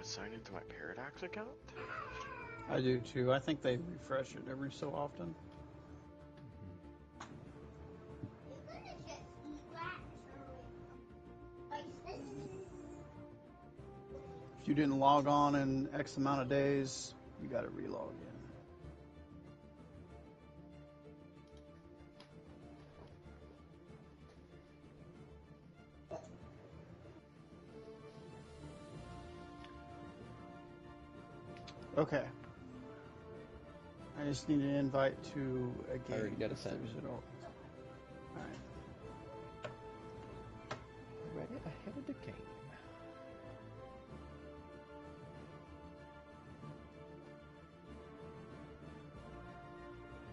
sign into my Paradox account? I do too. I think they refresh it every so often. If you didn't log on in X amount of days, you got to relog in. Okay. I just need an invite to a game. I already got a send. Alright. Right ahead of the game.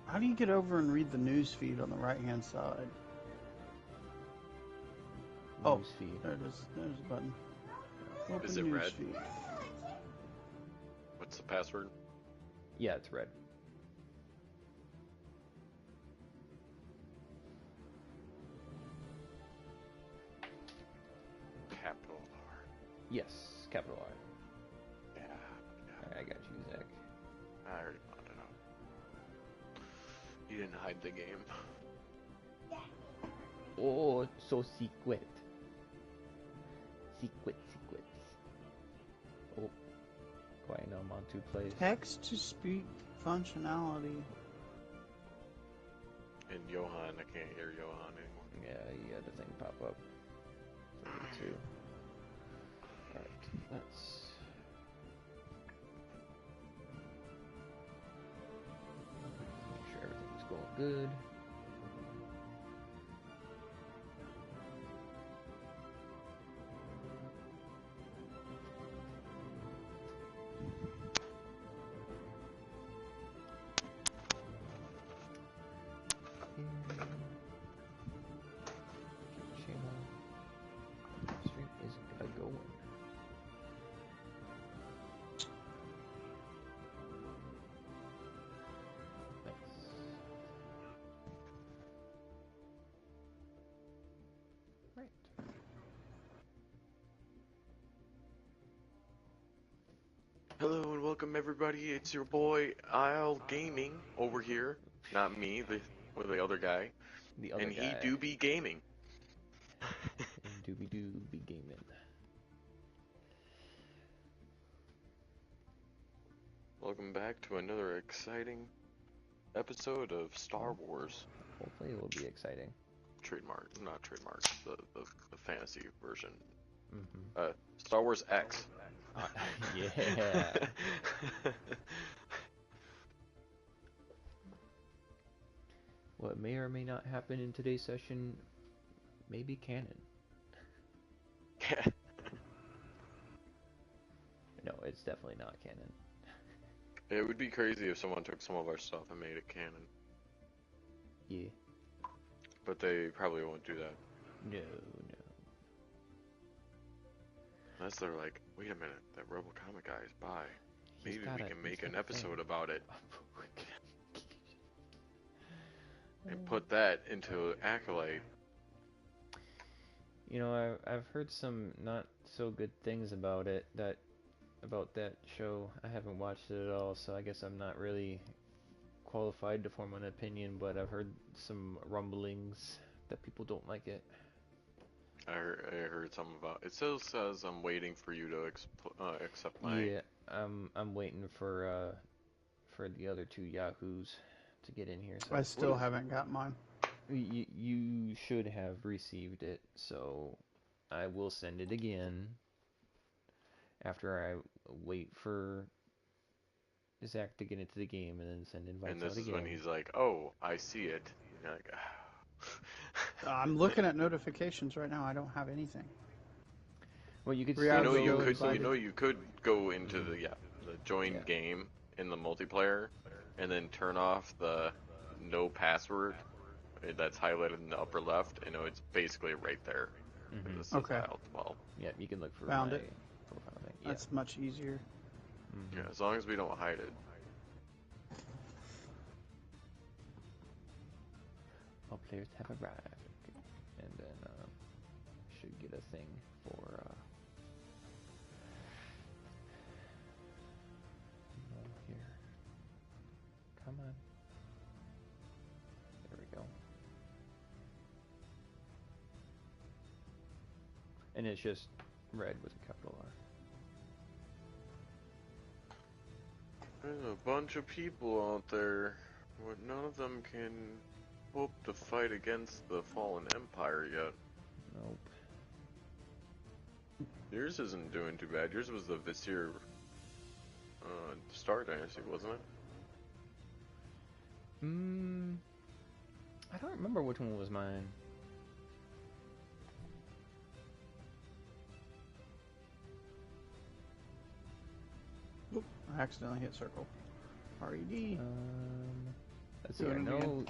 How do you get over and read the news feed on the right-hand side? News feed. There it is. There's a button. Open Is it news red? Feed. What's the password? Yeah, it's red. Capital R. Yes, capital R. Yeah. I got you, Zach. I already found it out. You didn't hide the game. Oh, so secret. Secret. Oh, quiet now, I'm on 2 plays. Text-to-speak functionality. And Johan, I can't hear Johan anymore. Yeah, you had the thing pop up. So me too. Alright, let's... make sure everything's going good. Stream isn't gonna go in. Nice. Right. Hello and welcome everybody. It's your boy Isle Gaming over here. Not me, the other guy. The other and guy. he do be gaming. And doobie doo be gaming. Welcome back to another exciting episode of Star Wars. Hopefully it will be exciting. Not trademark, the fantasy version. Mm-hmm. Star Wars X. Yeah. What may or may not happen in today's session may be canon. No, it's definitely not canon. It would be crazy if someone took some of our stuff and made it canon. Yeah. But they probably won't do that. No. Unless they're like, wait a minute, that Rebel Comic guy is by. Maybe we can make an episode thing. about it. And put that into Acolyte. You know, I've heard some not so good things about it, about that show. I haven't watched it at all, so I guess I'm not really qualified to form an opinion, but I've heard some rumblings that people don't like it. I heard something about it. Still says I'm waiting for you to accept my... Yeah, I'm waiting for the other 2 Yahoos to get in here. So I still haven't got mine. You should have received it, so I will send it again after I wait for Zach to get into the game and then send invites out again. And this is when he's like, oh, I see it. And you're like, I'm looking at notifications right now. I don't have anything. Well, you could Yeah, still you could go into the join game in the multiplayer and then turn off the no password that's highlighted in the upper left, and it's basically right there. Mm-hmm. Okay. Well, yeah, you can look for Found my it. profile thing. Yeah. That's much easier. Mm-hmm. yeah, as long as we don't hide it. All players have arrived. Okay. And then should get a thing for and it's just red with a capital R. There's a bunch of people out there, but none of them can hope to fight against the fallen empire yet. Nope. Yours isn't doing too bad. Yours was the Vizier Star Dynasty, wasn't it? I don't remember which one was mine. Oop, I accidentally hit circle. RED. Let's see. I Doing it know. again.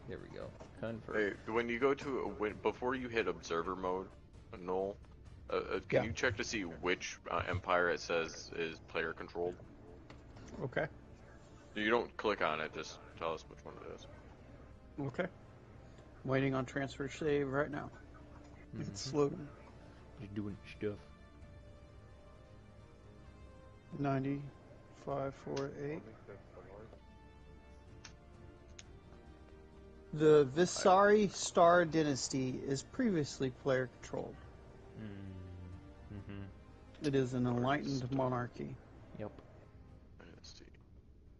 There we go. Confirm. Hey, when you go to before you hit observer mode, Null, can Yeah. you check to see which empire it says is player controlled? Okay. You don't click on it, just tell us which one it is. Okay. Waiting on transfer save right now. It's loading. Just doing stuff. 9548. The Visari Star Dynasty is previously player controlled. It is an enlightened monarchy. Yep. Dynasty.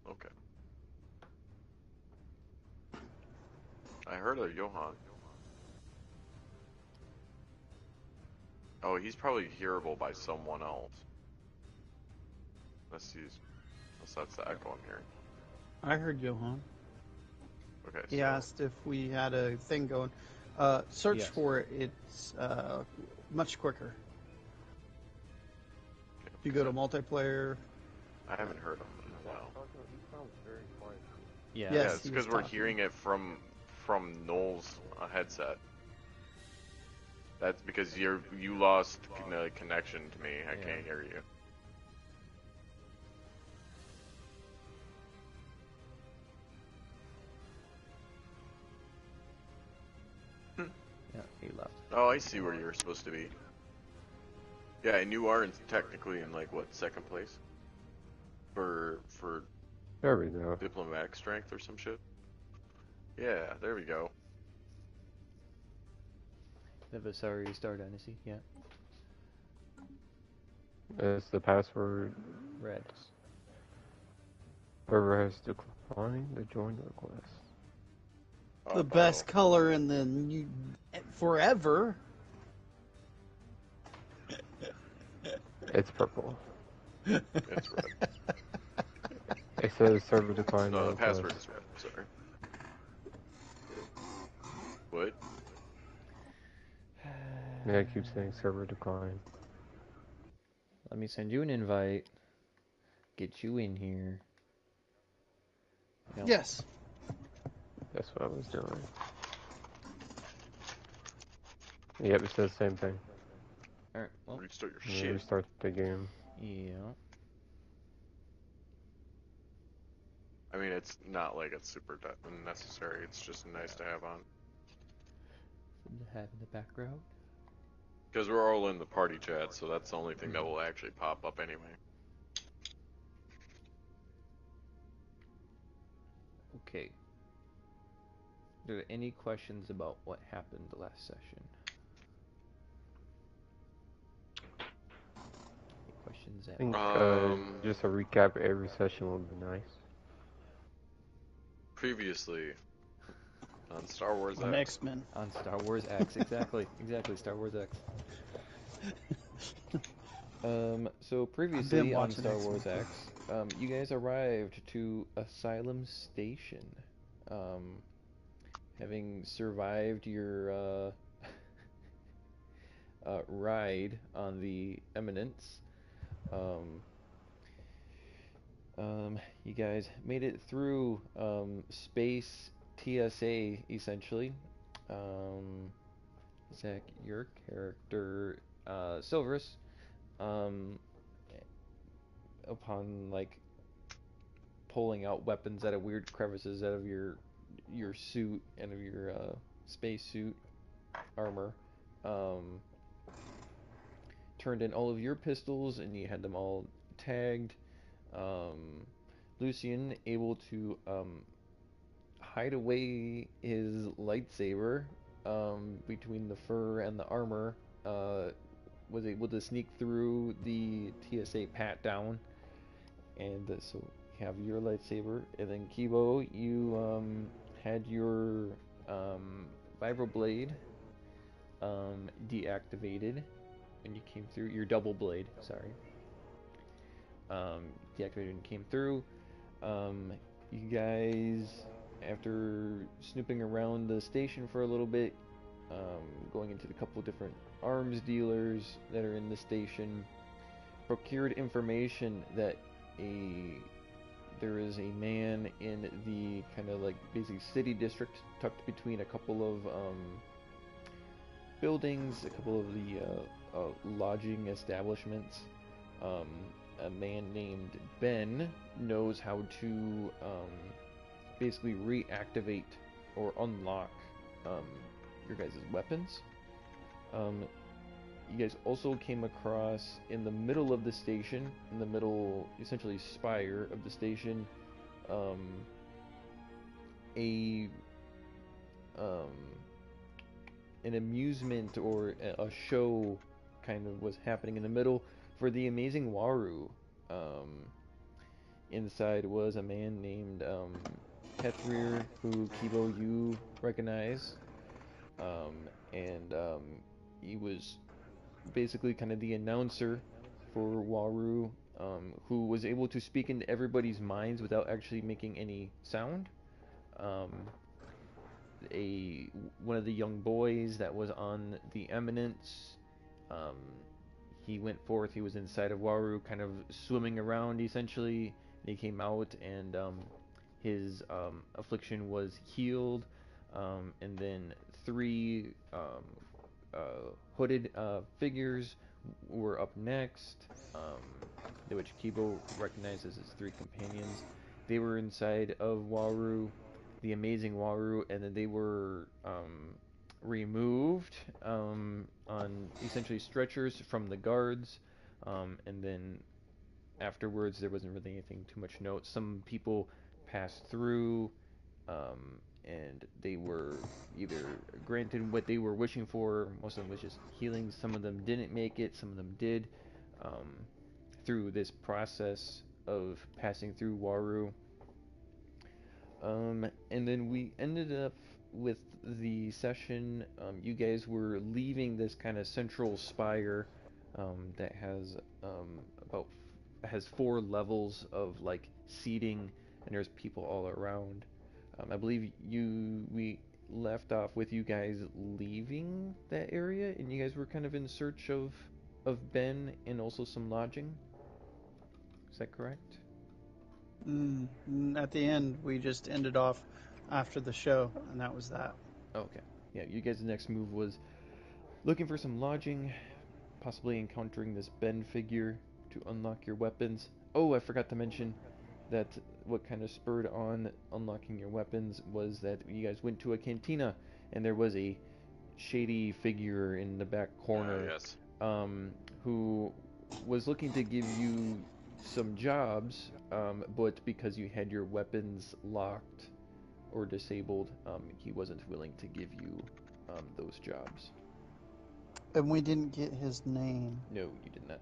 Okay. I heard of Johann. Oh, he's probably hearable by someone else. Unless that's the echo I'm hearing. I heard Johan. Okay. He so, asked if we had a thing going. Search Yes. for it. It's much quicker. okay, If you go to multiplayer. I haven't heard him in a while. Yeah. Yes, Yeah, it's he because was we're talking. hearing it from Noel's headset. That's because you lost connection to me. I Yeah. can't hear you. Yeah. He left. Oh, I see where you're supposed to be. Yeah, and you are technically in like what, second place? For There we go. diplomatic strength or some shit. Yeah, there we go. The Visari Star Dynasty. Yeah. Is the password Red. server has declined the join request? The best color in the forever. It's purple. It's red. It says server declined No, the the password request. is red. Sorry. What? Yeah, it keeps saying server declined. Let me send you an invite. Get you in here. Yep. Yes. That's what I was doing. Yep, it says the same thing. Alright, well, Restart your You shit. restart the game. yeah. I mean, it's not like it's super necessary. It's just nice to have on. To have in the background. Because we're all in the party chat, so that's the only thing that will actually pop up anyway. Okay. Are there any questions about what happened last session? Any questions I at think all? just a recap of every session would be nice. Previously on Star Wars On X. X-Men. On Star Wars X, exactly. Exactly, Star Wars X. So previously on watching Star X-Men. Wars X, you guys arrived to Asylum Station. Having survived your ride on the Eminence, you guys made it through space TSA essentially. Zach, your character, Silverus, upon like pulling out weapons out of weird crevices out of your suit and of your space suit armor, turned in all of your pistols and you had them all tagged. Lucian able to hide away his lightsaber between the fur and the armor was able to sneak through the TSA pat down, and so you have your lightsaber, and then Kibo, you had your vibroblade deactivated, and you came through your double blade. Sorry, deactivated and came through. You guys, after snooping around the station for a little bit, going into a couple different arms dealers that are in the station, procured information that there is a man in the kind of like busy city district tucked between a couple of buildings, a couple of the lodging establishments. A man named Ben knows how to basically reactivate or unlock your guys' weapons. You guys also came across in the middle of the station, in the middle, essentially spire of the station, an amusement or a show kind of was happening in the middle for the amazing Waru. Inside was a man named Pethrir, who Kibo you recognize, and he was basically kind of the announcer for Waru, who was able to speak into everybody's minds without actually making any sound. One of the young boys that was on the eminence, he went forth. He was inside of Waru, kind of swimming around essentially. He came out, and his affliction was healed. And then three hooded figures were up next, which Kibo recognizes as three companions. They were inside of Waru, the amazing Waru, and then they were removed on essentially stretchers from the guards, and then afterwards there wasn't really anything too much note. Some people passed through, and they were either granted what they were wishing for. Most of them was just healing. Some of them didn't make it. Some of them did. Through this process of passing through Waru. And then we ended up with the session. You guys were leaving this kind of central spire that has has 4 levels of like seating, and there's people all around. I believe we left off with you guys leaving that area, and you guys were kind of in search of Ben and also some lodging. Is that correct? At the end, we just ended off after the show, and that was that. Okay. Yeah, you guys' next move was looking for some lodging, possibly encountering this Ben figure to unlock your weapons. Oh, I forgot to mention that what kind of spurred on unlocking your weapons was that you guys went to a cantina, and there was a shady figure in the back corner, yes. Who was looking to give you some jobs, but because you had your weapons locked or disabled, he wasn't willing to give you those jobs. And we didn't get his name. No, you did not.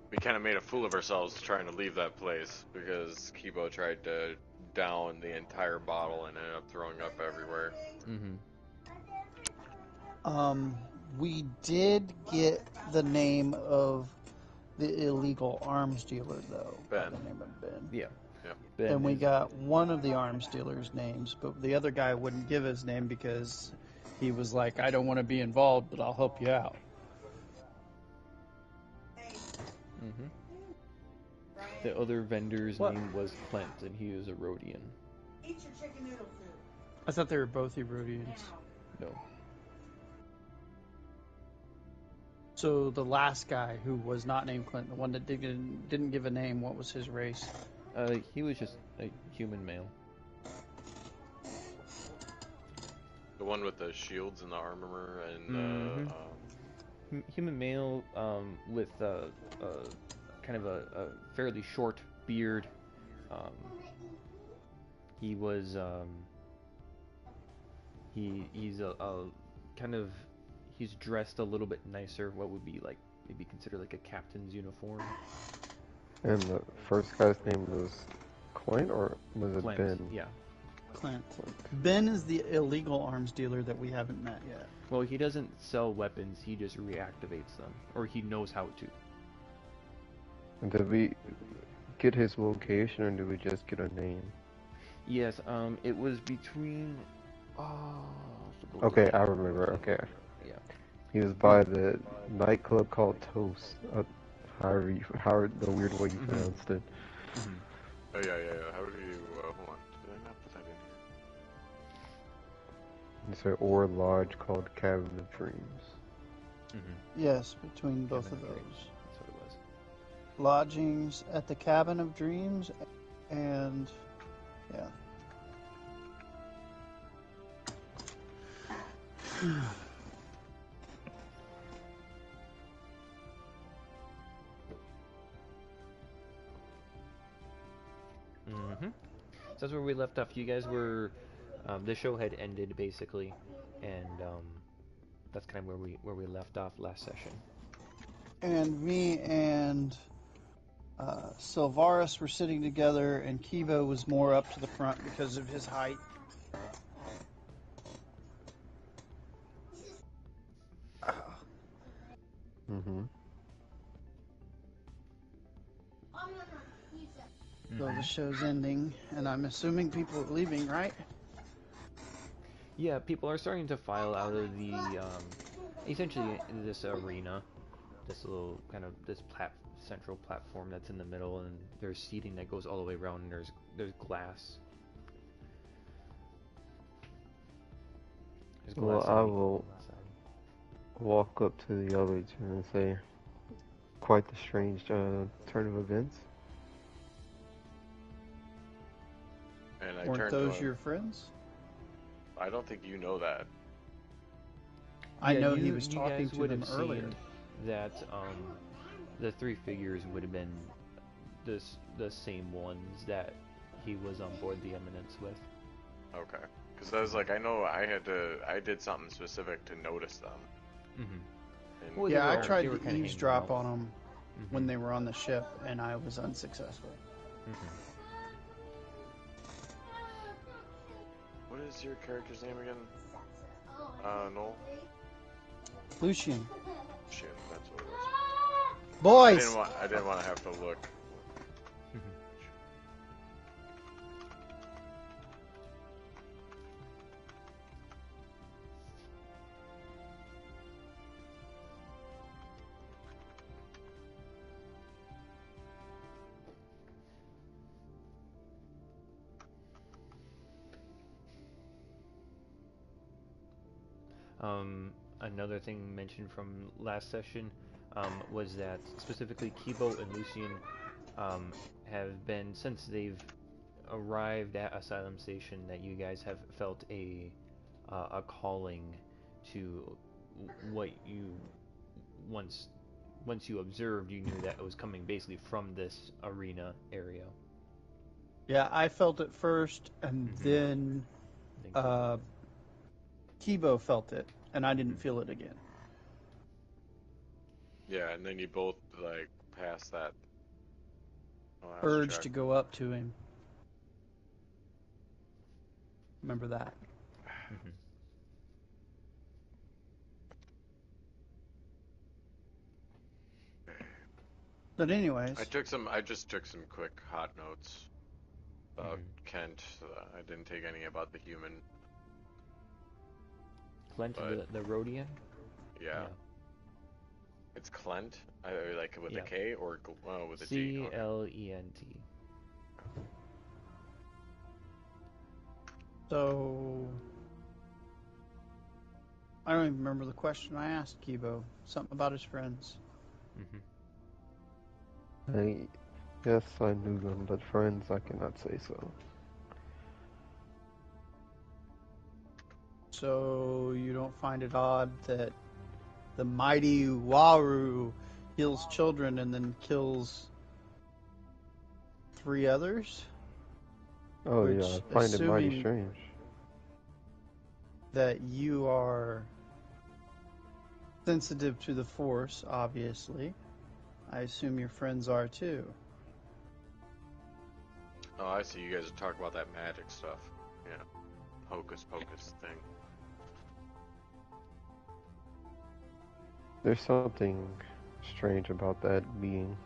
We kind of made a fool of ourselves trying to leave that place because Kibo tried to down the entire bottle and ended up throwing up everywhere. Mm-hmm. We did get the name of the illegal arms dealer, though. Ben. By the name of Ben. Yeah. Yep. Ben And we is- got one of the arms dealers' names, but the other guy wouldn't give his name because he was like, I don't want to be involved, but I'll help you out. Mm-hmm. The other vendor's What? name was Clint, and he was a Rhodian. Eat your chicken noodle soup. I thought they were both Erodians. No. So the last guy who was not named Clint, the one that didn't give a name, what was his race? He was just a human male. The one with the shields and the armor and Mhm. Human male, with kind of a fairly short beard. He was he's a kind of, he's dressed a little bit nicer. What would be like maybe considered like a captain's uniform. And the first guy's name was Clint, or was it Clint, Ben? yeah. Clint. Ben is the illegal arms dealer that we haven't met yet. Well, he doesn't sell weapons. He just reactivates them, or he knows how to. And did we get his location, or did we just get a name? Yes. It was between. Okay, I remember. Okay. Yeah. He was by the nightclub called Toast. However the weird way you pronounced it. Mm-hmm. Oh yeah. How do you? Hold on. Did I not put that in here? It's an or lodge called Cabin of Dreams. Mm-hmm. Yes, between both Cabin of of those. Dreams. That's what it was. Lodgings at the Cabin of Dreams, and yeah. Mm-hmm. So that's where we left off. You guys were, the show had ended basically, and that's kind of where we left off last session. And me and Silvaris were sitting together, and Kivo was more up to the front because of his height. Mm-hmm. So the show's ending, and I'm assuming people are leaving, right? Yeah, people are starting to file out of the, essentially this arena, this little kind of this central platform that's in the middle, and there's seating that goes all the way around, and there's glass. There's Well, glass I on will the side. walk up to the other two and say, quite the strange turn of events. And I Weren't turned those to your him. friends? I don't think you know that. I Yeah, know he was you talking guys to would them have earlier. seen that the three figures would have been the same ones that he was on board the Eminence with. Okay. Because I was like, I know I did something specific to notice them. Mm-hmm. And Well, Yeah, I they tried were to kinda eavesdrop hanging out. on them when they were on the ship, and I was unsuccessful. Mm-hmm. What is your character's name again? Noel? Lucian. Shit, that's what it was. Boys! I didn't want to have to look. Another thing mentioned from last session was that specifically Kibo and Lucian have been, since they've arrived at Asylum Station, that you guys have felt a calling to what you once you observed, you knew that it was coming basically from this arena area. Yeah, I felt it first, and then Kibo felt it, and I didn't feel it again. Yeah, and then you both like passed that last Urge check. to go up to him. Remember that. Mm-hmm. But anyways, I just took some quick hot notes about Kent. I didn't take any about the human. Clint, But- the Rhodian? Yeah. It's Clent, like with Yeah. a K or with a G. Okay. Clent. so I don't even remember the question I asked Kibo. Something about his friends. Mm-hmm. Yes, I knew them, but friends, I cannot say so. So you don't find it odd that the mighty Waru heals children and then kills 3 others? Oh Which, yeah, I find it mighty assuming- strange. That you are sensitive to the Force, obviously. I assume your friends are too. Oh, I see. You guys are talking about that magic stuff. Yeah. Hocus pocus thing. There's something strange about that being,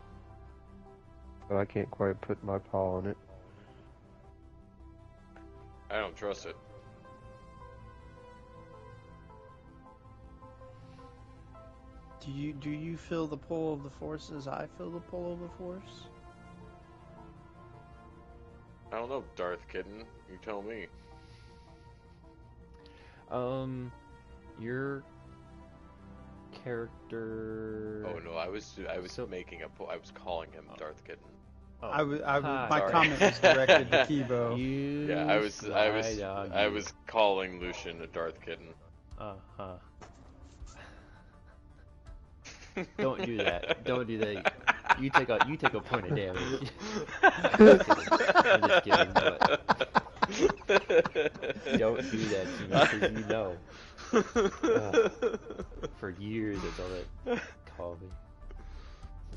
but I can't quite put my paw on it. I don't trust it. Do you feel the pull of the Force as I feel the pull of the Force? I don't know, Darth Kitten. You tell me. Your character. Oh no, I was making I was calling him Darth Kitten. Oh, My Sorry. comment was directed to Kibo. You Yeah, I doggy. was calling Lucian a Darth Kitten. Uh-huh. Don't do that. Don't do that. You take a point of damage. I'm just kidding, but don't do that to me because you know. For years, that's all that called me.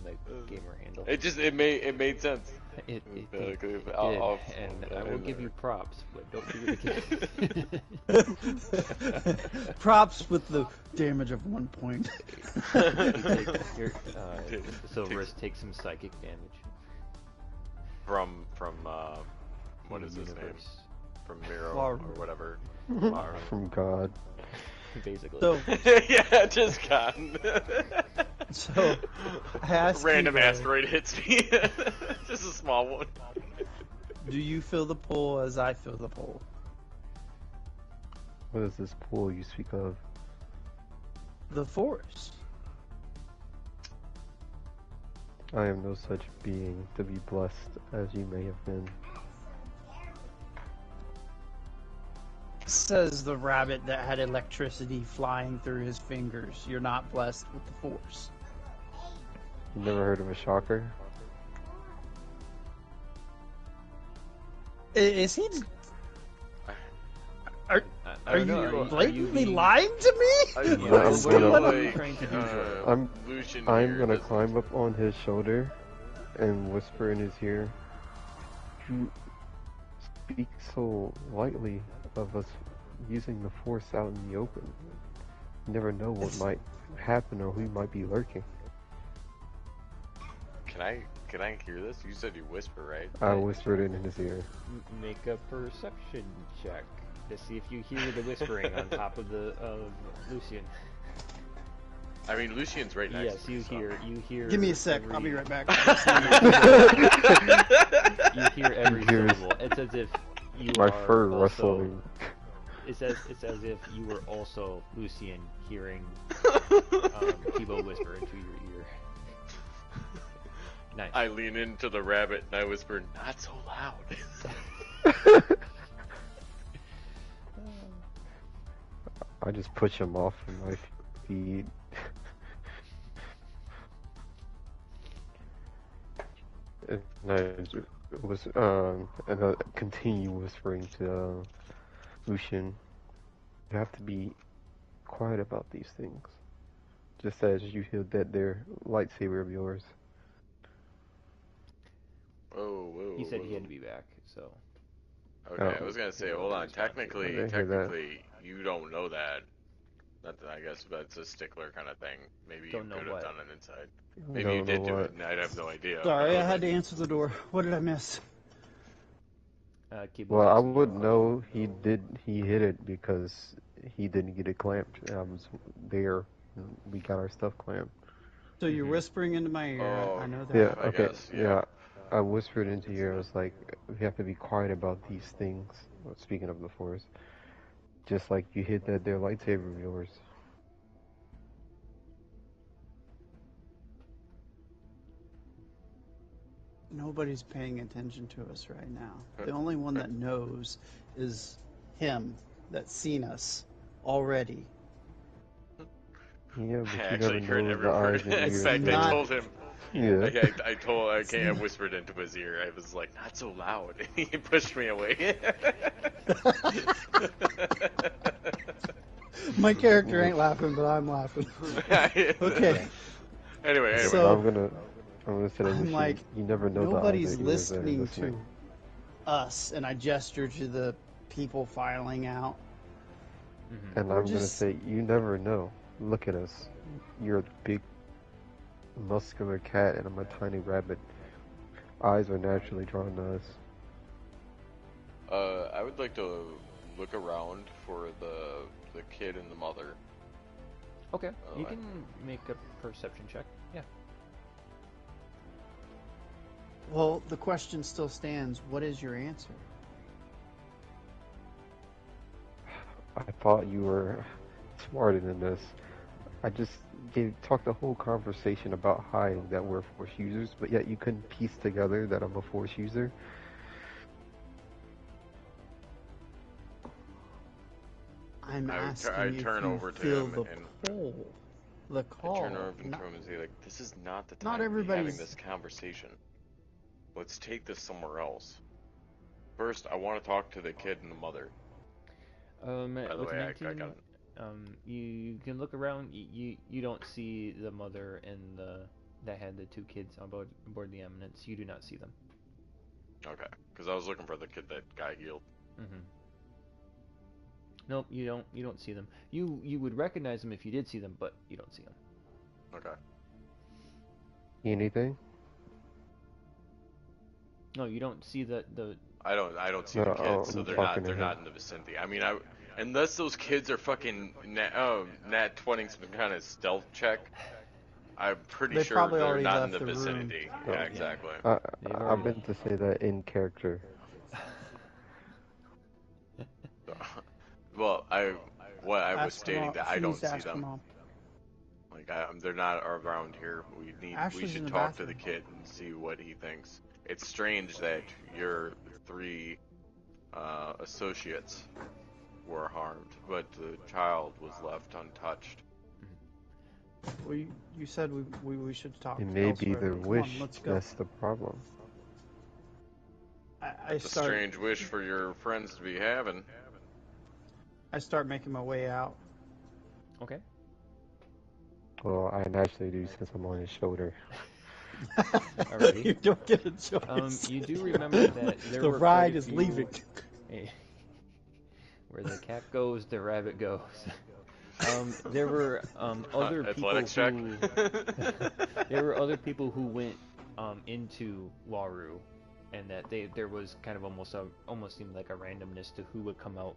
Like gamer handle. It made sense. It did, I'll- and I will give you props, but don't do it again. Props with the damage of 1 point. Silverus takes some psychic damage from what is his name? universe. From Miro Far- or whatever. From God. Basically. So, Yeah, just gone. so I asked Random Kibo, asteroid hits me. Just a small one. do you feel the pull as I feel the pull? What is this pool you speak of? The Force. I am no such being to be blessed as you may have been. Says the rabbit that had electricity flying through his fingers. You're not blessed with the Force. You never heard of a shocker? Is he? I Are don't know, you blatantly being- lying to me? I'm what are gonna- you trying to do, Joel? I'm Lucian I'm here gonna doesn't- climb up on his shoulder and whisper in his ear. You speak so lightly of us using the Force out in the open. You never know what might happen or who might be lurking. Can I hear this? You said you whisper, right? I whispered it in his ear. Make a perception check to see if you hear the whispering on top of the Lucian. I mean, Lucian's right next Yes, to me. you hear. Give me a sec. every- I'll be right back. You hear every Here's syllable. It's as if you My are fur also, rustling. It's as if you were also Lucian hearing Kibo whisper into your ear. Nice. I lean into the rabbit and I whisper, "Not so loud." I just push him off from my feet. And I continue whispering to Lucian. You have to be quiet about these things. Just as you hear that their lightsaber of yours. Whoa. He said he had to be back, so. Okay, Oh. I was gonna say, hold on. Technically, I hear that. you don't know that. I guess that's a stickler kind of thing. Maybe Don't you know could have what? done it inside. Maybe you Don't did know do what. it, and I'd have no idea. Sorry, I had to answer the door. What did I miss? Kibo Well, I says- would know he hit it because he didn't get it clamped. I was there. We got our stuff clamped. So you're whispering into my ear. Oh, I know that. Yeah, I okay. guess, Yeah. yeah. I whispered into your ear. I was like, we have to be quiet about these things. Well, speaking of the Force, just like you hit that their lightsaber of yours. Nobody's paying attention to us right now. The only one that knows is him that's seen us already. Yeah, but I you actually never heard know every the eyes word. and In ears. fact, I not- told him. Yeah. I whispered into his ear. I was like, "Not so loud." He pushed me away. My character ain't laughing, but I'm laughing. Okay, Anyway, So- I'm gonna say to the I'm machine, like, you never know the eyes nobody's and ears that are listening to us, and I gesture to the people filing out. Mm-hmm. And We're I'm gonna just- say, you never know. Look at us. You're a big, muscular cat, and I'm a tiny rabbit. Eyes are naturally drawn to us. I would like to look around for the kid and the mother. Okay, you I- can make a perception check. Yeah. Well, the question still stands. What is your answer? I thought you were smarter than this. I just talked the whole conversation about hiding that we're Force users, but yet you couldn't piece together that I'm a Force user. I'm asking I if turn you over to feel him the and pull, the I call. turn over to Not- him and say, like, this is not the not time to be having everybody's- this conversation. Let's take this somewhere else. First, I want to talk to the kid and the mother. By the With way, I 19, got it. you can look around. You don't see the mother and that had the 2 kids on board the Eminence. You do not see them. Okay, because I was looking for the kid that got healed. Mm-hmm. Nope, you don't see them. You would recognize them if you did see them, but you don't see them. Okay. Anything? No, you don't see the I don't see No, the kids, so I'm they're talking to not him. not in the vicinity. I mean, unless those kids are fucking nat 20 some kind of stealth check, I'm pretty They sure probably they're already not in left the the room. vicinity. Oh. Yeah, exactly. They've I already- meant to say that in character. Well, I was Ask stating Mom- that I she don't needs to see ask her them. mom. Like they're not around here. We Ashley's in should the talk to the bathroom. kid and see what he thinks. It's strange that your 3 associates were harmed, but the child was left untouched. Well, you said we should talk. It may be elsewhere. their Come on, wish. let's go. That's the problem. I It's a start. strange wish for your friends to be having. I start making my way out. Okay. Well, I naturally do since I'm on his shoulder. Alrighty. You don't get a choice. You do remember that there the were ride quite a is few- leaving. Where the cat goes, the rabbit goes. There were other people Athletics check. who there were other people who went into Waru, and that there was kind of almost seemed like a randomness to who would come out.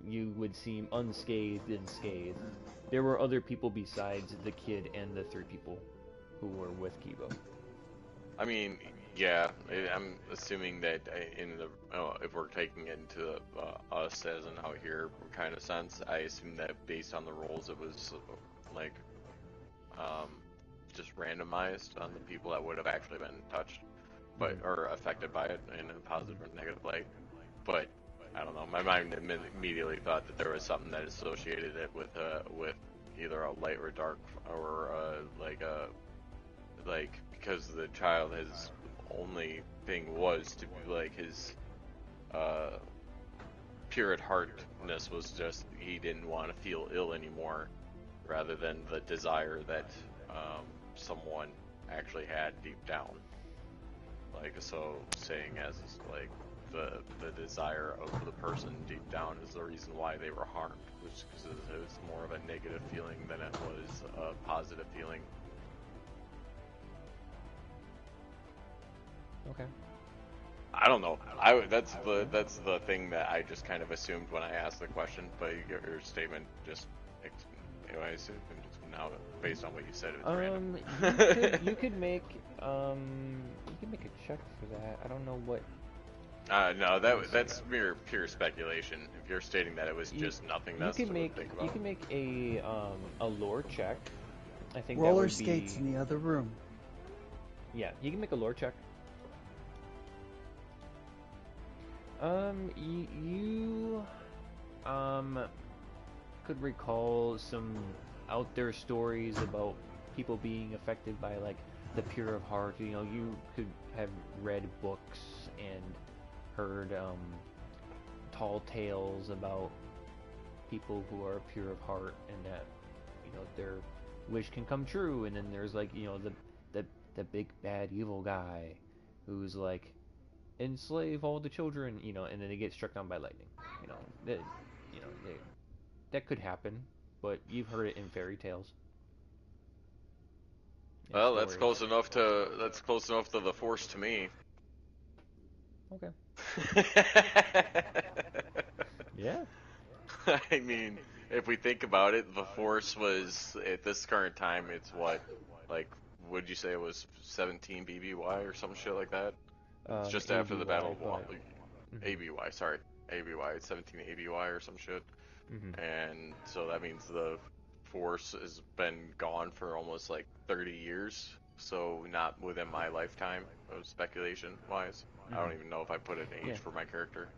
You would seem unscathed and scathed. There were other people besides the kid and the 3 people who were with Kibo. I mean, yeah, I'm assuming that if we're taking it into us as an out here kind of sense, I assume that based on the roles, it was like just randomized on the people that would have actually been touched, but or affected by it in a positive or negative light. But I don't know. My mind immediately thought that there was something that associated it with either a light or dark or like because the child his only thing was to be like his pure at heartness was just he didn't want to feel ill anymore, rather than the desire that someone actually had deep down. Like so, saying as like the desire of the person deep down is the reason why they were harmed, which is it was more of a negative feeling than it was a positive feeling. Okay. I don't know. That's the thing that I just kind of assumed when I asked the question, but your statement just I assumed now based on what you said it's random. You could make a check for that. I don't know what. No, that's pure speculation. If you're stating that it was just nothingness, You can make think about. you can make a lore check. I think that Roller would skates be, in the other room. Yeah, you can make a lore check. You could recall some out there stories about people being affected by like the pure of heart. You know, you could have read books and heard tall tales about people who are pure of heart and that, you know, their wish can come true. And then there's like, you know, the big bad evil guy who's like, enslave all the children, you know, and then they get struck down by lightning. You know, that could happen, but you've heard it in fairy tales. Well, that's close enough to the Force to me. Okay. Yeah. I mean, if we think about it, the Force was at this current time. It's what, like, would you say it was 17 BBY or some shit like that? It's just after the Battle of ABY. Sorry, ABY. It's 17 ABY or some shit. And so that means the Force has been gone for almost like 30 years. So not within my lifetime of speculation wise. I don't even know if I put an age for my character.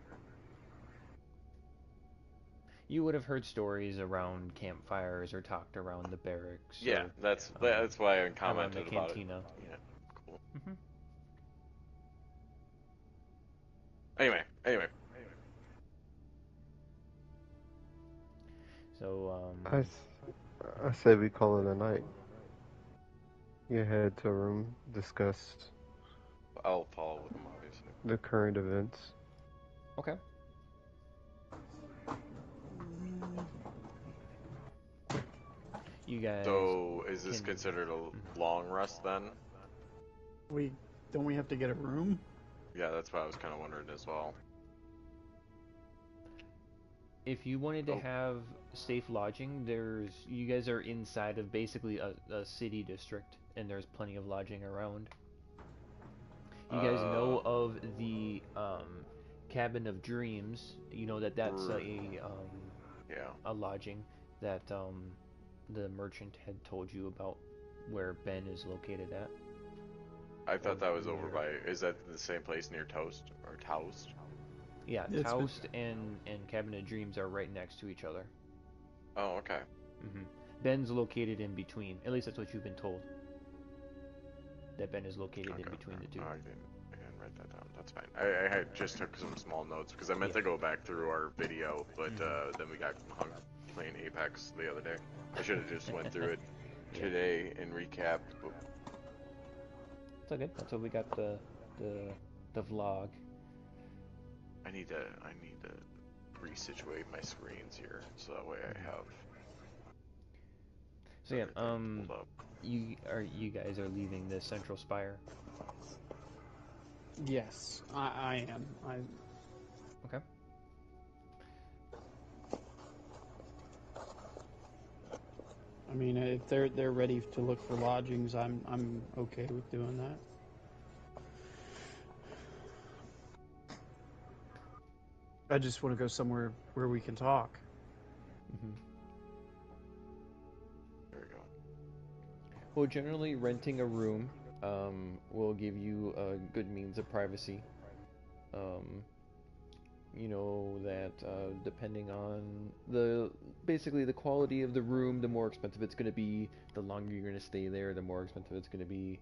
You would have heard stories around campfires or talked around the barracks. Yeah, or, that's why I commented the about cantina. it. Yeah, cool. Anyway. So, I say we call it a night. You head to a room, discuss I'll follow with them, obviously. the current events. Okay. You guys. So, is this considered a long rest then? Don't we have to get a room? Yeah, that's what I was kind of wondering as well. If you wanted to have safe lodging, you guys are inside of basically a city district, and there's plenty of lodging around. You guys know of the Cabin of Dreams. You know that's a lodging that the merchant had told you about, where Ben is located at. I thought that was over by. Is that the same place near Toast or Toast? Yeah, Toast and Cabin of Dreams are right next to each other. Oh, okay. Ben's located in between. At least that's what you've been told. That Ben is located in between the two. I didn't write that down. That's fine. I had just took some small notes because I meant to go back through our video, but then we got hung playing Apex the other day. I should have just went through it today and recapped. But... It's okay. That's what we got the vlog. I need to resituate my screens here so that way I have. So yeah, you guys are leaving the Central Spire? Yes, I am. Okay. I mean, if they're ready to look for lodgings, I'm okay with doing that. I just want to go somewhere where we can talk. There we go. Well, generally renting a room will give you a good means of privacy. You know that depending on basically the quality of the room, the more expensive it's going to be. The longer you're going to stay there, the more expensive it's going to be.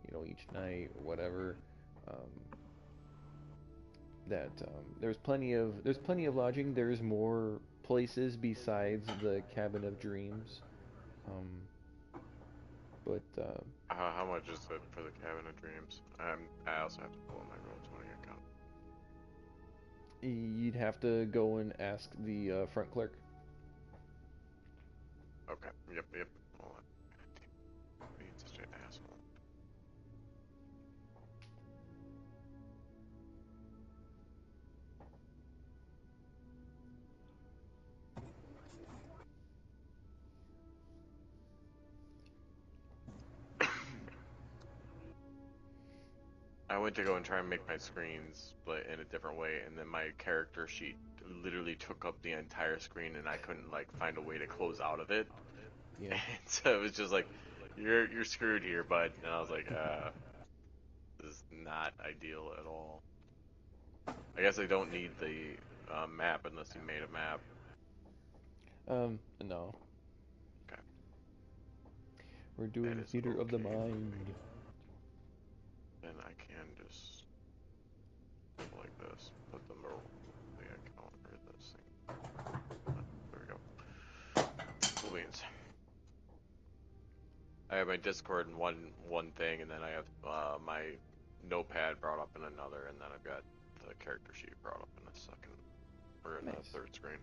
You know, each night or whatever. There's plenty of lodging. There's more places besides the Cabin of Dreams. But how much is it for the Cabin of Dreams? I also have to pull up my Roll20 account. You'd have to go and ask the front clerk. Okay. Yep. Hold on. Being such an asshole. I went to go and try and make my screens but in a different way, and then my character sheet literally took up the entire screen, and I couldn't like find a way to close out of it. Yeah. And so it was just like, you're screwed here, bud. And I was like, this is not ideal at all. I guess I don't need the map unless you made a map. No. Okay. We're doing theater of the mind. Then I can just like this, put the account I have my Discord in one thing, and then I have my notepad brought up in another, and then I've got the character sheet brought up in a second, or in a third screen.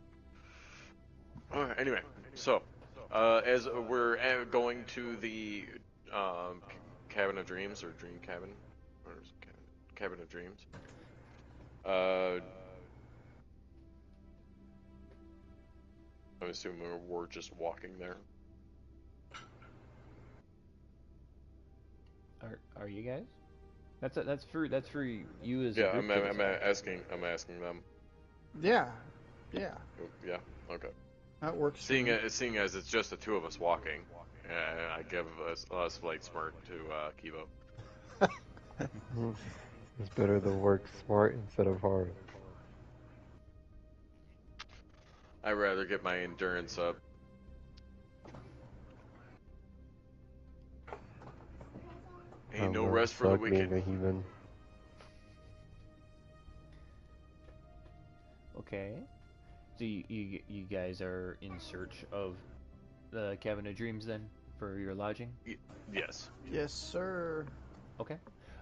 Anyway, so as we're going to the Cabin of Dreams, or Dream Cabin, or is it Cabin of Dreams. I'm assuming we're just walking there. Are you guys? That's for you as a Yeah, group. I'm asking them. Yeah. Yeah, okay. That works. Seeing as it's just the two of us walking, I give a slight smirk to Kivo. It's better to work smart instead of hard. I'd rather get my endurance up. Ain't no rest for the wicked. Being a human. Okay. So you guys are in search of the Cabin of Dreams then for your lodging? Yes. Yes, sir. Okay.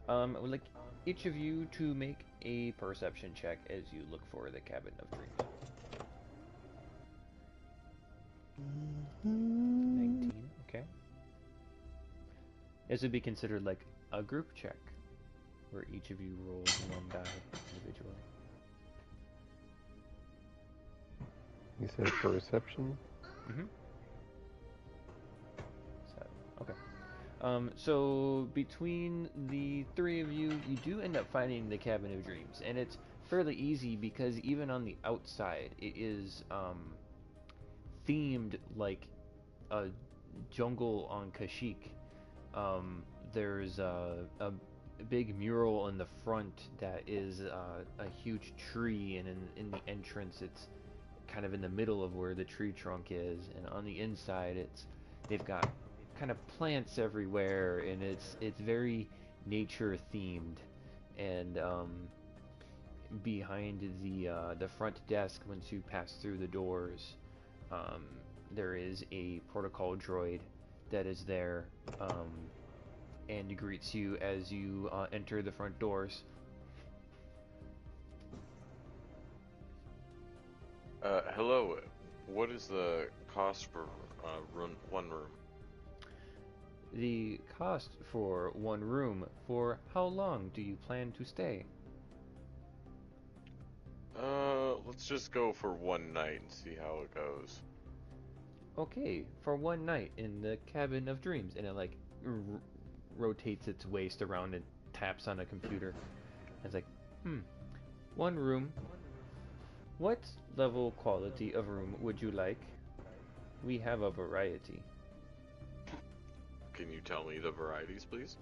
I would like each of you to make a perception check as you look for the Cabin of Dreams. 19. Okay. This would be considered like a group check, where each of you rolls one die individually. You said perception? Mm-hmm. 7. Okay. So between the three of you, you do end up finding the Cabin of Dreams, and it's fairly easy because even on the outside, it is themed like a jungle on Kashyyyk. There's a big mural in the front that is a huge tree, and in the entrance, it's kind of in the middle of where the tree trunk is, and on the inside, they've got kind of plants everywhere, and it's very nature themed. And behind the front desk, once you pass through the doors, there is a protocol droid that is there, and greets you as you enter the front doors. Hello. What is the cost for one room? The cost for one room, for how long do you plan to stay? Let's just go for one night and see how it goes. Okay, for one night in the Cabin of Dreams, and it like rotates its waist around and taps on a computer. It's like, one room. What level quality of room would you like? We have a variety. Can you tell me the varieties, please?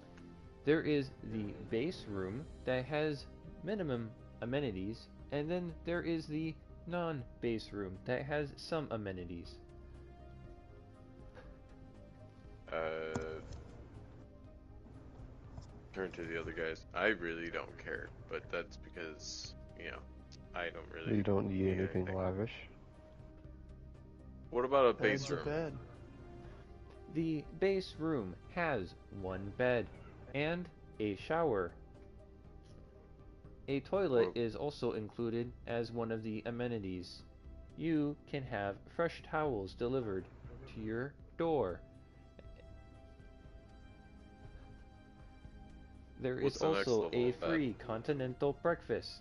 There is the base room that has minimum amenities, and then there is the non-base room that has some amenities. Turn to the other guys. I really don't care, but that's because, I don't really. You don't need anything lavish. What about a base Bed's a room? bed. The base room has one bed and a shower. A toilet is also included as one of the amenities. You can have fresh towels delivered to your door. There is also a free continental breakfast.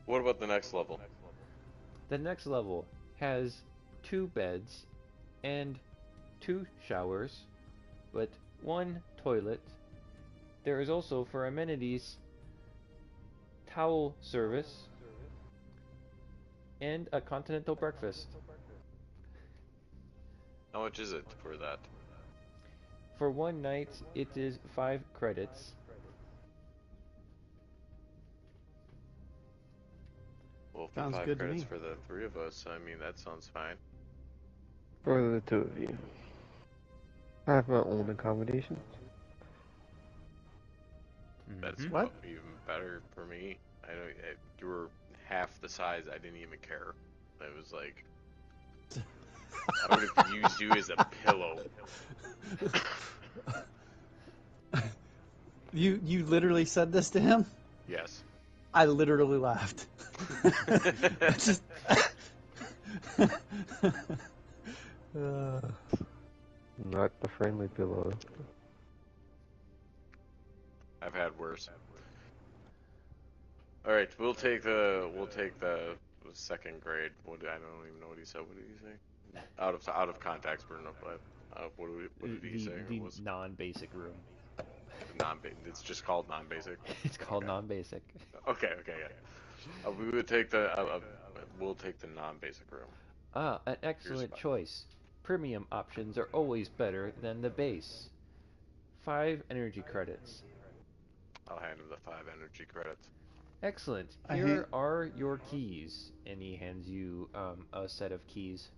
What about the next level? The next level has 2 beds and 2 showers, but 1 toilet. There is also, for amenities, towel service and a continental breakfast. How much is it for that? For one night, it is 5 credits. Well, for Sounds 5 good to credits me. for the 3 of us, I mean, that sounds fine. For the 2 of you. I have my own accommodations. That's What? even better for me. I know you were half the size. I didn't even care. It was like, I would have used you as a pillow. You literally said this to him? Yes. I literally laughed. Just. Not the friendly pillow. I've had worse. All right, we'll take the second grade. I don't even know what he said. What did he say? Out of context, but what did he say? The It was non-basic room. It's just called non-basic. It's called Okay. non-basic. Okay, yeah. We would take we'll take the non-basic room. Ah, an excellent spot. choice. Premium options are always better than the base. 5 energy credits. I'll hand him the 5 energy credits. Excellent. I Here hate- are your keys. And he hands you a set of keys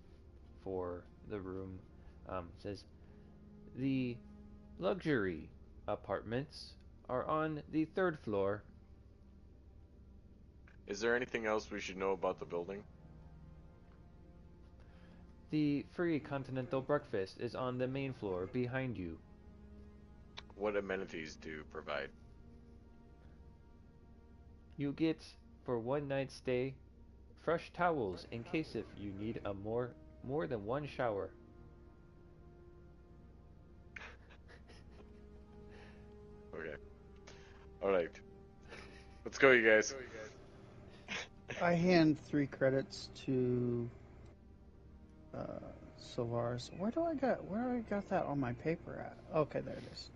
for the room. Says, the luxury apartments are on the 3rd floor. Is there anything else we should know about the building? The free continental breakfast is on the main floor behind you. What amenities do you provide? You get, for one night stay, fresh towels in case if you need a more than one shower. Okay. All right. Let's go, you guys. I hand 3 credits to Solaris. Where do I got that on my paper at? Okay, there it is.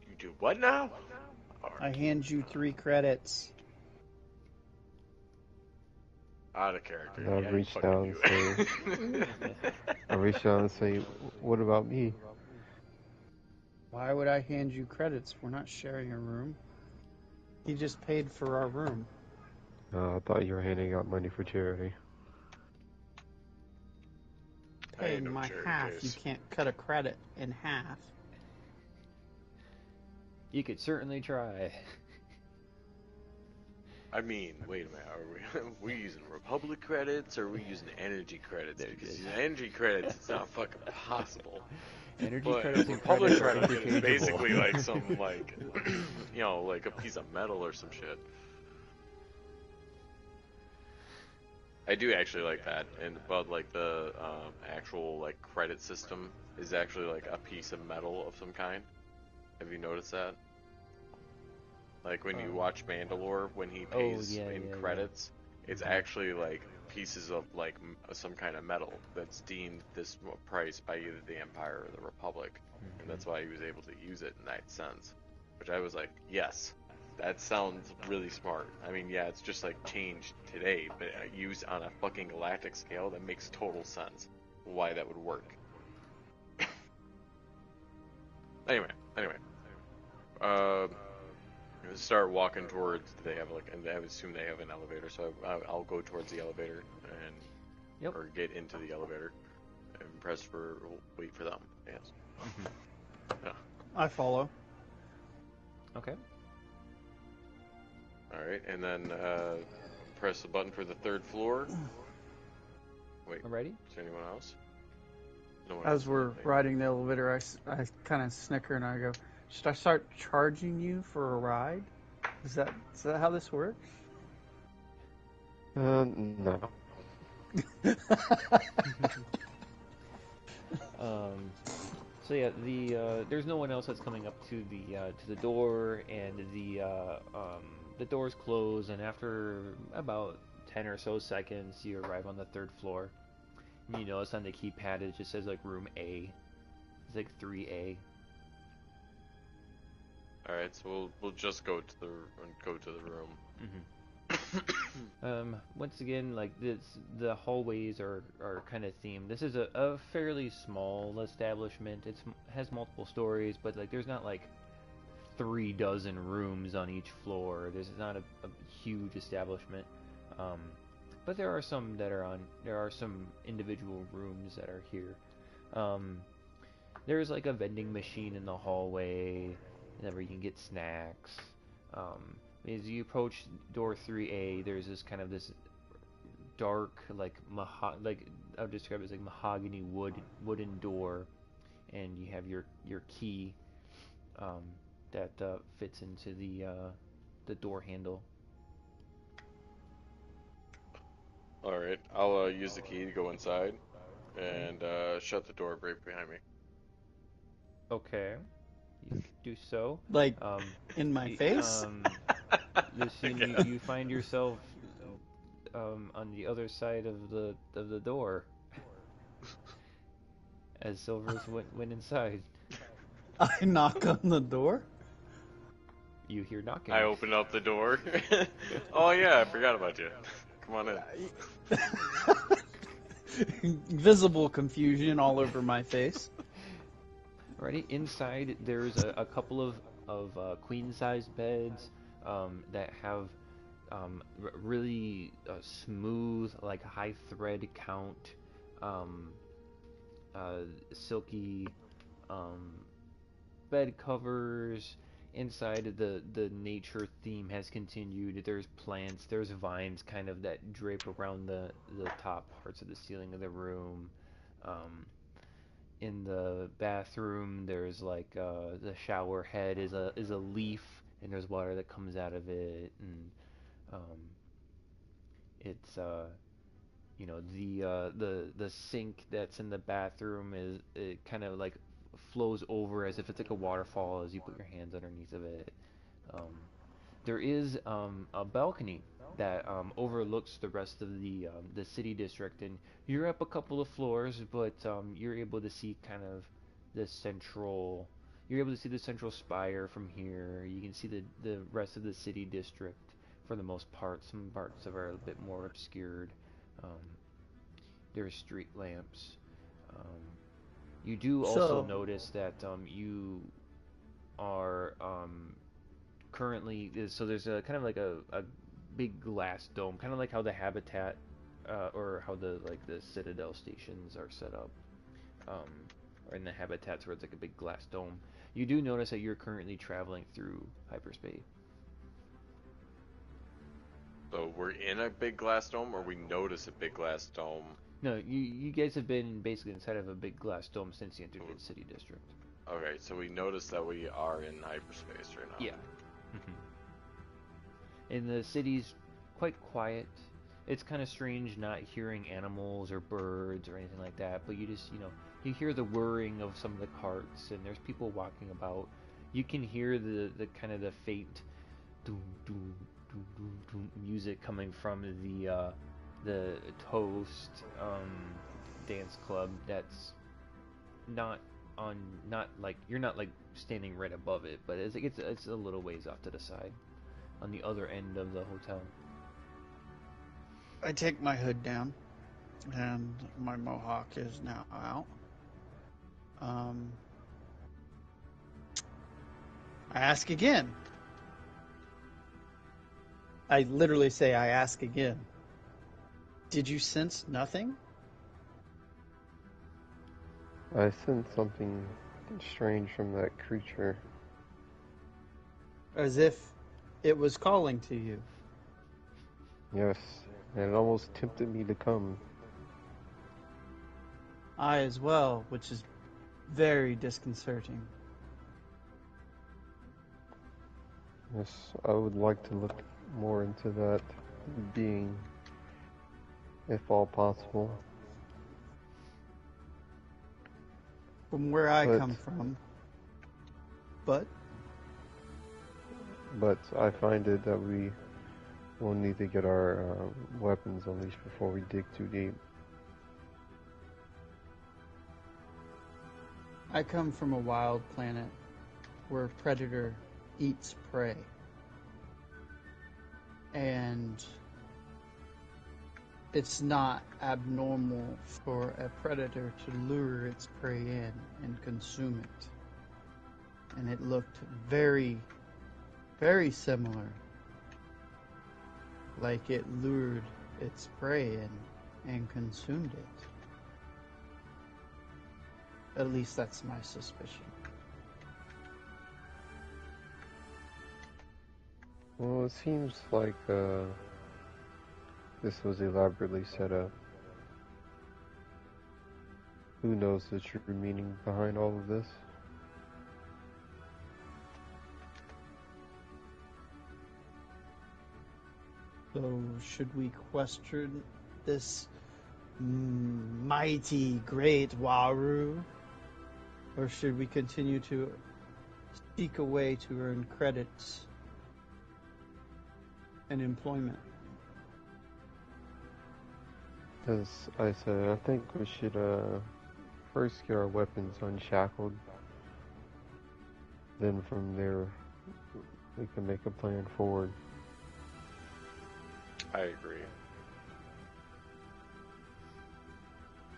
You do what now? I hand you 3 credits. Out of character. I Yeah, reached fucking out you. and I reached out and say, what about me? Why would I hand you credits? We're not sharing a room. He just paid for our room. I thought you were handing out money for charity. I ain't Paying no my charity half. case. You can't cut a credit in half. You could certainly try. I mean, wait a minute. Are we using Republic credits or are we using energy credits? There it Because is. using energy credits, it's not fucking possible. Energy But credits and Republic credits are credit is interchangeable. basically like some like, like a piece of metal or some shit. I do actually like that, but like the actual like credit system is actually like a piece of metal of some kind. Have you noticed that? Like when you watch Mandalore, when he pays yeah, in yeah. credits, it's actually like pieces of like some kind of metal that's deemed this price by either the Empire or the Republic, and that's why he was able to use it in that sense. Which I was like, yes, that sounds really smart. I mean, yeah, it's just like changed today, but used on a fucking galactic scale, that makes total sense. Why that would work. Anyway. Start walking towards. They have like, and I assume they have an elevator, so I'll go towards the elevator and or get into the elevator and wait for them. Yes. Yeah. I follow. Okay. All right, and then press the button for the 3rd floor. Wait. Alrighty. Is there anyone else? No one else As in we're that thing. riding the elevator, I kind of snicker and I go, should I start charging you for a ride? Is that how this works? No. So yeah, there's no one else that's coming up to the door, and the doors close, and after about 10 or so seconds, you arrive on the 3rd floor. And you notice on the keypad it just says like room A. It's like 3A. All right, so we'll just go to the room. Once again, like the hallways are kind of themed. This is a fairly small establishment. It has multiple stories, but like there's not like 36 rooms on each floor. This is not a huge establishment. But there are some individual rooms that are here. There's like a vending machine in the hallway, where you can get snacks. As you approach door 3A, there's this dark, like I would describe it as like mahogany wooden door, and you have your key um, that fits into the door handle. All right, I'll use the key to go inside and shut the door right behind me. Okay, you do so. Like Um, in my y- face? um, Lucian, you find yourself on the other side of the door as Silvers went inside. I knock on the door. You hear knocking. I open up the door. Oh yeah, I forgot about you. Come on in. Visible confusion all over my face. Alrighty, inside there's a couple of queen-sized beds that have really smooth, like high thread count, um, silky um, bed covers. Inside, the nature theme has continued. There's plants, there's vines kind of that drape around the top parts of the ceiling of the room. Um, in the bathroom, there's like the shower head is a leaf, and there's water that comes out of it, and um, it's the sink that's in the bathroom is it kind of like flows over as if it's like a waterfall as you put your hands underneath of it. Um, there is a balcony that overlooks the rest of the city district, and you're up a couple of floors, but you're able to see kind of the central. You're able to see the central spire from here. You can see the rest of the city district for the most part. Some parts are a bit more obscured. Um, there are street lamps. Um, you do also So, notice that you are currently so there's a kind of like a big glass dome, kind of like how the habitat or how the citadel stations are set up, um, or in the habitats where it's like a big glass dome. You do notice that you're currently traveling through hyperspace. So we're in a big glass dome, or we notice a big glass dome. No, you guys have been basically inside of a big glass dome since you entered the city district. Okay, so we notice that we are in hyperspace right now. Yeah. And the city's quite quiet. It's kind of strange not hearing animals or birds or anything like that, but you just, you hear the whirring of some of the carts, and there's people walking about. You can hear the kind of the faint doom, doom, doom, doom, doom music coming from the Toast dance club that's not like you're not like standing right above it, but it's a little ways off to the side on the other end of the hotel. I take my hood down, and my mohawk is now out. I ask again. I literally say, I ask again. Did you sense nothing? I sensed something strange from that creature. As if it was calling to you. Yes, and it almost tempted me to come. I as well, which is very disconcerting. Yes, I would like to look more into that being, if all possible. From where I But- come from. But But I find it that we will need to get our weapons unleashed before we dig too deep. I come from a wild planet where predator eats prey. And it's not abnormal for a predator to lure its prey in and consume it. And it looked very, very similar. Like it lured its prey in and consumed it. At least that's my suspicion. Well, it seems like this was elaborately set up. Who knows the true meaning behind all of this? So, should we question this mighty great Waru? Or should we continue to seek a way to earn credits and employment? As I said, I think we should first get our weapons unshackled. Then from there, we can make a plan forward. I agree.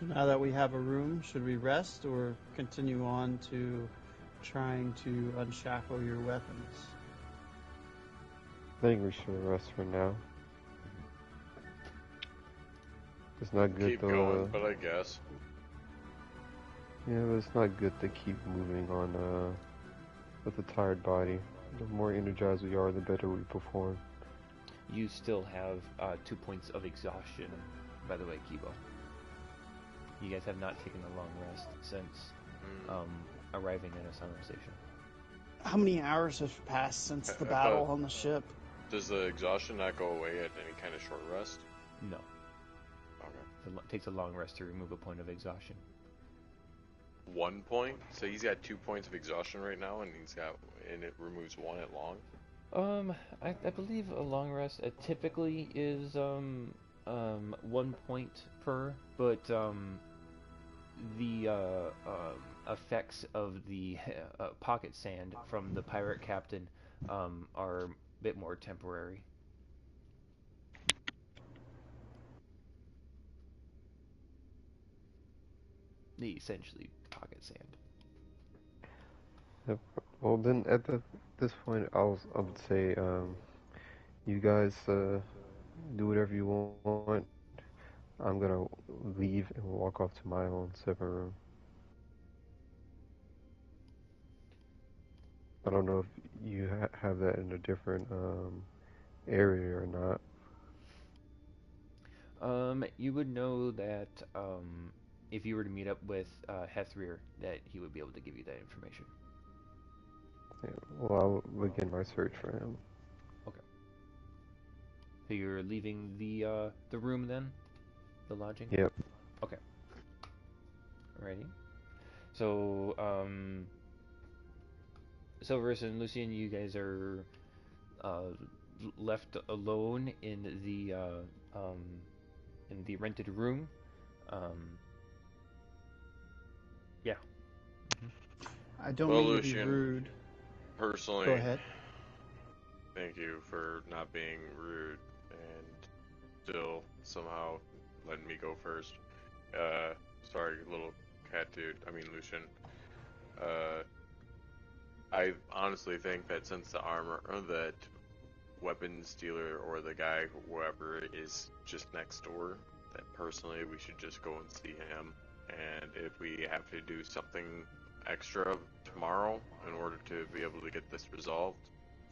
Now that we have a room, should we rest or continue on to trying to unshackle your weapons? I think we should rest for now. It's not good Keep to going, but I guess. yeah, but it's not good to keep moving on with a tired body. The more energized we are, the better we perform. You still have 2 points of exhaustion, by the way, Kibo. You guys have not taken a long rest since arriving at Asylum Station. How many hours have passed since the battle on the ship? Does the exhaustion not go away at any kind of short rest? No. Okay. It takes a long rest to remove a point of exhaustion. 1 point? So he's got 2 points of exhaustion right now, and it removes 1 at long? I believe a long rest typically is 1 point per, but the effects of the pocket sand from the pirate captain are a bit more temporary. Essentially pocket sand. Yep. Well, then at this point, I would say, you guys do whatever you want. I'm gonna leave and walk off to my own separate room. I don't know if you have that in a different area or not. You would know that if you were to meet up with Hethrir, that he would be able to give you that information. Yeah, well, I'll begin my search for him. Okay. So you're leaving the room then, the lodging. Yep. Okay. Alrighty. So Silverus and Lucian, you guys are left alone in the rented room. Yeah. I don't Well, mean to be Lucian, rude. Personally, Go ahead. thank you for not being rude and still somehow letting me go first. Sorry, little cat dude. I mean, Lucian. I honestly think that since the armor, or that weapons dealer or the guy, whoever is just next door, that personally we should just go and see him. And if we have to do something extra tomorrow in order to be able to get this resolved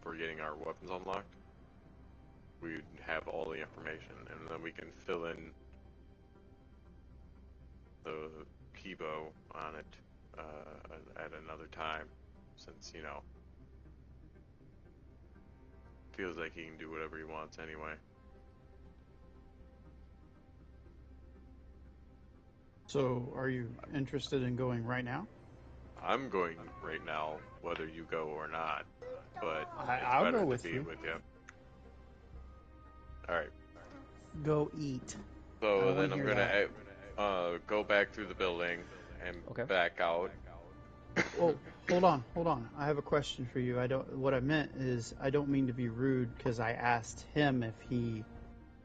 for getting our weapons unlocked, we have all the information, and then we can fill in the Kibo on it at another time, since, you know, feels like he can do whatever he wants anyway. So, are you interested in going right now? I'm going right now, whether you go or not, but I'll it's better go with to be you. with you. Alright, Go eat. so then wanna I'm hear gonna go back through the building and Okay. back out. Oh, hold on. I have a question for you. What I meant is, I don't mean to be rude because I asked him if he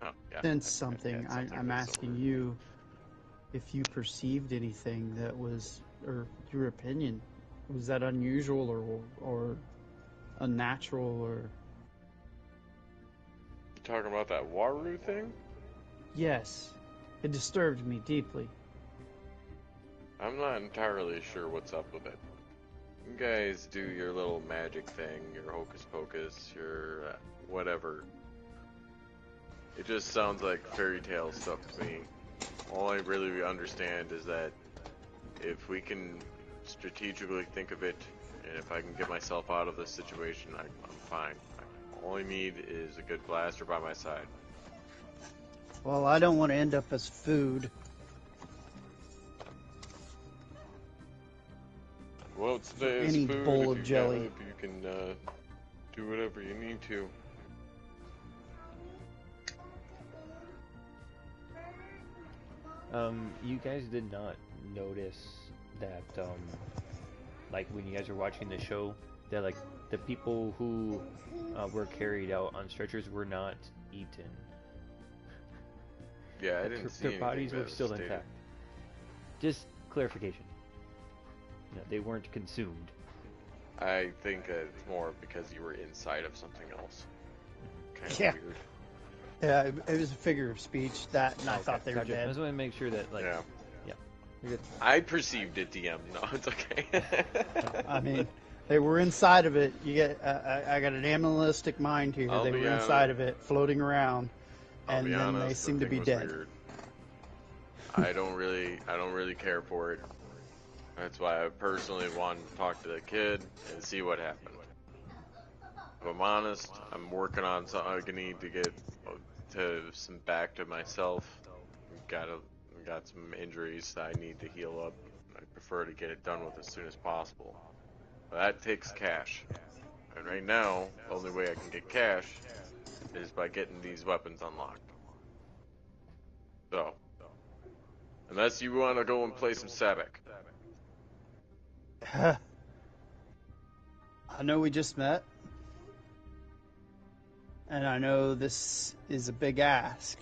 Oh, yeah, sensed something. had something I'm that's asking over. you if you perceived anything that was, or your opinion, was that unusual or unnatural or? You talking about that Waru thing? Yes, it disturbed me deeply. I'm not entirely sure what's up with it. You guys do your little magic thing, your hocus pocus, your whatever. It just sounds like fairy tale stuff to me. All I really understand is that if we can strategically think of it, and if I can get myself out of this situation, I'm fine. All I need is a good blaster by my side. Well, I don't want to end up as food. Well, today is Any food. bowl If of you jelly. If you can do whatever you need to. You guys did not notice that, like when you guys were watching the show, that like the people who were carried out on stretchers were not eaten. Yeah, I Like, didn't see their anything bodies that were was still stated. intact. Just clarification. No, they weren't consumed. I think it's more because you were inside of something else. Kind of Yeah. weird. Yeah, it was a figure of speech that, and I Okay, thought they were gotcha. I dead. just want to make sure that, like, Yeah. you're good. I perceived it, DM. No, it's okay. I mean, they were inside of it. You get, I got an animalistic mind here. I'll They be were honest. inside of it, floating around, I'll and be then honest, they the seem to thing be was dead. weird. I don't really care for it. That's why I personally wanted to talk to the kid and see what happened. If I'm honest, I'm working on something. I need to get back to myself. Got some injuries that I need to heal up. I prefer to get it done with as soon as possible. But that takes cash. And right now, the only way I can get cash is by getting these weapons unlocked. So, unless you want to go and play some Sabak. I know we just met, and I know this is a big ask.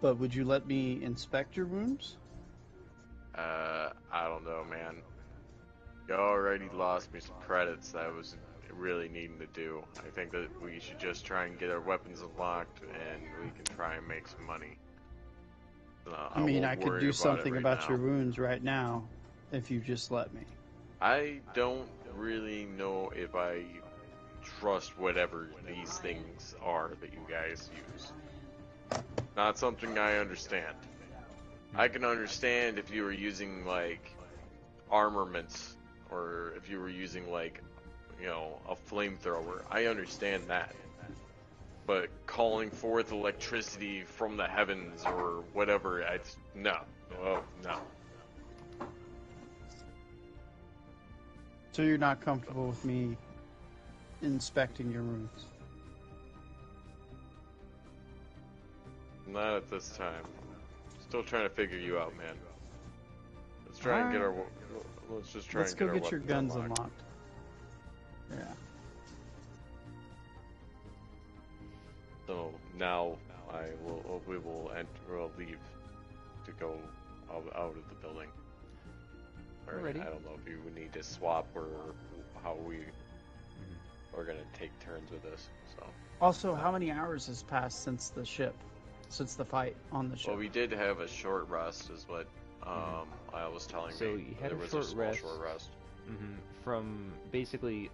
But would you let me inspect your wounds? I don't know, man. You already lost me some credits that I was really needing to do. I think that we should just try and get our weapons unlocked, and we can try and make some money. I mean, won't I could worry do about it something right about now. your wounds right now, if you just let me. I don't really know if I trust whatever these things are that you guys use. Not something I understand. I can understand if you were using, like, armaments, or if you were using, like, you know, a flamethrower. I understand that. But calling forth electricity from the heavens or whatever, it's no. Oh, no. So you're not comfortable with me inspecting your wounds? Not at this time. Still trying to figure you out, man. Let's try and get our. Let's just try Let's and get go our get your weapons guns unlocked. Yeah. So now we'll leave to go out of the building. Or Alrighty. I don't know if you would need to swap or how we are gonna take turns with this. So. Also, how many hours has passed since the fight on the ship? Well, we did have a short rest, is what I was telling So me. you had there a was short a small rest. short rest. From basically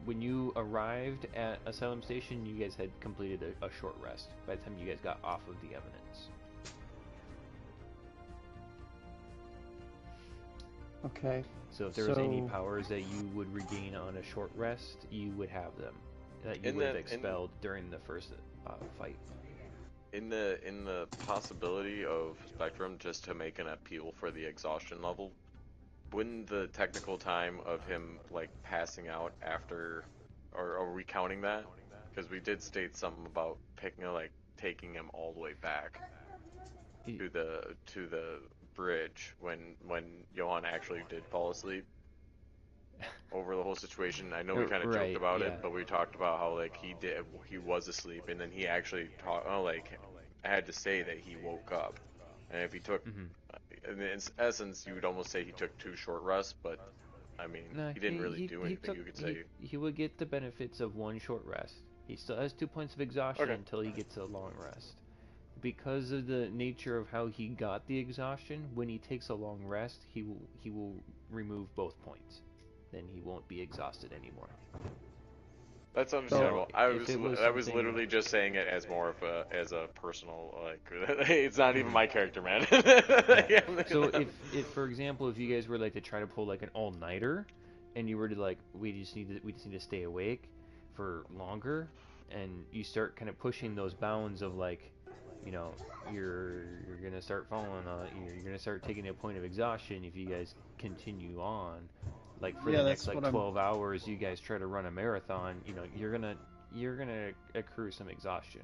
when you arrived at Asylum Station, you guys had completed a short rest by the time you guys got off of the Eminence. Okay. So if there was any powers that you would regain on a short rest, you would have them that you would have expelled during the first fight. In the possibility of Spectrum just to make an appeal for the exhaustion level, wouldn't the technical time of him like passing out after, or are we counting that? Because we did state something about taking him all the way back to the bridge when Johan actually did fall asleep over the whole situation. I know we kind of joked about it, but we talked about how like he was asleep, and then he actually had to say that he woke up, and if he took, in essence, you would almost say he took 2 short rests, but I mean, No, he didn't really do anything. You could say he would get the benefits of 1 short rest. He still has 2 points of exhaustion until he gets a long rest. Because of the nature of how he got the exhaustion, when he takes a long rest, he will remove both points. Then he won't be exhausted anymore. That's understandable. I if it was was something- literally just saying it as more of a personal like. It's not even my character, man. Yeah. So if for example, if you guys were like to try to pull like an all-nighter, and you were to like we just need to stay awake for longer, and you start kind of pushing those bounds of like, you know, you're gonna start falling, you're gonna start taking a point of exhaustion if you guys continue on, like for Yeah, the that's next like what I'm- 12 hours, you guys try to run a marathon, you know, you're gonna accrue some exhaustion.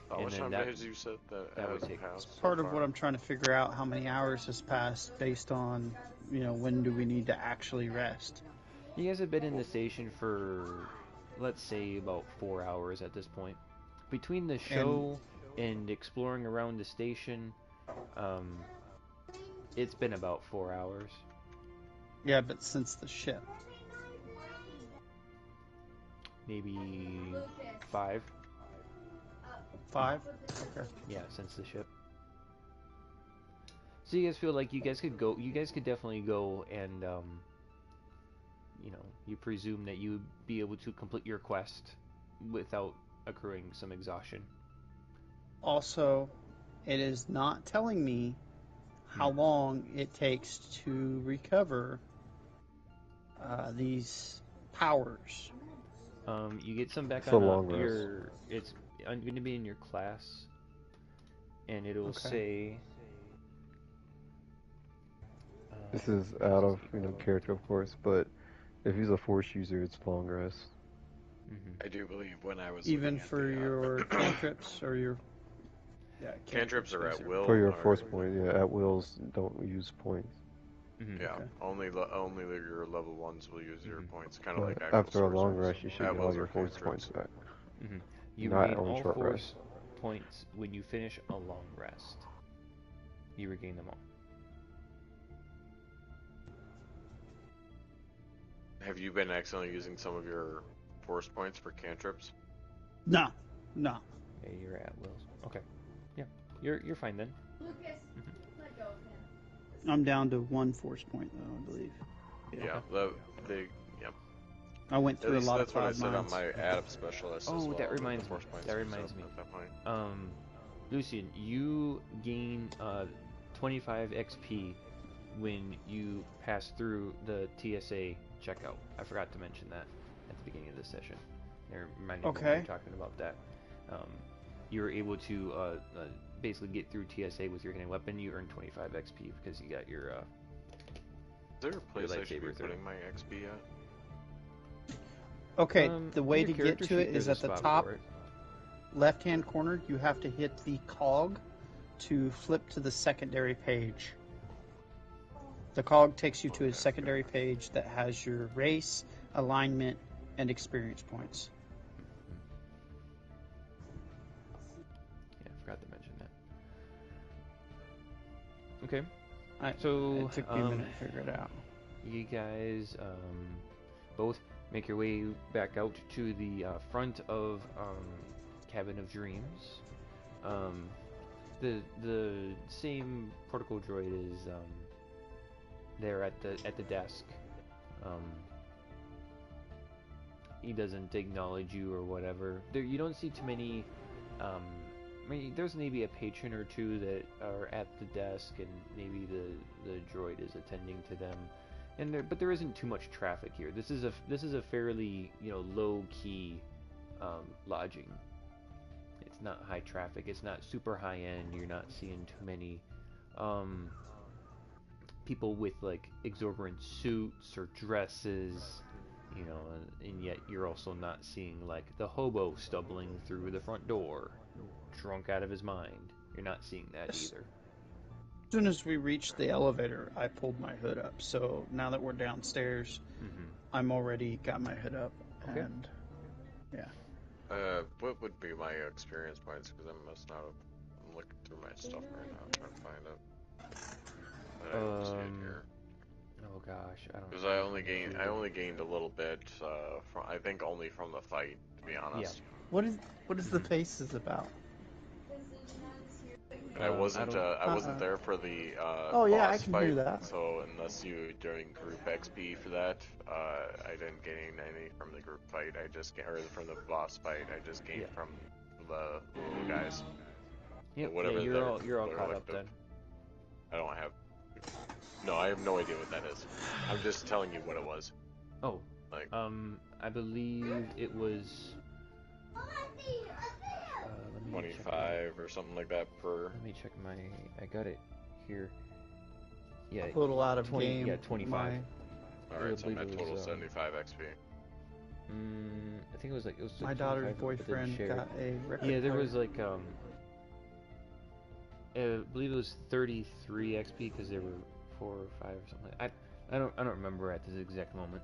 How and much then time that- has you said that would has take- passed so Part of far? what I'm trying to figure out how many hours has passed based on, when do we need to actually rest. You guys have been in the station for, let's say, about 4 hours at this point. Between the show and exploring around the station, it's been about 4 hours. Yeah, but since the ship. Maybe 5. 5? Okay. Yeah, since the ship. So you guys feel like you guys could definitely go and, you presume that you would be able to complete your quest without accruing some exhaustion. Also, it is not telling me how long it takes to recover these powers. You get some back It's a on long rest. your. It's going to be in your class, and it'll Okay. say. This is out of character, of course, but if he's a force user, it's long rest. I do believe when I was Even looking at for the, your cantrips or your... Yeah, cantrips are at will. For your or- force point, yeah, at wills don't use points. Yeah, Okay. only your level ones will use your points, kind of But like actual after a long sorcerers. rest, you should At get all wills your or force cantrips. points back. You Not regain on all short force rest. points when you finish a long rest. You regain them all. Have you been accidentally using some of your force points for cantrips? No. Yeah, you're at wills. Okay. Yeah, you're fine then. I'm down to 1 force point, though, I believe. Yeah, yeah. I went At through a least lot that's of what I cloud said on mines. my adept specialist. Oh, as well, that with the reminds me. force points That goes reminds up me. at that point. Lucian, you gain 25 XP when you pass through the TSA checkout. I forgot to mention that at the beginning of this session. It reminded me when we Okay. were talking about that. You were able to basically get through TSA with your hidden weapon. You earn 25 XP because you got your. Is there a place I should be lightsaber through. putting my XP at? Okay, Um, the way your to get character to sheet, it is there's at a the spot top for it. left-hand corner. You have to hit the cog to flip to the secondary page. The cog takes you to a secondary page that has your race, alignment, and experience points. Yeah, I forgot to mention that. Okay. It So, took me a minute to figure it out. you guys both make your way back out to the front of Cabin of Dreams. The same protocol droid is there at the desk. He doesn't acknowledge you or whatever. You don't see too many. I mean, there's maybe a patron or two that are at the desk, and maybe the droid is attending to them. But there isn't too much traffic here. This is a fairly low key lodging. It's not high traffic. It's not super high end. You're not seeing too many people with like exorbitant suits or dresses, and yet you're also not seeing like the hobo stumbling through the front door, drunk out of his mind. You're not seeing that either. As soon as we reached the elevator, I pulled my hood up. So now that we're downstairs, I'm already got my hood up. Okay. And yeah. What would be my experience points? Because I must not have. I'm looking through my stuff right now, trying to find it. But I don't see it here. Oh gosh, I don't. Because I only gained a little bit. I think only from the fight, to be honest. What is the faces about? And I I wasn't don't. I wasn't there for the Oh yeah, I boss can fight, hear that. so unless you doing group XP for that, I didn't gain any from the group fight. I just or from the boss fight. I just gained Yeah. from the little guys. Yep. Yeah. Whatever You're all they're caught like up then. I don't have. No, I have no idea what that is. I'm just telling you what it was. Oh. Like I believe it was. Let me check 25 or something like that per. Let me check my. I got it here. Yeah. A little out of 20. game. Yeah, 25. Alright, so I'm at believe it total was, 75 XP. I think it was like My daughter's 25, but then boyfriend shared. got a record. Yeah, there player. was like I believe it was 33 XP because there were 4 or 5 or something. I don't remember at this exact moment.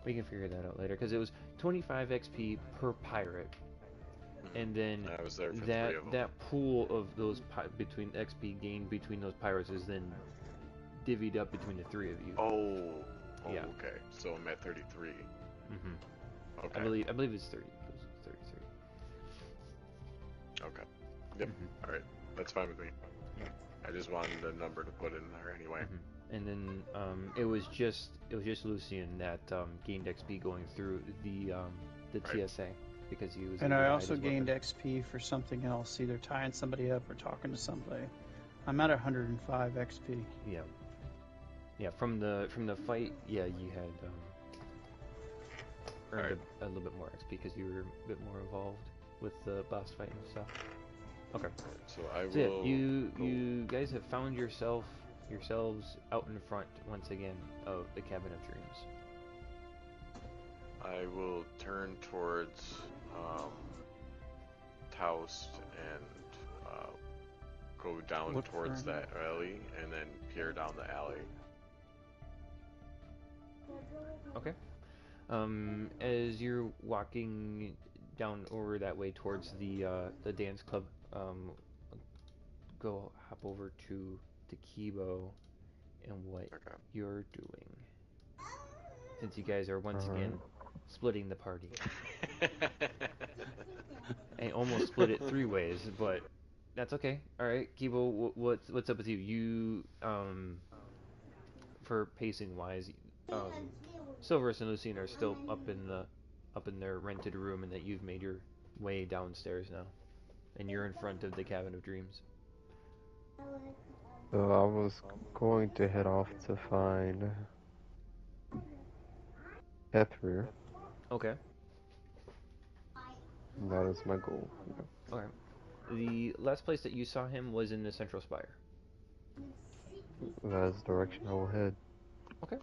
We can figure that out later because it was 25 XP per pirate, and then I was there for that 3 of them. that pool of those between XP gained between those pirates is then divvied up between the 3 of you. Oh, Yeah. okay. So I'm at 33. Mm-hmm. Okay. I believe it's 30. It was 33. Okay. Yep. Mm-hmm. Alright. That's fine with me. I just wanted a number to put in there anyway. Mm-hmm. And then it was just Lucian that gained XP going through the Right. TSA because he was. And able to I hide also his gained weapon. XP for something else, either tying somebody up or talking to somebody. I'm at 105 XP. Yeah. Yeah. From the fight, yeah, you had earned a little bit more XP because you were a bit more involved with the boss fight and stuff. Okay. So I will. So yeah, you go. guys have found yourselves out in front once again of the Cabin of Dreams. I will turn towards Taust and go down Look for towards him. that alley and then peer down the alley. Okay. As you're walking down over that way towards the dance club, go hop over to Kibo and what Okay. you're doing. Since you guys are once Alright. again splitting the party. I almost split it 3 ways, but that's okay. All right, Kibo, what's up with you? You for pacing wise, Silverus and Lucine are still up in their rented room, and that you've made your way downstairs now, and you're in front of the Cabin of Dreams. So I was going to head off to find Hethrir. Okay. And that is my goal. Okay. The last place that you saw him was in the Central Spire. That is the direction I will head. Okay.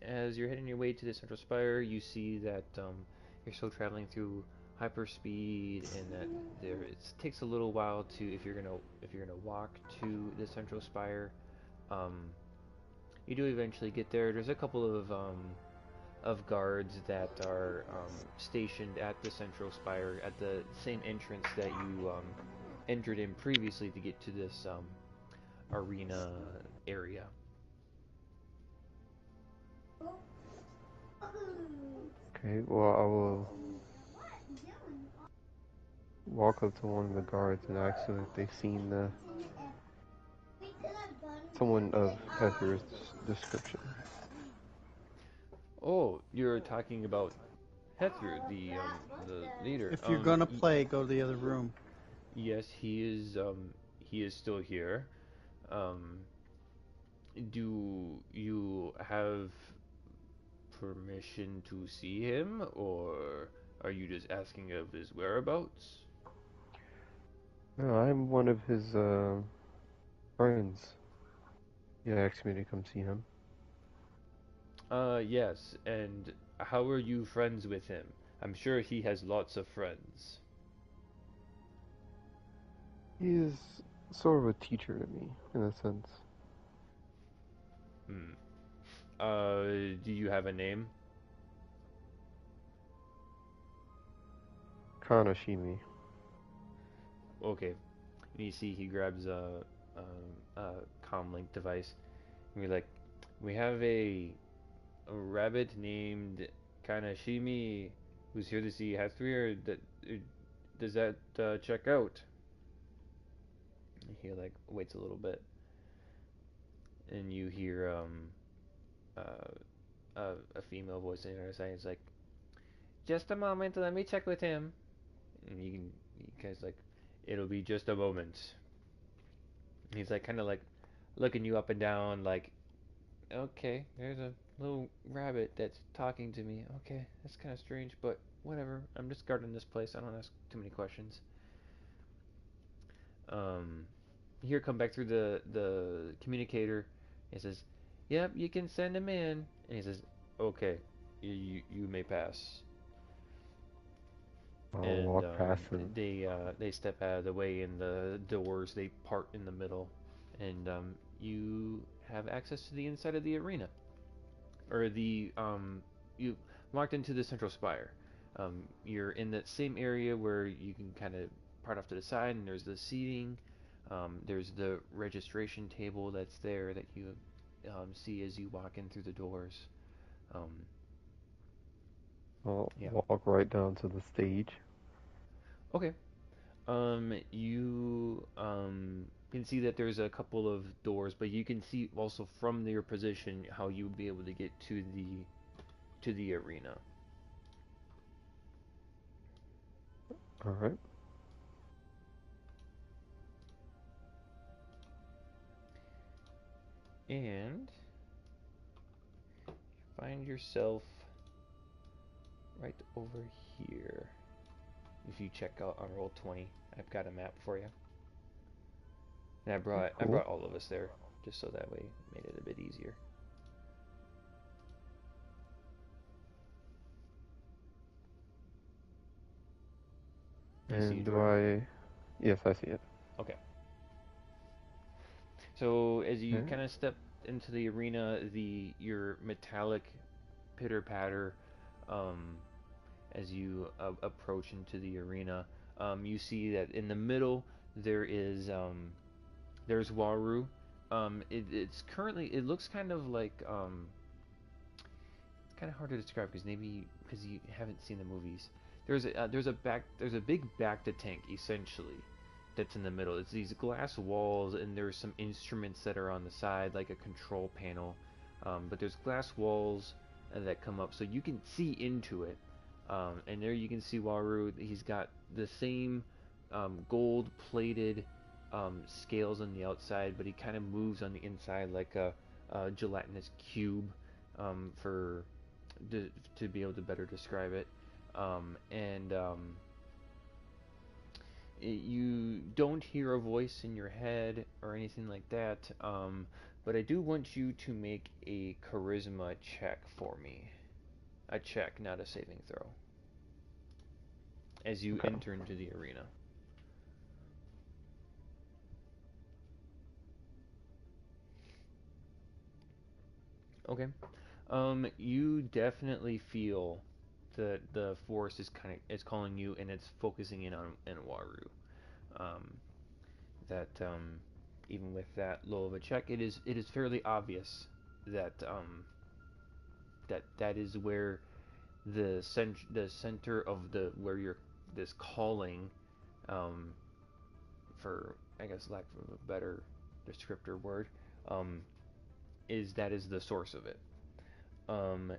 As you're heading your way to the Central Spire, you see that you're still traveling through hyperspeed, and that it takes a little while to if you're gonna walk to the Central Spire. You do eventually get there. There's a couple of guards that are stationed at the Central Spire at the same entrance that you entered in previously to get to this arena area. Okay, well I will walk up to one of the guards and ask them if they've seen someone of Hethrir's description. Oh, you're talking about Hethru, the leader. If you're gonna play, go to the other room. Yes, he is still here. Um, do you have permission to see him, or are you just asking of his whereabouts? No, I'm one of his friends. He asked me to come see him. Yes, and how are you friends with him? I'm sure he has lots of friends. He is sort of a teacher to me, in a sense. Hmm. Do you have a name? Kanashimi. Okay. And you see he grabs a comlink device. And you're like, we have a rabbit named Kanashimi who's here to see Hathrir. Does that check out? He like waits a little bit, and you hear a female voice on the other side. It's like, just a moment, let me check with him. And you guys like, it'll be just a moment. And he's like kind of like looking you up and down, like, okay, there's a little rabbit that's talking to me. Okay, that's kind of strange, but whatever. I'm just guarding this place. I don't ask too many questions. Um, you hear come back through the communicator. He says, "Yep, you can send him in." And he says, "Okay, you may pass." I'll And walk past him. they step out of the way, and the doors they part in the middle, and you have access to the inside of the arena, or the you walked into the central spire. You're in that same area where you can kind of part off to the side, and there's the seating. There's the registration table that's there that you see as you walk in through the doors. Um, I'll yeah. walk right down to the stage. Okay. You can see that there's a couple of doors, but you can see also from your position how you would be able to get to the arena. All right. And you find yourself right over here. If you check out on Roll20, I've got a map for you. And I Cool. brought all of us there just so that way it made it a bit easier. You see And it, do Jordan? I? Yes, I see it. Okay. So as you Okay. kind of step into the arena, your metallic pitter patter um, as you approach into the arena. You see that in the middle there is there's Waru. It's currently it looks kind of like it's kind of hard to describe because maybe because you haven't seen the movies. There's a big back to tank essentially that's in the middle. It's these glass walls, and there's some instruments that are on the side, like a control panel. But there's glass walls that come up, so you can see into it. And there you can see Waru. He's got the same gold-plated scales on the outside, but he kind of moves on the inside like a gelatinous cube for to be able to better describe it. And you don't hear a voice in your head or anything like that, but I do want you to make a charisma check for me. A check, not a saving throw. As you Okay. enter into the arena. Okay. You definitely feel that the force is calling you, and it's focusing in on Waru. Um, that even with that low of a check, it is fairly obvious that that is where the center of the where you're this calling, um, for I guess lack of a better descriptor word, um, is the source of it. Um,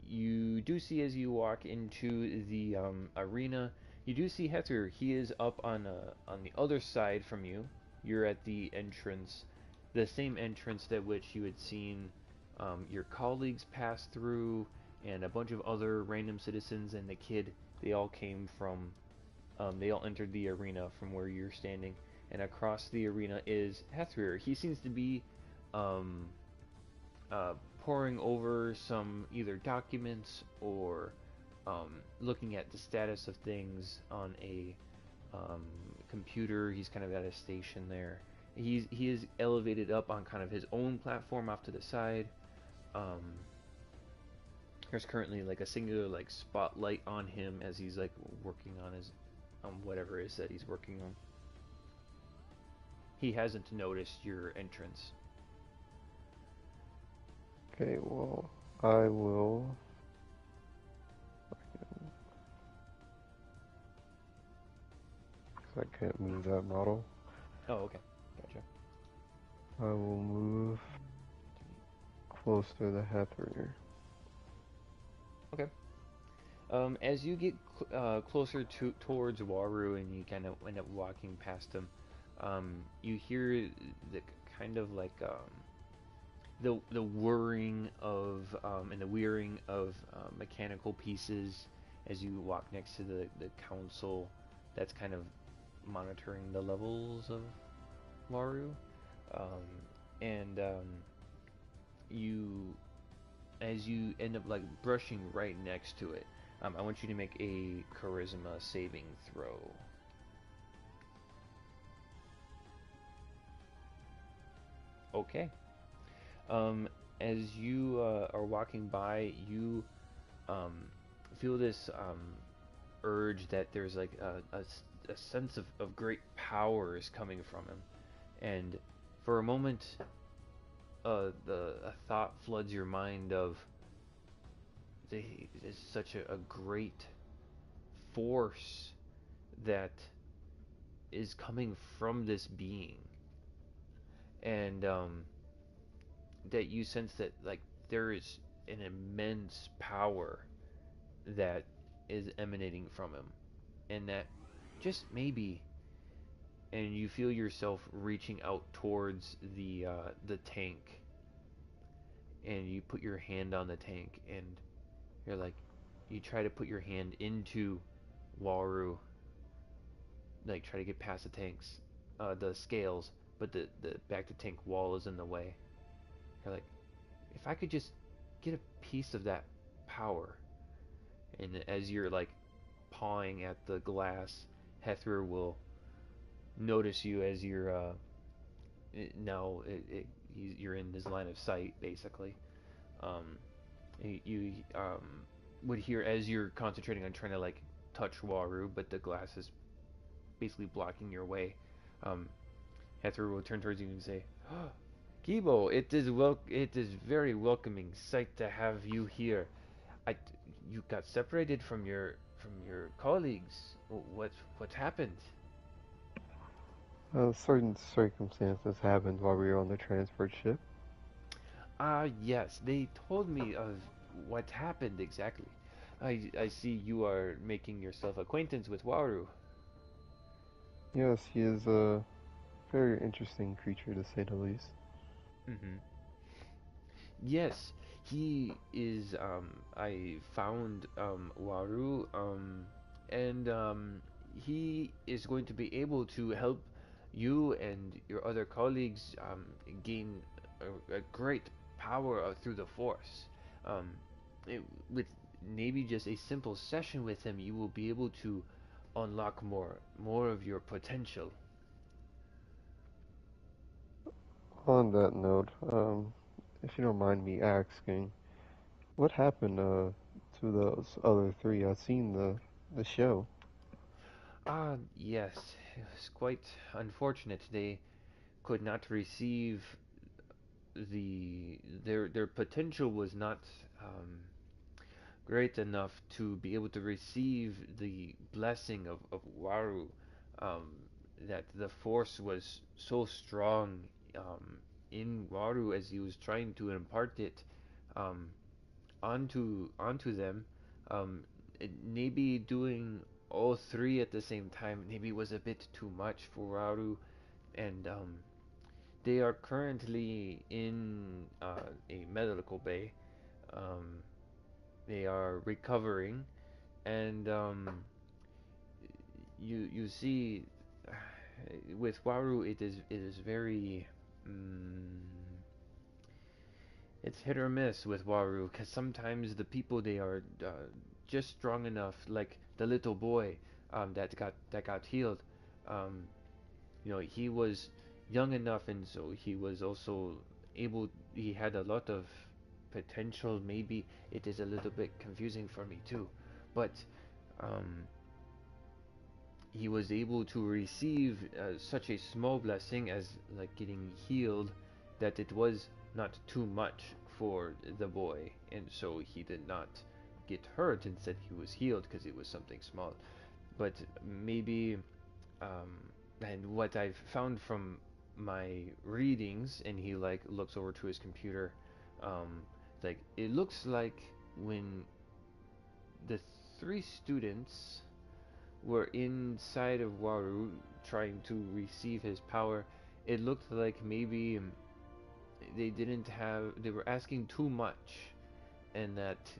you do see as you walk into the arena, you do see Hector. He is up on the other side from you. You're at the entrance, the same entrance that which you had seen your colleagues pass through, and a bunch of other random citizens and the kid. They all came from. They all entered the arena from where you're standing, and across the arena is Hethrir. He seems to be um, uh, poring over some either documents or looking at the status of things on a computer. He's kind of at a station there. He is elevated up on kind of his own platform off to the side. Um, there's currently like a singular like spotlight on him as he's like working on his whatever it is that he's working on. He hasn't noticed your entrance. Okay. Well, I will. Because I can't move that model. Oh, okay, gotcha. I will move closer to the Hathringer. Okay. As you get closer towards Waru and you kind of end up walking past him, you hear the kind of like the whirring of and the wearing of mechanical pieces as you walk next to the council that's kind of monitoring the levels of Waru, um, and you as you end up like brushing right next to it, I want you to make a charisma saving throw. Okay. As you are walking by, you um, feel this urge that there's like a sense of great power is coming from him, and for a moment, a thought floods your mind of there's such a great force that is coming from this being, and that you sense that like there is an immense power that is emanating from him, and that just maybe, and you feel yourself reaching out towards the tank, and you put your hand on the tank, and you're like, you try to put your hand into Waru, like try to get past the tanks, the scales, but the back to tank wall is in the way. You're like, if I could just get a piece of that power, and as you're like pawing at the glass, Hethra will notice you as you're now you're in his line of sight basically. Um, you would hear as you're concentrating on trying to like touch Waru, but the glass is basically blocking your way. Um, Hethra will turn towards you and say, oh, "Kibo, it is very welcoming sight to have you here. I, you got separated from your colleagues. What happened?" Certain circumstances happened while we were on the transport ship. Ah, yes, they told me of what happened exactly. I see you are making yourself acquaintance with Waru. Yes, he is a very interesting creature to say the least. Mm-hmm. Yes, he is. I found Waru. And he is going to be able to help you and your other colleagues gain a great power through the Force. Um, it, with maybe just a simple session with him, you will be able to unlock more of your potential. On that note, if you don't mind me asking, what happened to those other three? I've seen the show. Ah, yes, it was quite unfortunate. They could not receive their potential was not um, great enough to be able to receive the blessing of Waru. Um, that the force was so strong in Waru as he was trying to impart it um, onto them. Um, maybe doing all three at the same time maybe was a bit too much for Waru, and they are currently in a medical bay. Um, they are recovering, and you see, with Waru, it is very it's hit or miss with Waru, because sometimes the people they are just strong enough, like the little boy that got healed. Um, he was young enough, and so he was also able. He had a lot of potential. Maybe it is a little bit confusing for me too, but um, he was able to receive such a small blessing as like getting healed, that it was not too much for the boy, and so he did not get hurt. Instead, he was healed because it was something small. But maybe, um, and what I've found from my readings, and he like looks over to his computer. Um, like it looks like when the three students were inside of Waru trying to receive his power, it looked like maybe they were asking too much, and that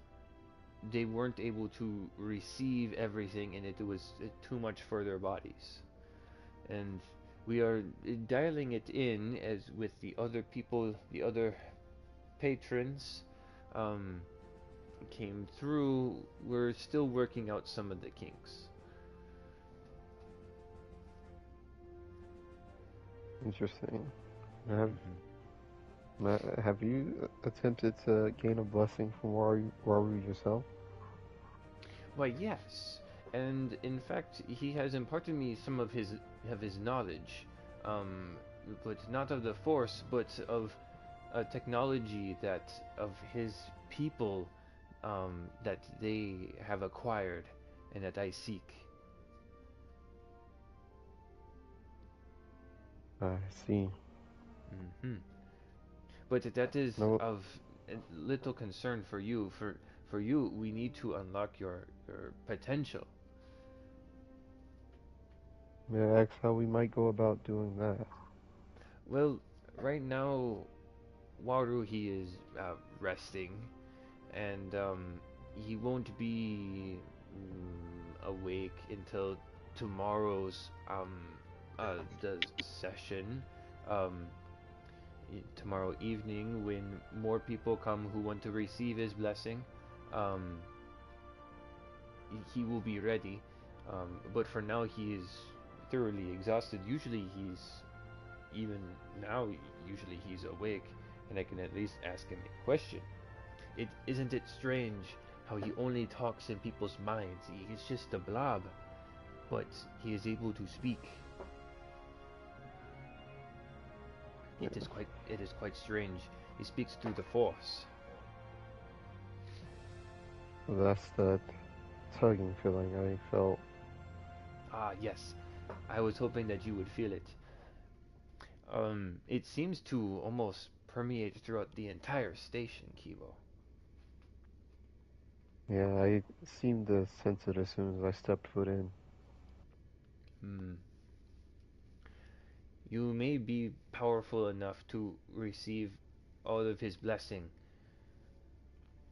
they weren't able to receive everything, and it was too much for their bodies. And we are dialing it in as with the other people, the other patrons um, came through. We're still working out some of the kinks. Interesting. Have Mhm. have you attempted to gain a blessing from Waru yourself? Why, yes, and in fact, he has imparted me some of his knowledge, um, but not of the Force, but of a technology that of his people that they have acquired and that I seek. I see. Hmm. But that is No, of little concern for you. For you, we need to unlock your potential. may I ask how we might go about doing that? Well, right now, Waru he is resting, and he won't be awake until tomorrow's the session. Um, Tomorrow evening when more people come who want to receive his blessing. Um, he will be ready. But for now, he is thoroughly exhausted. Usually, even now, usually he's awake, and I can at least ask him a question. Isn't it strange how he only talks in people's minds? He's just a blob, but he is able to speak. It is quite strange. He speaks through the Force. That's that tugging feeling I felt. Ah, yes. I was hoping that you would feel it. It seems to almost permeate throughout the entire station, Kibo. Yeah, I seemed to sense it as soon as I stepped foot in. Hmm. You may be powerful enough to receive all of his blessing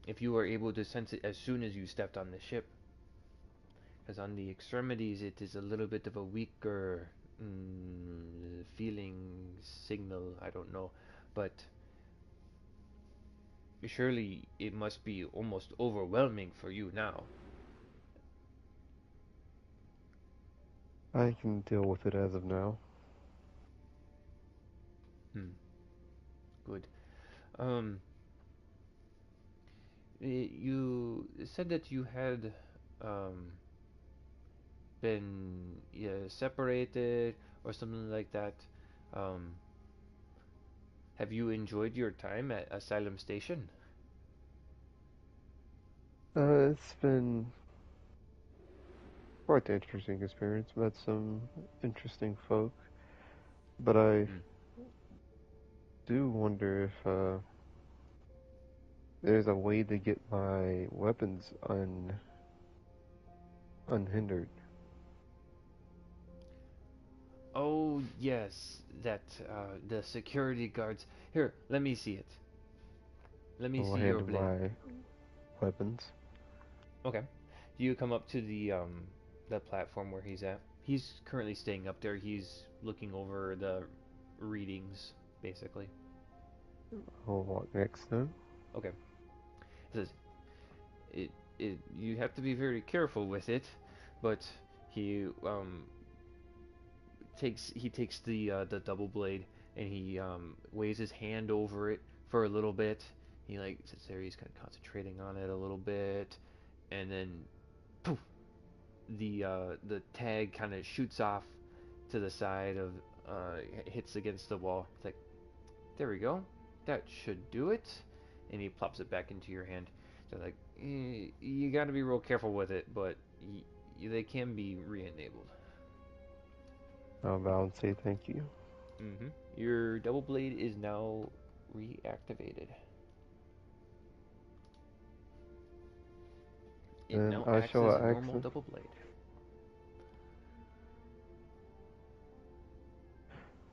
if you were able to sense it as soon as you stepped on the ship. Because on the extremities, it is a little bit of a weaker feeling signal. I don't know, but surely it must be almost overwhelming for you now. I can deal with it as of now. Hmm. Good. Um, you said that you had um, been separated or something like that. Um, have you enjoyed your time at Asylum Station? It's been quite an interesting experience. Met some interesting folk, but I Hmm. do wonder if there's a way to get my weapons unhindered. Oh yes, that the security guards. Here, let me see it. Let me I'll see your handle blade. my weapons. Okay. You come up to the platform where he's at. He's currently staying up there. He's looking over the readings, basically. I'll walk next to him. Okay. It says it you have to be very careful with it, but he takes the double blade and he weighs his hand over it for a little bit. He like sits there. He's kind of concentrating on it a little bit, and then poof, the tag kind of shoots off to the side of hits against the wall. It's like there we go. That should do it. And he plops it back into your hand. So like you got to be real careful with it, but they can be re-enabled. I'll bow and say thank you. Your double blade is now reactivated. It Then now I acts shall as a ask normal him. double blade.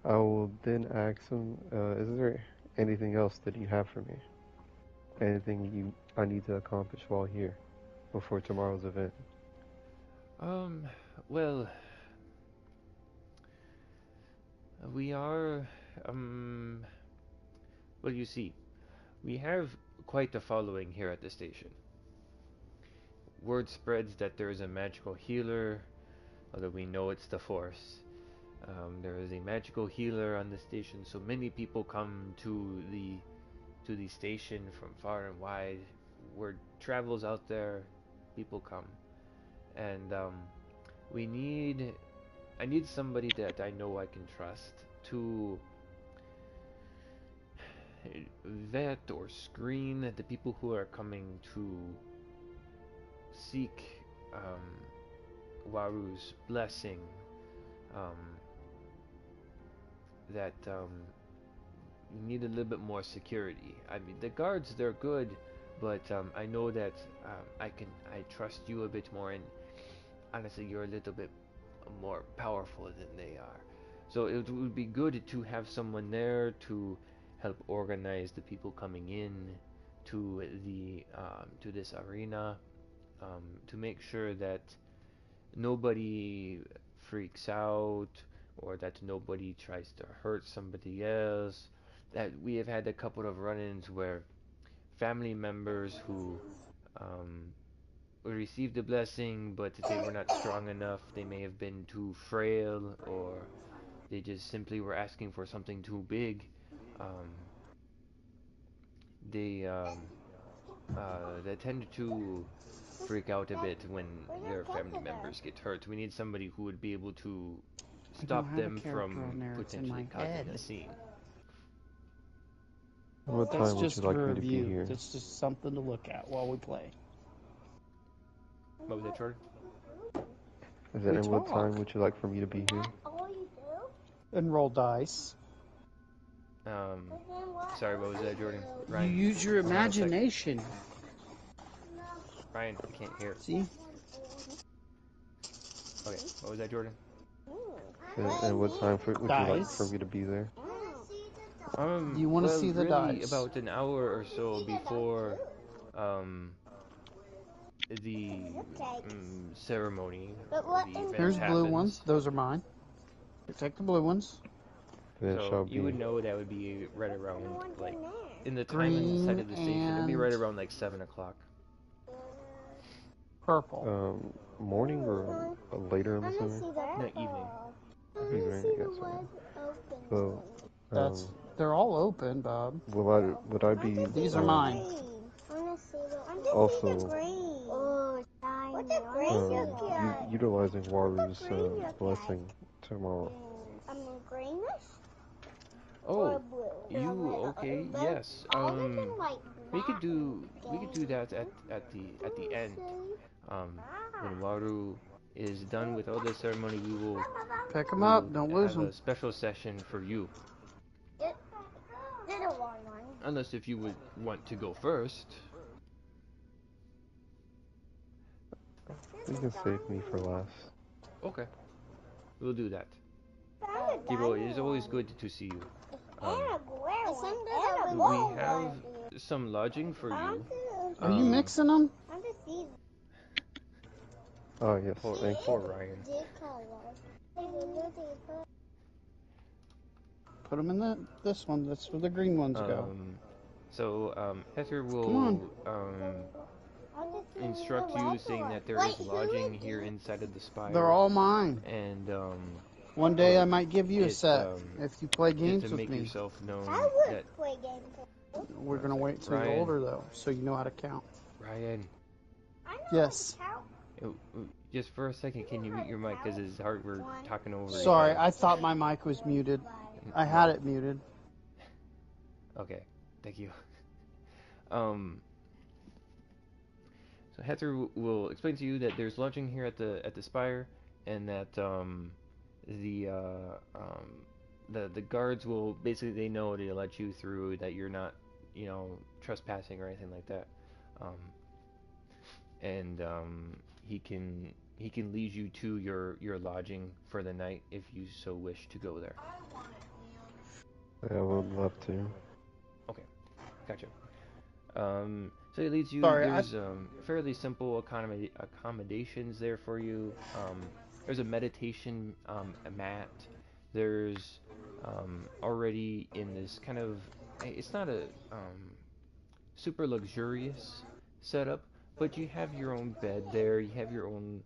I will then ask him, is there anything else that you have for me? Anything I need to accomplish while here, before tomorrow's event? Well, we are, um, well, you see, we have quite a following here at the station. Word spreads that there is a magical healer, although we know it's the Force. There is a magical healer on the station, so many people come to the station from far and wide. Word travels out there, people come, and we need. I need somebody that I know I can trust to vet or screen the people who are coming to seek Waru's blessing. Um, that you need a little bit more security. I mean, the guards, they're good, but I know that I trust you a bit more, and honestly, you're a little bit more powerful than they are. So it would be good to have someone there to help organize the people coming in to this arena, to make sure that nobody freaks out or that nobody tries to hurt somebody else. That we have had a couple of run-ins where family members who um, received the blessing, but they were not strong enough. They may have been too frail, or they just simply were asking for something too big. Um, they they tend to freak out a bit when their family members get hurt. We need somebody who would be able to I don't stop have a them character from on there. It's in potentially my causing head. a scene. What That's time would you just a like me to be review. here? That's just something to look at while we play. What was that, Jordan? We And what time talk would you like for me to be here? and roll dice. Um, Sorry, what was that, Jordan? You Ryan, use your hold on a sec. imagination. Ryan, I can't hear. See? Okay, what was that, Jordan? And what time would you like for Dice. me to be there? You want to Well, see the really, dice. about an hour or so before, the ceremony or the event Here's blue happens. ones. Those are mine. You take the blue ones. Then So shall you would be. know that would be right around, like, in the time inside Green of the station. It'd be right and around like 7 o'clock. purple. Morning or later, I'm assuming? No, evening. Evening, yes, right. So, That's they're all open, Bob. would I be These are mine. also utilizing Waru's blessing tomorrow? Oh, you okay? Yes. We could do that at the end. When Waru is done with all the ceremony, Pick them we up. will Don't lose have them. a special session for you. Unless if you would want to go first. You can save me for last. Okay, we'll do that. Kibo, it is always good to see you. We have some lodging for you. Are you mixing them? Oh, yes, thank Poor you. Ryan. Put them in this one. That's where the green ones go. Heather Come on. will instruct you, saying that there is lodging here inside of the spire. They're all mine. And One day I might give you a it, set if you play just games to with make me. yourself known that We're gonna wait till you're Ryan. older though, so you know how to count. Ryan, Yes. just for a second, can you mute your mic? Because it's hard. We're talking over each Sorry, other. I thought my mic was muted. I had it muted. Okay, thank you. So Heather will explain to you that there's lodging here at the spire, and that the the guards will basically, they know to let you through, that you're not, you know, trespassing or anything like that. Um, and he can lead you to your lodging for the night if you so wish to go there. I would love to. Okay, gotcha. So he leads you. Sorry, There's fairly simple accommodations there for you. There's a meditation a mat. There's already in this kind of, it's not a super luxurious setup, but you have your own bed there. You have your own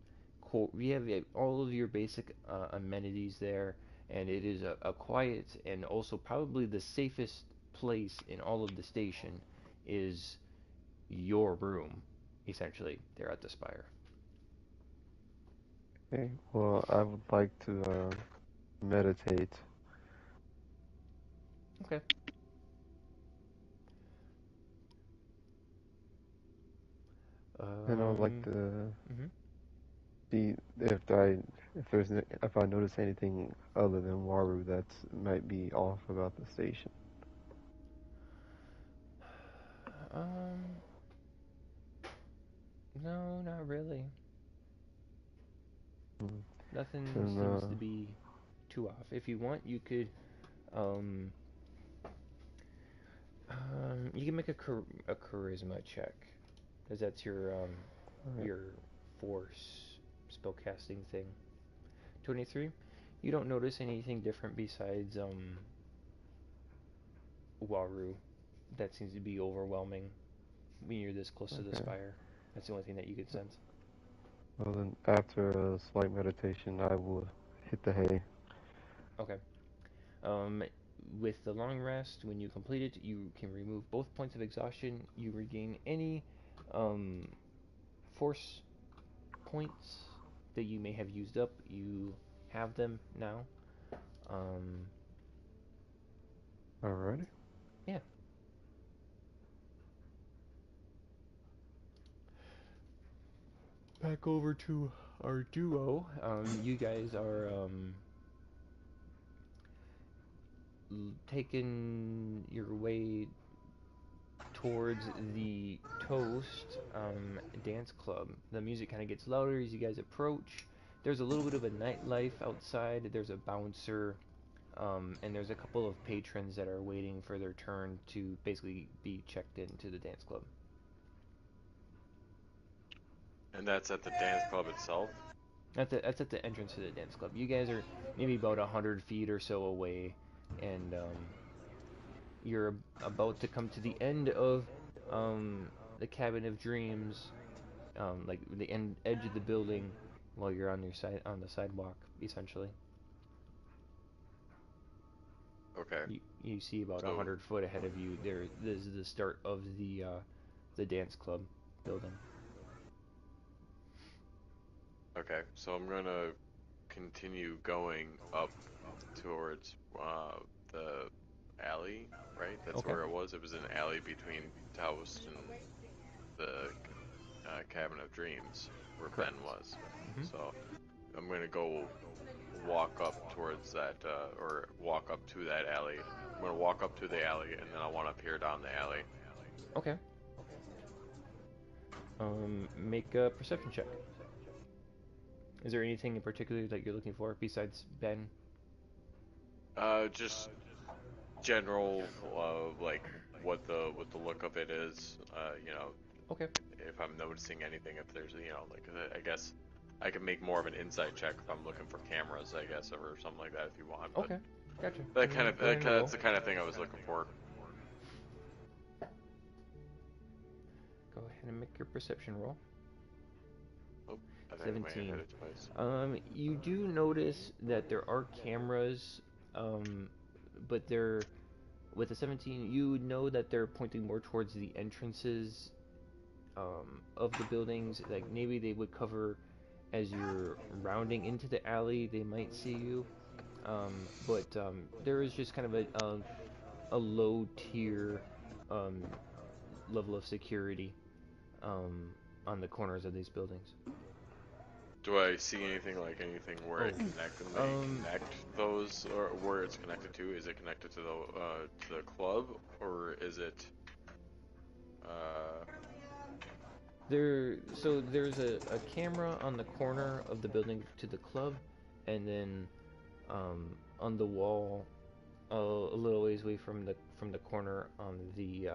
you have all of your basic amenities there, and it is a quiet and also probably the safest place in all of the station is your room, essentially, there at the Spire. Okay, well, I would like to meditate, Okay. and I would like Um. to Mhm. see if I notice anything other than Waru that might be off about the station. Um. No, not really. Hmm. Nothing And seems to be too off. If you want, you could um you can make a charisma check, because that's alright, your force spellcasting thing. 23. You don't notice anything different besides Waru. That seems to be overwhelming when you're this close to the okay. spire. That's the only thing that you could sense. Well then, after a slight meditation, I will hit the hay. Okay. Um, with the long rest, when you complete it, you can remove both points of exhaustion. You regain any um, force points that you may have used up. You have them now. Um, Alrighty. yeah. Back over to our duo. You guys are taking your way towards the Toast dance club. The music kind of gets louder as you guys approach. There's a little bit of a nightlife outside. There's a bouncer, and there's a couple of patrons that are waiting for their turn to basically be checked into the dance club. And that's at the dance club itself. That's at the entrance to the dance club. You guys are maybe about 100 feet or so away, and you're about to come to the end of the Cabin of Dreams, like the edge of the building, while you're on your side on the sidewalk, essentially. Okay. You see about So 100 foot ahead of you. This is the start of the dance club building. okay. So I'm gonna continue going up towards the alley, right? That's Okay, where it was. It was an alley between Taos and the Cabin of Dreams, where Ben correct. was. hmm So I'm gonna go walk up towards that, or walk up to that alley. I'm gonna walk up to the alley, and then I want to peer down the alley. Okay. Make a perception check. Is there anything in particular that you're looking for besides Ben? Just general, like what the look of it is. Okay. If I'm noticing anything, if there's, like, I guess I can make more of an insight check if I'm looking for cameras, I guess, or something like that if you want. But Okay. Gotcha. Go ahead that and kind of, roll. that's the kind of thing I was looking for. Go ahead and make your perception roll. Oh, I think I might have 17. hit it twice. You do notice that there are cameras, um, but they're with the 17. You know that they're pointing more towards the entrances, of the buildings. Like maybe they would cover as you're rounding into the alley. They might see you, but there is just kind of a low tier um, level of security um, on the corners of these buildings. Do I see anything where it connect those, or where it's connected to? Is it connected to the club, or is it uh So there's a camera on the corner of the building to the club, and then on the wall a little ways away from the corner on the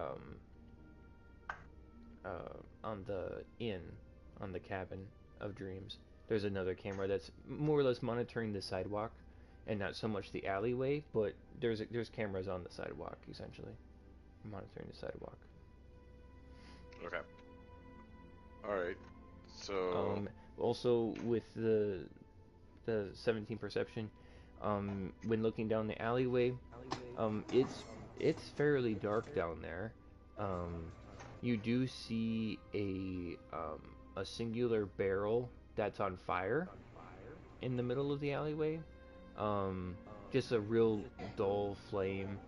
inn, on the cabin of dreams. There's another camera that's more or less monitoring the sidewalk, and not so much the alleyway, but there's cameras on the sidewalk essentially, monitoring the sidewalk. okay? All right. So Also with the 17 perception, when looking down the alleyway, it's fairly dark down there. You do see a singular barrel that's on fire in the middle of the alleyway. Just a real dull flame.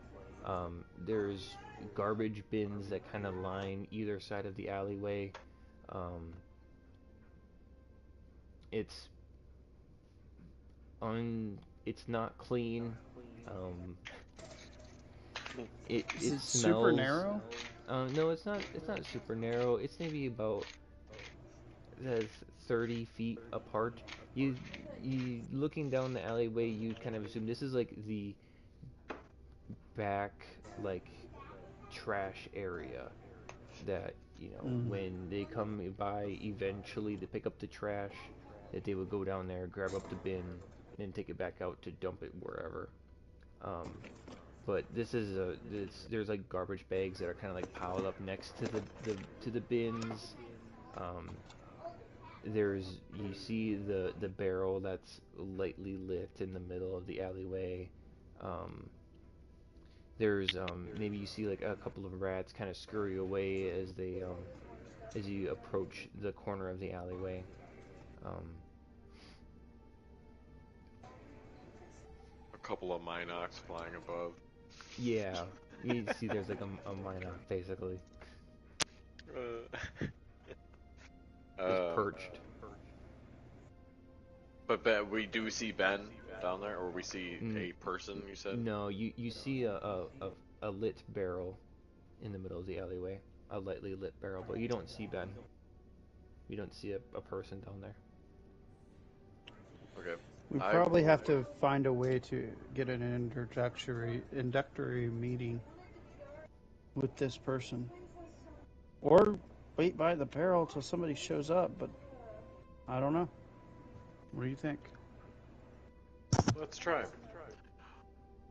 There's garbage bins that kind of line either side of the alleyway. Um, it's it's not clean. Um, Is it it super smells. narrow? No, it's not. It's not super narrow. It's maybe about uh, 30 feet apart. You looking down the alleyway, you kind of assume this is like the back, like trash area that when they come by eventually to pick up the trash, that they would go down there, grab up the bin, and take it back out to dump it wherever. Um, but there's like garbage bags that are kind of like piled up next to the bins. Um, you see the barrel that's lightly lit in the middle of the alleyway. Um, there's maybe you see like a couple of rats kind of scurry away as you approach the corner of the alleyway. Um, a couple of Minox flying above. yeah, you see there's like a Minoc basically. Uh, Just perched. But we do see Ben down there, or we see a person. You said No, you see a lit barrel in the middle of the alleyway, a lightly lit barrel, but you don't see Ben. You don't see a person down there. okay. We probably have to find a way to get an introductory meeting with this person. Or wait by the barrel till somebody shows up, but I don't know. What do you think? Let's try.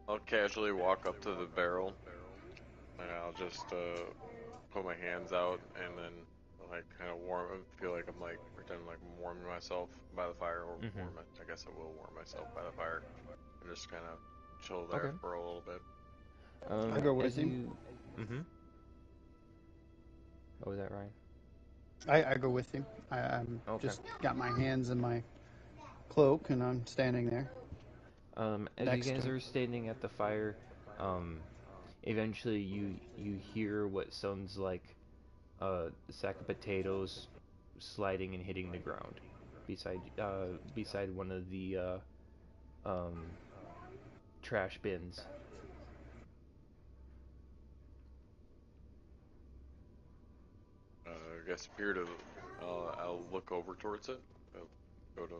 I'll casually walk up to the barrel, and I'll just put my hands out, and then like kind of feel like I'm like pretending like I'm warming myself by the fire, or I guess I will warm myself by the fire, and just kind of chill there for a little bit. I go with him. What was that, Ryan? I go with him. I'm just got my hands in my cloak, and I'm standing there. As you guys are standing at the fire, eventually you hear what sounds like a sack of potatoes sliding and hitting the ground beside one of the trash bins. I guess I'll look over towards it. I'll go to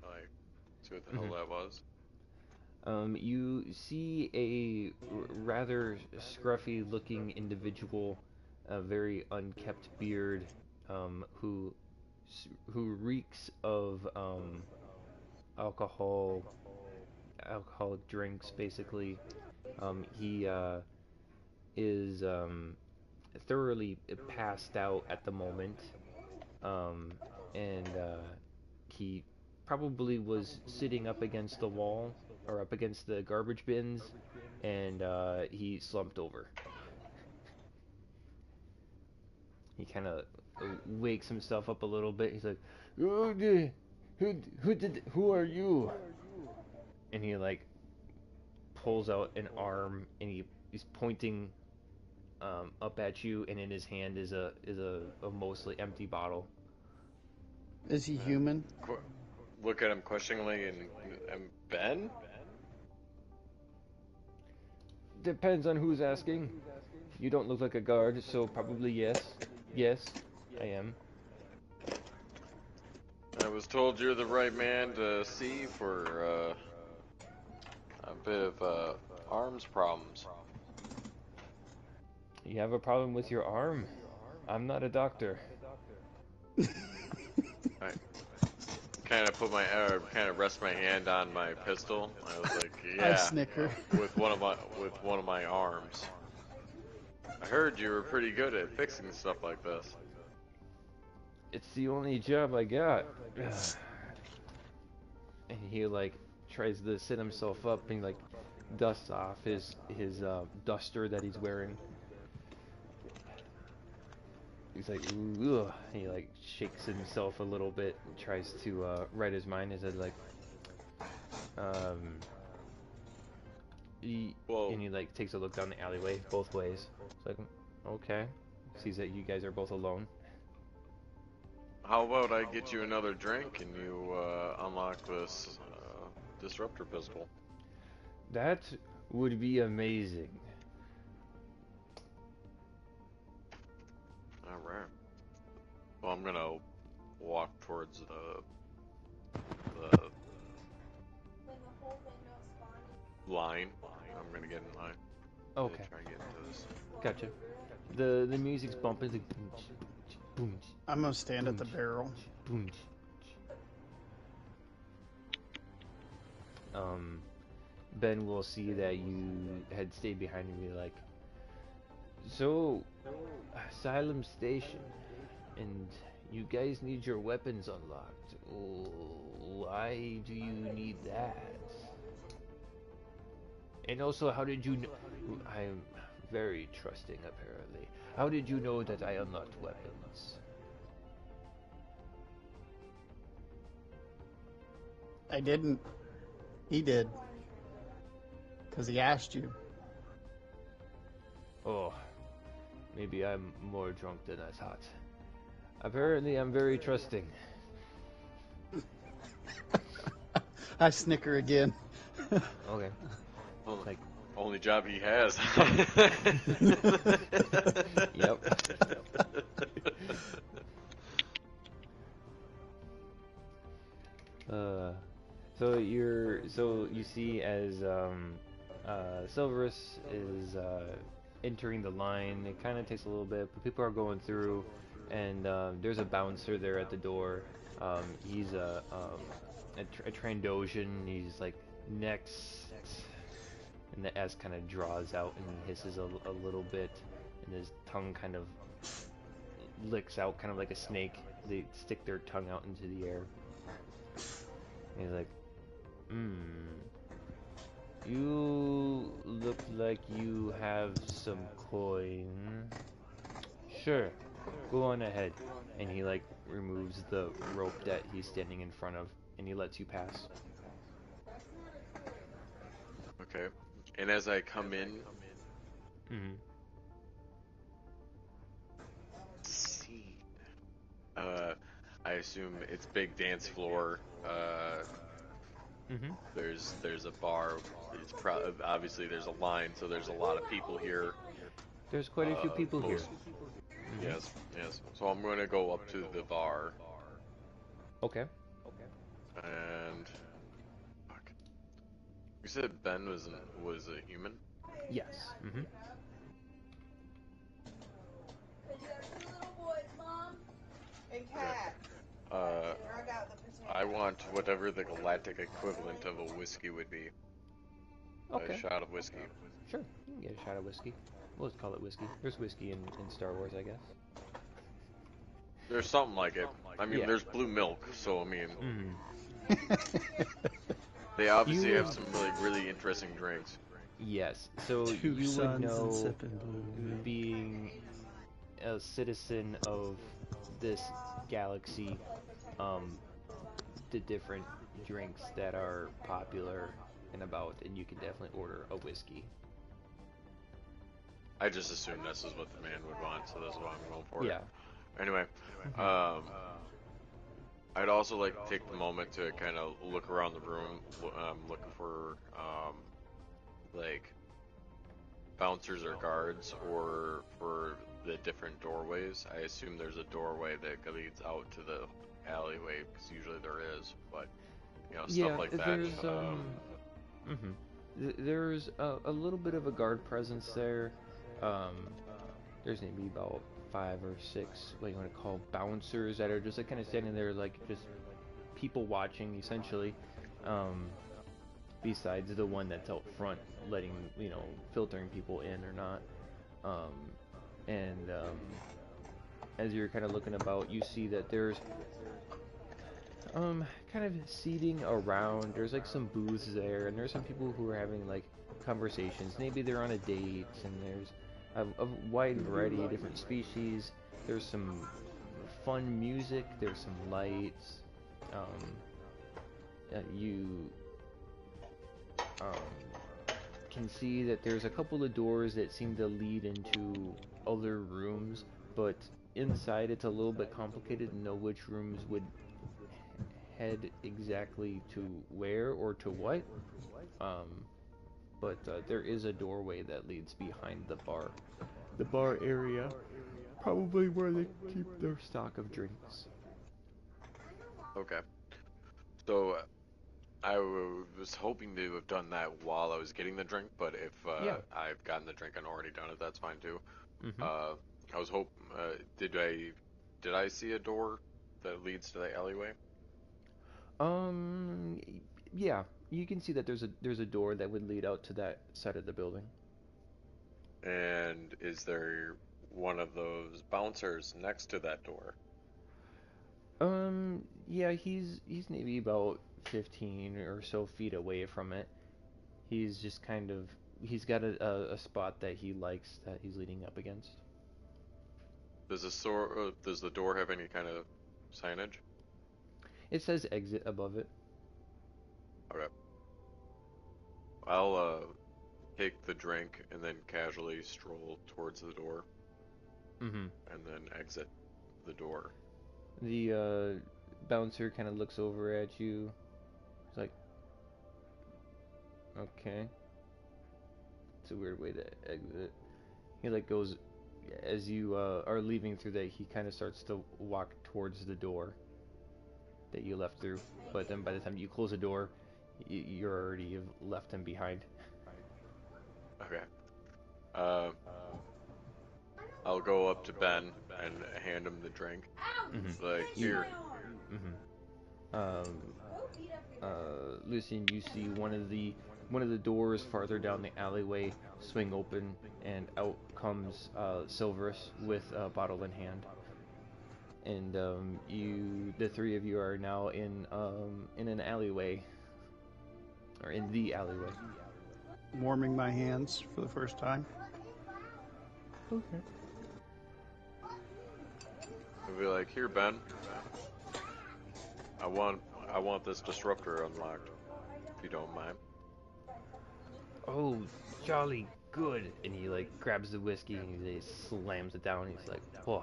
like see what the hell that was. You see a rather scruffy-looking individual, a very unkempt beard, who reeks of alcoholic drinks. Basically, he is thoroughly passed out at the moment, and he probably was sitting up against the wall or up against the garbage bins, and he slumped over. He kind of wakes himself up a little bit. He's like, "Oh, who are you?" And he like pulls out an arm, and he's pointing up at you, and in his hand is a mostly empty bottle. Is he human? look at him questioningly and Ben? Depends on who's asking. You don't look like a guard, so probably yes. Yes, I am. I was told you're the right man to see for a bit of arms problems. You have a problem with your arm? I'm not a doctor. I kind of kind of rest my hand on my pistol. I was like, I yeah, snicker. with one of my arms. I heard you were pretty good at fixing stuff like this. It's the only job I got. And he like tries to sit himself up and like dusts off his duster that he's wearing. He's like, ugh. He like shakes himself a little bit and tries to right his mind. He said like, Whoa. and he like takes a look down the alleyway both ways. It's like, okay. Sees that you guys are both alone. How about I get you another drink and you unlock this disruptor pistol? That would be amazing. Alright. Well, I'm gonna walk towards the line. I'm gonna get in line. Okay, Try and get into this. gotcha. The music's bumping. It's like, boom, I'm gonna stand at the barrel. boom. Ben will see that you had stayed behind and be like, so, Asylum Station, and you guys need your weapons unlocked. Why do you need that? And also, how did you know? I'm very trusting, apparently. How did you know that I unlocked weapons? I didn't. He did. Because he asked you. Oh, maybe I'm more drunk than I thought. Apparently, I'm very trusting. I snicker again. Okay. Only, Like, only job he has. yep. So you see as Silverus is entering the line. It kind of takes a little bit, but people are going through, and there's a bouncer there at the door. He's a Trandoshan. He's like next, and the S kind of draws out and he hisses a little bit, and his tongue kind of licks out, kind of like a snake. They stick their tongue out into the air. And he's like, you look like you have some coin. Sure, go on ahead. And he like removes the rope that he's standing in front of, and he lets you pass. Okay. And as I come in, see, I assume it's big dance floor. There's a bar. Obviously there's a line, so there's a lot of people here. There's quite a few people here. Yes. So I'm going to go up to the bar. Okay. And fuck. You said Ben was a human? Yes. And cat. I want whatever the galactic equivalent of a whiskey would be. Okay. A shot of whiskey. Sure, you can get a shot of whiskey. We'll just call it whiskey. There's whiskey in Star Wars, I guess. There's something like it. I mean, Yeah. there's blue milk, so I mean, they obviously have some really interesting drinks. Yes, so Two you would suns and know, sipping blue milk. being a citizen of this galaxy, the different drinks that are popular and about, and you can definitely order a whiskey. I just assumed this is what the man would want, so that's why I'm going for Yeah. it. Anyway, I'd also like to take the moment to kind of look around the room, looking for like bouncers or guards, or for the different doorways. I assume there's a doorway that leads out to the alleyway, because usually there is, but stuff like that. There's there's a little bit of a guard presence there. Um, there's maybe about 5 or 6, what you want to call bouncers that are just like kind of standing there, like just people watching essentially. Um, Besides the one that's out front, letting filtering people in or not. Um, and As you're kind of looking about, you see that there's kind of seating around. There's like some booths there, and there's some people who are having like conversations. Maybe they're on a date, and there's a wide variety of different species. There's some fun music. There's some lights. You can see that there's a couple of doors that seem to lead into other rooms, but inside it's a little bit complicated to know which rooms would head exactly to where or to what. But there is a doorway that leads behind the bar area, probably where they keep their stock of drinks. Okay. So I was hoping to have done that while I was getting the drink, but if Yeah. I've gotten the drink and already done it, that's fine too. Mm-hmm. I was did I see a door that leads to the alleyway? Um, yeah, you can see that there's a door that would lead out to that side of the building. And is there one of those bouncers next to that door? Yeah, he's maybe about 15 or so feet away from it. He's just kind of he's got a spot that he likes that he's leaning up against. Does the door have any kind of signage? It says exit above it. Okay. I'll take the drink and then casually stroll towards the door Mm-hmm. and then exit the door. The bouncer kind of looks over at you. He's like, okay. It's a weird way to exit. He like goes as you are leaving through that. He kind of starts to walk towards the door that you left through. But then by the time you close the door, you're already have left him behind. Okay. Uh, I'll go up to Ben and hand him the drink. Mm-hmm. Like, here. Mm-hmm. Lucian, you see one of the doors farther down the alleyway swing open, and out comes Silverus with a bottle in hand. And the three of you are now in an alleyway, or in the alleyway. Warming my hands for the first time. Okay. I'll be like, here, Ben. I want this disruptor unlocked, if you don't mind. Oh, jolly good. And he like grabs the whiskey and he slams it down. He's like, whoa,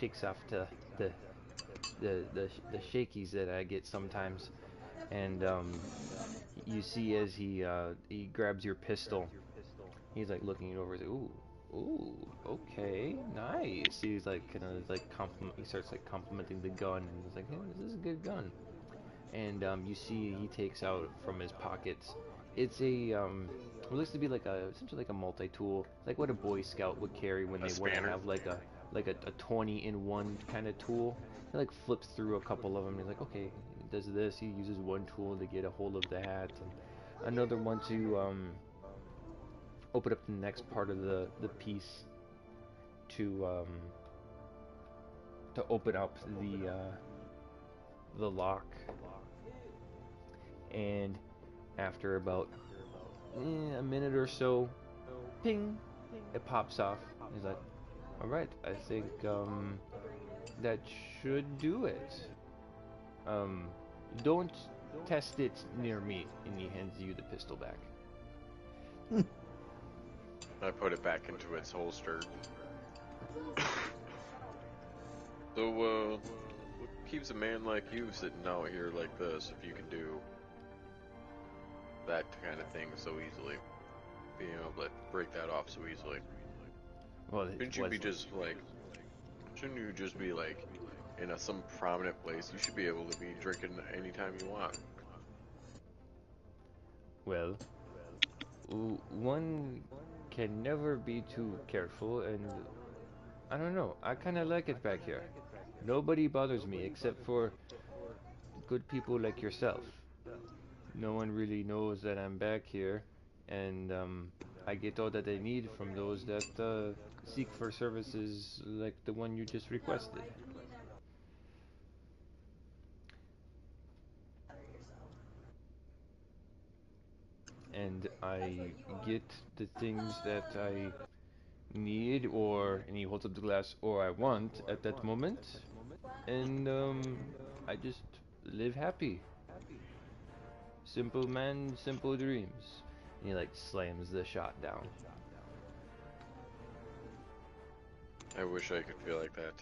shakes off to the shakies that I get sometimes. And you see as he grabs your pistol, he's like looking it over. He's like, ooh, okay, nice. He's like kind of like he starts like complimenting the gun, and he's like, hey, this is a good gun. And you see he takes out from his pockets. It's it looks to be like essentially like a multi-tool, like what a Boy Scout would carry when A they want to spanner? have like a 20-in-1 kind of tool. He like flips through a couple of them. And he's like, okay, he does this. He uses one tool to get a hold of the hat, and another one to open up the next part of the piece to open up the lock. And after about a minute or so, ping, it pops off. He's like, all right, I think that should do it. Don't test it near me. And he hands you the pistol back. I put it back into its holster. So, keeps a man like you sitting out here like this if you can do that kind of thing so easily? Being able to break that off so easily. Well, Shouldn't you be just like, shouldn't you just be like in some prominent place? You should be able to be drinking anytime you want. well, one can never be too careful, and I don't know. I kind of like it back here. Nobody bothers me except for good people like yourself. No one really knows that I'm back here, and I get all that I need from those that seek for services like the one you just requested. And I get the things that I need, or and he holds up the glass, or I want at that moment, and I just live happy. Simple man, simple dreams. And he like slams the shot down. I wish I could feel like that.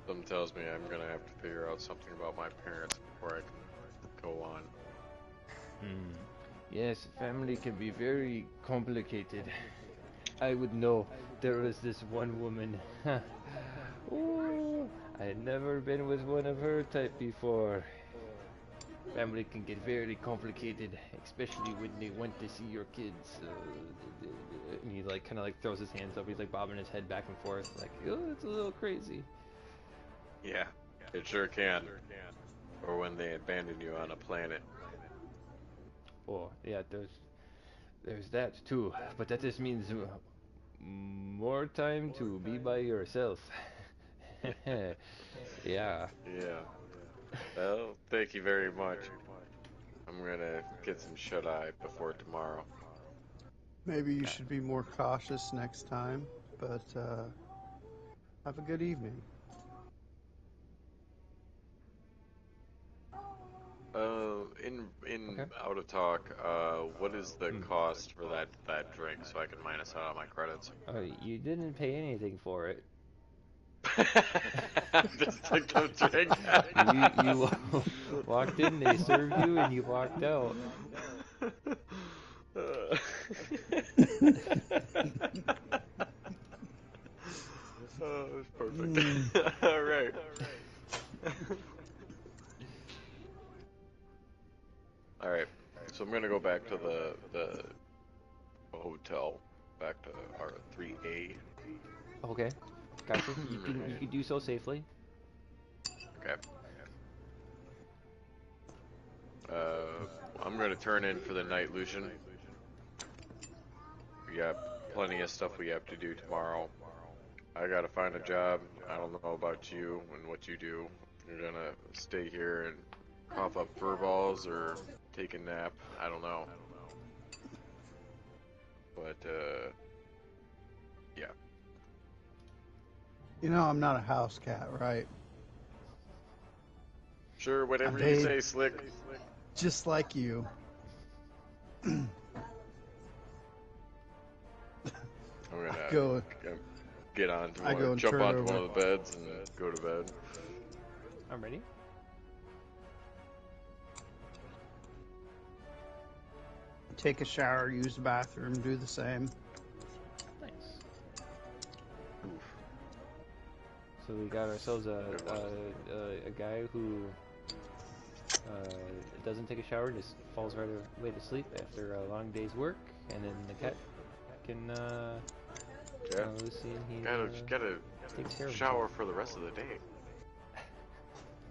Something tells me I'm gonna have to figure out something about my parents before I can go on. Hmm. Yes, family can be very complicated. I would know. There was this one woman. Ooh, I had never been with one of her type before. Family can get very complicated, especially when they want to see your kids. And he like kind of like throws his hands up. He's like bobbing his head back and forth, like, oh, it's a little crazy. Yeah, it sure can. Or when they abandon you on a planet. Oh, yeah, there's that too. But that just means more time to be by yourself. Yeah. Yeah. Well, thank you very much. I'm gonna get some shut-eye before tomorrow. Maybe you should be more cautious next time, but have a good evening. In Okay. out of talk, what is the cost for that drink so I can minus out on my credits? You didn't pay anything for it. Just took the drink. You walked in, they served you, and you walked out. Oh, that's perfect. All right. All right. So I'm gonna go back to the hotel, back to our 3A. Okay. Gotcha. You can do so safely. Okay. I'm gonna turn in for the night, Lucian. We got plenty of stuff we have to do tomorrow. I gotta find a job. I don't know about you and what you do. You're gonna stay here and cough up fur balls or take a nap. I don't know. But, yeah. You know, I'm not a house cat, right? Sure, whatever I'm you paid say, Slick. just like you. I'm gonna Go. get onto I go one, and jump turn onto over. one of the beds and go to bed. I'm ready. Take a shower, use the bathroom, do the same. Nice. So we got ourselves a guy who doesn't take a shower, just falls right away to sleep after a long day's work, and then the cat can Yeah. Lucy and he Gotta takes care of shower himself. for the rest of the day.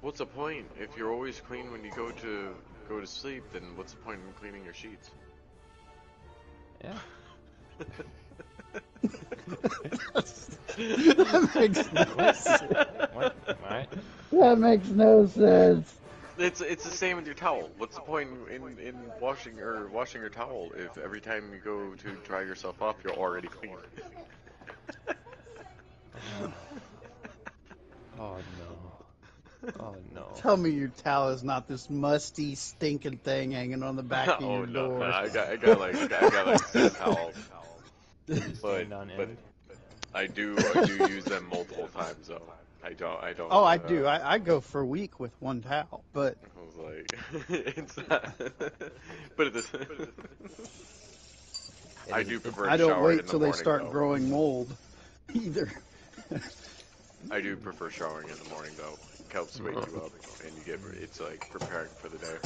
What's the point if you're always clean when you go to sleep? Then what's the point in cleaning your sheets? Yeah. That makes no sense. What? That makes no sense. It's the same with your towel. What's the point in washing your towel if every time you go to dry yourself off you're already clean? Oh no. Oh no. Tell me your towel is not this musty, stinking thing hanging on the back of Oh your no, door. I got like 6 towels, Does it stand on but end? I do use them multiple times though. I don't. Oh, I do. I go for a week with one pal, but I was like, it's not. But it is. I do prefer I to don't shower in wait the till they morning, start though. growing mold either. I do prefer showering in the morning, though. It helps wake you up, and you get. It's like preparing for the day.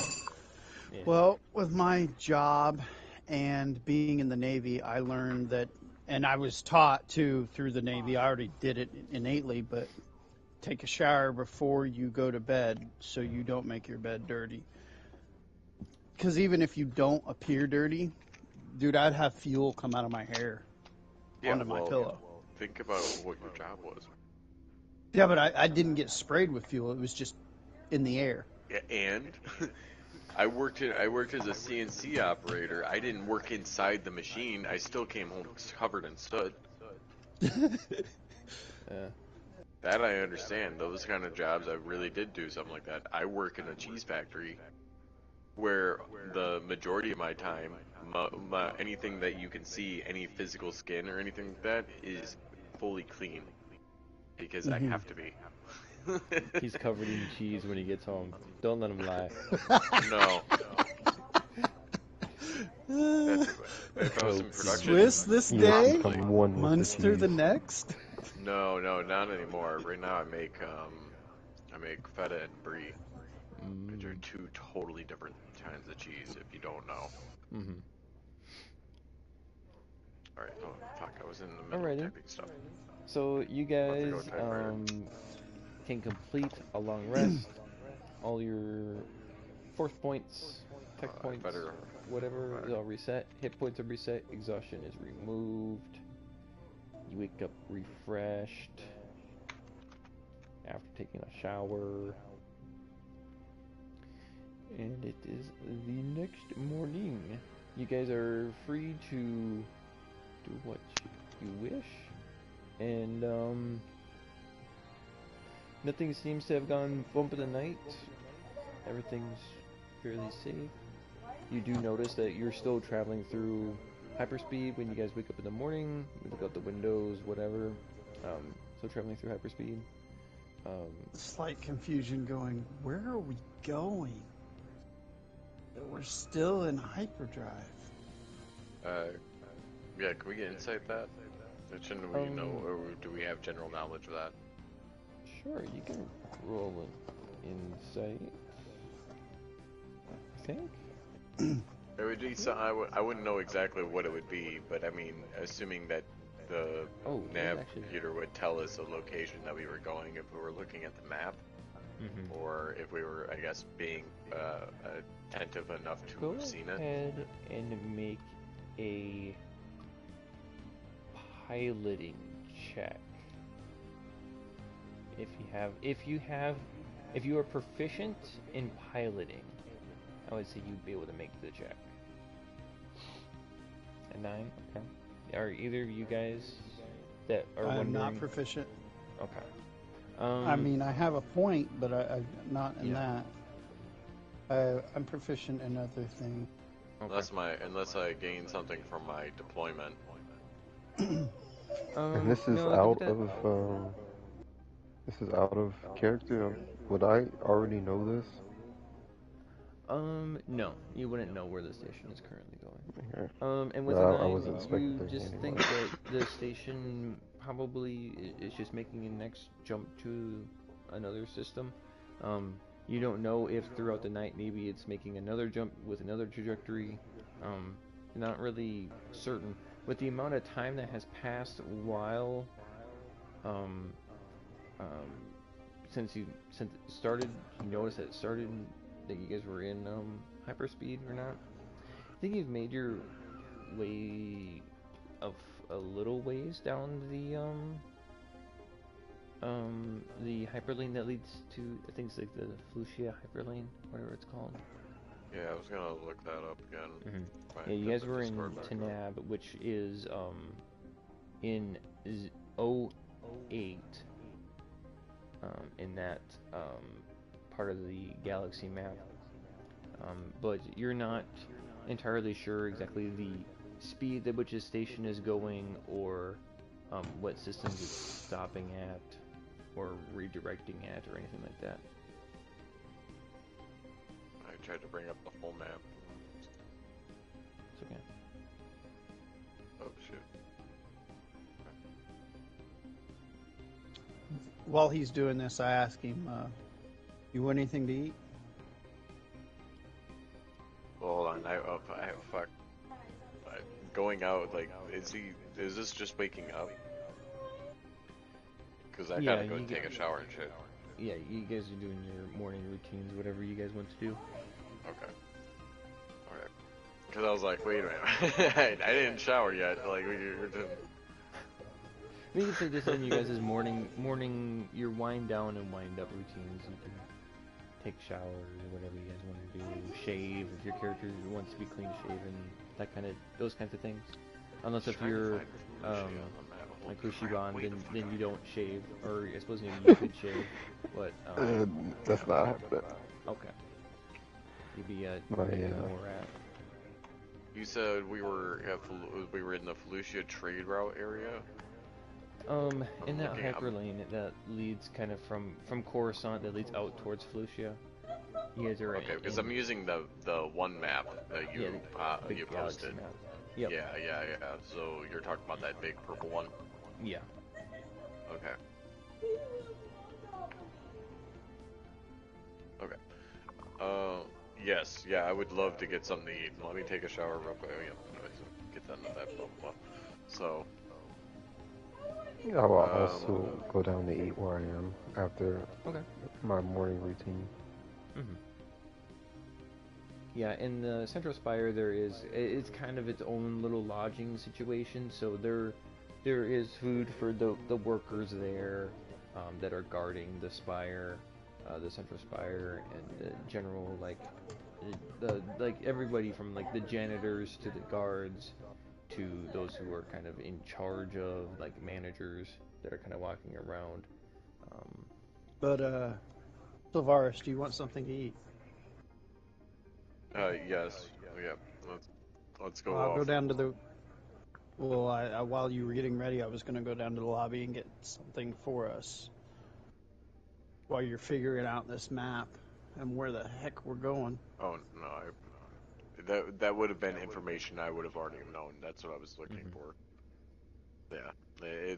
Yeah. Well, with my job and being in the Navy, I learned that, and I was taught too through the Navy. I already did it innately, but take a shower before you go to bed so you don't make your bed dirty. Because even if you don't appear dirty, dude, I'd have fuel come out of my hair onto my pillow. Think about what your job was. Yeah, but I didn't get sprayed with fuel. It was just in the air. Yeah, and I worked as a CNC operator. I didn't work inside the machine. I still came home covered in soot. Yeah. That I understand. Those kind of jobs, I really did do something like that. I work in a cheese factory where the majority of my time, anything that you can see, any physical skin or anything like that, is fully clean because I have to be. He's covered in cheese when he gets home. Don't let him lie. No. If I was in production, Swiss this You have day, become one with the Munster the cheese. next. no, not anymore. Right now, I make feta and brie, which are two totally different kinds of cheese. If you don't know. Mm-hmm. All right. Oh fuck! I was in the middle of Alrighty. typing stuff. So you About to go guys typewriter. can complete a long rest. All your force points, tech points, better- whatever is all reset. Hit points are reset. Exhaustion is removed. You wake up refreshed after taking a shower. And it is the next morning. You guys are free to do what you wish. And nothing seems to have gone bump in the night. Everything's fairly safe. You do notice that you're still traveling through hyperspeed when you guys wake up in the morning. You look out the windows, whatever. Still traveling through hyperspeed. Slight confusion going, where are we going? We're still in hyperdrive. Yeah. Can we get insight that? Shouldn't we know, or do we have general knowledge of that? Sure, you can roll an insight. I think. It would be I wouldn't know exactly what it would be, but I mean, assuming that the nav computer would tell us the location that we were going if we were looking at the map, or if we were, I guess, being attentive enough to have seen it. Go ahead and make a piloting check. If you are proficient in piloting, I would say you'd be able to make the check. A 9, okay. Are either of you guys that are I'm wondering? not proficient. Okay. I mean, I have a point, but I'm not in that. I'm proficient in other things. Okay. Unless I gain something from my deployment. And this is no, out of character. Would I already know this? No, you wouldn't know where the station is currently going. Okay. And with No, a I 9, wasn't you expecting just anyway. think that the station probably is just making a next jump to another system. You don't know if throughout the night maybe it's making another jump with another trajectory. Not really certain. With the amount of time that has passed while, since it started, you noticed that it started, that you guys were in hyperspeed or not. I think you've made your way of a little ways down the hyperlane that leads to, I think it's like the Flucia hyperlane, whatever it's called. Yeah, I was gonna look that up again. Yeah, you guys were in Tanab, which is in 08, in that part of the galaxy map. But you're not entirely sure exactly the speed at which the station is going, or what systems it's stopping at. or redirecting at or anything like that. I tried to bring up the whole map. It's okay. Oh shoot. While he's doing this, I ask him, "You want anything to eat?" Hold on, fuck. Going out, like, is this just waking up? Because I gotta go take a shower and shit. Yeah, you guys are doing your morning routines, whatever you guys want to do. Okay. Alright. Because I was like, wait a minute, I didn't shower yet, like, we were doing... You can say just in you guys' morning, your wind down and wind up routines. You can take showers or whatever you guys want to do, shave if your character wants to be clean shaven, those kinds of things. Unless if you're like Kushiban, then you don't shave, or I suppose maybe you could shave, but that's not happening. okay. You'd be My, more at. You said we were in the Felucia trade route area? In that looking up. hyper lane that leads kind of from Coruscant that leads out towards Felucia. You guys are Okay, because I'm using the one map that you you posted. Map. Yep. Yeah. So you're talking about that big purple one? Yeah. Okay. Yes, yeah, I would love to get something to eat. Let me take a shower real quick. Get done with that, blah, blah, blah. So... I will also go down to eat where I am after my morning routine. Mm-hmm. Yeah, in the Central Spire it's kind of its own little lodging situation, so there is food for the workers there that are guarding the spire, the Central Spire, and the general, like everybody from like the janitors to the guards to those who are kind of in charge of, like, managers that are kind of walking around. But Sylvaris, do you want something to eat? Yes. Yeah. Let's go I'll off. go down to the... Well, while you were getting ready, I was going to go down to the lobby and get something for us. While you're figuring out this map and where the heck we're going. Oh, no, that would have been information I would have already known. That's what I was looking for. Yeah,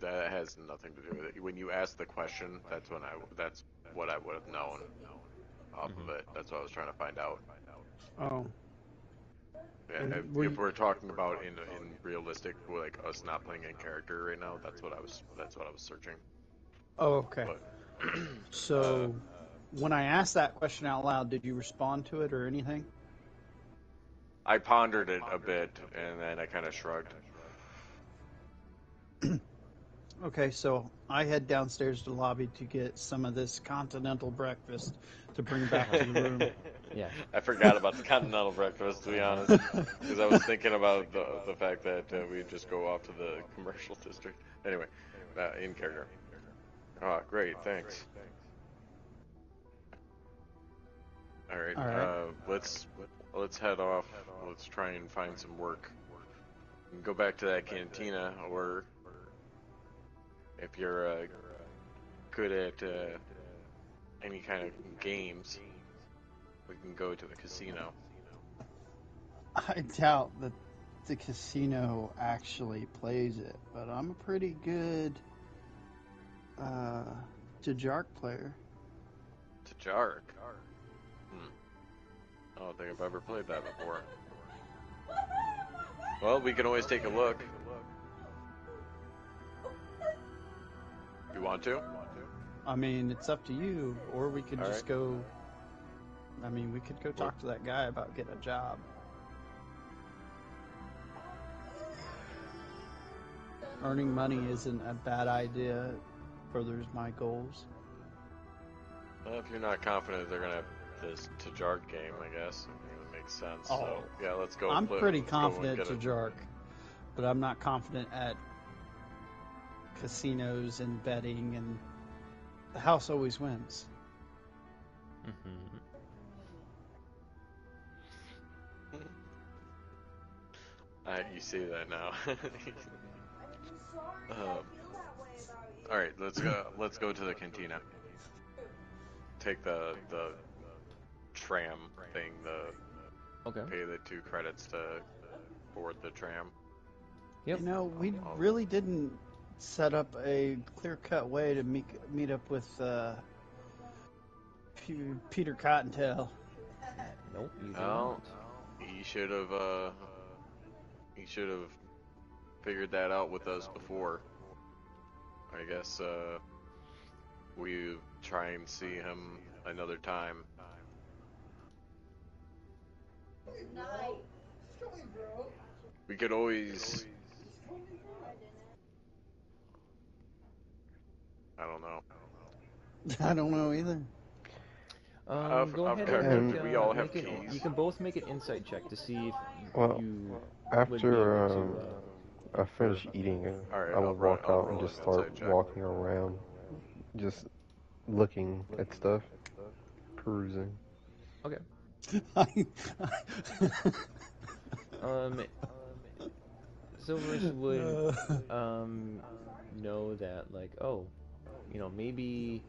that has nothing to do with it. When you asked the question, that's what I would have known off of it. That's what I was trying to find out. Oh. Yeah, if we're talking about in realistic, like us not playing in character right now, that's what I was searching. Oh, okay. But, so, when I asked that question out loud, did you respond to it or anything? I pondered it a bit, and then I kind of shrugged. Okay, so I head downstairs to the lobby to get some of this continental breakfast to bring back to the room. Yeah. I forgot about the continental breakfast, to be honest, because I was thinking about the fact that we'd just go off to the commercial district. Anyway, in character. Oh, great, thanks. All right. Let's head off. Let's try and find some work. We can go back to that cantina, or if you're good at any kind of games, we can go to the casino. I doubt that the casino actually plays it, but I'm a pretty good Tajark player. Tajark? I don't think I've ever played that before. Well, we can always take a look. You want to? I mean, it's up to you, or we could All just right. go... I mean, we could go talk to that guy about getting a job. Earning money isn't a bad idea. It furthers my goals. Well, if you're not confident they're gonna have this Tajark game, I guess it makes sense. Oh, so yeah, let's go. I'm pretty let's go confident and get Tajark, but I'm not confident at casinos and betting, and the house always wins. You see that now. All right, let's go. Let's go to the cantina. Take the tram thing. Okay. Pay the 2 credits to board the tram. Yep. You know, we really didn't set up a clear-cut way to meet up with Peter Cottontail. Nope. You did Well, not. he should have. He should have figured that out with us before. I guess we try and see him another time. We could always. I don't know. I don't know either. Go Of ahead character, and do make, we all have make it. keys? You can both make an insight check to see if Well, you would be after able to. I finish eating, Alright, I would walk I'll out and roll just an start insight check. walking around, just looking at stuff, perusing. Okay. I- Silvers would know that, like, oh, maybe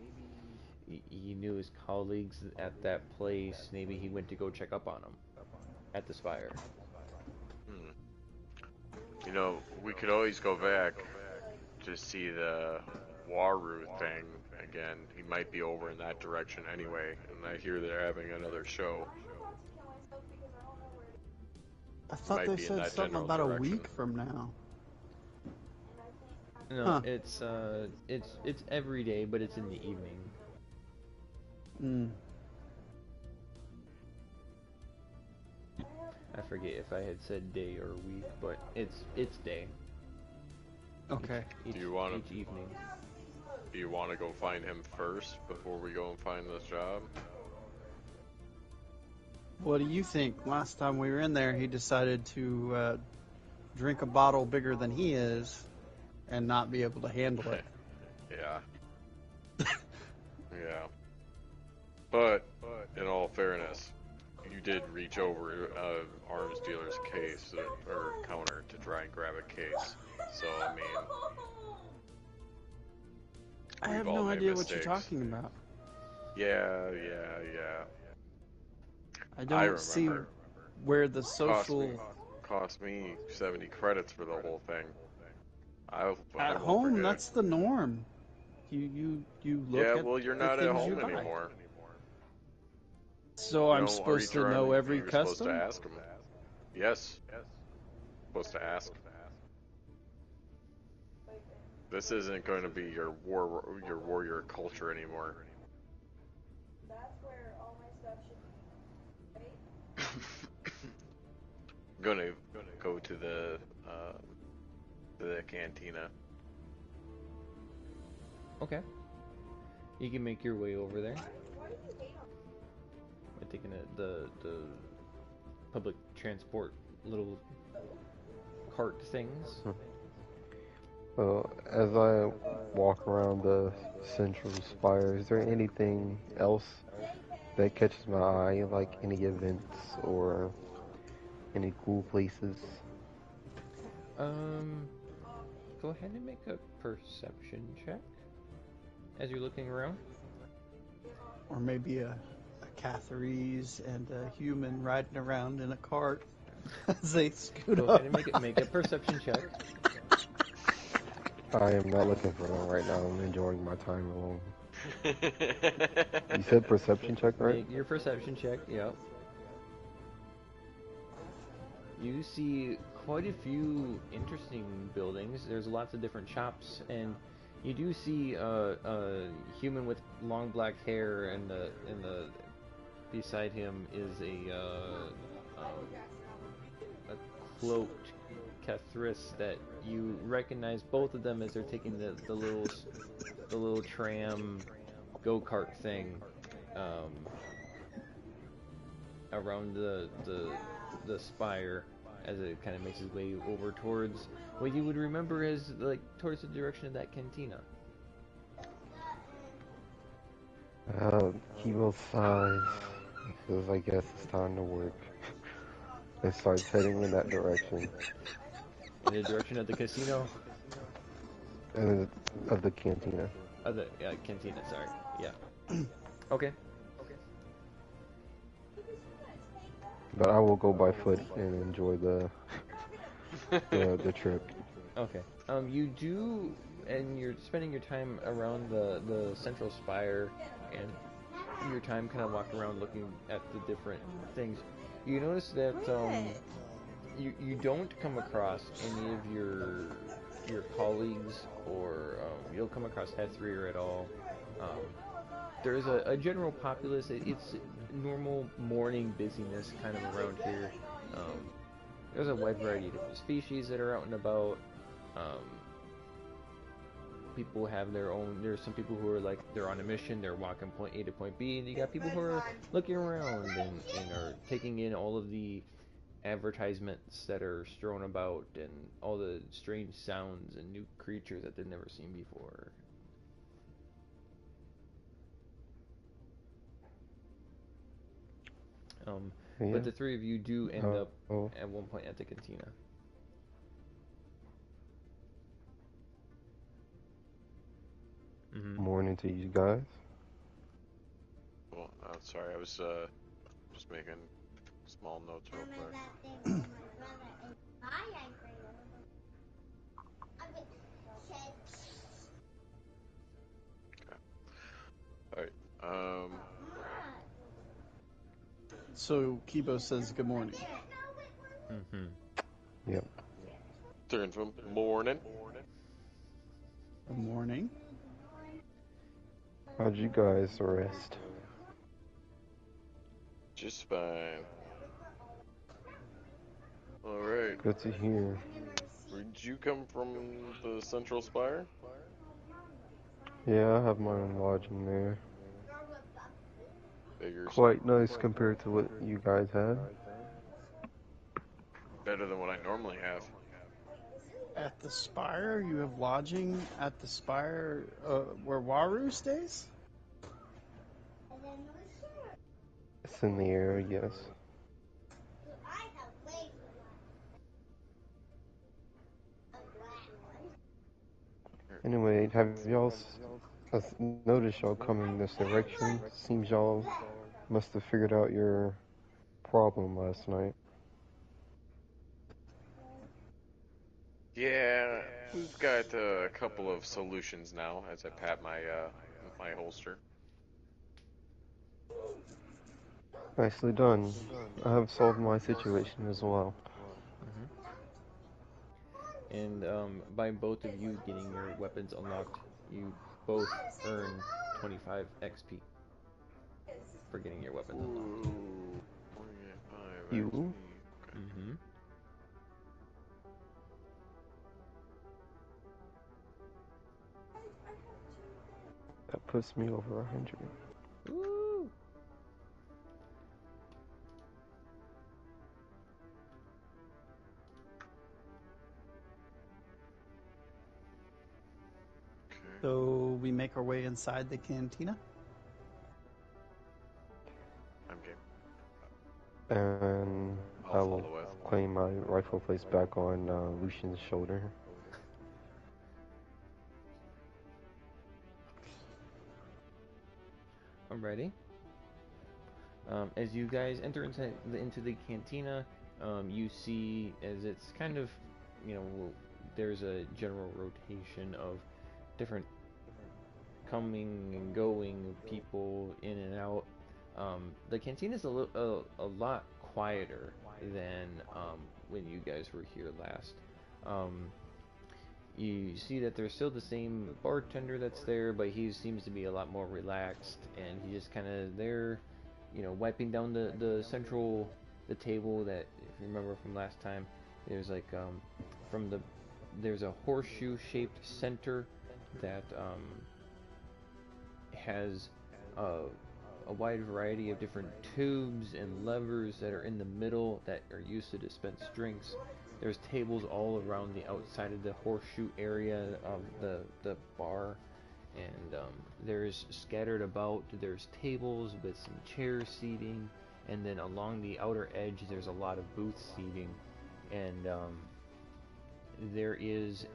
he knew his colleagues at that place. Maybe he went to go check up on them at the Spire. We could always go back to see the Waru thing again. He might be over in that direction anyway, and I hear they're having another show. I thought Might they be in said that something general about direction. a week from now. No, Huh. it's every day, but it's in the evening. Mm. I forget if I had said day or week, but it's day. Okay. Each, Do you wanna- each evening? Do you want to go find him first before we go and find this job? What do you think? Last time we were in there, he decided to drink a bottle bigger than he is and not be able to handle it. Yeah. Yeah. But, in all fairness, you did reach over arms dealer's case or counter to try and grab a case. So, I mean, I have we've all no made idea what you're mistakes. talking about. yeah. I I don't see remember. where the social Cost me 70 credits for the whole thing. I at won't home. forget. That's the norm. You look Yeah, at well, you're the not at things you home buy. anymore. So I'm No, supposed to know every you're supposed custom. to ask him. Yes. Supposed to ask. This isn't going to be your warrior culture anymore. That's where all my stuff should be, right? I'm gonna go to the cantina. Okay. You can make your way over there. Why do you hate on By taking the public transport little cart things. Well, as I walk around the central spire, is there anything else that catches my eye, like any events or any cool places? Go ahead and make a perception check as you're looking around. Or maybe a Catharese and a human riding around in a cart as they scoot Go up. ahead and make a perception check. I am not looking for them right now. I'm enjoying my time alone. You said perception check, right? Make your perception check. Yep. You see quite a few interesting buildings. There's lots of different shops, and you do see a human with long black hair, and the beside him is a cloaked Cathris that you recognize both of them as they're taking the little tram go-kart thing around the spire as it kind of makes its way over towards what you would remember as like towards the direction of that cantina. Keep both sides, because I guess it's time to work. It starts heading in that direction. In the direction of the casino. of the cantina. The cantina, sorry. Yeah. Okay. But I will go by foot and enjoy the trip. Okay. You do, and you're spending your time around the central spire, and your time kind of walk around looking at the different things. You notice that you don't come across any of your colleagues, or you'll come across Hethrier at all. Um, there's a general populace. It's normal morning busyness kind of around here. Um, there's a wide variety of different species that are out and about. Um, people have their own. There's some people who are like they're on a mission. They're walking point A to point B, and you got people who are looking around and are taking in all of the advertisements that are strewn about and all the strange sounds and new creatures that they've never seen before. Yeah. But the three of you do end up Oh, at one point at the cantina. Mm-hmm. morning to you guys. Well, sorry, I was just making small notes real quick. Alright, So Kibo says good morning. Mm-hmm. Yep. turn from morning. Good morning. How'd you guys rest? Just fine. Alright, Good to hear. where did you come from, the Central Spire? Yeah, I have my own lodging there. Figures. Quite nice compared to what you guys had. Better than what I normally have. At the Spire? You have lodging at the Spire where Waru stays? It's in the air, yes. Anyway, have y'all noticed y'all coming this direction? Seems y'all must have figured out your problem last night. Yeah, we've got a couple of solutions now as I pat my holster. Nicely done. I have solved my situation as well. Mm-hmm. And by both of you getting your weapons unlocked, you both earn 25 XP for getting your weapons unlocked. Ooh, 25 You? XP. Okay. Mm-hmm. That puts me over 100. Woo! So we make our way inside the cantina. I'm game. And I I'll will follow with. claim my rifle placed back on Lucian's shoulder. Alrighty. As you guys enter into the cantina, you see as it's kind of, there's a general rotation of different coming and going people in and out. The cantina is a lot quieter than when you guys were here last. You see that there's still the same bartender that's there, but he seems to be a lot more relaxed, and he's just kind of there, wiping down the table that, if you remember from last time, there's like there's a horseshoe-shaped center that has a wide variety of different tubes and levers that are in the middle that are used to dispense drinks. There's tables all around the outside of the horseshoe area of the bar, and there's scattered about, there's tables with some chair seating, and then along the outer edge there's a lot of booth seating, and there is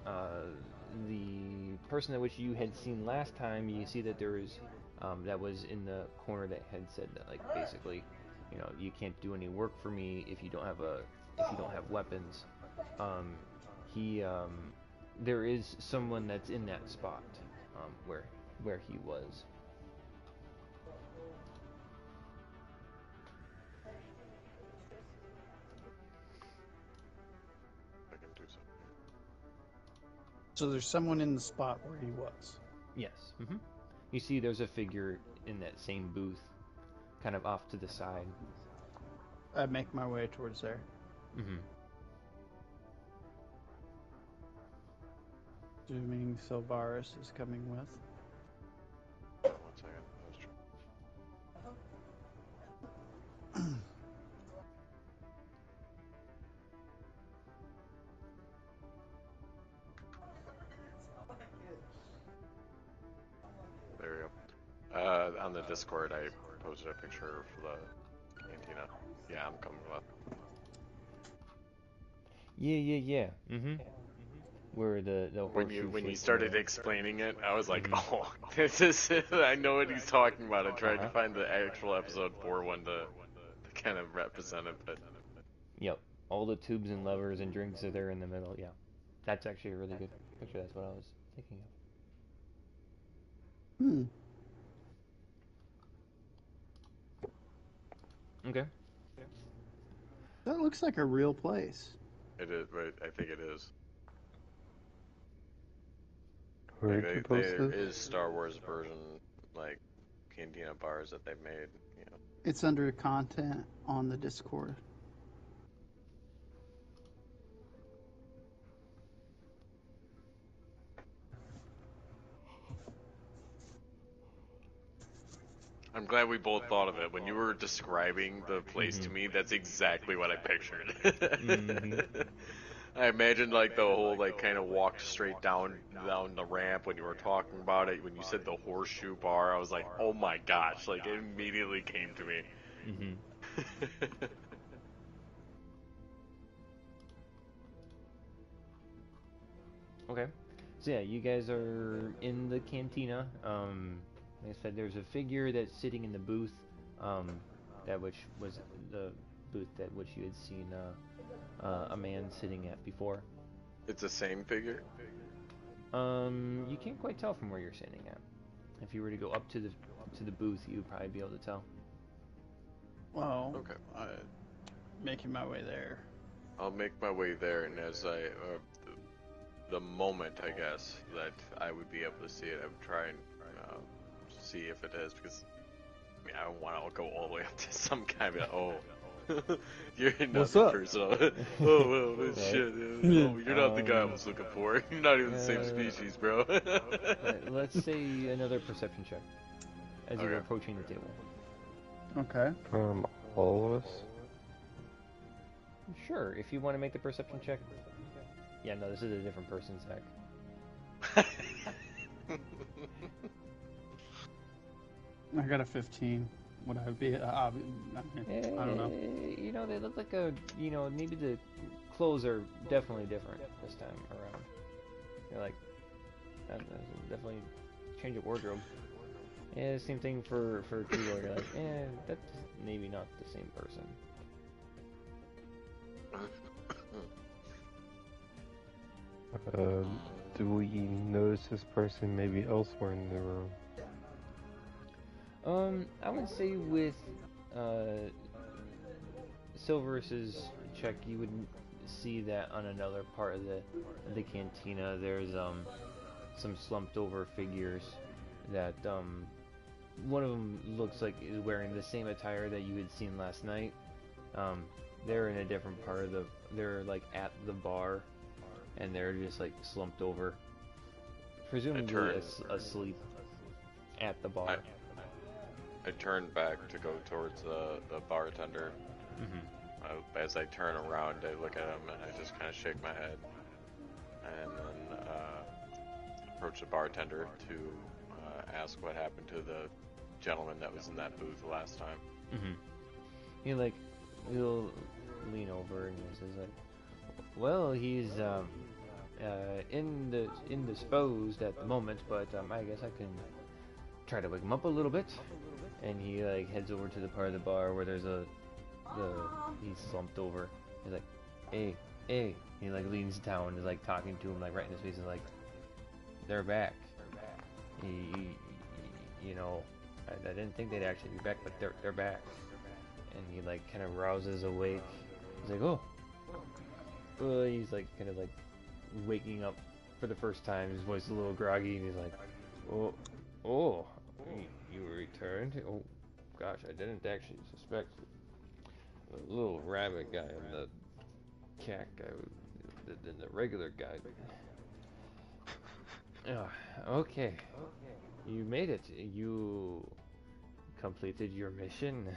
the person that which you had seen last time, you see that there is that was in the corner that had said that, like, basically, you know, you can't do any work for me if you don't have weapons. He there is someone that's in that spot where he was. I can do something. So there's someone in the spot where he was. Yes. You see there's a figure in that same booth, kind of off to the side. I make my way towards there. Assuming Sylvaris is coming with. 1 second. I was There we go. On the Discord, I posted a picture for the cantina. Yeah, I'm coming with. Yeah. Where the When horseshoe you shape started there. explaining it, I was like, oh, this is I know what he's talking about. I tried to find the actual episode 4 one to kind of represent it, but Yep. All the tubes and levers and drinks are there in the middle. Yeah. That's actually a really good picture. That's what I was thinking of. Okay. That looks like a real place. it is. Right, I think it is. Where Like, did you post there this? is Star Wars version, like, cantina bars that they've made. You know. It's under content on the Discord. I'm glad we both thought of it. When you were describing the place to me, that's exactly what I pictured. I imagined, like, the whole, like, kind of walked straight down the ramp when you were talking about it. When you said the horseshoe bar, I was like, oh my gosh, like, it immediately came to me. Okay. So yeah, you guys are in the cantina. Like I said, there's a figure that's sitting in the booth. That which was the booth that which you had seen a man sitting at before. It's the same figure? You can't quite tell from where you're sitting at. If you were to go up to the booth, you'd probably be able to tell. Well, Okay. Making my way there. I'll make my way there, and as the moment, I guess, that I would be able to see it, I would try and see if it is, because I mean, I don't want to go all the way up to some kind of, you're not What's the up? person. Right. Shit. Oh, you're not the guy I was looking for. You're not even the same species, bro. Let's say another perception check as you're Okay. approaching the table. Okay. From all of us? Sure, if you want to make the perception check. Yeah, no, this is a different person, Zach. I got a 15. Would I be? I don't know. You know, they look like maybe the clothes are definitely different this time around. You're like, that's definitely change of wardrobe. Yeah, same thing for Keyboard. You're like, that's maybe not the same person. Do we notice this person maybe elsewhere in the room? I would say with Silverus's check, you would see that on another part of the cantina. There's some slumped over figures that one of them looks like is wearing the same attire that you had seen last night. They're in a different part of they're like at the bar, and they're just like slumped over, presumably asleep at the bar. I turn back to go towards the bartender. As I turn around, I look at him and I just kind of shake my head, and then approach the bartender to ask what happened to the gentleman that was in that booth last time. He'll lean over and he says like, well, he's indisposed at the moment, but I guess I can try to wake him up a little bit. And he like heads over to the part of the bar where there's he's slumped over. He's like, hey, hey. He like leans down and is like talking to him like right in his face and like, they're back. You know, I didn't think they'd actually be back, but they're back. And he like kind of rouses awake. He's like, oh. He's like kind of like waking up for the first time. His voice is a little groggy, and he's like, oh, you returned? Oh, gosh, I didn't actually suspect the little rabbit guy and the cat guy than the regular guy. Okay. You made it. You completed your mission.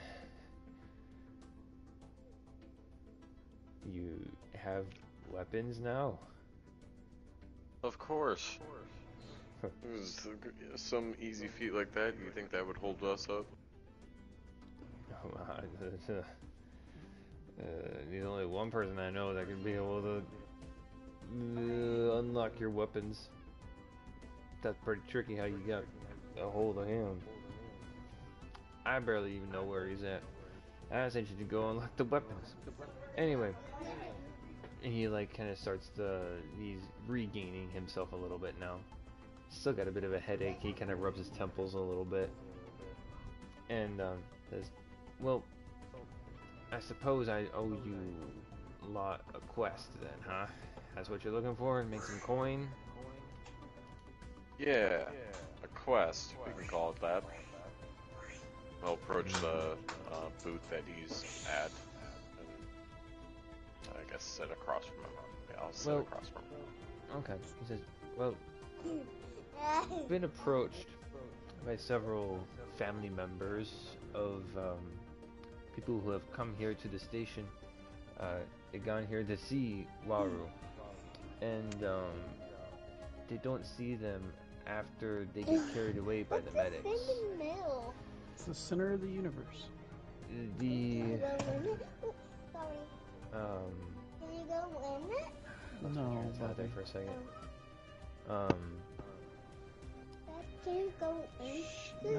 You have weapons now? Of course. It was some easy feat like that. You think that would hold us up? There's only one person I know that can be able to unlock your weapons. That's pretty tricky how you got a hold of him. I barely even know where he's at. I sent you to go unlock the weapons. Anyway, he like kind of starts he's regaining himself a little bit now. Still got a bit of a headache. He kind of rubs his temples a little bit. And says, well, I suppose I owe you a quest then, huh? That's what you're looking for? Make some coin? Yeah, a quest. We can call it that. I'll approach the booth that he's at, and I guess sit across from him. Yeah, I'll sit across from him. Okay. He says, well, I've been approached by several family members of people who have come here to the station. They've gone here to see Waru, and they don't see them after they get carried away by the medics. It's the center of the universe. The Can you go in it? No, out there for a second. Can you go in?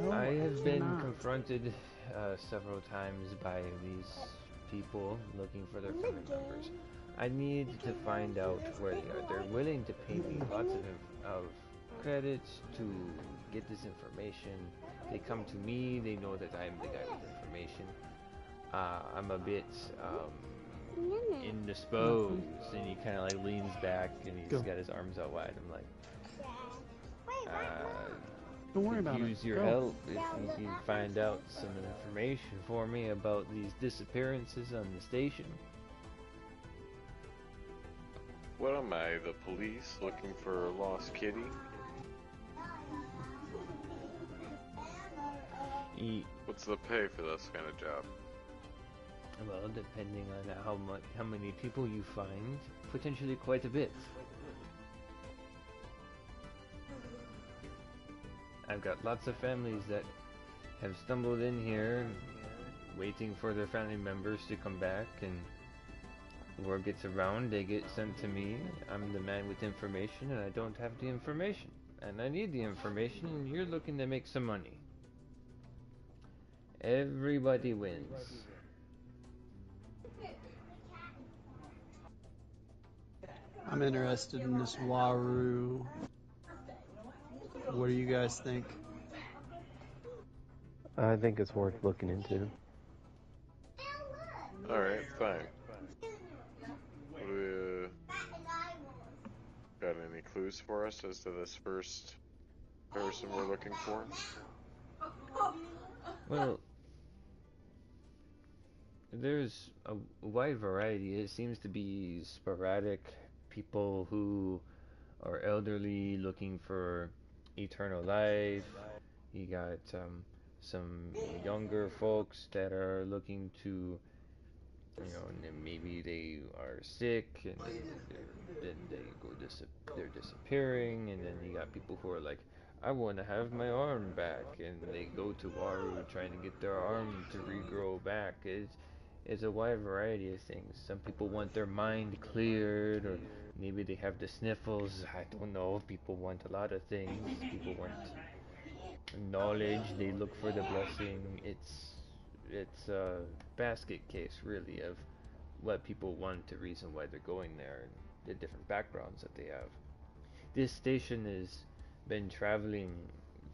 No, I have been cannot. confronted several times by these people looking for their family members. I need to find out where they are. They're willing to pay me lots of credits to get this information. They come to me, they know that I'm the guy with information. I'm a bit indisposed, and he kind of like leans back and he's got his arms out wide. I'm like, Don't worry about it. use your Go. help if you can find out some information for me about these disappearances on the station. What am I, the police looking for a lost kitty? What's the pay for this kind of job? Well, depending on how many people you find, potentially quite a bit. I've got lots of families that have stumbled in here, waiting for their family members to come back, and word gets around, they get sent to me. I'm the man with information, and I don't have the information. And I need the information, and you're looking to make some money. Everybody wins. I'm interested in this Waru. What do you guys think? I think it's worth looking into. Alright, fine. What do we, got any clues for us as to this first person we're looking for? Well, there's a wide variety. It seems to be sporadic people who are elderly looking for eternal life. You got some younger folks that are looking to, maybe they are sick and then they're disappearing, and then you got people who are like, I want to have my arm back, and they go to Waru trying to get their arm to regrow back. It's a wide variety of things. Some people want their mind cleared or maybe they have the sniffles. I don't know. People want a lot of things. People want knowledge. They look for the blessing. It's a basket case, really, of what people want, the reason why they're going there, and the different backgrounds that they have. This station has been traveling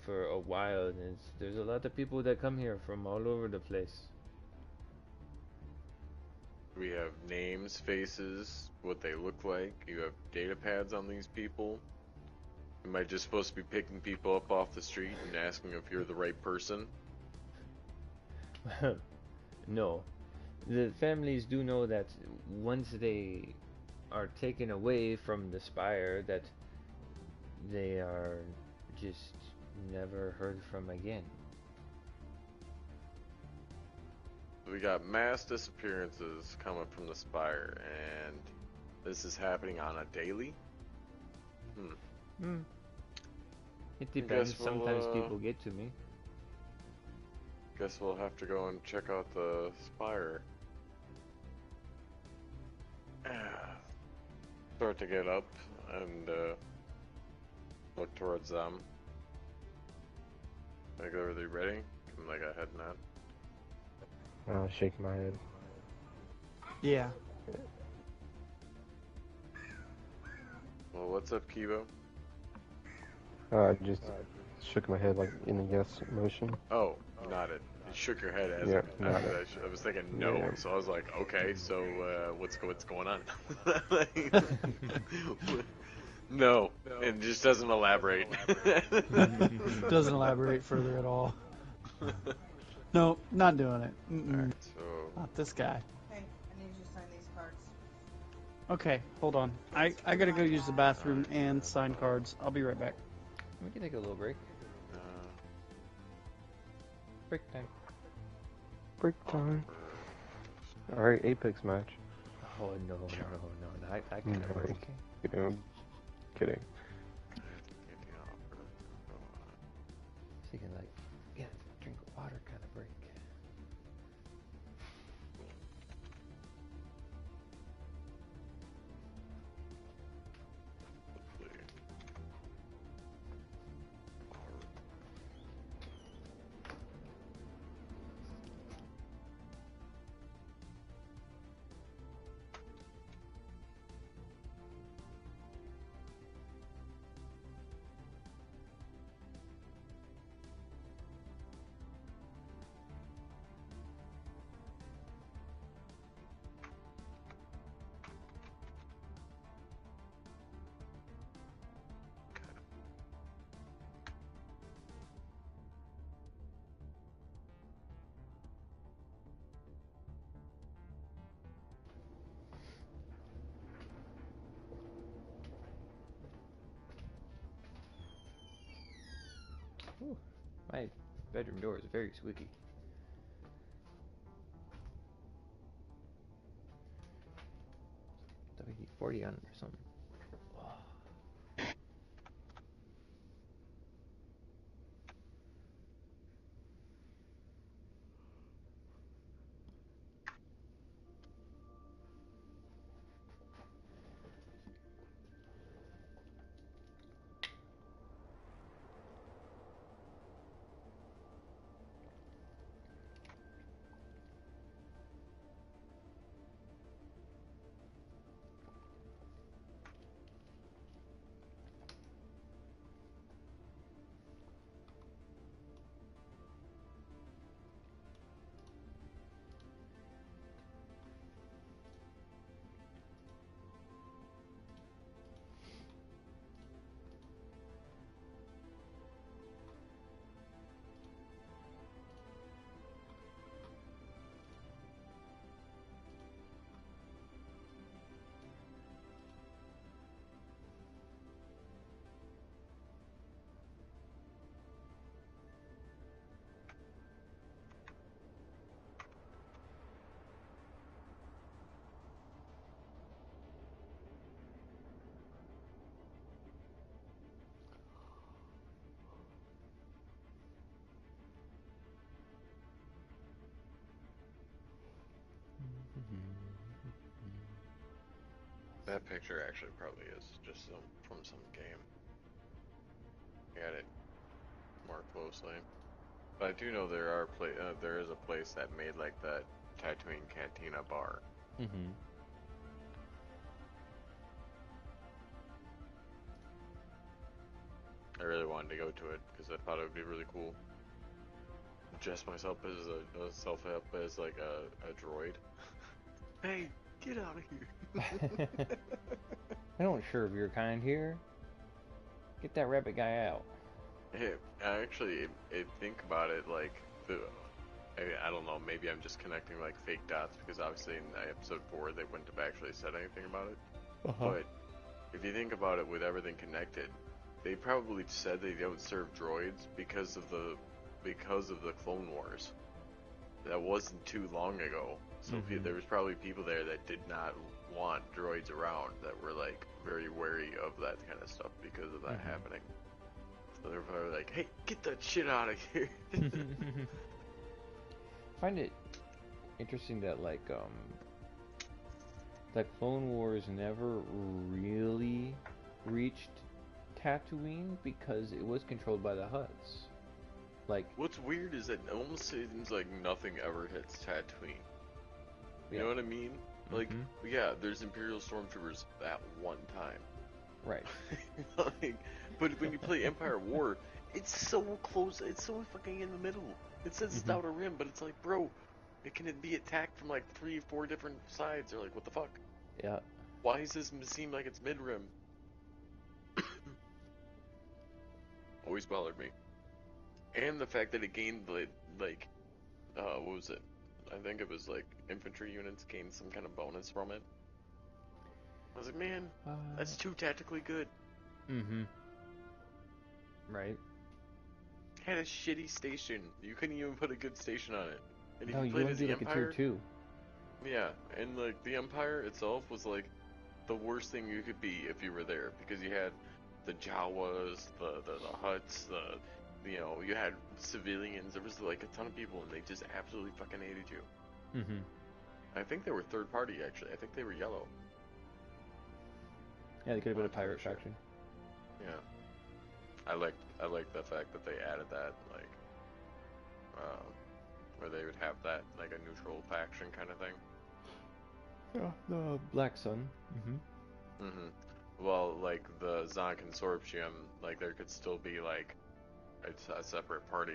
for a while, and there's a lot of people that come here from all over the place. We have names, faces, what they look like. You have data pads on these people. Am I just supposed to be picking people up off the street and asking if you're the right person? No. The families do know that once they are taken away from the spire, that they are just never heard from again. We got mass disappearances coming from the Spire, and this is happening on a daily? It depends. Guess we'll, Sometimes people get to me. Guess we'll have to go and check out the Spire. Start to get up and look towards them. Like, are they ready? I'm like a head nod. I'll shake my head. Yeah. Well, what's up, Kibo? I just shook my head like in a yes motion. Oh, nodded. You shook your head as Yeah, I was thinking no, Yeah. so I was like, okay, so what's going on? No, it just doesn't elaborate. Doesn't elaborate further at all. No, not doing it. Alright, so Not this guy. Hey, I need you to sign these cards. Okay, hold on. I gotta go use the bathroom and sign cards. I'll be right back. We can take a little break. Break time. Break time. Alright, Apex match. Oh no. I kind of break. You know, kidding. So you can like, yeah, drink water kind of break. Ooh, my bedroom door is very squeaky. WD-40 on it or something. That picture actually probably is just from some game. Got it more closely. But I do know there is a place that made like that Tatooine Cantina bar. Mm-hmm. I really wanted to go to it because I thought it would be really cool. Dress myself as up as like a droid. Hey, get out of here! I don't serve your kind here. Get that rabbit guy out. Hey, I actually think about it like I don't know, maybe I'm just connecting like fake dots because obviously in episode 4 they wouldn't have actually said anything about it. But if you think about it with everything connected, they probably said they don't serve droids because of the Clone Wars. That wasn't too long ago, so there was probably people there that did not want droids around that were like very wary of that kind of stuff because of that happening. So they're probably like, "Hey, get that shit out of here." I find it interesting that like Clone Wars never really reached Tatooine because it was controlled by the Hutts. Like, what's weird is that it almost seems like nothing ever hits Tatooine. You know what I mean? Like, yeah, there's Imperial Stormtroopers that one time. Right. Like, but when you play Empire War, it's so close. It's so fucking in the middle. It says it's Outer Rim, but it's like, bro, it can be attacked from like 3-4 different sides. They're like, what the fuck? Yeah. Why does this seem like it's mid-rim? Always bothered me. And the fact that it gained, like, what was it? I think it was, like, infantry units gained some kind of bonus from it. I was like, man, that's too tactically good. Right. Had a shitty station. You couldn't even put a good station on it. And if No, you you played want as to do the like Empire, a tier 2. yeah, and, like, the Empire itself was, like, the worst thing you could be if you were there. Because you had the Jawas, the Hutts, you know, you had civilians. There was like a ton of people, and they just absolutely fucking hated you. I think they were third party actually. I think they were yellow. Yeah, they could have been a pirate faction. Yeah, I liked the fact that they added that, like, where they would have that like a neutral faction kind of thing. Yeah, the Black Sun. Well, like the Zon Consortium, like there could still be like a separate party.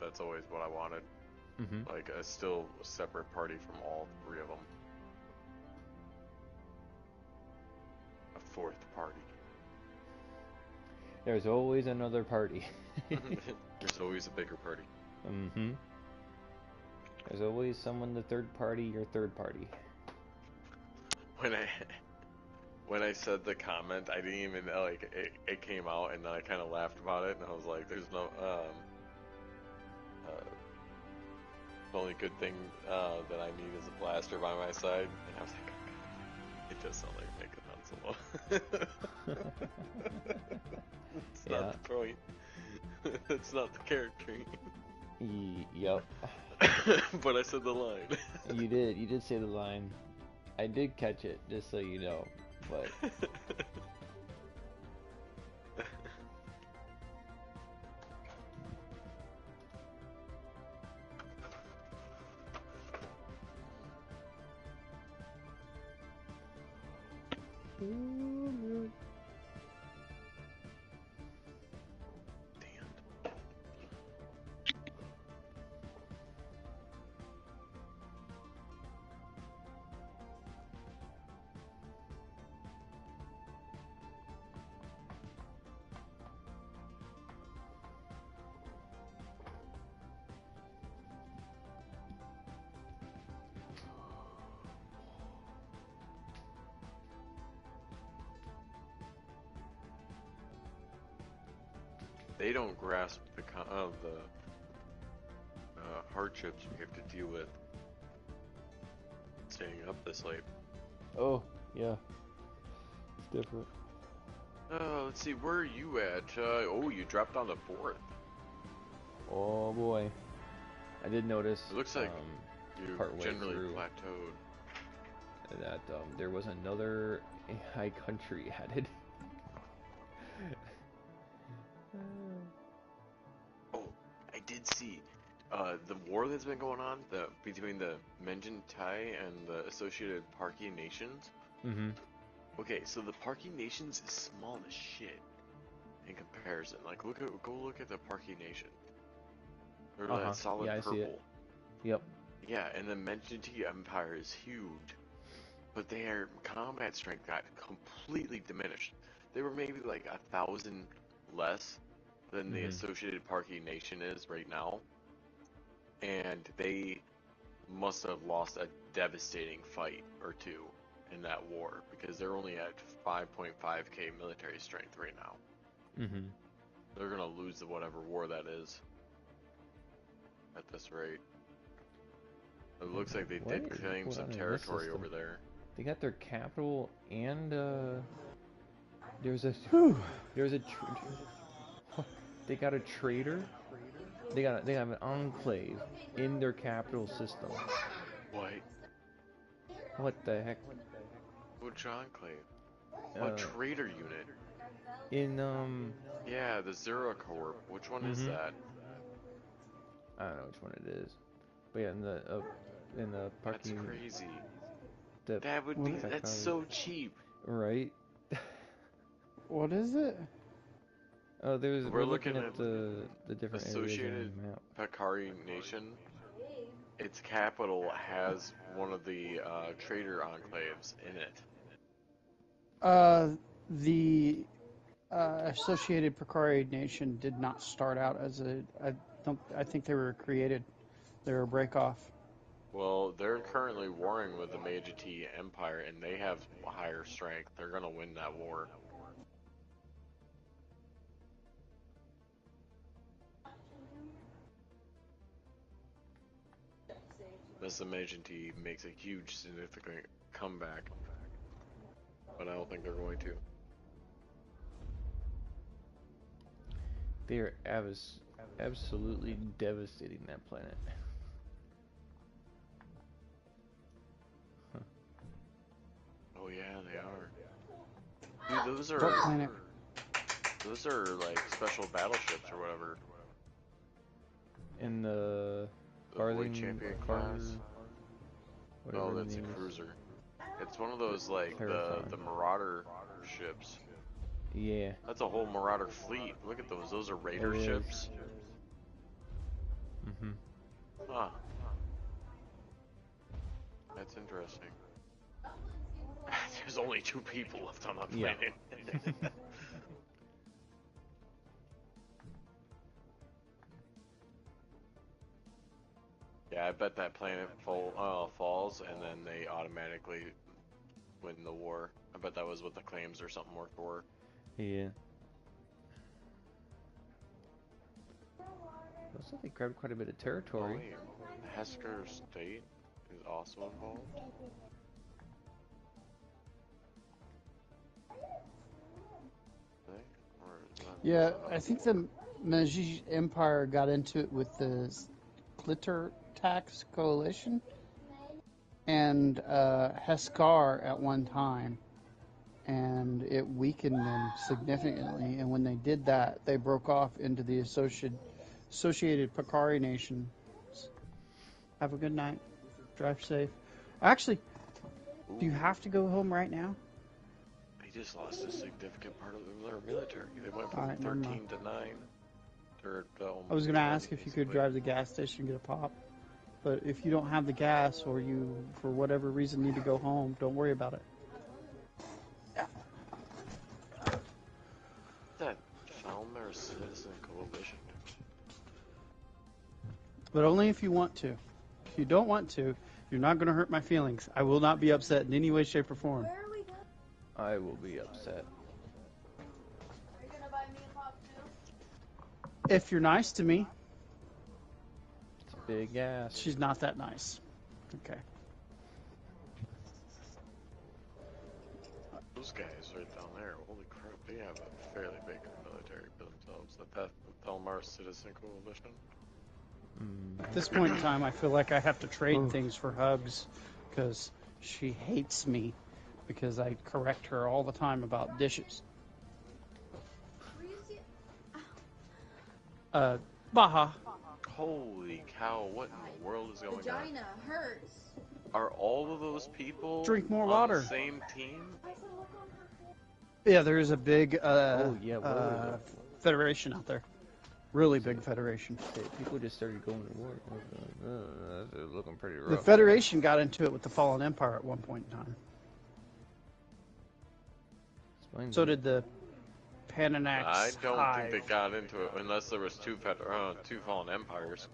That's always what I wanted. Like a separate party from all 3 of them. A 4th party. There's always another party. There's always a bigger party. There's always someone the third party, your third party. When I said the comment, I didn't even like it came out, and then I kind of laughed about it, and I was like, "There's no the only good thing that I need is a blaster by my side," and I was like, "Oh, it does sound like Mega Han Solo." That's not the point. That's not the character. Yep. But I said the line. You did say the line. I did catch it, just so you know, but... They don't grasp the hardships we have to deal with staying up this late. Oh, yeah. It's different. Let's see, where are you at? Oh, you dropped down to 4th. Oh boy. I did notice. It looks like you partway generally through plateaued. that there was another high country added. Oh, I did see the war that's been going on between the Menjin Tai and the Associated Parky Nations. Mm-hmm. Okay, so the Parky Nations is small as shit in comparison. Like, go look at the Parky Nation. They're that solid Yeah, I purple. see it. Yep. Yeah, and the Menjin Tai Empire is huge, but their combat strength got completely diminished. They were maybe like 1,000 less than the Associated Parky Nation is right now, and they must have lost a devastating fight or two in that war because they're only at 5.5k military strength right now. Mm-hmm. They're gonna lose the whatever war that is at this rate. It looks like they did claim some territory over there. They got their capital and there's a they got a trader. They have an enclave in their capital system. What? What the heck? Which enclave? What trader unit? In Yeah, the Zero Corp. Which one is that? I don't know which one it is, but yeah, in the parking. That's crazy. That would be. That's so cheap. Right. What is it? Oh, we're looking at the different Associated areas on the map. Pakari Nation. Its capital has one of the trader enclaves in it. The Associated Pakari Nation did not start out as I think they were created. They were a break-off. Well, they're currently warring with the Meiji Empire, and they have higher strength. They're gonna win that war. Unless the Meiji makes a huge, significant comeback. But I don't think they're going to. They're absolutely devastating that planet. Huh. Oh yeah, they are. Dude, those are What planet? Those are like special battleships or whatever. In the Void Champion class. No, that's a name is. cruiser. It's one of those like the Marauder ships. Yeah. That's a whole Marauder fleet. Look at those. Those are Raider ships. Mm-hmm. Huh. That's interesting. There's only 2 people left on the planet. Yeah. Yeah, I bet that planet falls and then they automatically win the war. I bet that was what the claims or something were for. Yeah. Looks like they grabbed quite a bit of territory. Oh, wait. Hesker State is also involved? Yeah, I think the Meiji Empire got into it with the Glitter Tax Coalition and Heskar at one time, and it weakened them significantly. And when they did that, they broke off into the Associated Pakari Nation. Have a good night. Drive safe. Actually, do you have to go home right now? They just lost a significant part of their military. They went from All right, 13 to 9. I was going to ask if you could drive the gas station and get a pop. But if you don't have the gas or you, for whatever reason, need to go home, don't worry about it. That Falmer Citizen Coalition. But only if you want to. If you don't want to, you're not going to hurt my feelings. I will not be upset in any way, shape, or form. Where are we going? I will be upset. Are you going to buy me a pop too? If you're nice to me. It's a big ass. She's not that nice. Okay. Those guys right down there, holy crap, they have a fairly big military for themselves. That Thelmar Citizen Coalition. At this point in time, I feel like I have to trade things for hugs because she hates me because I correct her all the time about dishes. Where you see? Baja. Holy cow, what in the world is going on? Vagina hurts. Are all of those people Drink more on water. the same team? I said look on her face. Yeah, there is a big Oh, yeah, what was it? federation out there. Really big federation. People just started going to war. That's looking pretty rough. The Federation got into it with the Fallen Empire at one point in time. So did the Pananax I don't Hive. think they got into it unless there was two Fallen Empires.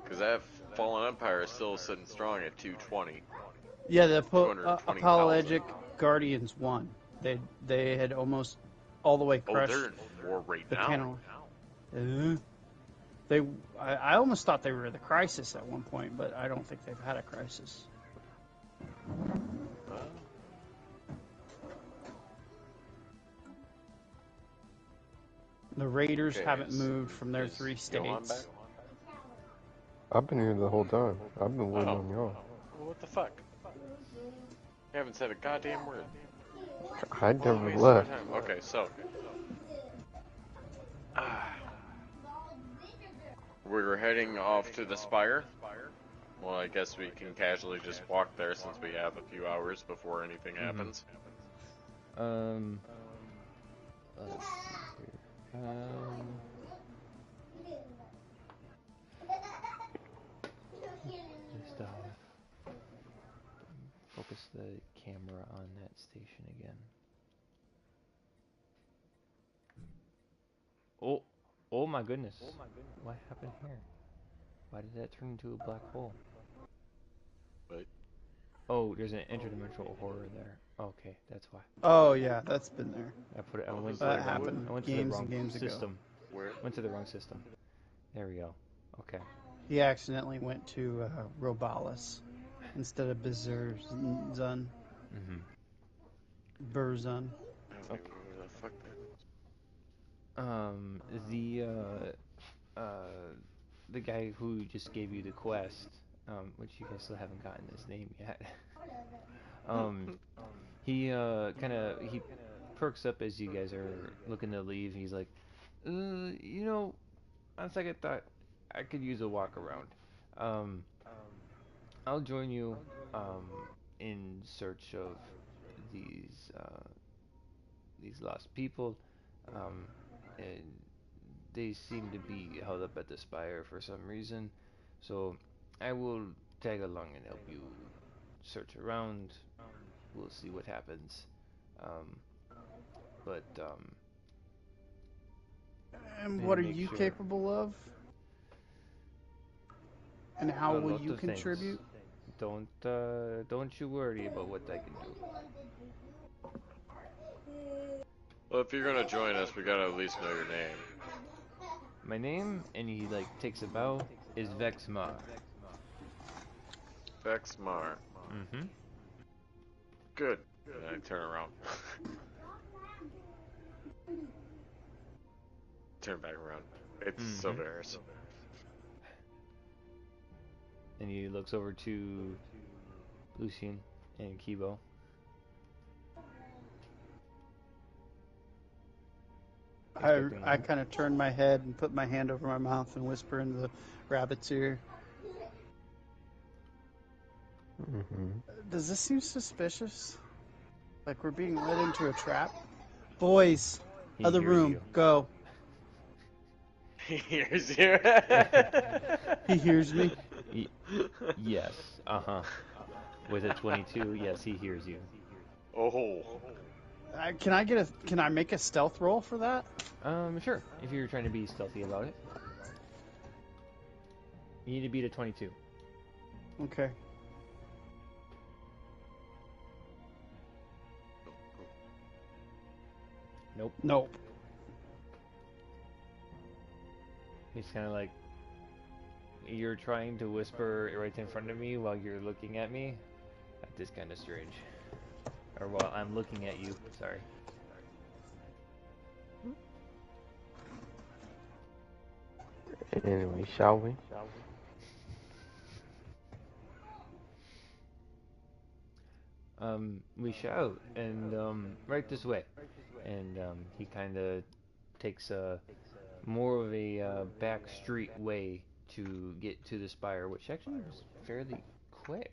Because that Fallen Empire is still sitting strong at 220. Yeah, the 220,000. Apologetic Guardians won. They had almost all the way Oh, crushed they're in war right the now. panel. I almost thought they were the Crisis at one point, but I don't think they've had a crisis. The Raiders haven't moved from their 3 states. I've been here the whole time. I've been waiting on y'all. Well, what the fuck? You haven't said a goddamn word. I never Wasted left. my time. Okay, so. We're heading off to the Spire. Well, I guess we can casually just walk there since we have a few hours before anything happens. Let's see here. Just focus the camera on that station again. Oh my goodness. What happened here? Why did that turn into a black hole? What? Oh, there's an interdimensional horror there. Okay, that's why. Oh yeah, that's been there. I went to That the happened wrong games and games ago. system. Where? Went to the wrong system. There we go. Okay. He accidentally went to Robalis instead of Bezurzun. Mm-hmm. Burzun. I don't even know where the fuck that is. The guy who just gave you the quest, which you guys still haven't gotten his name yet. He he perks up as you guys are looking to leave. He's like, you know, on second thought, I could use a walk around. I'll join you in search of these lost people. And they seem to be held up at the spire for some reason. So I will tag along and help you search around. We'll see what happens. And what are make you sure. capable of? And how will Lots you of things. contribute? Don't you worry about what I can do. Well, if you're gonna join us, we gotta at least know your name. My name, and he takes a bow, is Vexmar. Vexmar. Mm-hmm. Good. And I turn around. Turn back around. It's Silveris. And he looks over to Lucian and Kibo. I kind of turn my head and put my hand over my mouth and whisper into the rabbit's ear. Does this seem suspicious? Like we're being led into a trap? Boys, other room, you. go. He hears you. He hears me. Yes. With a 22, yes, he hears you. Oh. Can I make a stealth roll for that? Sure. If you're trying to be stealthy about it. You need to beat a 22. Okay. Nope. He's kind of like, you're trying to whisper right in front of me while you're looking at me? That is kind of strange. Or while I'm looking at you, sorry. Anyway, shall we? We shout, and right this way. And he kind of takes a more of a back street way to get to the spire, which actually was fairly quick.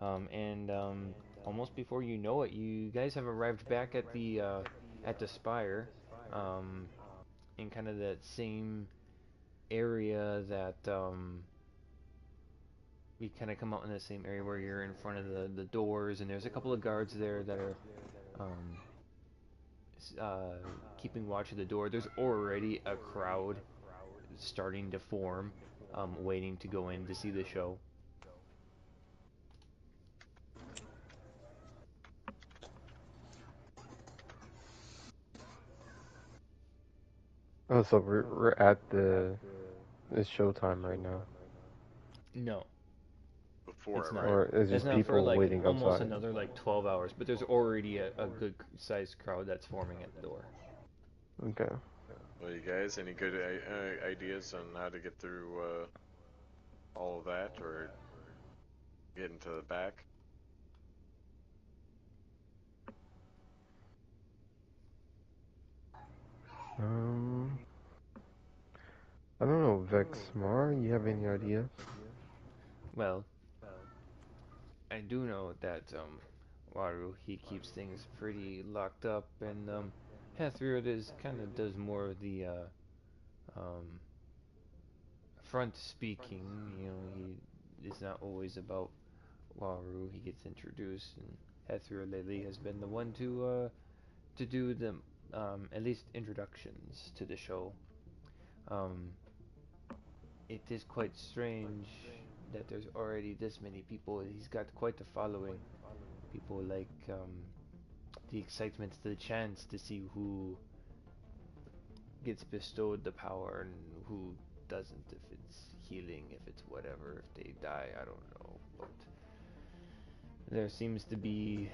And almost before you know it, you guys have arrived back at the spire, um, in kind of that same area that you kind of come out in the same area where you're in front of the doors, and there's a couple of guards there that are um, keeping watch of the door. There's already a crowd starting to form, waiting to go in to see the show. Oh, so we're at it's showtime right now, No, Before it's it, not. right? or is It's just not for people like waiting almost outside? another like 12 hours, but there's already a good sized crowd that's forming at the door. Okay. Well, you guys, any good ideas on how to get through all of that, or get into the back? Um, I don't know, Vexmar, you have any ideas? Well, I do know that Waru he keeps things pretty locked up, and Hathriot is kind of does more of the um, front speaking. You know, he is not always about Waru. He gets introduced, and Hathriot lately has been the one to do the at least introductions to the show. Um, it is quite strange that there's already this many people. He's got quite a following. People like the excitement, the chance to see who gets bestowed the power and who doesn't. If it's healing, if it's whatever, if they die, I don't know. But there seems to be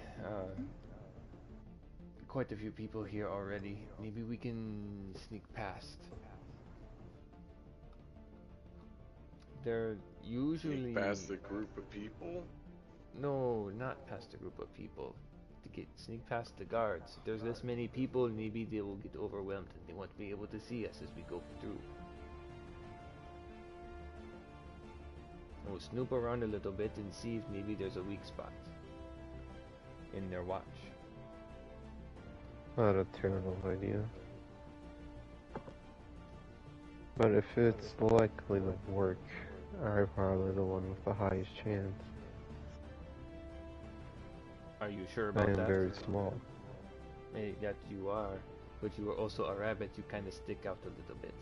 quite a few people here already. Maybe we can sneak past. They're Sneak usually past the group of people? no, not past a group of people. To get sneak past the guards. If there's this many people, maybe they will get overwhelmed and they won't be able to see us as we go through. We'll snoop around a little bit and see if maybe there's a weak spot in their watch. Not a terrible idea. But if it's likely to work, I'm probably the one with the highest chance. Are you sure I about am that? very small. Maybe that you are, but you are also a rabbit. You kind of stick out a little bit.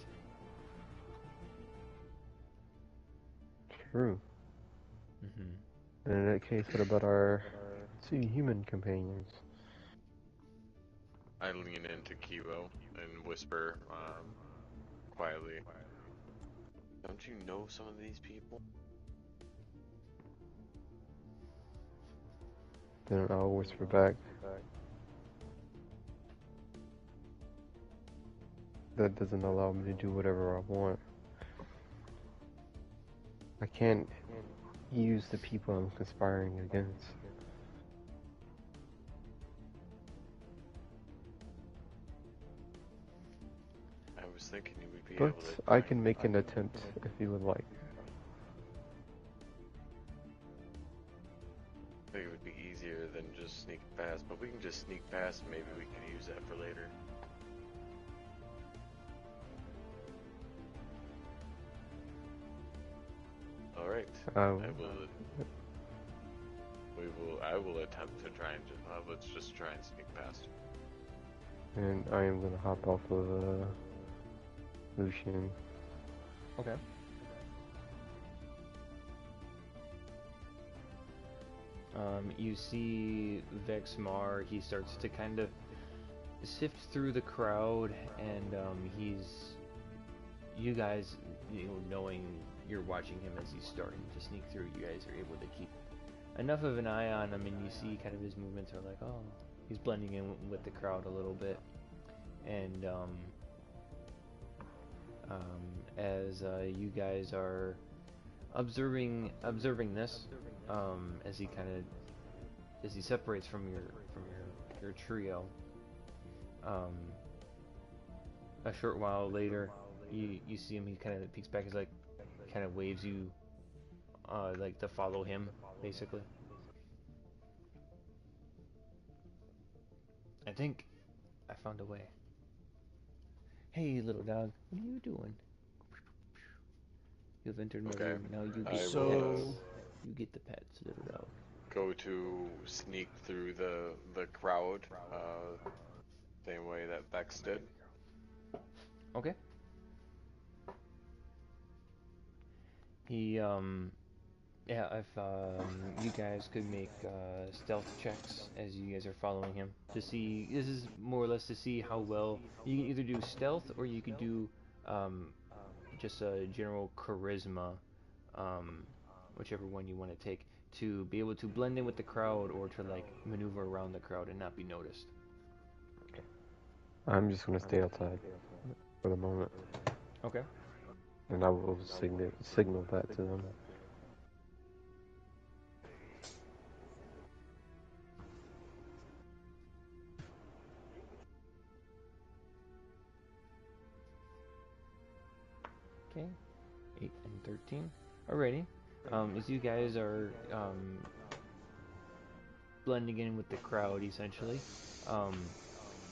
True. Mm-hmm. And in that case, what about our two human companions? I lean into Kiwo and whisper quietly, "Don't you know some of these people?" Then I'll whisper back. That doesn't allow me to do whatever I want. I can't use the people I'm conspiring against. I was thinking you would be But able to I find. can make an attempt if you would like. I think it would be easier than just sneak past, but we can just sneak past and maybe we can use that for later. Alright. I will attempt to try and let's just try and sneak past. And I am gonna hop off of Lucian. Okay. You see Vexmar, he starts to kind of sift through the crowd, and you guys, knowing you're watching him as he's starting to sneak through, you guys are able to keep enough of an eye on him, and you see kind of his movements are like, oh, he's blending in with the crowd a little bit, and as you guys are observing this, as he kind of as he separates from your trio. A short while later, you see him. He kind of peeks back. He's like, kind of waves you, like to follow him, basically. I think I found a way. Hey, little dog, what are you doing? You've entered my Okay. room. Now you I get the will pets. You get the pets, little dog. go to sneak through the crowd, same way that Vex did. Okay. He yeah, if you guys could make stealth checks as you guys are following him to see. This is more or less to see how well you can either do stealth or you could do um, just a general charisma, um, whichever one you want to take, to be able to blend in with the crowd or to like maneuver around the crowd and not be noticed. I'm just gonna stay outside for the moment, Okay. and I will signal that to them. Okay. 8 and 13. Alrighty. As you guys are blending in with the crowd, essentially,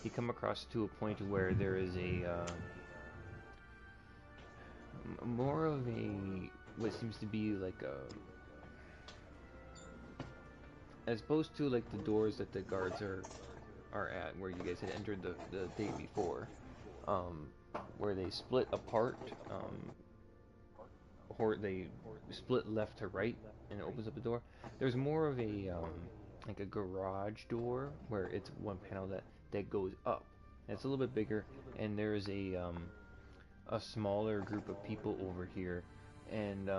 you come across to a point where there is a more of a what seems to be like a, as opposed to like the doors that the guards are at, where you guys had entered the day before, where they split apart, or they split left to right, and it opens up a door. There's more of a like a garage door where it's one panel that goes up. And it's a little bit bigger, and there's a smaller group of people over here, and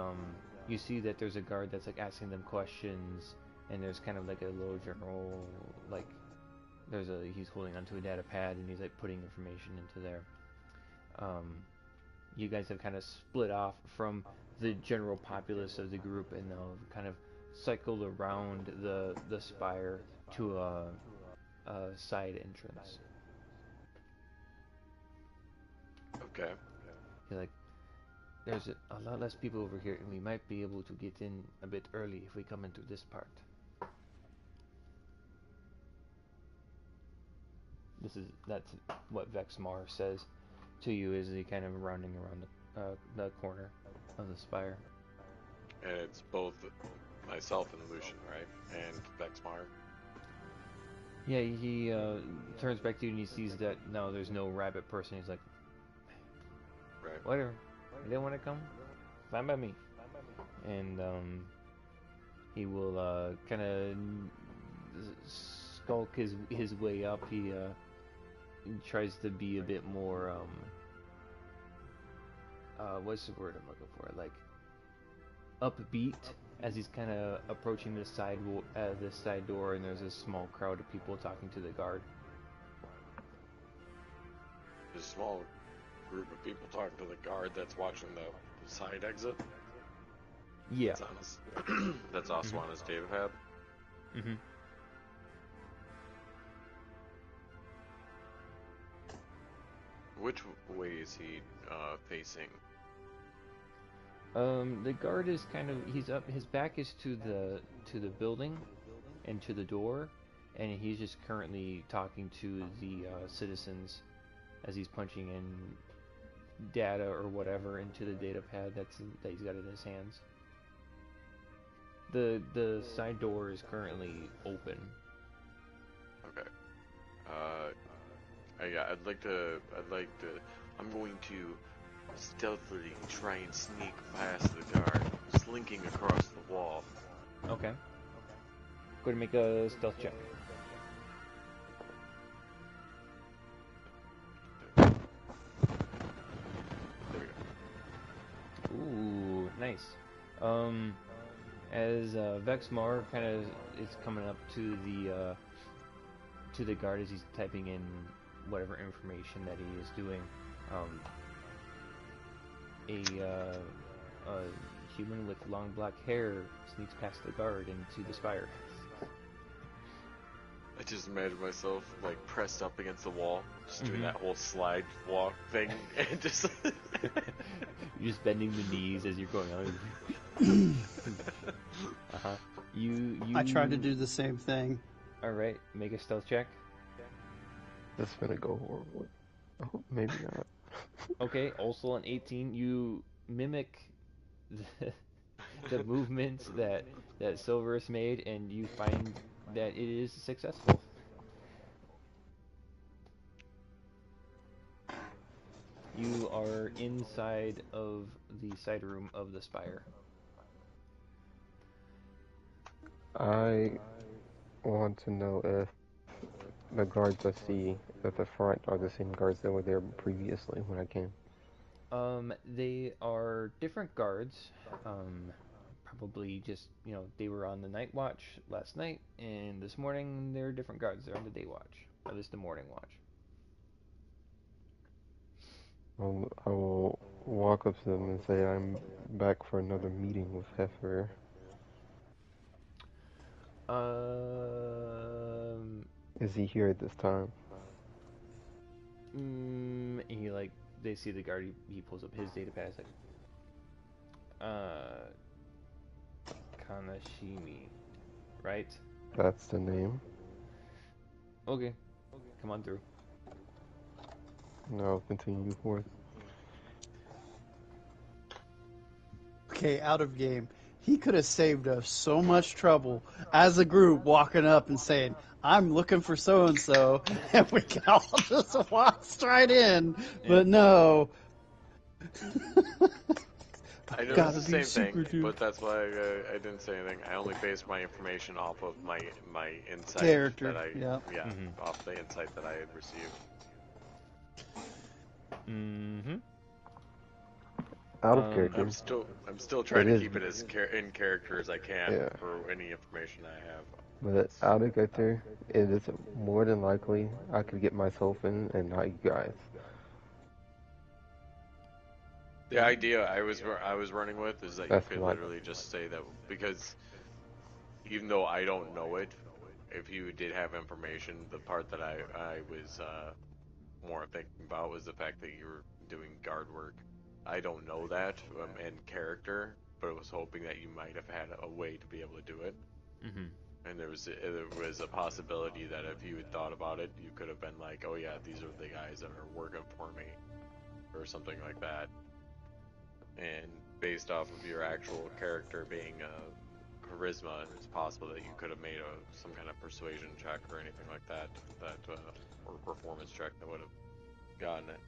you see that there's a guard that's like asking them questions, and there's kind of like a little general, like he's holding onto a data pad and he's like putting information into there. You guys have kind of split off from the general populace of the group and now kind of cycled around the spire to a side entrance. Okay. You're like, there's a lot less people over here, and we might be able to get in a bit early if we come into this part. That's what Vexmar says to you as he kind of rounding around the corner of the spire. And it's both myself and Lucian, right? And Vexmar. Yeah, he turns back to you and he sees that no, there's no rabbit person. He's like, Right. whatever. You didn't want to come? Fine by me. And he will kind of skulk his way up. He tries to be a bit more what's the word I'm looking for? Like upbeat as he's kind of approaching this side door, and there's a small crowd of people talking to the guard. There's a small group of people talking to the guard that's watching the side exit. Yeah. That's also on his data pad. Mm-hmm. Which way is he facing? The guard is kind of, he's up, his back is to the building and to the door, and he's just currently talking to the citizens as he's punching in data or whatever into the data pad that he's got in his hands. The side door is currently open. Okay. I'd like to. I'm going to stealthily try and sneak past the guard, slinking across the wall. Okay. Go ahead and make a stealth check. There we go. Ooh, nice. As Vexmar kind of is coming up to the guard as he's typing in whatever information that he is doing, a human with long black hair sneaks past the guard into the spire. I just imagine myself like pressed up against the wall, just doing Mhm. that whole slide walk thing, and just. You're just bending the knees as you're going on. Uh-huh. You. I tried to do the same thing. All right, make a stealth check. This is gonna go horribly. Oh, maybe not. Okay, also an 18. You mimic the, the movements that Silverus made, and you find that it is successful. You are inside of the side room of the spire. I want to know if the guards I see at the front are the same guards that were there previously when I came. They are different guards. Probably just, they were on the night watch last night, and this morning they're different guards. They're on the day watch, at least the morning watch. I will walk up to them and say I'm back for another meeting with Heifer. Is he here at this time? They see the guard, he pulls up his data pad, Kanashimi, right? That's the name. Okay, come on through. And I'll continue forth. Okay, out of game. He could have saved us so much trouble as a group walking up and saying, I'm looking for so-and-so, and we all just walked right in. But no. I know Gotta it's the be same thing, super dude. but that's why I didn't say anything. I only based my information off of my insight Character, that yeah. Off the insight that I had received. Mm-hmm. Out of character. I'm still trying to keep it as in character as I can for any information I have. But out of character, it is more than likely I could get myself in and not you guys. The idea I was running with is that you could literally just say that, because even though I don't know it, if you did have information, the part that I was more thinking about was the fact that you were doing guard work. I don't know that in character, but I was hoping that you might have had a way to be able to do it. Mm-hmm. And there was a possibility that if you had thought about it, you could have been like, oh yeah, these are the guys that are working for me, or something like that. And based off of your actual character being charisma, it's possible that you could have made some kind of persuasion check or anything like that, or performance check that would have gotten it.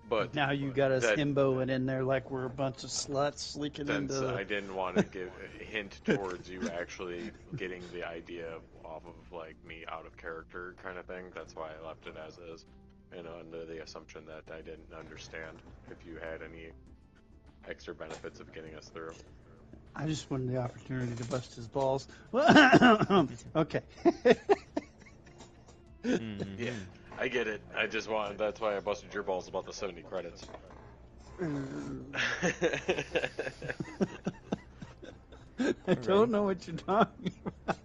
But now you got us himboing in there like we're a bunch of sluts leaking into. Since I didn't want to give a hint towards you actually getting the idea off of like me out of character kind of thing, that's why I left it as is, and under the assumption that I didn't understand if you had any extra benefits of getting us through. I just wanted the opportunity to bust his balls. Okay. Mm-hmm. Yeah, I get it. That's why I busted your balls about the 70 credits. I don't know what you're talking about.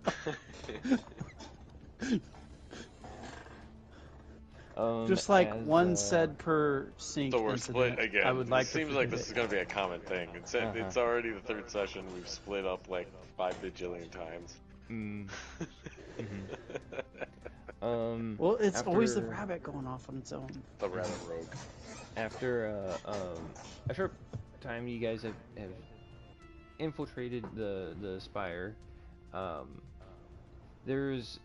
Just like one said per sync. So we're incident, split again. I would like it seems like this is going to be a common thing. It's already the third session. We've split up like 5 bajillion times. Well, it's always the rabbit going off on its own. The rabbit rogue. After a short time, you guys have infiltrated the spire. There's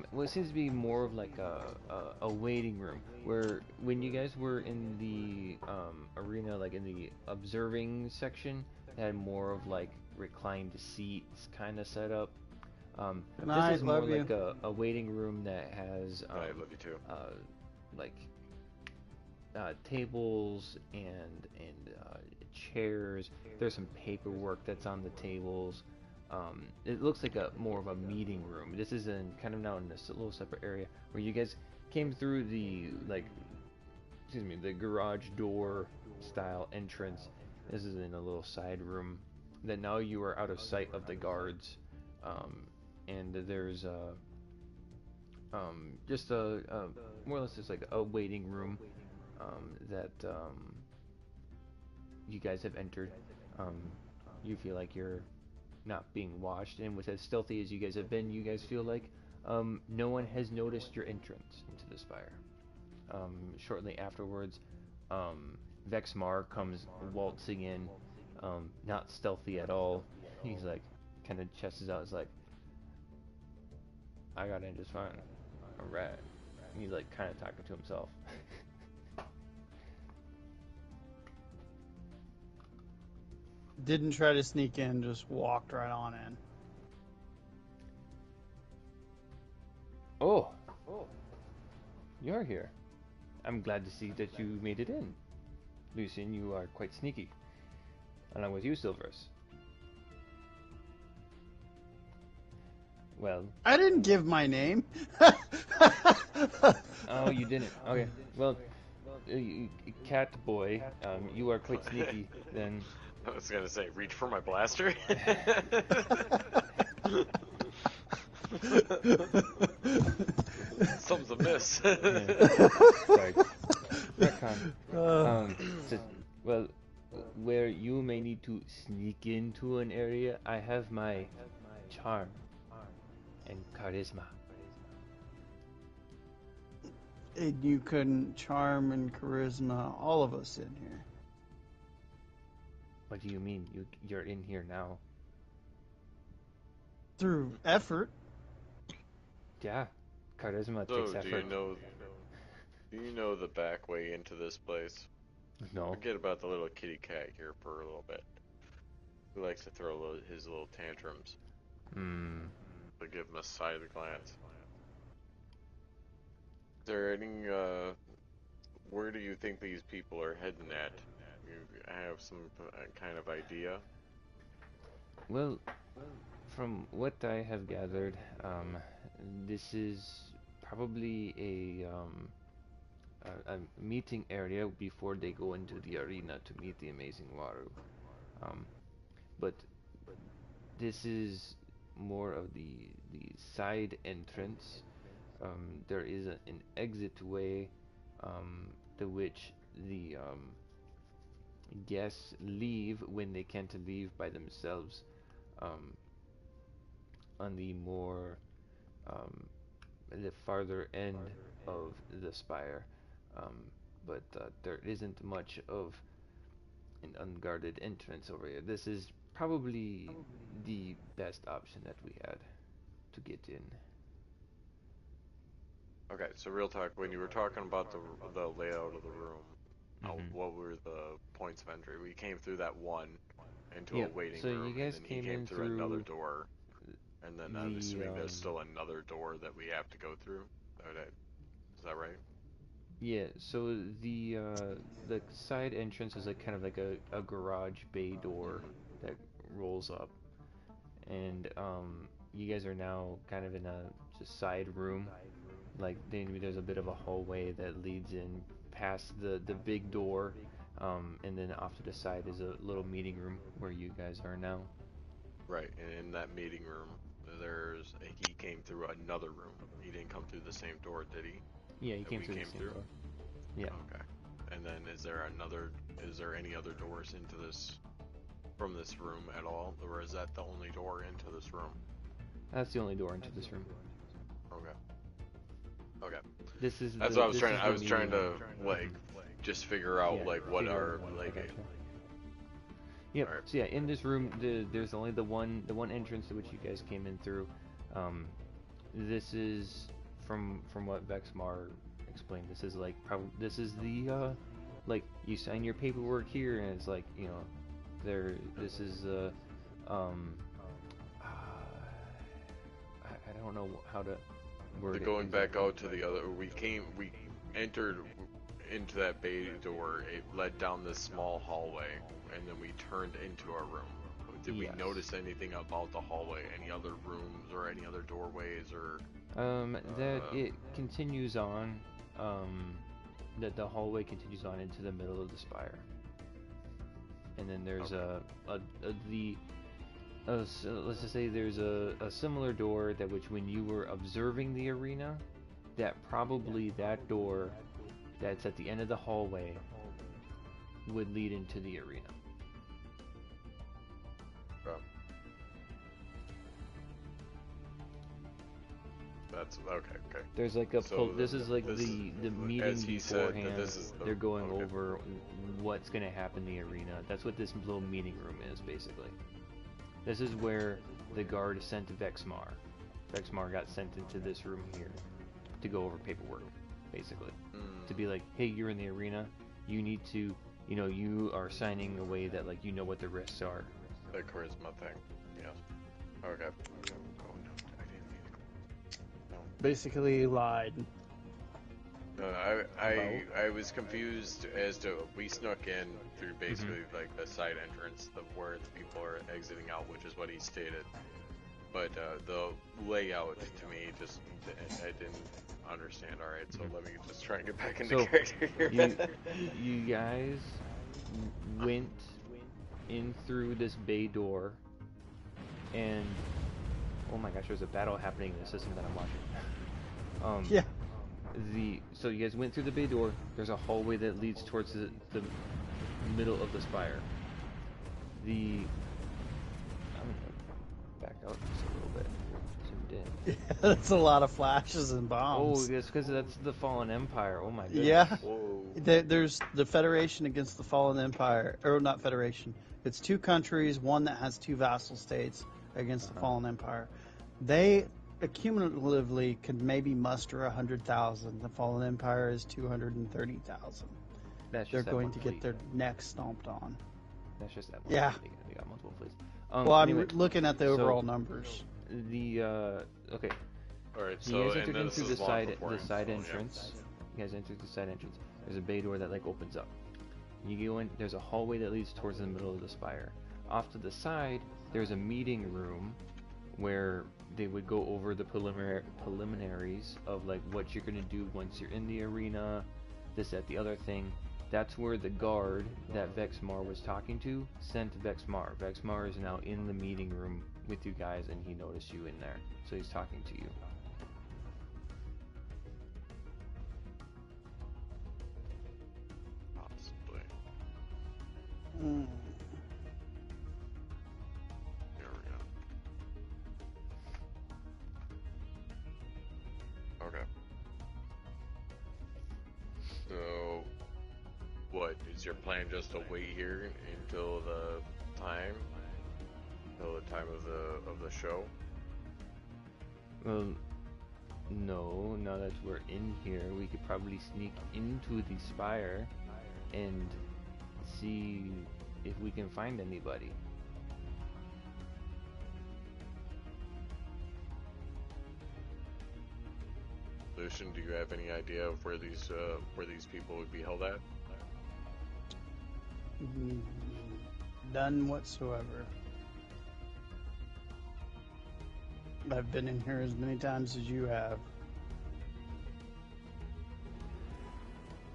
what seems to be more of like a waiting room, where when you guys were in the arena, like in the observing section, it had more of like reclined seats kind of set up. This is more like a waiting room that has I love you too. like tables and chairs. There's some paperwork that's on the tables. It looks like more of a meeting room. This is kind of now in a little separate area where you guys came through the the garage door style entrance. This is in a little side room that now you are out of sight of the guards. And there's just a more or less just like a waiting room that you guys have entered. Um, you feel like you're not being watched, and with as stealthy as you guys have been, you guys feel like no one has noticed your entrance into the spire. Shortly afterwards, Vexmar comes waltzing in, not stealthy at all. He's like, kind of chests out, is like, I got in just fine. Alright. He's like, kind of talking to himself. Didn't try to sneak in, just walked right on in. Oh, you're here. I'm glad to see that you made it in. Lucian, you are quite sneaky. Along with you, Silvers. Well, I didn't give my name. oh, you didn't. Okay. Well, cat boy, you are quite sneaky. Then I was gonna say, reach for my blaster. Something's amiss. sorry. Retcon. Says, well, where you may need to sneak into an area, I have my charm and charisma. And you couldn't charm and charisma all of us in here. What do you mean? You're in here now? Through effort. Yeah, charisma So, takes do effort. you know the back way into this place? No. Forget about the little kitty cat here for a little bit. He likes to throw his little tantrums. But give him a side glance. Is there any, where do you think these people are heading at? You have some kind of idea? Well, from what I have gathered, this is probably a meeting area before they go into the arena to meet the amazing Waru. But this is more of the side entrance. There is an exit way, to which the guests leave when they can't leave by themselves. On the more the farther end of the spire, um, but there isn't much of an unguarded entrance over here. This is probably the best option that we had to get in. Okay, so real talk, when you were talking about the layout of the room, what were the points of entry? We came through that one into a waiting so room, you guys and then he came came in through another through door, and then I'm assuming there's still another door that we have to go through. Is that right? yeah. So the side entrance is like kind of like a garage bay door that rolls up, and you guys are now kind of in a just side room. Like there's a bit of a hallway that leads in past the big door, and then off to the side is a little meeting room where you guys are now. Right, and in that meeting room, he came through another room. He didn't come through the same door, did he? Yeah, he That came we through came the same through? door. Yeah. Okay. And then is there any other doors into from this room at all? Or is that the only door into this room? That's the only door into this room. Okay. Okay. That's what I was trying. I was trying to like just figure out what are like. Yep. Right. So yeah, in this room, there's only the one entrance to which you guys came in through. This is from what Vexmar explained. This is like this is the like you sign your paperwork here, and it's like this is I don't know how to word it. Going back out to the other, we entered into that bay door. It led down this small hallway, and then we turned into our room. Did we notice anything about the hallway? Any other rooms or any other doorways or? That it continues on. That the hallway continues on into the middle of the spire, and then there's let's just say there's a similar door that which when you were observing the arena, that probably that door that's at the end of the hallway would lead into the arena. That's okay. There's like a So this is like this the meeting as he said, beforehand. that this is the, They're going okay. over what's going to happen in the arena. That's what this little meeting room is, basically. This is where the guard sent Vexmar. Vexmar got sent into this room here to go over paperwork, basically. To be like, hey, you're in the arena. You need to, you know, you are signing away that, like, you know what the risks are. The charisma thing. Yes. Okay. Oh no, I didn't mean to. No. Basically lied. No, I was confused as to we snuck in through basically like the side entrance of where the people are exiting out, which is what he stated. But the layout to me just I didn't understand. All right, so let me just try and get back into character here. You guys went in through this bay door, and oh my gosh, there's a battle happening in the system that I'm watching. Yeah. So you guys went through the bay door. There's a hallway that leads towards the middle of the spire. I'm gonna back out just a little bit. Zoomed in. Yeah, that's a lot of flashes and bombs. Oh, it's because that's the Fallen Empire. Oh my goodness. Yeah. Whoa. There's the Federation against the Fallen Empire, or not Federation. It's two countries, one that has two vassal states against the Fallen Empire. They accumulatively could maybe muster 100,000. The Fallen Empire is 230,000. They're going to get their necks stomped on. That's just that one. Yeah. They got multiple fleets. Well, I'm anyway, looking at the overall numbers. Okay. All right, So so you guys and entered then into this the is long side before entrance. You guys entered the side entrance. There's a bay door that like opens up. You go in. There's a hallway that leads towards the middle of the spire. Off to the side, there's a meeting room where they would go over the preliminaries of like what you're gonna do once you're in the arena, this, that, the other thing. That's where the guard that Vexmar was talking to sent Vexmar. Vexmar is now in the meeting room with you guys, and he noticed you in there, so he's talking to you. Possibly. Mm. There we go. Okay. So, what is your plan? Just to wait here until the time of the show? Well, no. Now that we're in here, we could probably sneak into the spire and see if we can find anybody. Lucian, do you have any idea of where these people would be held at? None whatsoever. I've been in here as many times as you have.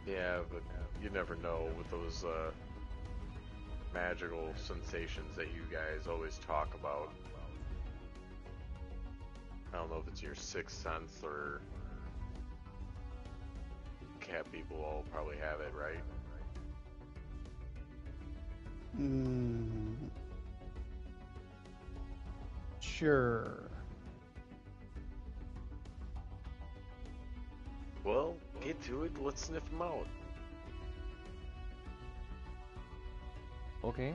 Yeah, but you never know with those magical sensations that you guys always talk about. I don't know if it's your sixth sense or cat people all probably have it, right? Sure. Well, get to it. Let's sniff them out. Okay.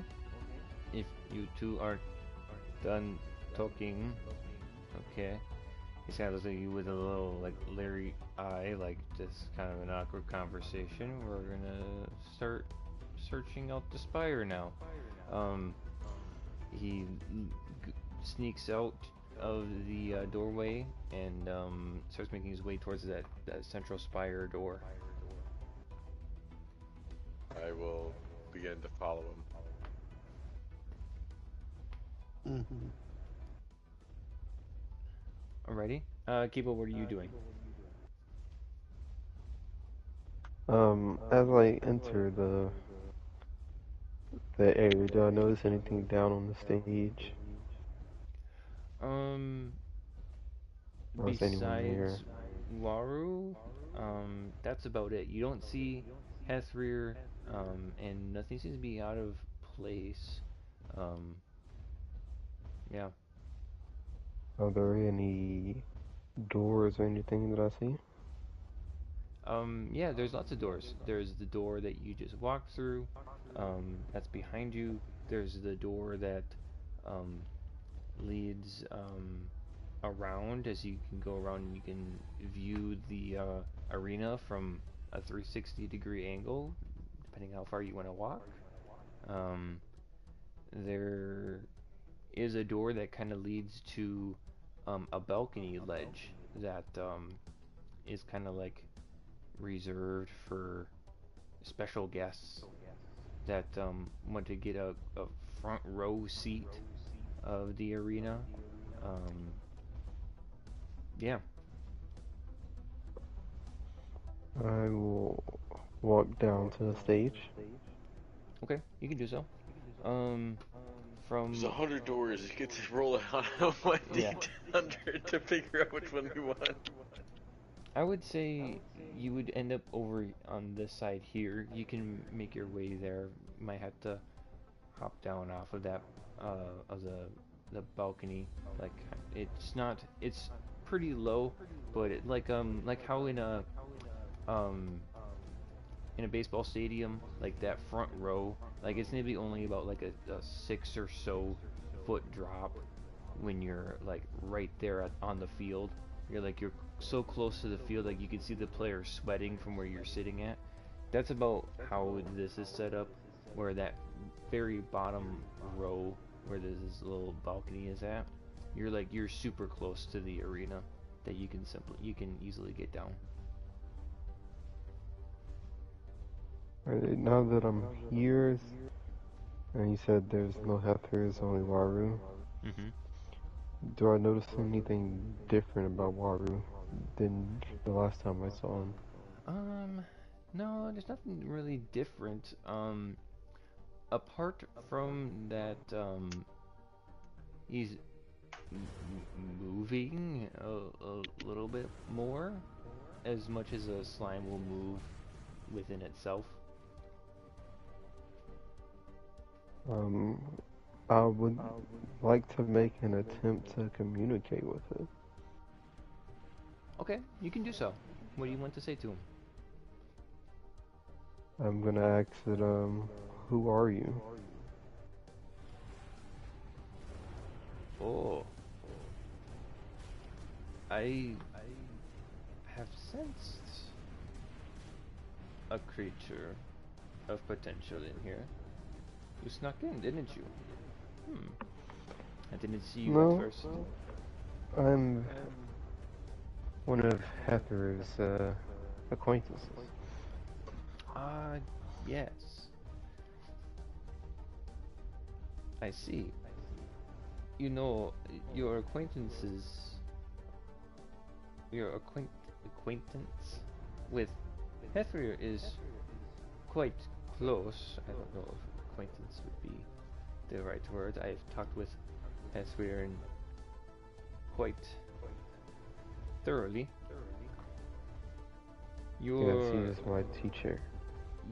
If you two are done talking, okay. He kind of looks at you with a little like leery eye, like just kind of an awkward conversation. We're gonna start searching out the spire now. He sneaks out of the doorway and starts making his way towards that central spire door. I will begin to follow him. Alrighty. Kibo, what are you doing? As I enter the area, do I notice anything down on the stage? Or is anyone here? Waru, that's about it. You don't see Hethrir, and nothing seems to be out of place. Um, yeah. Are there any doors or anything that I see? Yeah, there's lots of doors. There's the door that you just walked through, that's behind you. There's the door that, um, leads, around, as you can go around and you can view the, arena from a 360-degree angle, depending how far you want to walk. Um, there is a door that kind of leads to, a balcony ledge that, is kind of like reserved for special guests that, want to get a front row seat of the arena. Um, yeah. I will walk down to the stage. Okay, you can do so. Um, There's from 100 doors. You get to roll it on a yeah, 1d100 to figure out which one you want. I would say you would end up over on this side here. You can make your way there. You might have to hop down off of that, of the balcony. Like, it's not, it's pretty low, but like how um in a baseball stadium, like that front row, like it's maybe only about like a 6 or so foot drop when you're like right there on the field. You're so close to the field, like you can see the players sweating from where you're sitting at. That's about how this is set up, where that very bottom row where this little balcony is at, you're super close to the arena that you can easily get down. Alright, now that I'm here, and you said there's no Heifer, there's only Waru, Mm-hmm. do I notice anything different about Waru than the last time I saw him? No, there's nothing really different. Apart from that, he's moving a little bit more, as much as a slime will move within itself. Um, I would like to make an attempt to communicate with it. Okay, you can do so. What do you want to say to him? I'm gonna ask it, who are you? Oh, I have sensed a creature of potential in here. You snuck in, didn't you? Hmm. I didn't see you at No, first. I'm one of Heifer's, acquaintances. Ah, yes. I see. You know, your acquaintances, your acquaintance with Hethrir is quite close. I don't know if acquaintance would be the right word. I've talked with Hethrir and quite thoroughly. Yes, he Your is my teacher.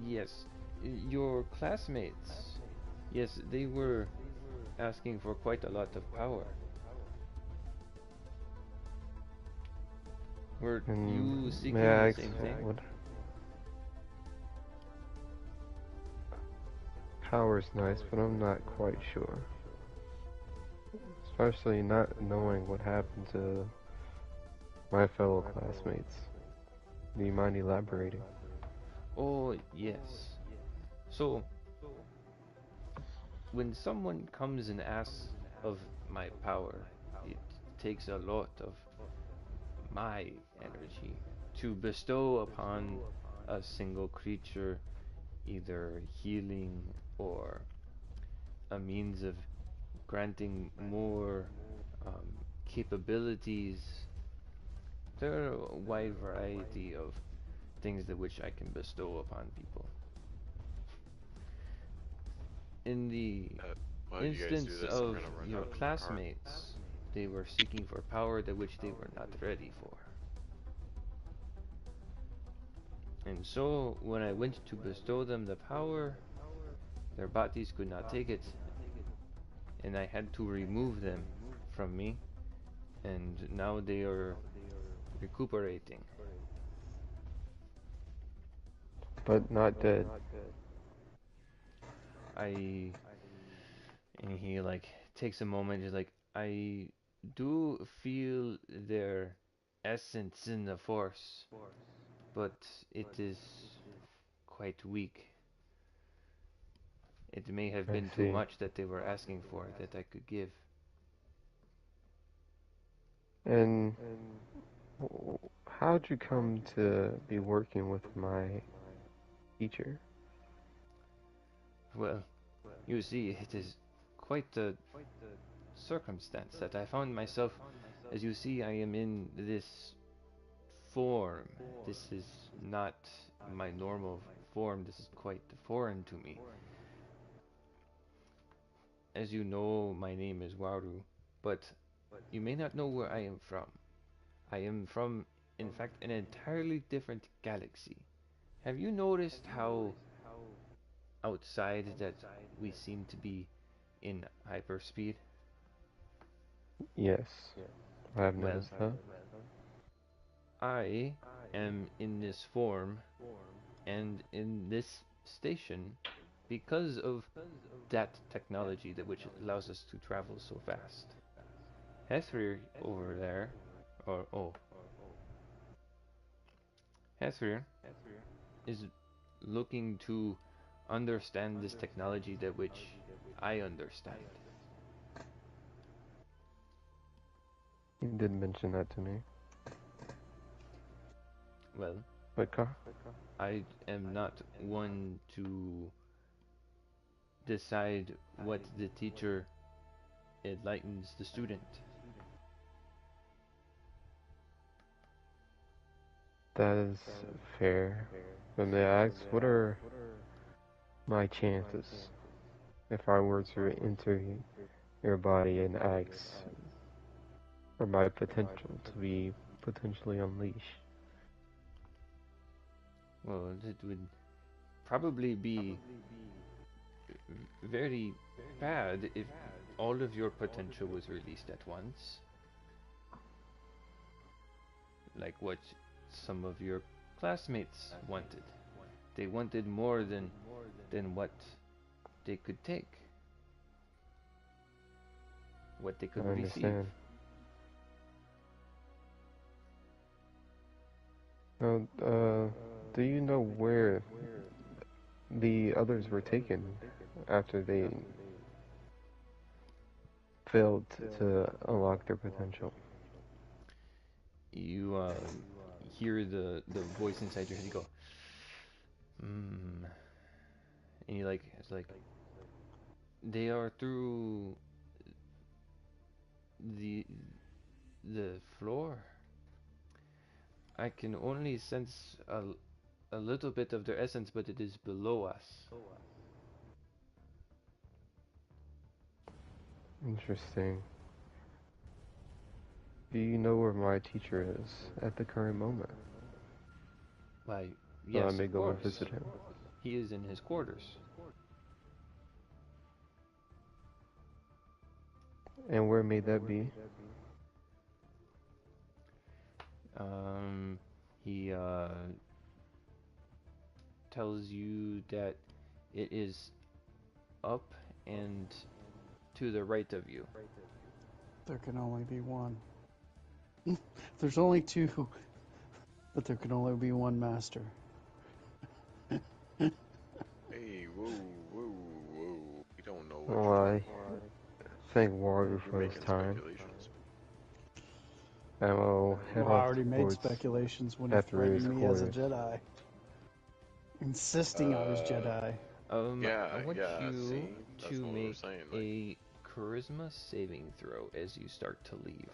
yes, your classmates. Yes, they were asking for quite a lot of power. Were And you seeking may I the ask same thing? what power's nice, but I'm not quite sure. Especially not knowing what happened to my fellow classmates. Do you mind elaborating? Oh, yes. So, when someone comes and asks of my power, it takes a lot of my energy to bestow upon a single creature, either healing or a means of granting more, um, capabilities. There are a wide variety of things that which I can bestow upon people. In the Why don't you guys do instance this? I'm of gonna run your out to my car. classmates, they were seeking for power that which they were not ready for. And so, when I went to bestow them the power, their bodies could not take it, and I had to remove them from me, and now they are recuperating. But not dead. And he like takes a moment, he's like, I do feel their essence in the force, but it is quite weak. It may have I been too see. much that they were asking for that I could give. And how'd you come to be working with my teacher? Well, you see, it is quite a circumstance that I found myself. As you see, I am in this form. This is not my normal form. This is quite foreign to me. As you know, my name is Waru, but you may not know where I am from. I am from, in fact, an entirely different galaxy. Have you noticed how outside that we seem to be in hyperspeed? Yes, I have Well, noticed that. I am in this form and in this station because of that technology that which allows us to travel so fast. Hethrir over there, or oh, Hethrir is looking to understand this technology that which I understand. You did mention that to me. Well, But I am not one to decide what the teacher enlightens the student. that is fair. But may I ask, what are my chances if I were to enter your body and ask for my potential to be potentially unleashed? Well, it would probably be very bad if all of your potential was released at once, like what some of your classmates wanted. They wanted more than what they could take, what they I could receive. understand. Now, do you know where the others were taken after they failed to unlock their potential? You hear the voice inside your head. You go, hmm. And you like, it's like they are through the the floor. I can only sense a little bit of their essence, but it is below us. Interesting. Do you know where my teacher is at the current moment? Why, So I yes, may of go and course. visit him. He is in his quarters. And where may that be? Um, he tells you that it is up and to the right of you. There can only be one. There's only two, but there can only be one master. Hey, whoa, whoa, whoa. We don't know what Well, you're I talking about. thank Water You're for his making time, speculations. and I'll head Well, I off already made towards speculations when he Ethridge's threatened me as a quarters. Jedi, insisting I was Uh, Jedi. I want yeah, you see? That's to what we're make saying. Like, a charisma saving throw as you start to leave.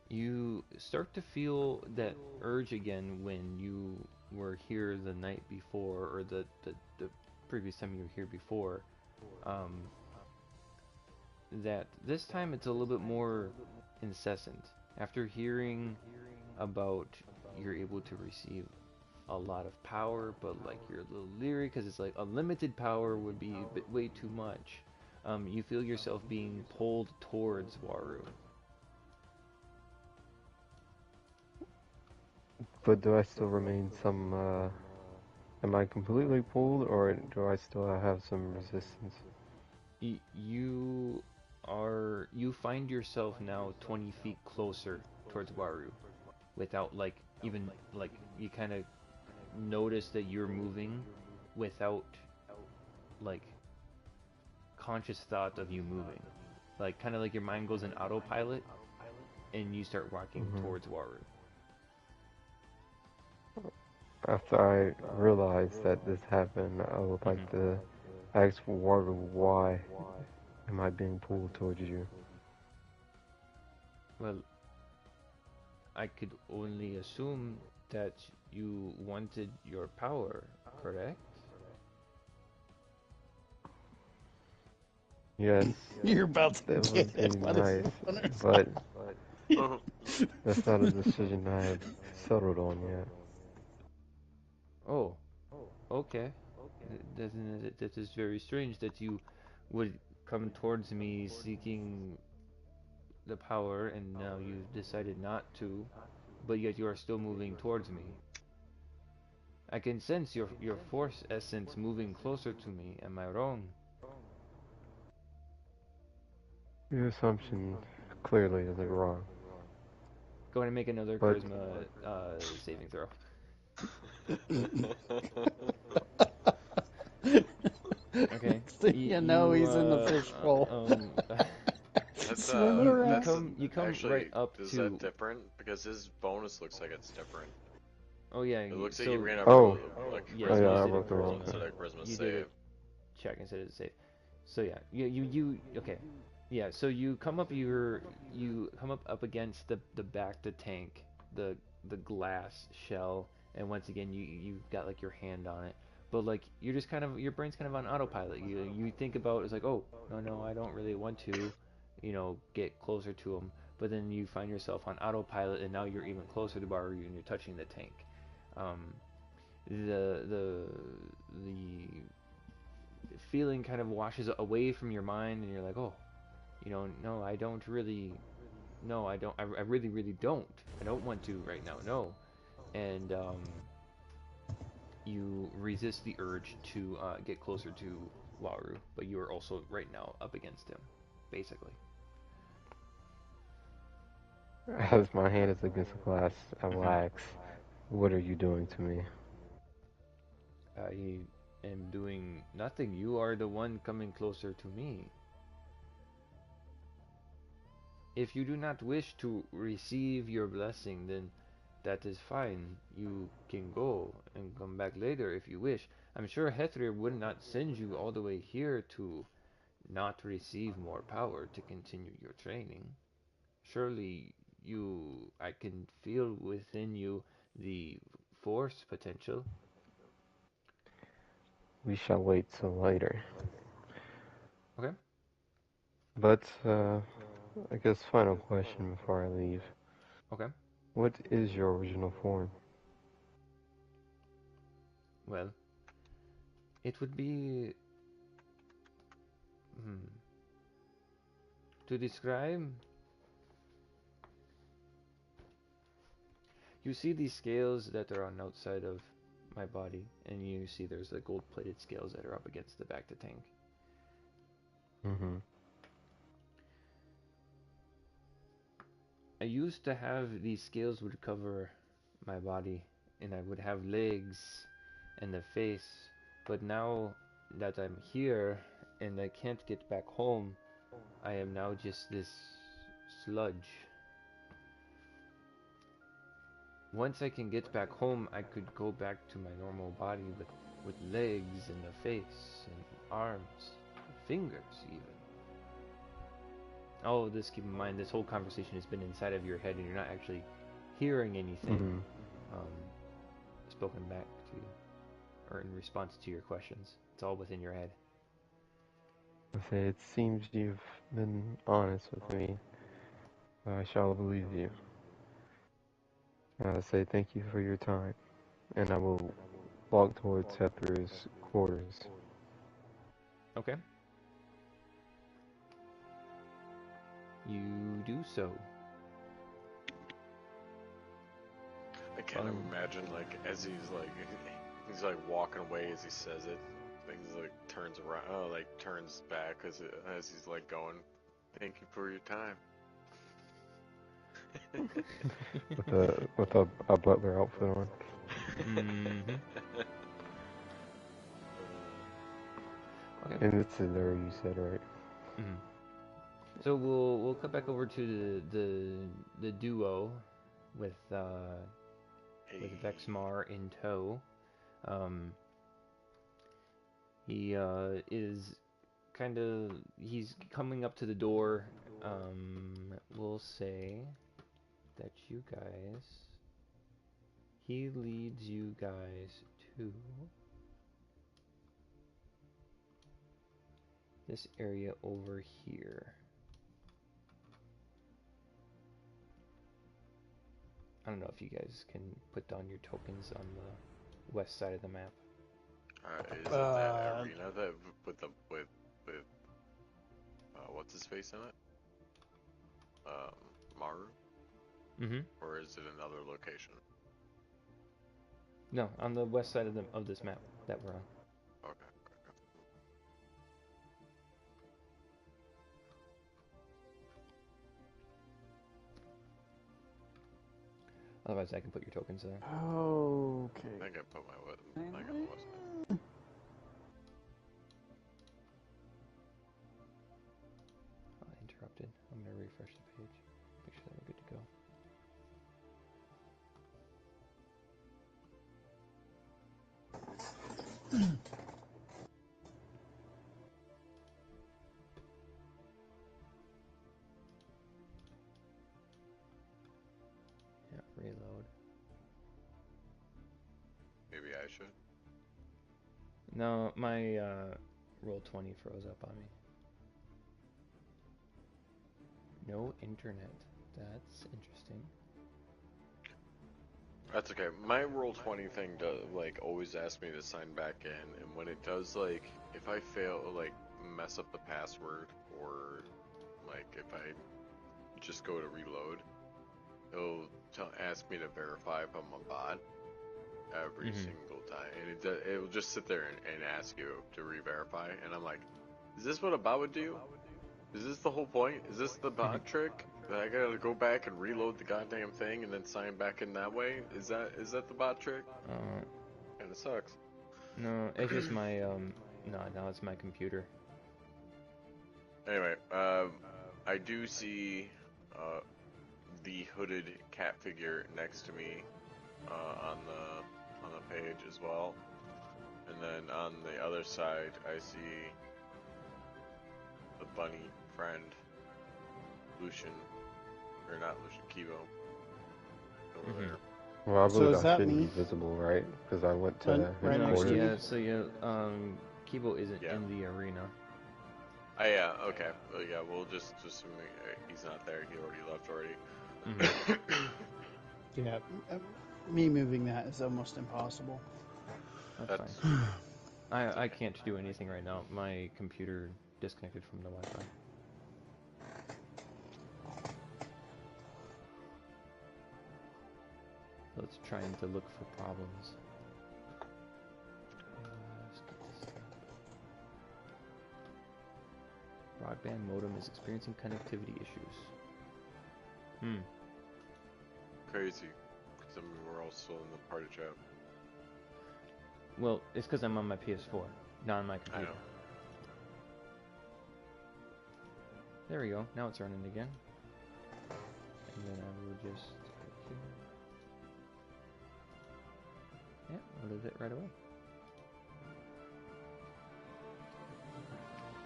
You start to feel that urge again when you were here the night before, or the previous time you were here before. Um, that this time it's a little bit more incessant. After hearing about you're able to receive a lot of power, but like you're a little leery because it's like unlimited power would be a bit way too much. You feel yourself being pulled towards Waru. But do I still remain some, am I completely pulled, or do I still have some resistance? You find yourself now 20 feet closer towards Waru without like even like you kind of notice that you're moving without like conscious thought of you moving. Like kind of like your mind goes in autopilot and you start walking towards Waru. After I realize that this happened, I would like to ask Water, why am I being pulled towards you? Well, I could only assume that you wanted your power, correct? Yes, You're about to that get would be it. What is nice, but that's not a decision I have settled on yet. Oh, okay. That is very strange that you would come towards me seeking the power and now you've decided not to, but yet you are still moving towards me. I can sense your force essence moving closer to me. Am I wrong? Your assumption clearly isn't wrong, Go ahead and make another but charisma saving throw. Okay. You know he's in the fishbowl. That's Swimming around. You come actually, right up is to. that different? Because his bonus looks like it's different. Oh yeah. It looks so like he ran up oh, like yeah, oh you yeah, I did a wrote the wrong charisma. instead of charisma You save. did a check instead of a save. So yeah, you okay. Yeah, so you come up up against the back the tank, the glass shell, and once again you've got like your hand on it. But like you're just kind of your brain's kind of on autopilot. You think about it's like, "Oh, no, I don't really want to, get closer to him." But then you find yourself on autopilot and now you're even closer to Baru and you're touching the tank. Um the feeling kind of washes away from your mind and you're like, oh, no, I don't really, no, I really, really don't. I don't want to right now, no. And you resist the urge to get closer to Waru, but you are also right now up against him, basically. as my hand is against the glass, I will ask, what are you doing to me? I am doing nothing. You are the one coming closer to me. If you do not wish to receive your blessing, then that is fine. You can go and come back later if you wish. I'm sure Hethrir would not send you all the way here to not receive more power to continue your training. Surely I can feel within you the force potential. We shall wait till later. Okay. But, I guess final question before I leave. Okay. What is your original form? Well, it would be to describe. You see these scales that are on the outside of my body, and you see there's the gold-plated scales that are up against the back of the tank. Mm-hmm. I used to have these scales would cover my body, and I would have legs and a face, but now that I'm here and I can't get back home, I am now just this sludge. Once I can get back home, I could go back to my normal body with legs and a face and arms, fingers even. All of this, keep in mind, this whole conversation has been inside of your head and you're not actually hearing anything spoken back to you or in response to your questions. It's all within your head. I say, it seems you've been honest with me. I shall believe you. I say thank you for your time, and I will walk towards Heather's quarters. Okay. You do so. I kind of imagine like as he's like walking away as he says it, things like turns around, like turns back as he's like going. Thank you for your time. with a butler outfit on. Mm-hmm. Okay. And it's in there, you said, right? Mm-hmm. So we'll cut back over to the duo with Vexmar in tow. He is he's coming up to the door. We'll say that he leads you guys to this area over here. I don't know if you guys can put down your tokens on the west side of the map. Is it that arena that with what's his face in it? Maru? Mm-hmm. Or is it another location? No, on the west side of this map that we're on. Okay. Otherwise, I can put your tokens there. Okay. I think I put my I got my West. Interrupted. I'm gonna refresh the page. Make sure that we're good to go. Yeah, reload. Maybe I should. No, my Roll20 froze up on me. No internet. That's interesting. That's okay. My Roll20 thing does always ask me to sign back in, and when it does, if I fail, mess up the password, or if I just go to reload, it'll ask me to verify if I'm a bot every single time, and it'll just sit there and ask you to re-verify, and I'm like, is this what a bot would do? Is this the whole point? Is this the bot trick? That I gotta go back and reload the goddamn thing and then sign back in that way? Is that the bot trick? Kinda sucks. No, it's just my no, it's my computer. Anyway, I do see the hooded cat figure next to me on the page as well, and then on the other side I see the bunny friend Lucian, or not Lucian, Kibo over there. Well, I So believe is I that shouldn't me? be visible, right? Because I went to Right his next to quarters. you? Yeah, so Kibo isn't in the arena. Yeah, okay. Yeah, we'll just assume he's not there. He already left already. Yeah, me moving that is almost impossible. That's fine. I can't do anything right now. My computer disconnected from the Wi-Fi. So it's trying to look for problems. Broadband modem is experiencing connectivity issues. Crazy. Because we're all still in the party chat. Well, it's because I'm on my PS4, not on my computer. I know. There we go. Now it's running again. And then I will just... Yeah, loaded it right away.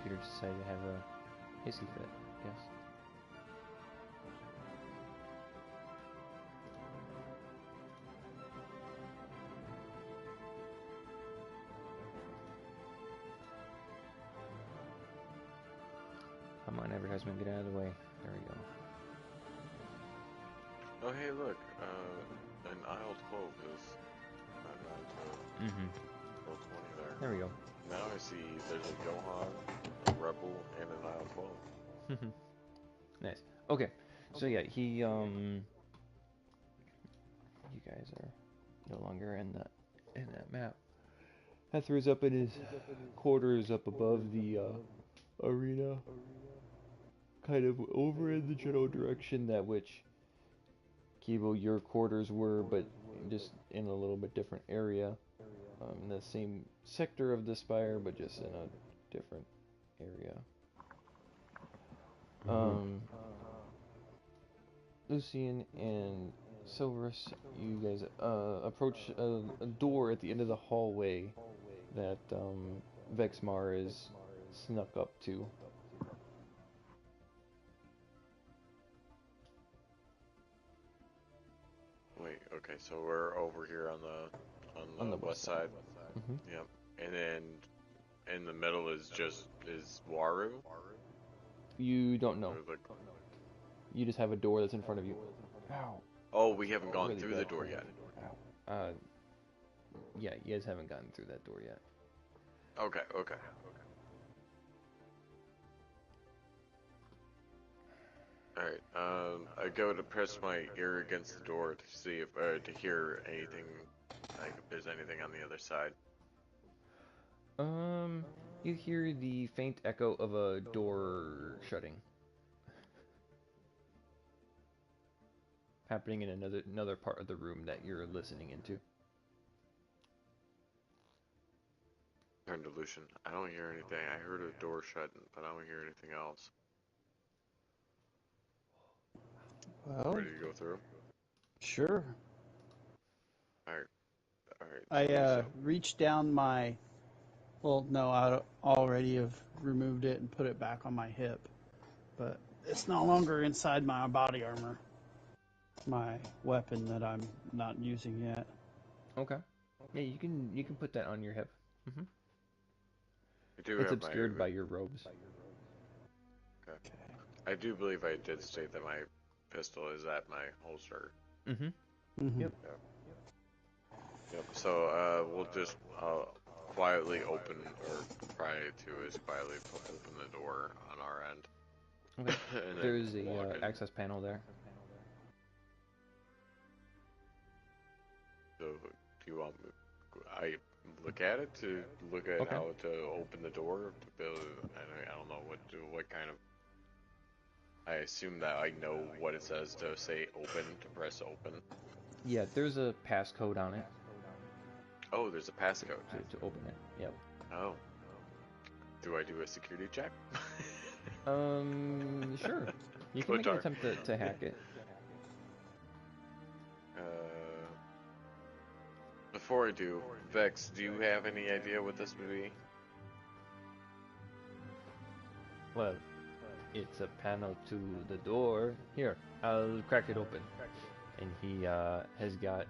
Computer decided to have a hissy fit, I guess. on, advertisement, get out of the way. There we go. Oh, hey, look. An aisle 12 is not down to row 20 there. There we go. Now I see there's a Gohan, a Rebel, and an aisle 12. Nice. Okay. So yeah, you guys are no longer in that map. Hethru's up in his quarters up above the arena, kind of over in the general direction that which Kibo, your quarters were, but just in a little bit different area. In the same sector of the spire, but just in a different area. Lucian and Silverus, you guys approach a door at the end of the hallway that Vexmar is snuck up to. Wait, okay, so we're over here on the west side. Yep. And then in the middle is Waru? You don't know. Like... You just have a door that's in front of you. Ow. Oh, we haven't gone Really through the door yet. Ow. Yeah, you guys haven't gotten through that door yet. Okay. Alright, I go to press my ear against the door to see if, to hear anything, like if there's anything on the other side. You hear the faint echo of a door shutting. Happening in another part of the room that you're listening into. Turn to Lucian. I don't hear anything. I heard a door shut, but I don't hear anything else. Well, Ready to go through? sure. Alright. I reached down my... Well, no, I already have removed it and put it back on my hip. But it's no longer inside my body armor. My weapon that I'm not using yet. Okay. Yeah, you can put that on your hip. I do It's have obscured by your robes. Okay. I do believe I did state that my pistol is at my holster. Yep. So we'll just quietly open, or try to as quietly open the door on our end. Okay. And There's then a access panel there. So do you want me? I look at it to look at Okay. how to open the door to build. I don't know what kind of. I assume that I know what it says to say open, to press open. Yeah, there's a passcode on it Oh, there's a passcode. to open it. Yep. Oh. Do I do a security check? Sure. You can make an attempt to hack it. Before I do, Vex, do you have any idea what this would be? Well, it's a panel to the door. Here, I'll crack it open. And he has got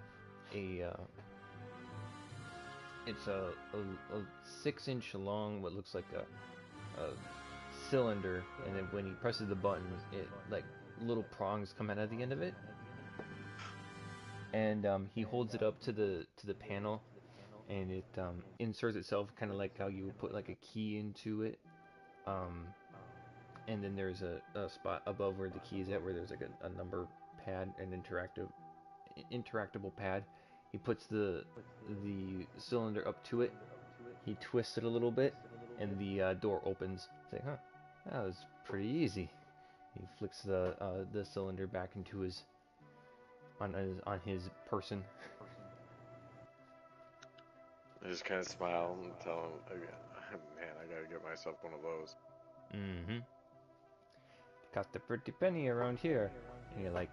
it's a 6-inch long, what looks like a cylinder, and then when he presses the button, it like little prongs come out at the end of it. And he holds it up to the panel, and it inserts itself, kind of like how you would put like a key into it. And then there's a spot above where the key is at, where there's like a number pad, an interactable pad. He puts the cylinder up to it. He twists it a little bit, and the door opens. It's like, huh, that was pretty easy. He flicks the cylinder back into his person. I just kind of smile and tell him, man, I gotta get myself one of those. Cost a pretty penny around here. And he like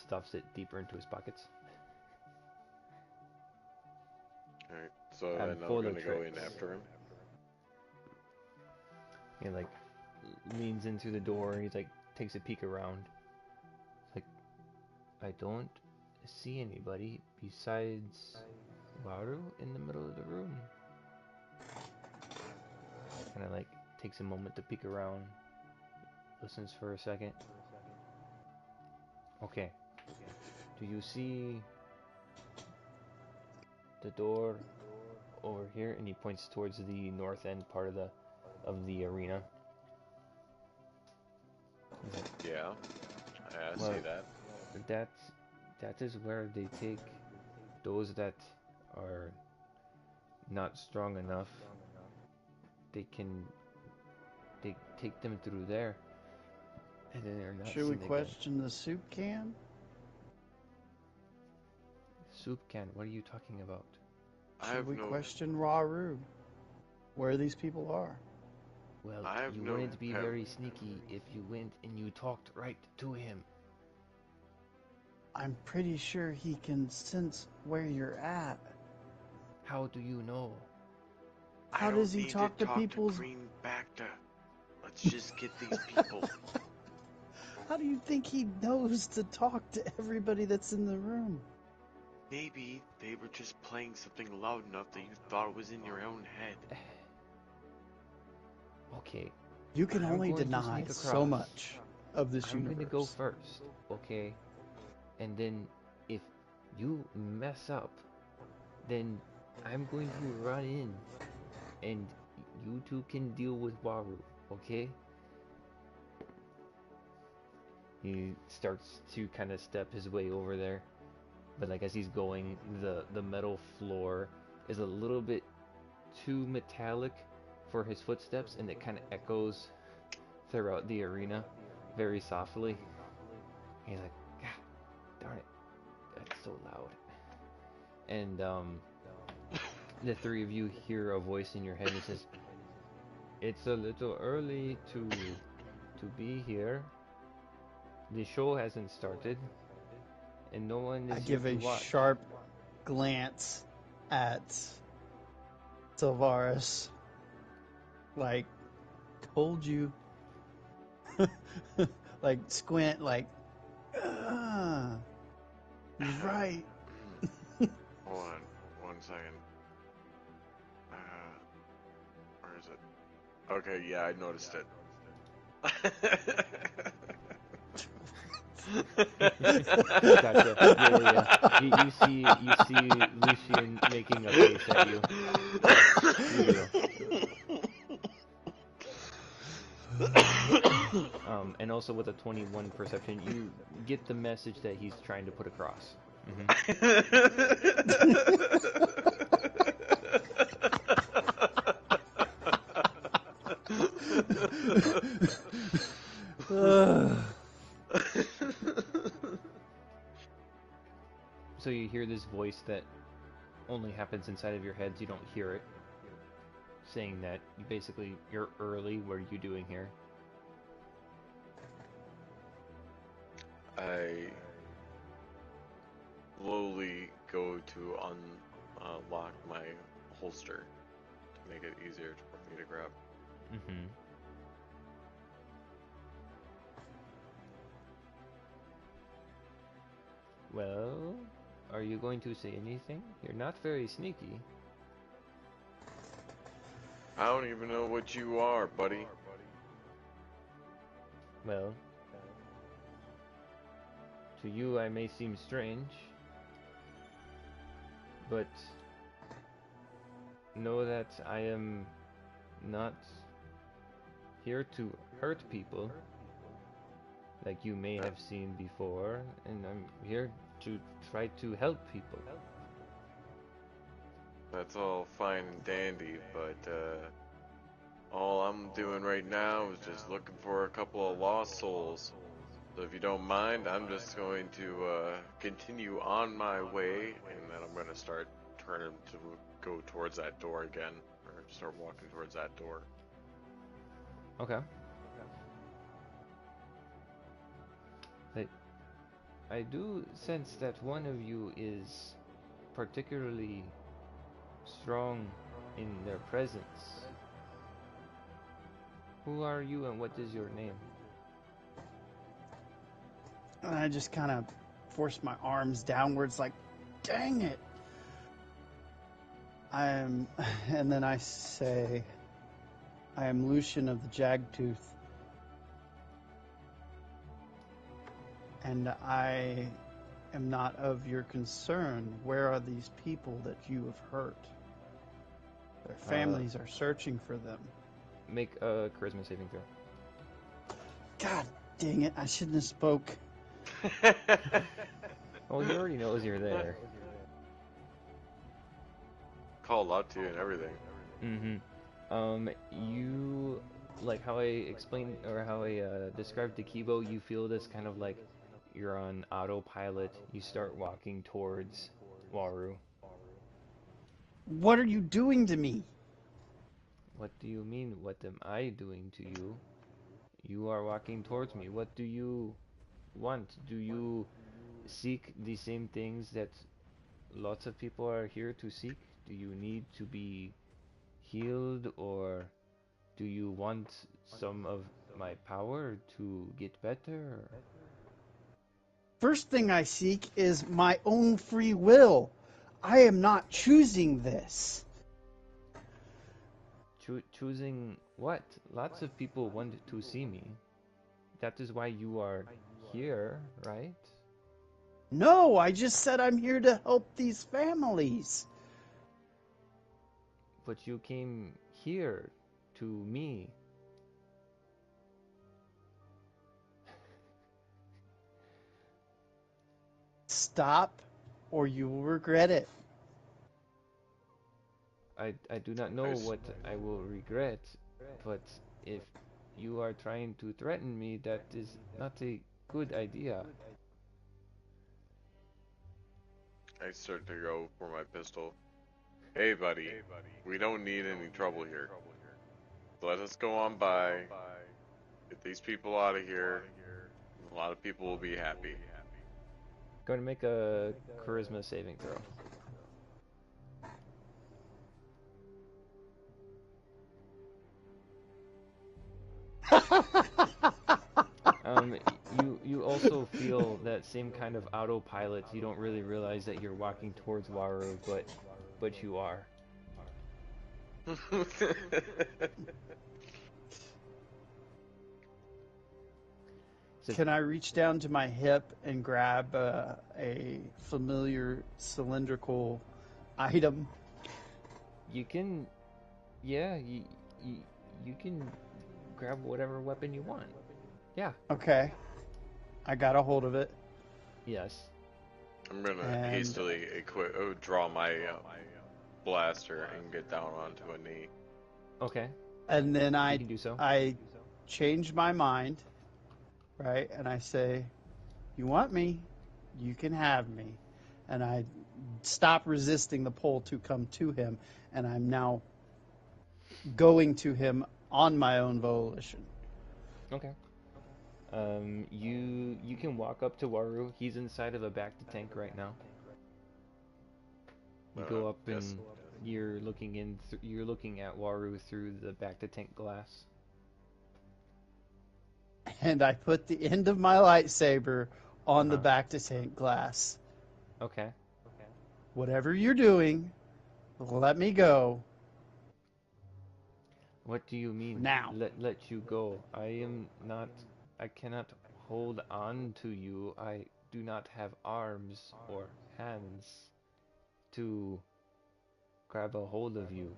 stuffs it deeper into his pockets. Alright, so And then I'm for the gonna go in tricks. after him. He like leans in through the door and he's like takes a peek around. It's like, I don't see anybody besides Waru in the middle of the room. Kind of like takes a moment to peek around. listens for a second. Okay. Do you see the door over here? And he points towards the north end part of the arena. Yeah, I Well, see that. that is where they take those that are not strong enough. They take them through there, and then they're not Should we seen again. question the soup can? Soup can, what are you talking about? Should we question Raru? Where these people are? Well, I have you no wouldn't be pep- very sneaky if you went and you talked right to him. I'm pretty sure he can sense where you're at. How do you know? How does he talk to people's... Green Bacta. Let's just get these people. How do you think he knows to talk to everybody that's in the room? Maybe they were just playing something loud enough that you thought it was in your own head. Okay. You can I'm only going to deny sneak so across. much of this I'm universe. going to go first, okay? And then if you mess up, then I'm going to run in and you two can deal with Waru, okay? He starts to kind of step his way over there, but like as he's going, the metal floor is a little bit too metallic for his footsteps, and it kind of echoes throughout the arena very softly. He's like, God darn it, that's so loud. And the three of you hear a voice in your head that says, "It's a little early to be here. The show hasn't started, and no one is I here give to a watch." sharp glance at Sylvaris. Like, told you. Like, squint, like, he's right. Hold on, 1 second. Where is it? Okay, yeah, I noticed it. Gotcha. Yeah. You see Lucian making a face at you. You do. And also with a 21 perception, you get the message that he's trying to put across. So you hear this voice that only happens inside of your heads. You don't hear it saying that you basically, you're early. What are you doing here? I slowly go to unlock my holster to make it easier for me to grab. Mm-hmm. Well, are you going to say anything? You're not very sneaky. I don't even know what you are, buddy. Well, to you I may seem strange, but know that I am not here to hurt people, like you may have seen before, and I'm here to try to help people. That's all fine and dandy, but all I'm doing right now is just looking for a couple of lost souls. So if you don't mind, I'm just going to continue on my way, and then I'm going to start turning to go towards that door again, or start walking towards that door. Okay. I do sense that one of you is particularly strong in their presence. Who are you and what is your name? And I just kind of force my arms downwards, like, dang it. And then I say, I am Lucian of the Jagtooth. and I am not of your concern. Where are these people that you have hurt? Their families are searching for them. Make a charisma saving throw. God dang it, I shouldn't have spoke. Oh, he already knows you're there. Called out to you and everything. You, like how I explained, or how I described to Kibo, you feel this kind of like you're on autopilot. You start walking towards Waru. What are you doing to me? What do you mean, what am I doing to you? You are walking towards me. What do you want? Do you seek the same things that lots of people are here to seek? Do you need to be healed, or do you want some of my power to get better? First thing I seek is my own free will. I am not choosing this. Choosing what? Lots of people want to see me. That is why you are here, right? No, I just said I'm here to help these families. But you came here to me. Stop, or you will regret it. I do not know what I will regret, but if you are trying to threaten me, that is not a good idea. I start to go for my pistol. Hey, buddy, we don't need any trouble here. Let us go on by, get these people out of here. A lot of people will be happy. Going to make a charisma saving throw. You also feel that same kind of autopilot. You don't really realize that you're walking towards Waru, but you are. Can I reach down to my hip and grab a familiar cylindrical item? You can, yeah, you can grab whatever weapon you want. Yeah. Okay. I got a hold of it. Yes. I'm gonna hastily draw my blaster and get down onto a knee. Okay. And then You can do so. I change my mind, right? And I say, you want me? You can have me. And I stop resisting the pull to come to him, and I'm now going to him on my own volition. Okay. You can walk up to Waru. He's inside of a back to tank right now. You go up and you're looking you're looking at Waru through the back to tank glass. And I put the end of my lightsaber on the back to tank glass. Okay. Whatever you're doing, let me go. What do you mean? Now. Let you go. I cannot hold on to you. I do not have arms or hands to grab a hold of you.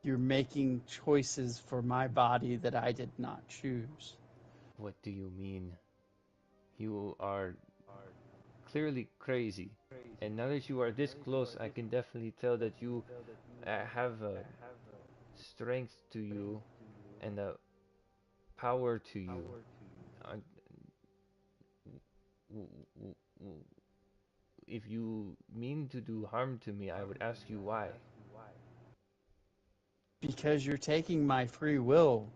You're making choices for my body that I did not choose. What do you mean? You are clearly crazy. And now that you are this close, I can definitely tell that you have a strength to you and a power to you. If you mean to do harm to me, I would ask you why. Because you're taking my free will,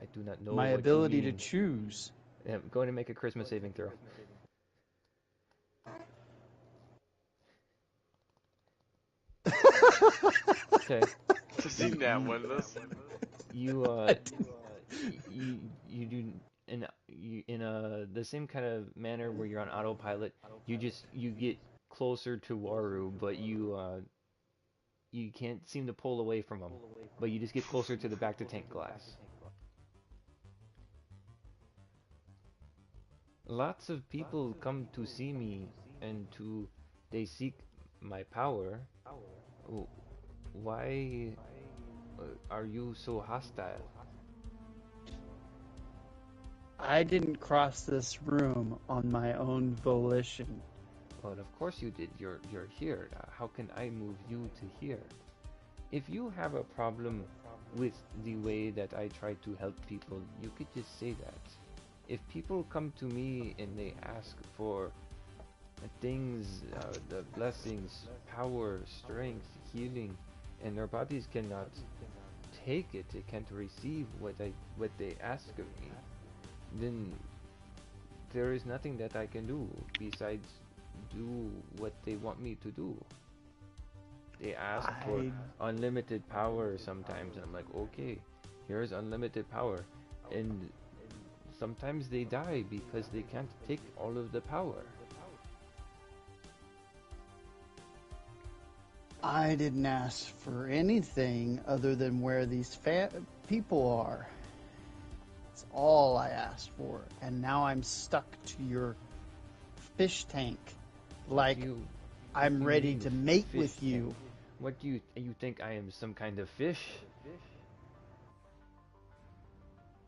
I do not know my what ability you to mean. choose. Yeah, I'm going to make a charisma saving throw. Okay. Does he nat win this? You you do in the same kind of manner where you're on autopilot. You get closer to Waru, but you can't seem to pull away from him. But you just get closer to the back to tank glass. Lots of people come to see me and they seek my power. W- Why are you so hostile? I didn't cross this room on my own volition. Well, of course you did. You're here. How can I move you to here? If you have a problem with the way that I try to help people, you could just say that. If people come to me and they ask for things, the blessings, power, strength, healing, and their bodies cannot take it, they can't receive what they ask of me, then there is nothing that I can do besides do what they want me to do. They ask for unlimited power sometimes, and I'm like, okay, here's unlimited power. And sometimes they die because they can't take all of the power. I didn't ask for anything other than where these people are. That's all I asked for. And now I'm stuck to your fish tank. Like, I'm ready to mate with you. What do you think I am, some kind of fish?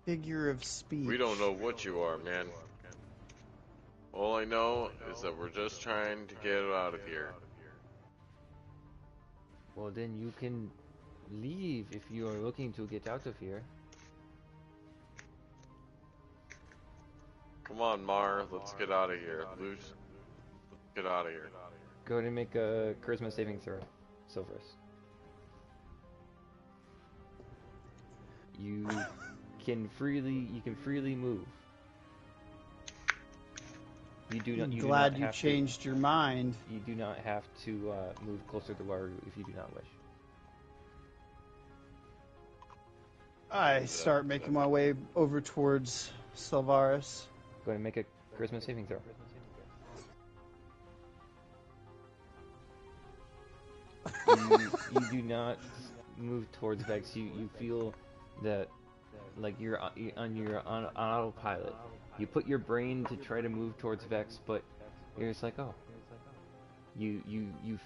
Figure of speech. We don't know what you are, man. All I know is that we're just trying to get out of here. Well, then you can leave if you are looking to get out of here. Come on, Mar, let's get out of here. Let's get out of here. Go ahead and make a charisma saving throw, Silverus. You can freely move. You do not. I'm You do glad not you have changed your mind. You do not have to move closer to Waru if you do not wish. I start making my way over towards Silvaris. Go ahead and make a charisma saving throw. You do not move towards Vex. You feel that like you're on autopilot. You put your brain to try to move towards Vex, but you're just like, oh. You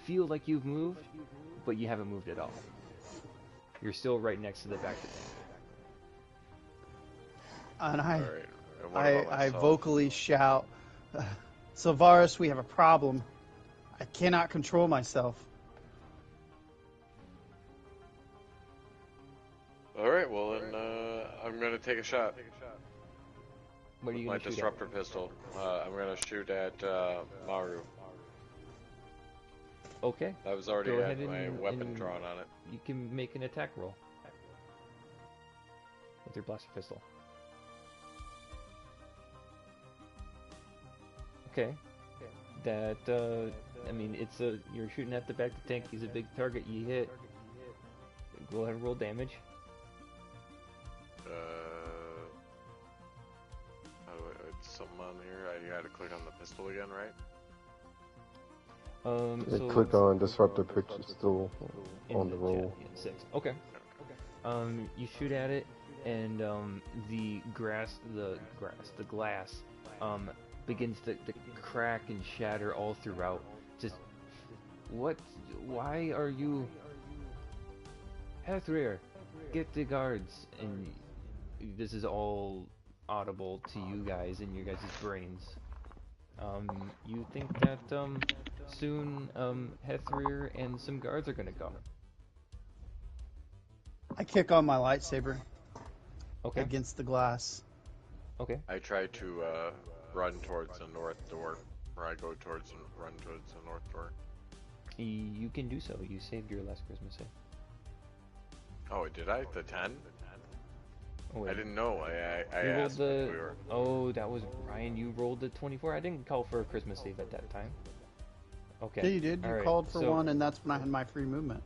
feel like you've moved, but you haven't moved at all. You're still right next to the Vector. And Alright. I vocally shout, Silvaris, we have a problem. I cannot control myself. Alright, well then, I'm gonna take a shot. What are you My gonna shoot disruptor pistol. I'm gonna shoot at Maru. at? Okay. I was already Go had ahead my and- weapon and- drawn on it. You can make an attack roll with your blaster pistol. Okay. That I mean, you're shooting at the back of the tank. He's a big target. You hit. Go ahead and roll damage. How do it's something on here. You had to click on the pistol again, right? So Click on disruptor pistol on the chat, roll. yeah, 6. Okay. You shoot at it, and the glass, begins to crack and shatter all throughout. Just, why are you... Hethrir, get the guards! And this is all audible to you guys in your guys' brains. You think that, soon, Hethrir and some guards are gonna come. I kick on my lightsaber Okay. against the glass. Okay. I try to run towards the north door. Or I go towards and run towards the north door. You can do so. You saved your last Christmas save. Oh, did I? The 10? Oh, wait. I didn't know. I You rolled asked if we were... Oh, that was Ryan. You rolled the 24. I didn't call for a Christmas save at that time. Okay. Yeah, you did. You All right, called for so- one, and that's when I had my free movement.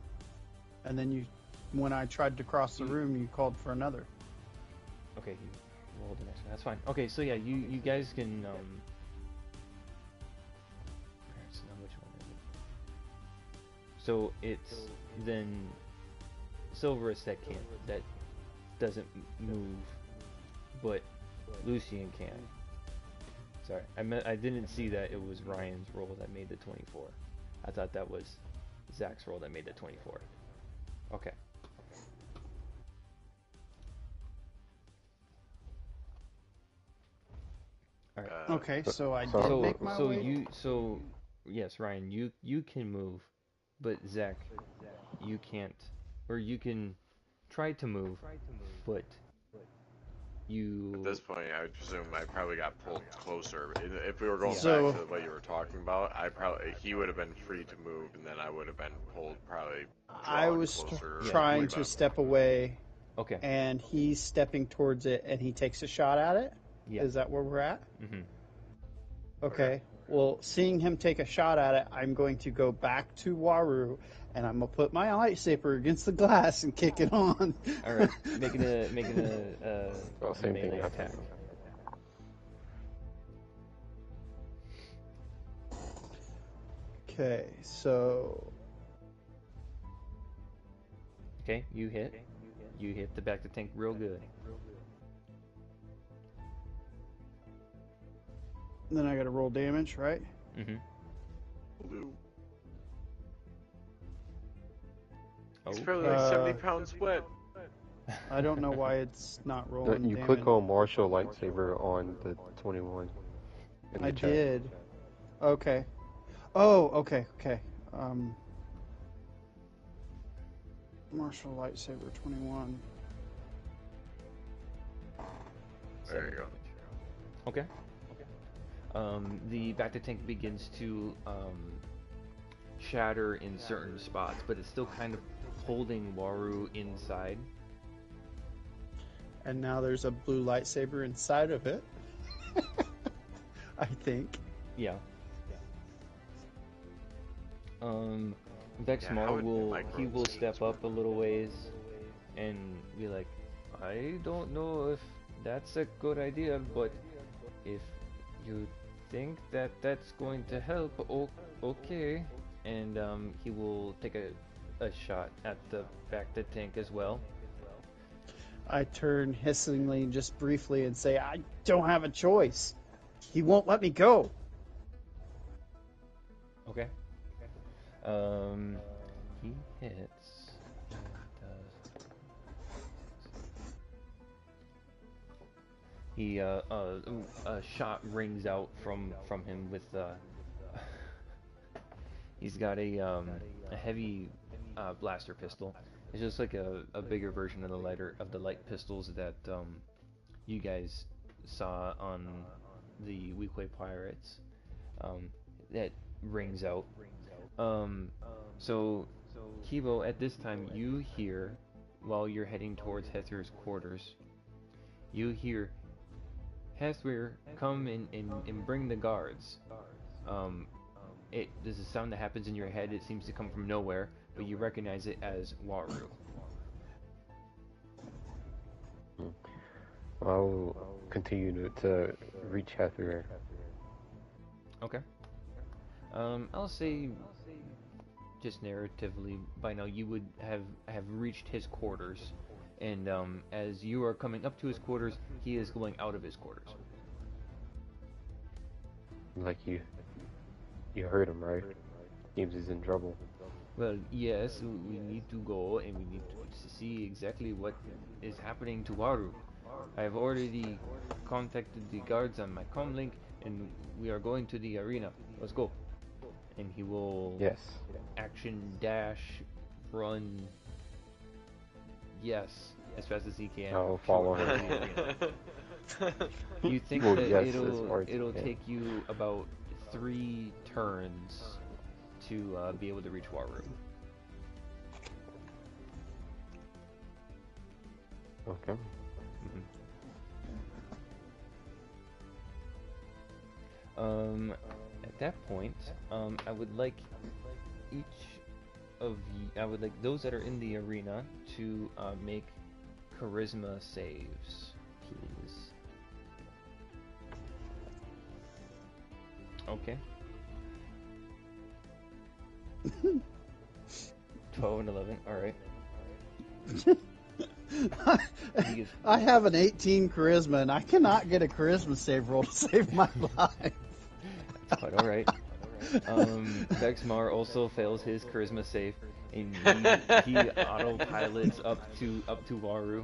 And then when I tried to cross the room, you called for another. Okay, you rolled the next one. That's fine. Okay, so yeah, you guys can Alright, so now which one is it? So it's then Silverus that doesn't move, but Lucian can. Sorry, I didn't see that it was Ryan's roll that made the 24. I thought that was Zach's roll that made the 24. Okay. All right. Okay, so I did So- make my way. Yes, Ryan, you can move, but Zach, you can't, or you can try to move, but At this you. point, I would presume I probably got pulled closer. If we were going So- back to what you were talking about, he would have been free to move, and then I would have been pulled probably. I drawn was closer. trying way to back. step away, Okay. and he's stepping towards it, and he takes a shot at it. Yeah. Is that where we're at? Mm-hmm. Okay. Well, seeing him take a shot at it, I'm going to go back to Waru, and I'm gonna put my lightsaber against the glass and kick it on. All right. Making a Well, same thing melee happened. attack. Okay, so Okay, you hit. You hit the back of the tank real good. then I got to roll damage, right? Mm-hmm. Blue. Oh. He's probably like 70 pounds wet. I don't know why it's not No, rolling you damage. click on martial lightsaber on the 21. In the I chat. did. Okay. Oh, okay. Martial lightsaber 21. There you go. Okay. The back to tank begins to shatter in certain spots, but it's still kind of holding Waru inside. And now there's a blue lightsaber inside of it. I think. Yeah. Yeah, Vexmar how would will micro step up a little ways and be like, I don't know if that's a good idea, but if you think that that's going to help, okay. And he will take a shot at the back to tank as well. I turn hissingly just briefly and say, I don't have a choice. He won't let me go. Okay. He hits. He a shot rings out from him with he's got a heavy blaster pistol. It's just like a bigger version of the light pistols that you guys saw on the Weequay Pirates. That rings out. So Kibo, at this time you hear, while you're heading towards Hether's quarters, you hear Hethir, come and bring the guards. There's a sound that happens in your head. It seems to come from nowhere, but you recognize it as Waru. I'll continue to reach Hathaway. Okay. I'll say, just narratively, by now you would have reached his quarters, and as you are coming up to his quarters, he is going out of his quarters. Like you heard him, right? James is in trouble. Well, yes, we need to go and we need to see exactly what is happening to Waru. I have already contacted the guards on my comlink, and we are going to the arena. Let's go. And he will Yes. action dash, run. Yes, as fast as he can. I'll follow towards him. the arena. You think Well, that yes, as far as it'll he can. take you about 3 turns to be able to reach Waru. Okay. At that point, I would like those that are in the arena to make charisma saves, please. Okay. 12 and 11. All right. He gets, I have an 18 charisma, and I cannot get a charisma save roll to save my life. that's quite all right. Vexmar also fails his charisma save, and he autopilots up to Waru,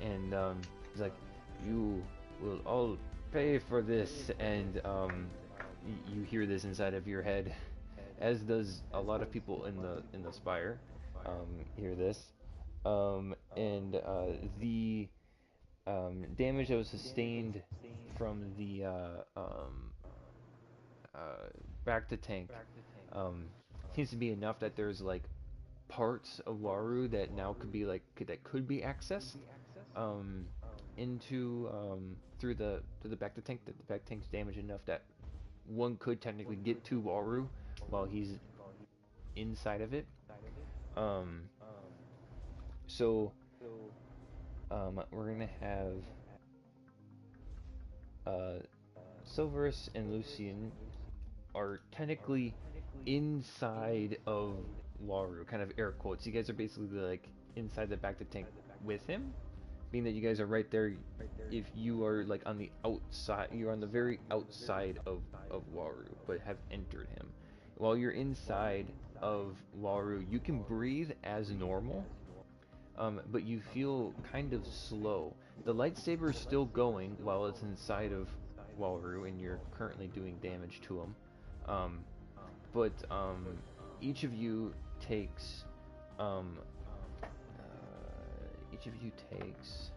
and he's like, "You will all pay for this," and you hear this inside of your head, as does a lot of people in the spire. Hear this, and the damage that was sustained from the back to tank um, seems to be enough that there's like parts of Waru that now that could be accessed into through the back to tank, that the back tank's damaged enough that one could technically get to Waru while he's inside of it. Um, so we're gonna have uh, Silverus and Lucian are technically inside of Waru, kind of air quotes. You guys are basically like inside the back to tank with him, being that you guys are right there. If you are like on the outside, you're on the very outside of Waru, but have entered him. While you're inside of Waru, you can breathe as normal, but you feel kind of slow. The lightsaber is still going while it's inside of Waru, and you're currently doing damage to him. But each of you takes um, each of you takes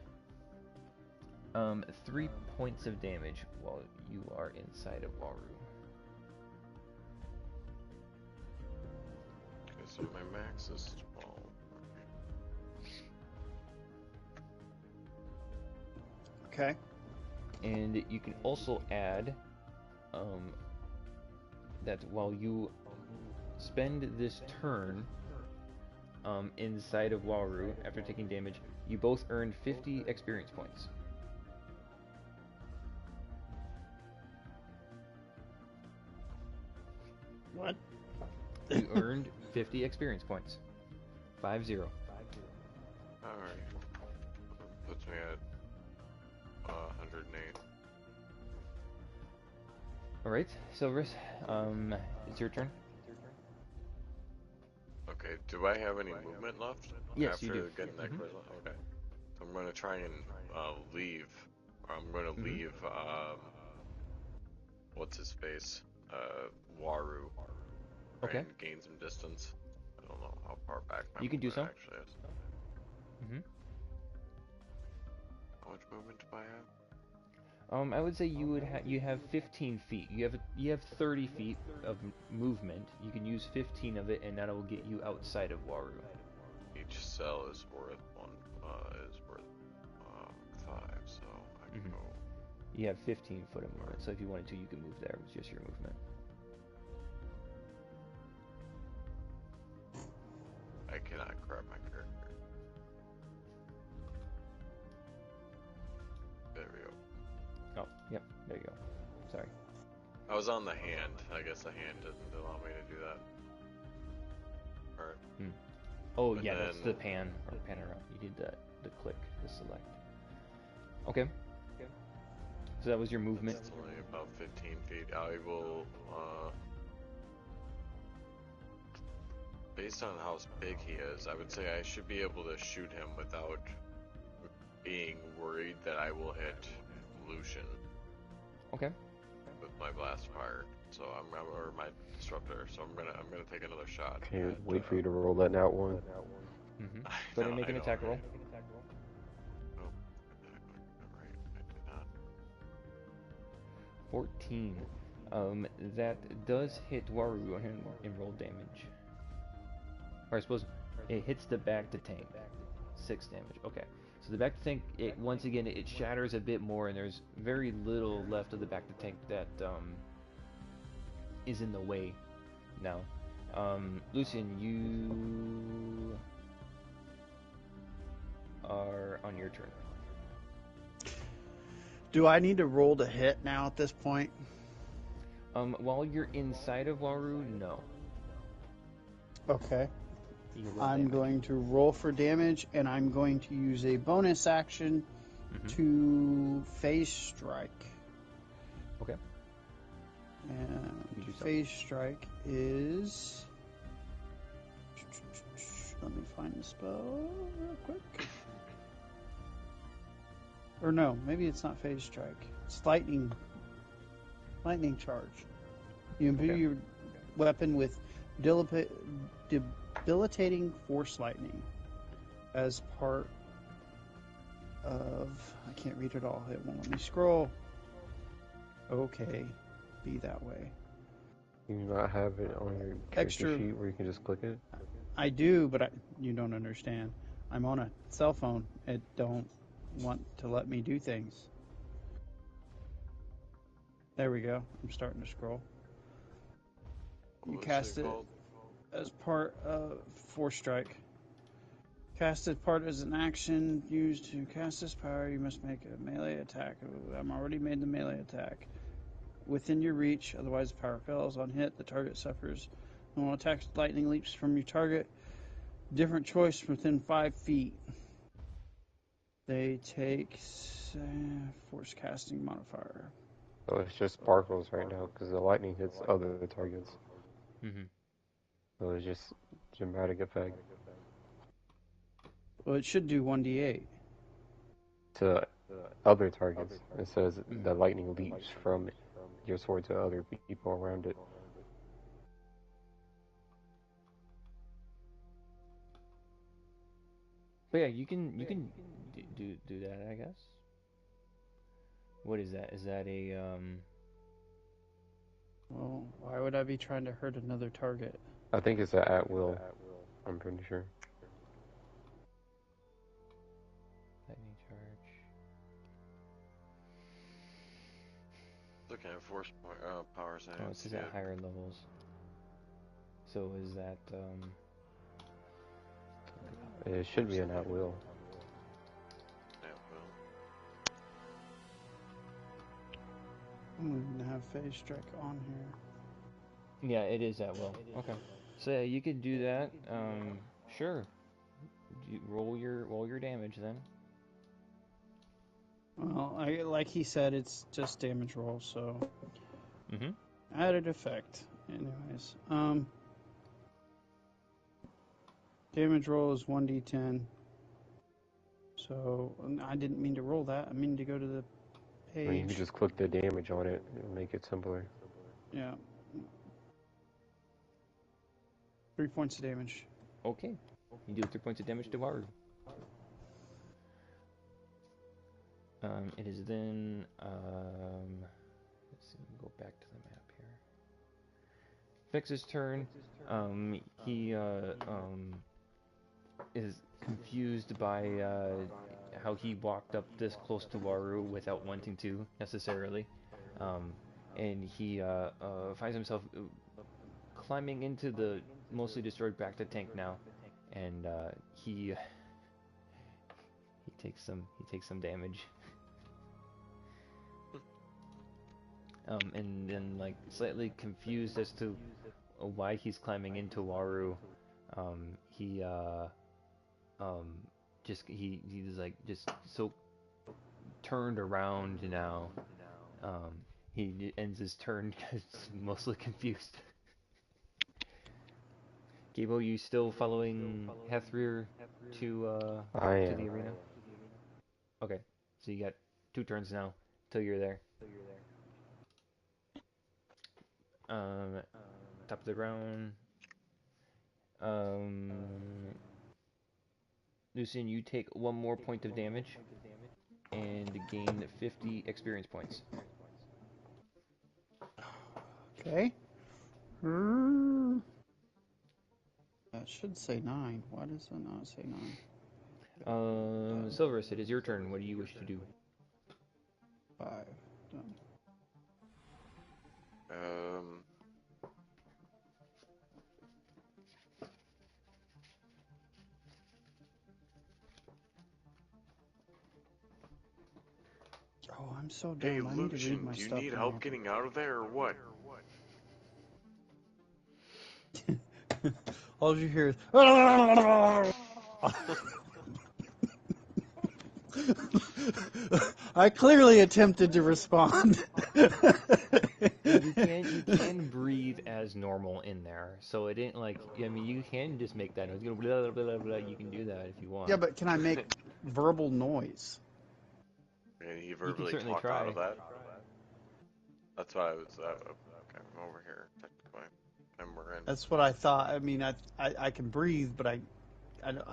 3 points of damage while you are inside of Waru. Okay, so my max is 12. Okay. And you can also add that while you spend this turn inside of Waru after taking damage, you both earn 50 experience points. What? You earned 50 experience points. 5-0. Alright. Puts me at 108. Alright, Silverus, it's your turn. Okay, do I have any movement left? Yes, after you do. getting that charisma? Okay. So I'm gonna try and leave. Or I'm gonna leave what's his face? Waru. Okay. And gain some distance. I don't know how far back my You can do movement so. actually is. How much movement do I have? I would say you have 15 feet. You have 30 feet of movement. You can use 15 of it, and that will get you outside of Waru. Each cell is worth 5, so I can go. You have 15 foot of movement, so if you wanted to, you can move there with just your movement. I cannot grab my character. There we go. Oh, yep, there you go. Sorry. I was on the hand. I guess the hand didn't allow me to do that. Alright. Oh, And yeah, that's then- the pan around. You did the click, the select. Okay. So that was your movement. It's only about 15 feet. I will, based on how big he is, I would say I should be able to shoot him without being worried that I will hit Lucian Okay. with my blast fire. So or my disruptor. So I'm gonna take another shot. Can't at, wait for you to roll that nat one. Go ahead and make an attack roll. Oh, right. I did not. 14. That does hit Waru. Go ahead and roll damage. Or I suppose it hits the back to tank. 6 damage. Okay. So the back to tank, once again, it shatters a bit more, and there's very little left of the back to tank that is in the way now. Lucian, you are on your turn. Do I need to roll to hit now at this point? While you're inside of Waru, no. Okay. You roll I'm damage. going to roll for damage, and I'm going to use a bonus action to phase strike. Okay. And You do so. phase strike is. Let me find the spell real quick. Or no, maybe it's not phase strike. It's lightning charge. You imbue your weapon with debilitating force lightning as part of. I can't read it all. It won't let me scroll. Okay, be that way. You not have it on your character Extra- sheet where you can just click it? I do, but you don't understand. I'm on a cell phone. It don't want to let me do things. There we go. I'm starting to scroll. You What's cast it called? as part of Force Strike. Cast as part as an action used to cast this power. You must make a melee attack. I'm already made the melee attack. Within your reach, otherwise the power fails. On hit, the target suffers. Normal attacks, lightning leaps from your target. Different choice within 5 feet. They take force casting modifier. So it's just sparkles right now because the lightning hits other targets. So it's just dramatic effect Well, it should do 1d8. to other targets. It says the lightning leaps from your sword to other people around it. But yeah, you can do that, I guess. What is that? Is that a Well, why would I be trying to hurt another target? I think it's at will. I'm pretty sure. lightning charge? Looking at force powers. Oh, it says at higher levels. So is that It should be an at will. Yeah, well. I don't even have phase strike on here. Yeah, it is at will. Okay. So yeah, you could do that. Sure. Roll your damage then. Well, like he said, it's just damage roll, so Mhm. added effect. Anyways, damage roll is 1d10. So I didn't mean to roll that. I mean to go to the I mean, you page. can just click the damage on it and make it simpler. Yeah. 3 points of damage. Okay. You do 3 points of damage to Waru. It is then let's see, go back to the map here. Fix's turn. He is confused by how he walked up this close to Waru without wanting to necessarily, and he finds himself climbing into the mostly destroyed Bacta tank now, and he takes some damage. And then like slightly confused as to why he's climbing into Waru, he he's like just so turned around now. He ends his turn mostly confused. Gabo, you still following Hethrir to the arena? Okay, so you got 2 turns now till you're there. Top of the round. Lucian, you take 1 more point of damage and gain 50 experience points. Okay. That should say 9. Why does it not say 9? Silverus, it is your turn. What do you wish to do? 5. Done. Oh, I'm so dumb. Hey, I need to read Lucian, my do you stuff need more. help getting out of there or what? all you hear is. I clearly attempted to respond. You can breathe as normal in there, so it ain't like, I mean, you can just make that noise. You go blah, blah, blah, blah. You can do that if you want. Yeah, but can I make verbal noise? And he You can verbally certainly talked out try. of that. That's why I was. Okay, I'm over here technically, and we're in. That's what I thought. I mean, I can breathe, but I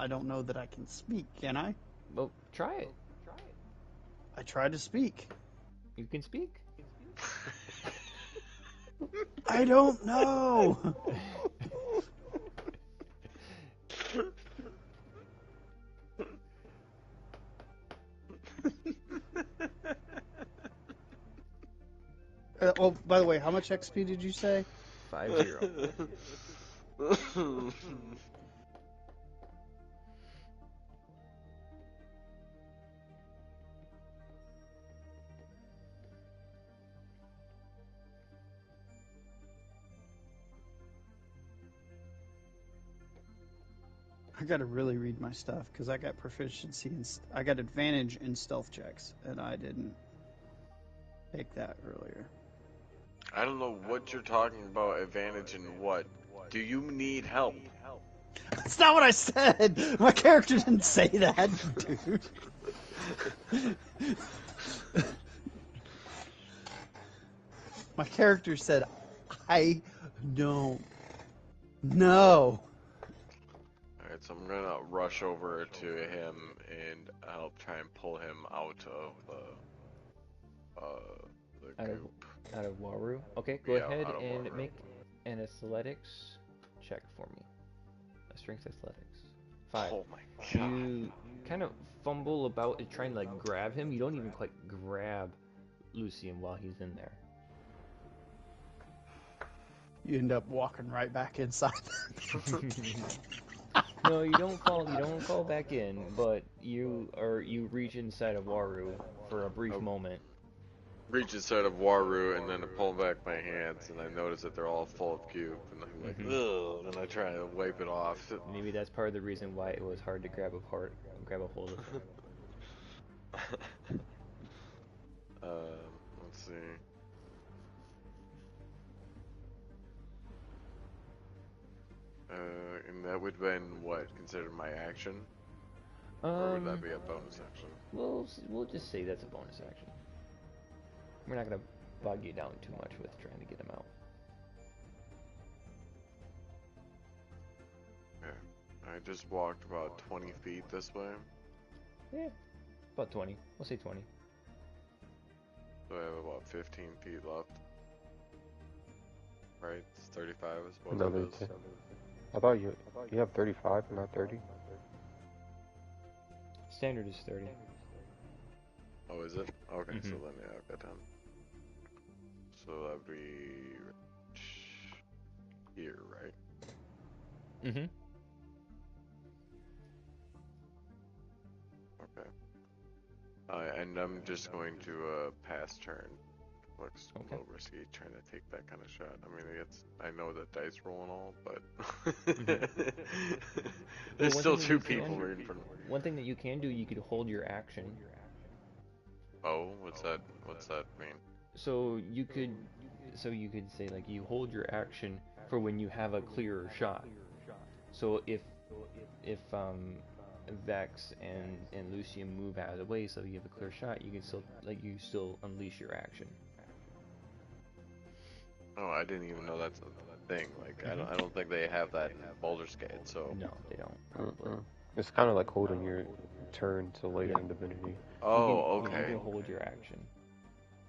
don't know that I can speak. Can I? Well, try it. I tried to speak. You can speak. I don't know. Oh, by the way, how much XP did you say? 5-0. I got to really read my stuff because I got proficiency and I got advantage in stealth checks, and I didn't take that earlier. I don't know what you're talking about. Advantage in what? Do you need help? That's not what I said. My character didn't say that, dude. My character said, "I don't know." Alright, so I'm gonna rush over to him and help try and pull him out of the Out of goop. out of Waru. Okay, go Yeah, ahead out of and Waru. make an athletics check for me. A strength athletics. 5. Oh my god. You kind of fumble about it, trying to like grab him. You don't even quite grab Lucian while he's in there. You end up walking right back inside. No, you don't fall. You don't fall back in, but you reach inside of Waru for a brief moment. Reach inside of Waru and then I pull back my hands and I notice that they're all full of goop and I'm like, ugh, and I try to wipe it off. Maybe that's part of the reason why it was hard to grab a hold of him. Let's see. And that would have been what, considered my action? Or would that be a bonus action? We'll just say that's a bonus action. We're not gonna bog you down too much with trying to get him out. Okay. I just walked about 20 feet this way. Yeah, about 20. We'll say 20. So I have about 15 feet left. Right? It's 35 is what Another it is. 10. I thought you have 35 and not 30. Standard is 30. Oh, is it? Okay, so Mhm. then yeah, I've got 10. So that'd be here, right? Mm-hmm. Okay. And I'm just going to pass turn. Looks a Okay. little risky trying to take that kind of shot. I mean, I know that dice roll and all, but there's Well, still two people right in front of me. One thing that you can do, you could hold your action. Oh, what's that mean? So you could say like you hold your action for when you have a clearer shot. So if Vex and Lucian move out of the way, so you have a clear shot, you can still unleash your action. Oh, I didn't even know that's a thing. Like, I don't think they have that in Baldur's Gate. So. No, they don't. Probably. It's kind of like holding your turn till later in Divinity. Oh, You okay. can hold your action.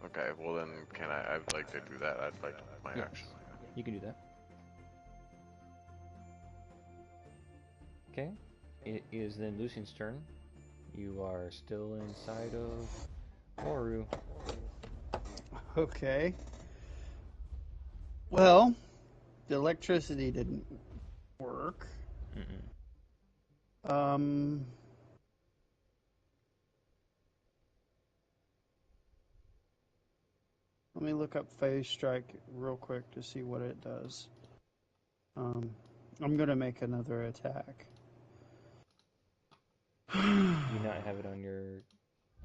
Okay, well then, I'd like to do that. I'd like to hold my action. You can do that. Okay. It is then Lucian's turn. You are still inside of Waru. Okay. Well, the electricity didn't work. Mm-mm. Let me look up Phase Strike real quick to see what it does. I'm gonna make another attack. Do you not have it on your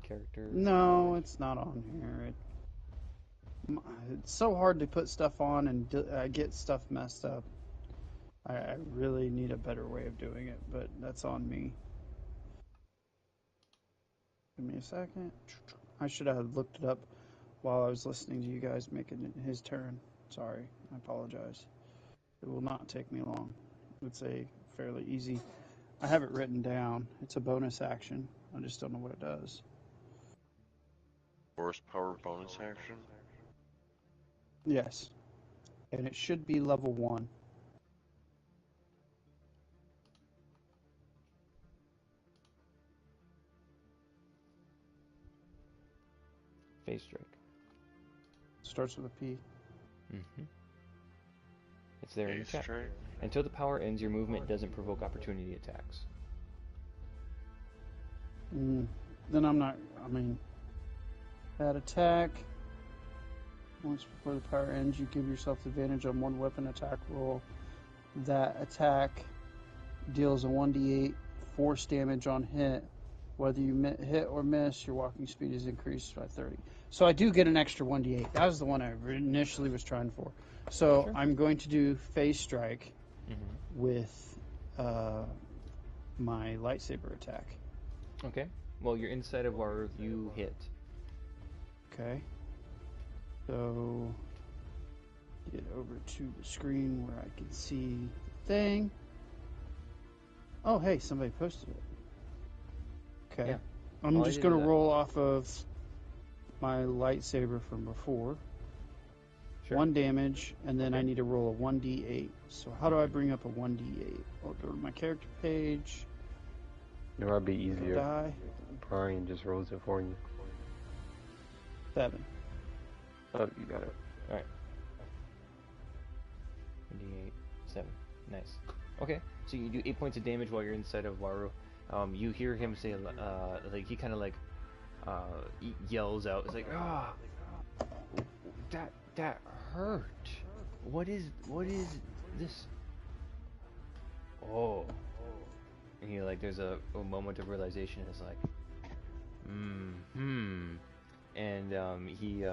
character? No, it's not on here. It's so hard to put stuff on and I get stuff messed up. I really need a better way of doing it, but that's on me. Give me a second. I should have looked it up while I was listening to you guys making his turn. Sorry, I apologize. It will not take me long. It's a fairly easy. I have it written down. It's a bonus action. I just don't know what it does. Horsepower bonus action? Yes. And it should be level 1. Phase strike. Starts with a P. Mm-hmm. It's there in your Phase chat. strike? Until the power ends, your movement doesn't provoke opportunity attacks. Then I'm not. I mean, that attack. Once before the power ends, you give yourself advantage on one weapon attack roll. That attack deals a 1d8 force damage on hit. Whether you hit or miss, your walking speed is increased by 30. So I do get an extra 1d8. That was the one I initially was trying for. So Sure. I'm going to do phase strike Mm-hmm. with my lightsaber attack. Okay. Well, you're inside of Waru. You hit. Okay. So get over to the screen where I can see the thing. Oh, hey, somebody posted it. Okay. Yeah. I'm All I just did going to is roll off of my lightsaber from before. Sure. 1 damage, and then I Okay. need to roll a 1d8. So how do I bring up a 1d8? I'll go to my character page. It might be easier. Die. Brian just rolls it for you. 7. Oh, you got it. Alright. D8, 7. Nice. Okay, so you do 8 points of damage while you're inside of Waru. You hear him say, like, he kind of like, yells out. It's like, ah, that hurt. What is this? Oh. And he, like, there's a moment of realization. It's like, and, he,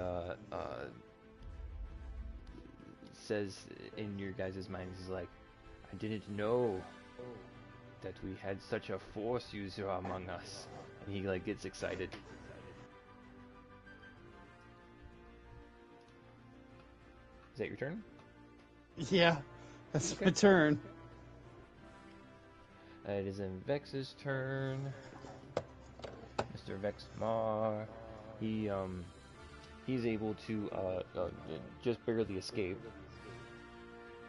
says in your guys' minds, he's like, I didn't know that we had such a force user among us. And he like gets excited. Is that your turn? Yeah, that's Okay. my turn. It is in Vex's turn. Mr. Vexmar. He's able to just barely escape.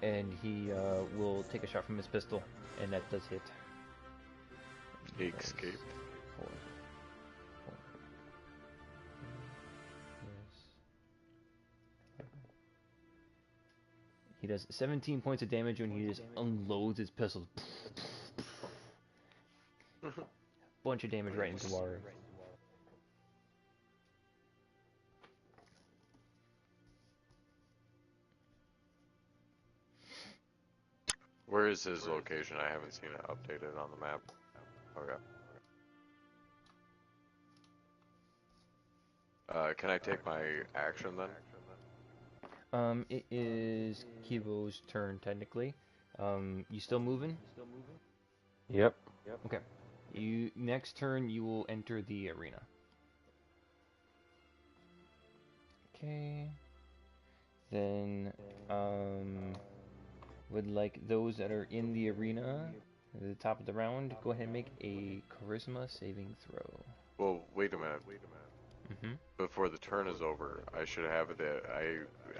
And he will take a shot from his pistol, and that does hit. He escaped. Four. Yes. He does 17 points of damage when he just unloads his pistol. Bunch of damage right into Waru. Where is his location? I haven't seen it updated on the map. Okay. Can I take my action then? It is Kivo's turn technically. You still moving? Yep. Okay. Next turn you will enter the arena. Okay. Then would like those that are in the arena at the top of the round go ahead and make a charisma saving throw. Well, wait a minute. Mm-hmm. Before the turn is over, I should have it.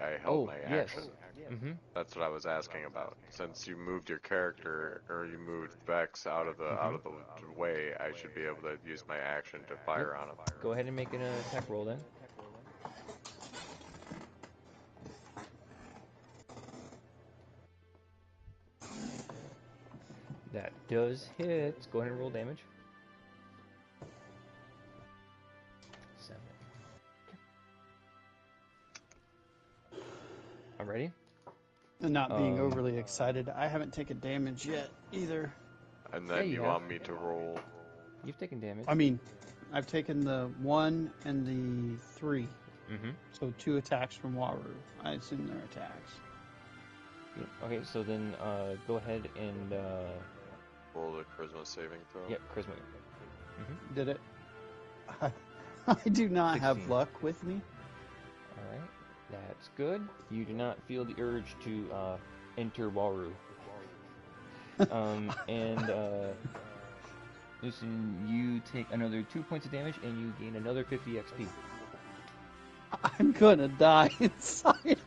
I held my action. Mm-hmm. That's what I was asking about. Since you moved your character, or you moved Vex out of the way, I should be able to use my action to fire on him. Go ahead and make an attack roll then. That does hit. Go ahead and roll damage. 7. I'm ready. And not being overly excited. I haven't taken damage yet either. And Yeah, then you you have. want me to roll. You've taken damage. I mean, I've taken the 1 and the 3. Mm-hmm. So 2 attacks from Waru. I assume they're attacks. Yep. Okay, so then go ahead and Roll the charisma saving throw. yep, charisma. Did it? I do not have 16. luck with me. All right, that's good. You do not feel the urge to enter Waru. And listen, you take another 2 points of damage, and you gain another 50 XP. I'm gonna die inside.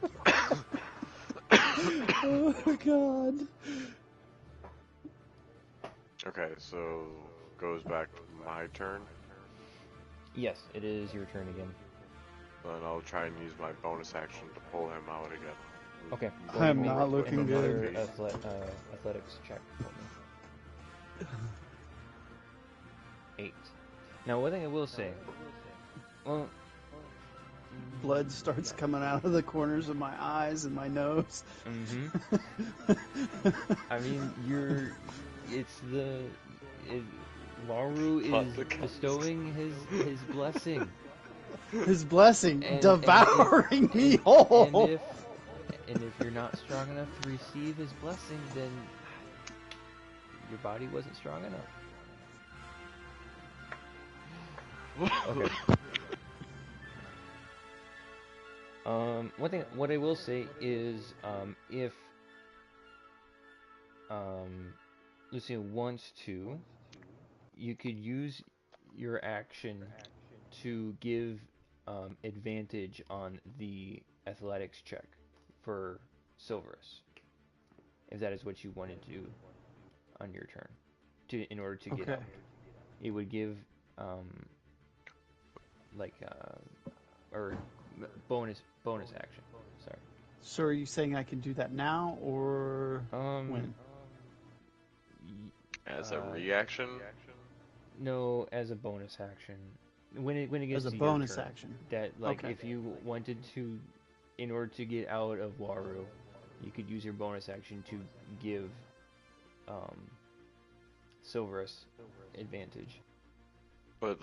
Oh god. Okay, so goes back to my turn. Yes, it is your turn again. Then I'll try and use my bonus action to pull him out again. Okay. go I'm ahead and not make looking another good. athletics check for me. 8. Now, one thing I will say, well, Blood starts coming out of the corners of my eyes and my nose. I mean, Waru Cut is the cuts. bestowing his blessing. His blessing And- devouring me whole. And if you're not strong enough to receive his blessing, then your body wasn't strong enough. Okay. One thing, what I will say is, if Lucia wants to, you could use your action to give advantage on the athletics check for Silverus, if that is what you wanted to do on your turn, in order to get Okay. out. It would give or bonus action. Sorry. So are you saying I can do that now or when? As a reaction? No, as a bonus action. When it gets As a to bonus your turn, action. that Okay. if you wanted to, in order to get out of Waru, you could use your bonus action to give Silverus advantage. But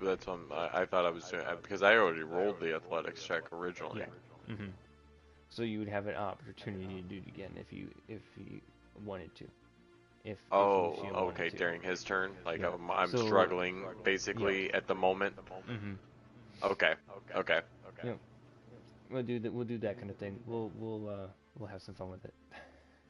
that's on. I thought I was doing because I already rolled the athletics check originally. Yeah. Mm-hmm. So you would have an opportunity to do it again if you wanted to. If you Oh, wanted okay. to. During his turn, Yeah. I'm So- struggling basically at the moment. Mm-hmm. Okay. Yeah. We'll do that kind of thing. We'll have some fun with it.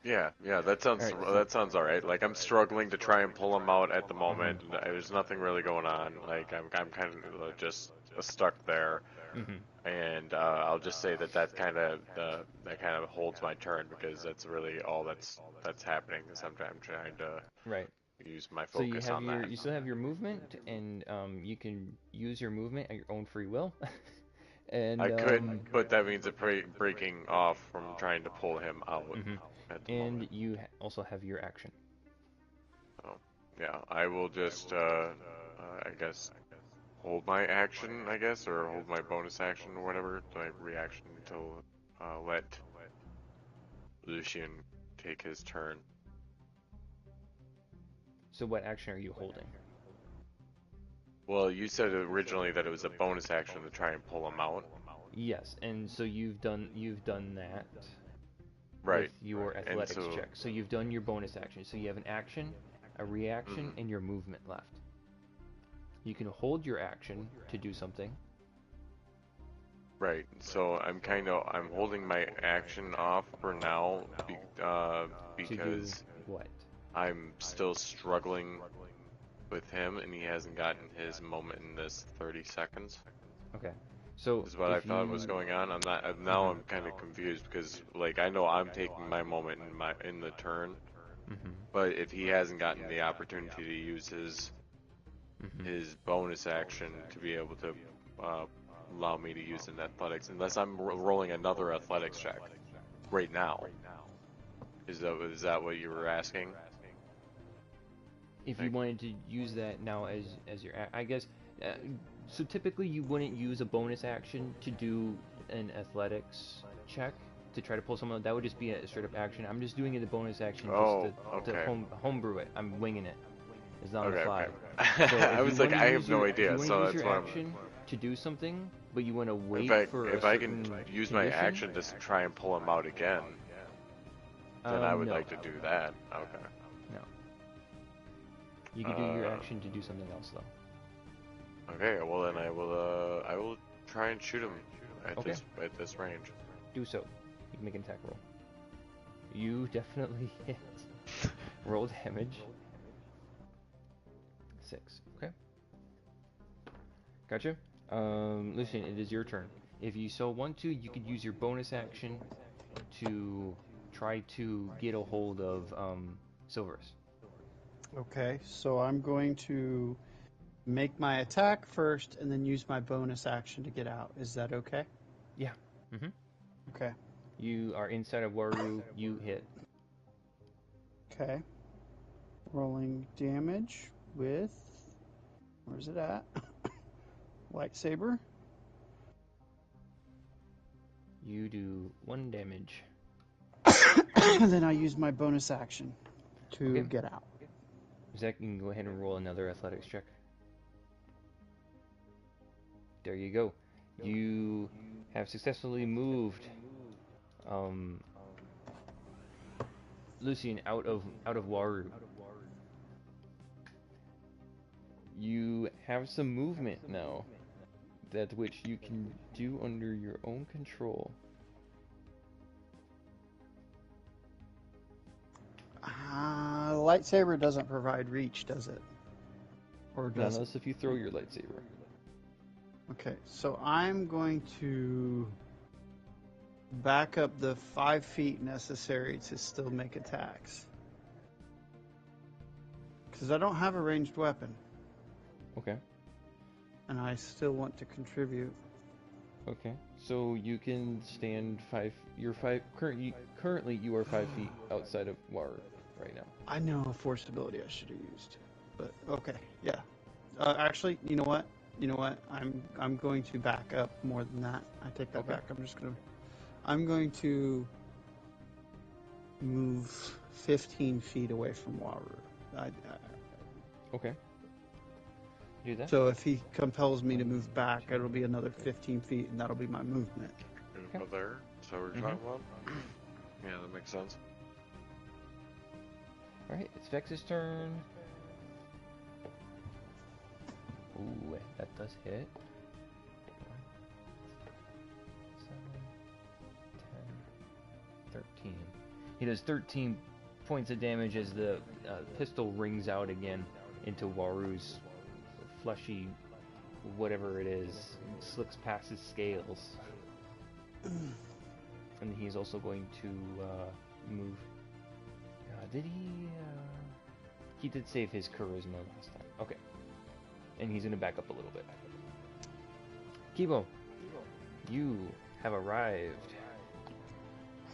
Yeah. That sounds Alright, so- that sounds all right. Like I'm struggling to try and pull him out at the moment. There's nothing really going on. Like I'm kind of just stuck there. Mm-hmm. And I'll just say that kind of holds my turn because that's really all that's happening. Is I'm trying to Right. use my So you focus have on your that. you still have your movement, and you can use your movement at your own free will. And I could, but that means breaking off from trying to pull him out at the and moment. you also have your action. So, yeah, I will just, I guess, hold my action, or hold my bonus action or whatever, my reaction until let Lucian take his turn. So what action are you holding? Well, you said originally that it was a bonus action to try and pull him out. Yes, and so you've done that Right. with your athletics so- check. So you've done your bonus action. So you have an action, a reaction, and your movement left. You can hold your action to do something. Right. So I'm holding my action off for now To do because what? I'm still struggling with him, and he hasn't gotten his moment in this 30 seconds. Okay. So Is what I if thought you- was going on. I'm kind of confused because I know I'm taking my moment in the turn, but if he hasn't gotten the opportunity to use his bonus action to be able to allow me to use an athletics, unless I'm rolling another athletics check right now. Is that what you were asking? If you wanted to use that now as your, I guess, so typically you wouldn't use a bonus action to do an athletics check to try to pull someone. That would just be a straight up action. I'm just doing it a bonus action Oh, just to okay. homebrew it. I'm winging it. It's on the Okay, fly. okay. So I if you was like, want I to have use no your if you idea, want to so use that's your why I'm. action to do something, but you want to If wait for a I can certain use my condition, action to try and pull him out again, then I would no, like to do that. Okay. no. You can do your action to do something else though. Okay. Well, then I will try and shoot him at Okay. this range. Do so. You can make an attack roll. You definitely hit. Roll damage. 6. Okay. Gotcha. Lucian, it is your turn. If you so want to, you could use your bonus action to try to get a hold of Silverus. Okay, so I'm going to make my attack first and then use my bonus action to get out. Is that okay? Yeah. Mm-hmm. Okay. You are inside of Waru. You hit. Okay. Rolling damage with... Where's it at? Lightsaber. You do 1 damage. And then I use my bonus action to Okay. get out. Zach, you can go ahead and roll another athletics check. There you go. You have successfully moved Lucian out of Waru. You have some movement now, that which you can do under your own control. Lightsaber doesn't provide reach, does it? Or Not does it? unless if you throw your lightsaber. Okay, so I'm going to back up the 5 feet necessary to still make attacks. Because I don't have a ranged weapon, Okay. and I still want to contribute. Okay. So you can stand 5. You're 5. Currently, you are 5 feet outside of Waru right now. I know a force ability I should have used, but okay, yeah. Actually, you know what? I'm going to back up more than that. I take that Okay. back. I'm going to move 15 feet away from Waru. Okay. Do that. So if he compels me to move back, it'll be another 15 feet, and that'll be my movement. Over there. So we're talking about. Yeah, that makes sense. Alright, it's Vex's turn. Ooh, that does hit. 7, 10, 13. He does 13 points of damage as the pistol rings out again into Waru's fleshy, whatever it is, slicks past his scales. And he's also going to move. Did he? He did save his charisma last time. Okay. And he's going to back up a little bit. Kibo, you have arrived.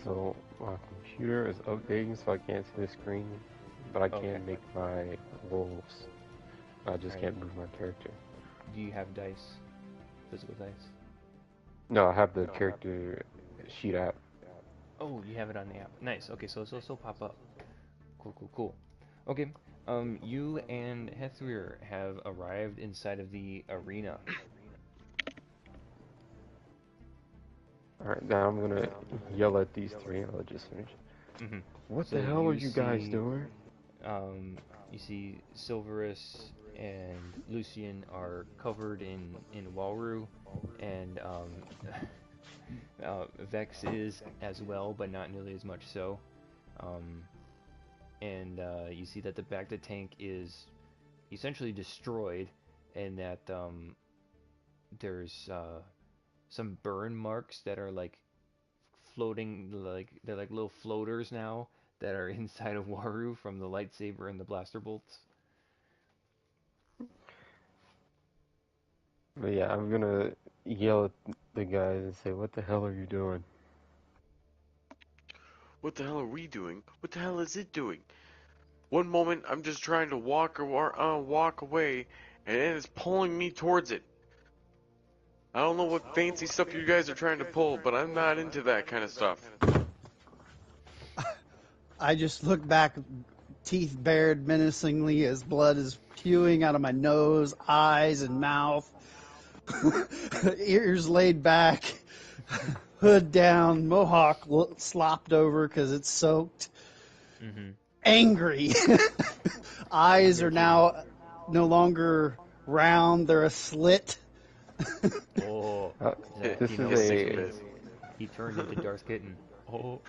So my computer is updating, so I can't see the screen, but I Okay. can make my rolls. I just Right. can't move my character. Do you have dice? Physical dice? No, I have the character sheet app. Oh, you have it on the app. Nice. Okay, so it'll still pop up. Cool. Okay, you and Hethrir have arrived inside of the arena. Alright, now I'm gonna yell at these three. I'll just finish. Mm-hmm. What So the hell are you you guys see- doing? You see Silverus and Lucian are covered in Walru, and Vex is as well, but not nearly as much so. And you see that the Bacta tank is essentially destroyed, and that there's some burn marks that are like floating, like they're like little floaters now that are inside of Waru from the lightsaber and the blaster bolts. But yeah, I'm gonna yell at the guys and say, what the hell are you doing? What the hell are we doing? What the hell is it doing? One moment I'm just trying to walk away, and then it's pulling me towards it. I don't know what fancy stuff you guys are trying to pull, but I'm not into that kind of stuff. I just look back, teeth bared menacingly as blood is spewing out of my nose, eyes, and mouth. Ears laid back, hood down, mohawk slopped over because it's soaked. Mm-hmm. Angry. Eyes are now no longer round, they're a slit. Oh, This he is knows what he a is. He turned into Darth Kitten. Oh.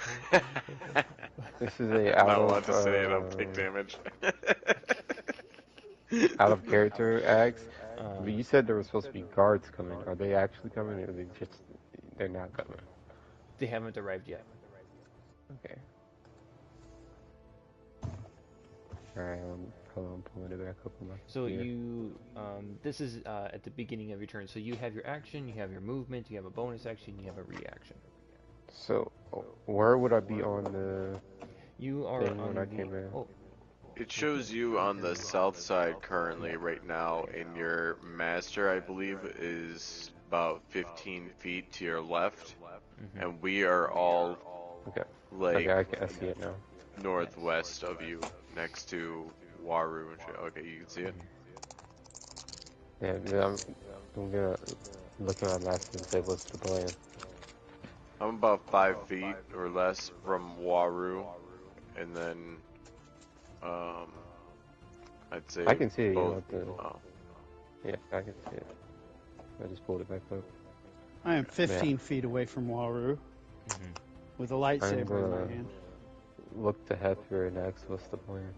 this is a out Not allowed to say it, I'll of take damage. out of character acts. Uh, But you said there were supposed to be guards coming. Are they actually coming, or are they're not coming? they haven't arrived yet. Okay. Alright, hold on, pulling it back up on my So computer. you, this is at the beginning of your turn. So you have your action, you have your movement, you have a bonus action, you have a reaction. So, where would I be on the You are thing on when I the. came in? Oh, It shows you on the south side currently right now, and your master, I believe, is about 15 feet to your left, mm-hmm. and we are all Okay. like Okay, I see it now. northwest of you, next to Waru and shit. Okay, you can see it. Yeah, I'm gonna look at my master and say, what's the plan? I'm about 5 feet or less from Waru, and then I'd say I can see it, you both. know, Oh. yeah, I can see it. I just pulled it back up. I am 15 feet away from Waru Mm-hmm. with a I'm lightsaber in my gonna hand. look to Heifer and ask what's the plan.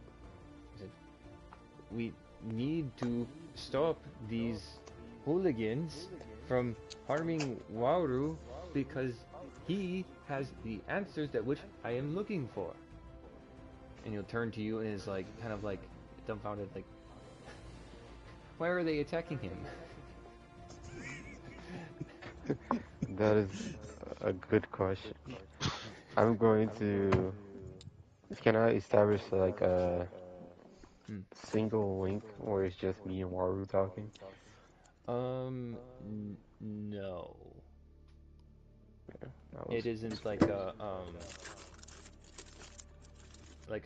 We need to stop these hooligans from harming Waru because he has the answers that which I am looking for. And he'll turn to you and is like, kind of like dumbfounded, like, why are they attacking him? That is a good question. I'm going to. Can I establish like a single link where it's just me and Waru talking? No. Yeah, It isn't like a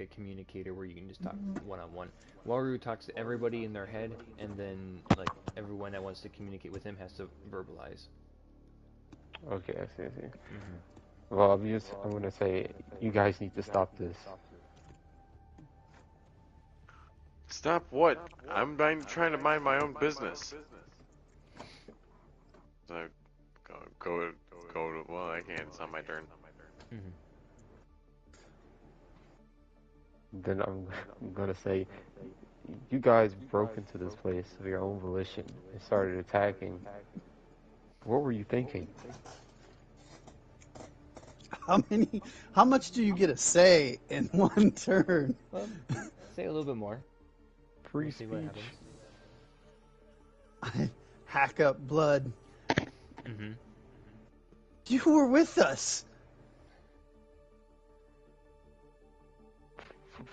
communicator where you can just talk one-on-one. Waru talks to everybody in their head, and then like everyone that wants to communicate with him has to verbalize. Okay, I see. Mm-hmm. Well, I'm gonna say you guys need to stop this. Stop what? Trying to mind my own business. So go to. Well, I can't. It's not my turn. Mm-hmm. Then I'm gonna say you guys broke into this place of your own volition and started attacking. What were you thinking? How much do you get to say in one turn? Well, say a little bit more. Free We'll see what speech. happens. I hack up blood. Mm-hmm. You were with us.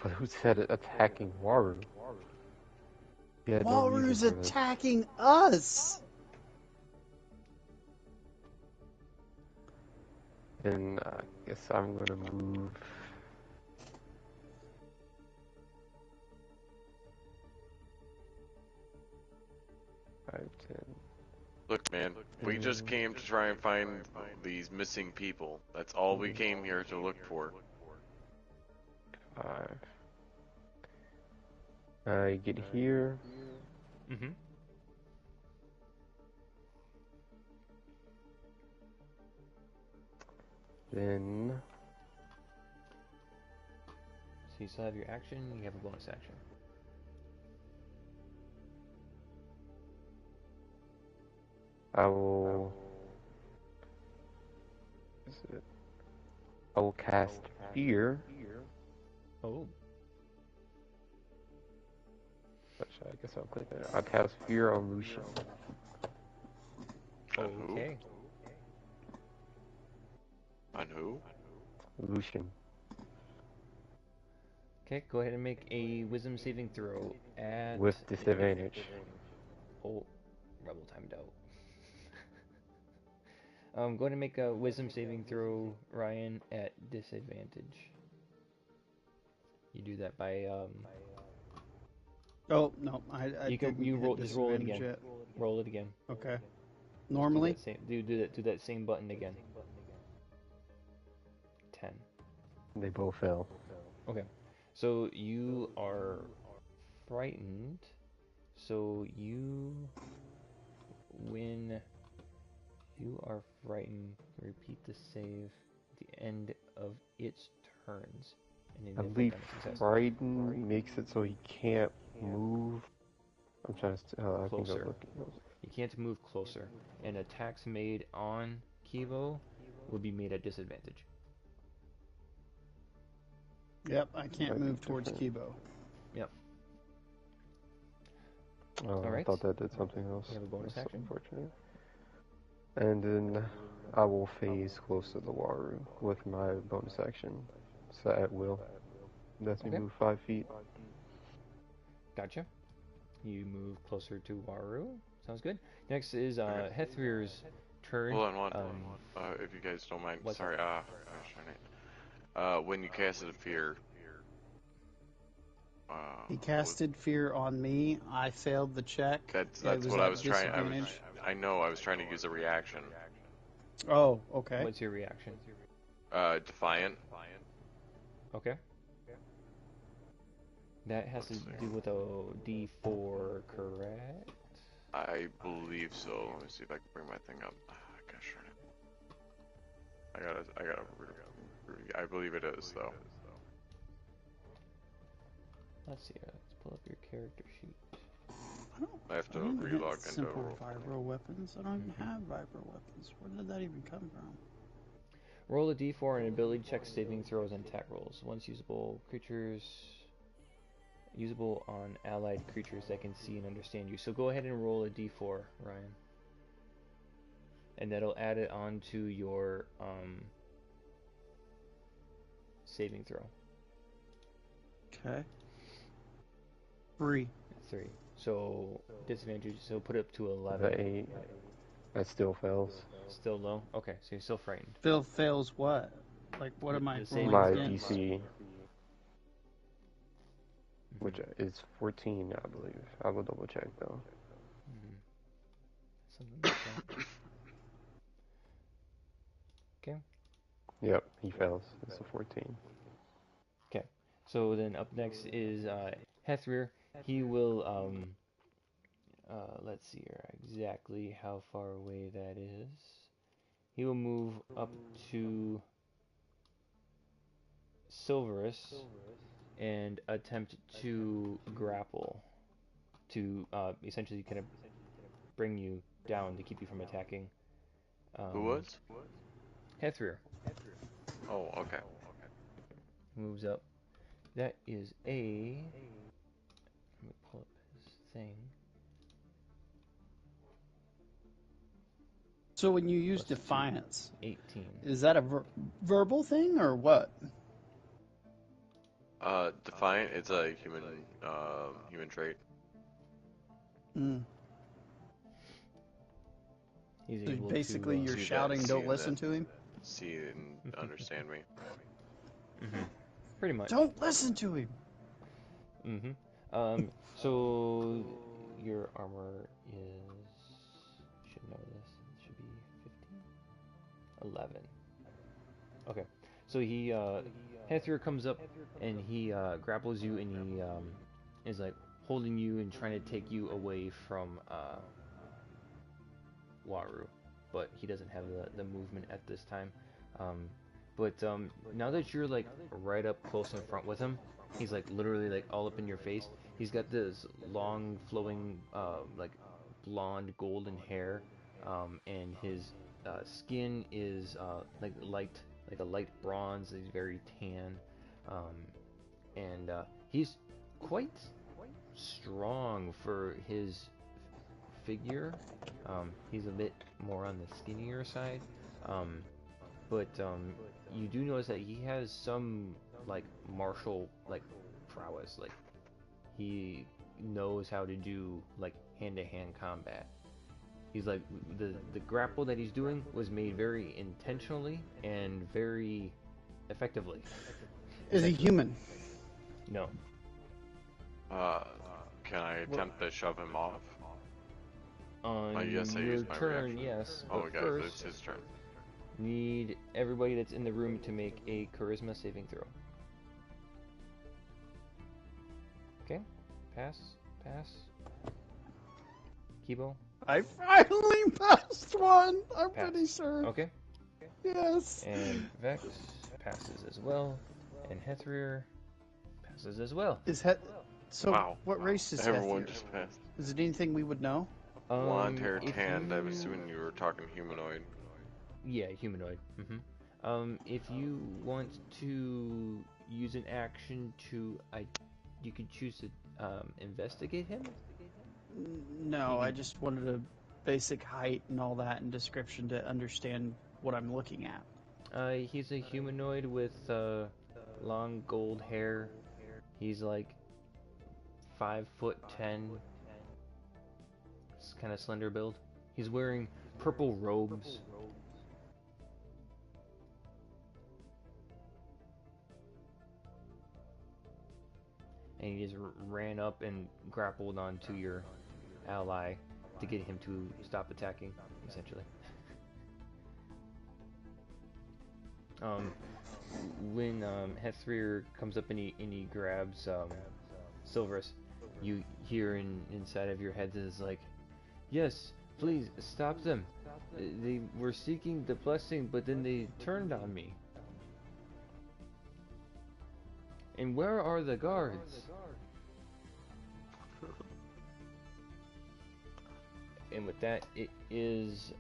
But who said attacking Waru? He had no Waru's reason for this. attacking us. Then I guess I'm gonna move. Five, 10. Look, man, we just came to try and find these missing people. That's all we came here to look for. 5. I get here. Mm-hmm. Then So you still have your action, you have a bonus action. I will. I will cast fear. Oh. Actually, I guess I'll click that. I'll cast fear on Lucian. Okay. On who? Lucian. Okay, go ahead and make a wisdom saving throw at... With disadvantage. Oh, rebel timed out. Go ahead and make a wisdom saving throw, Ryan, at disadvantage. You do that by Oh no, I you can didn't you hit roll just roll it disadvantage again. yet. Roll it again. Okay. Do Normally, that same do that same button again. 10. They both fail. Okay. So you are frightened. So when you are frightened, repeat the save at the end of its turns. And I then believe on a success. Frighten makes it so he can't move. I'm trying to. I can go Closer. look. You can't move closer. And attacks made on Kivo will be made at disadvantage. yep, I can't Might be move towards different. Kibo. Yep. Oh, I Alright. thought that did something else. You have a bonus That's action? unfortunate. And then I will phase close to the Waru with my bonus action. So at will. Lets me Okay. move 5 feet. Gotcha. You move closer to Waru. Sounds good. Next is Hethrir's turn. Hold on, if you guys don't mind. What's Sorry, when you casted a fear, He casted fear on me. I failed the check. that's It was what I at was trying. disadvantage. I know I was trying to use a reaction. Oh, okay. What's your reaction? Defiant. Okay. That has to do with a D4, correct? I believe so. Let me see if I can bring my thing up. Gosh darn it. I gotta. I believe it is though. Let's see. Let's pull up your character sheet. I have to don't hit relog into. simple vibro weapons. I don't even have vibro weapons. Where did that even come from? Roll a D4 and ability check, saving throws, and attack rolls. Once usable creatures. Usable on allied creatures that can see and understand you. So go ahead and roll a D4, Ryan. And that'll add it onto your saving throw. Okay. 3. 3. So disadvantage. So put it up to The 11. 8. That still fails. Still low. Okay, so you're still frightened. Phil fails what? Like, what am I The saving rolling My against? DC, which is 14, I believe. I will double check though. Something like that. Okay. Yep, he fails. It's a 14. Okay. So then up next is Hethrir. He will let's see here exactly how far away that is. He will move up to Silverus and attempt to grapple to essentially kind of bring you down to keep you from attacking. Who was? Hethrir Oh, okay. moves up. That is a. Let me pull up his thing. So when you use Plus 2, defiance, 18. is that a verbal thing or what? Defiant. It's a human trait. Mm. He's So able basically, to you're see that, shouting, see "Don't and listen then- to him." See and understand me. pretty much. Don't listen to him. So your armor is, should know this. It should be 15, 11. Okay. So he Hethrir comes up and he grapples you and he is like holding you and trying to take you away from Waru, but he doesn't have the movement at this time. But now that you're like right up close in front with him, he's like literally like all up in your face. He's got this long flowing like blonde golden hair, and his skin is like a light bronze. He's very tan, and he's quite strong for his figure. He's a bit more on the skinnier side, but you do notice that he has some like martial like prowess. Like he knows how to do like hand-to-hand combat. He's like, the grapple that he's doing was made very intentionally and very effectively. Is he human? No. Can I attempt to shove him off? On I guess I your used my turn, reaction. yes. Oh, But guys, first, it's his turn. need everybody that's in the room to make a charisma saving throw. Okay. Pass. Kibo. I finally passed one. I'm Pass. pretty sure. Okay. Yes. And Vex passes as well. And Hethrir passes as well. Is Het? So Wow. what race is Everyone Hethir? just passed. Is it anything we would know? Blonde hair, If tanned. I'm you- assuming you were talking humanoid. Yeah, humanoid. If you want to use an action to, you could choose to investigate him. No, I just wanted a basic height and all that and description to understand what I'm looking at. He's a humanoid with long gold hair. He's like 5'10". It's kind of slender build. He's wearing purple robes. And he just ran up and grappled onto your ally to get him to stop attacking, essentially. When Hethrir comes up and he grabs Silverus, you hear inside of your head that is like, "Yes, please stop them. They were seeking the blessing, but then they turned on me. And where are the guards?" And with that, it is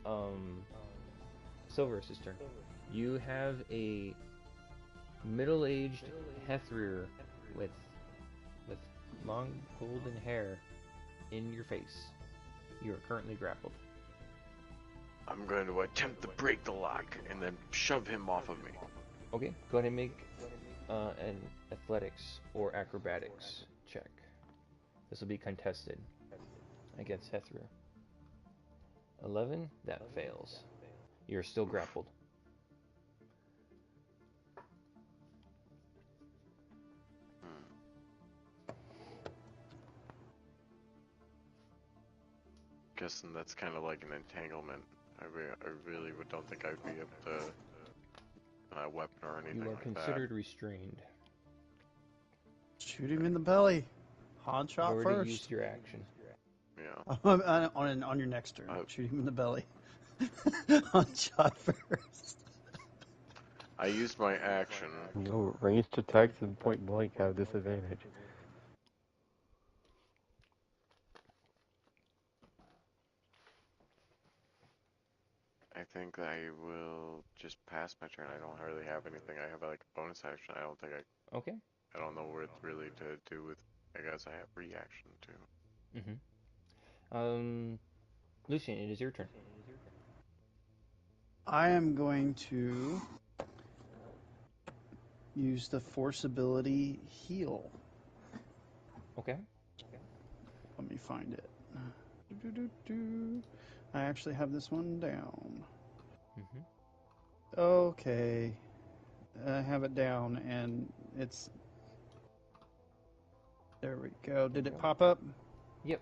Silverus' turn. You have a middle-aged Hethrir with long golden hair in your face. You are currently grappled. I'm going to attempt to break the lock and then shove him off of me. Okay, go ahead and make an athletics or acrobatics check. This will be contested against Hethrir. 11, that fails. You're still grappled. Guessing that's kind of like an entanglement. I really don't think I'd be able to weapon or anything You are like considered restrained. Shoot him in the belly. Hard You shot already first. used your action. that. Yeah. on your next turn, shoot him in the belly. Hard shot first. I used my action. No, ranged attacks and point blank have disadvantage. I think I will just pass my turn. I don't really have anything. I have like a bonus action. I don't think Okay. I don't know what it's really to do with. I guess I have reaction too. Lucian, it is your turn. I am going to use the force ability heal. Okay. Let me find it. I actually have this one down. Okay. I have it down, and it's... There we go. Did it pop up? Yep.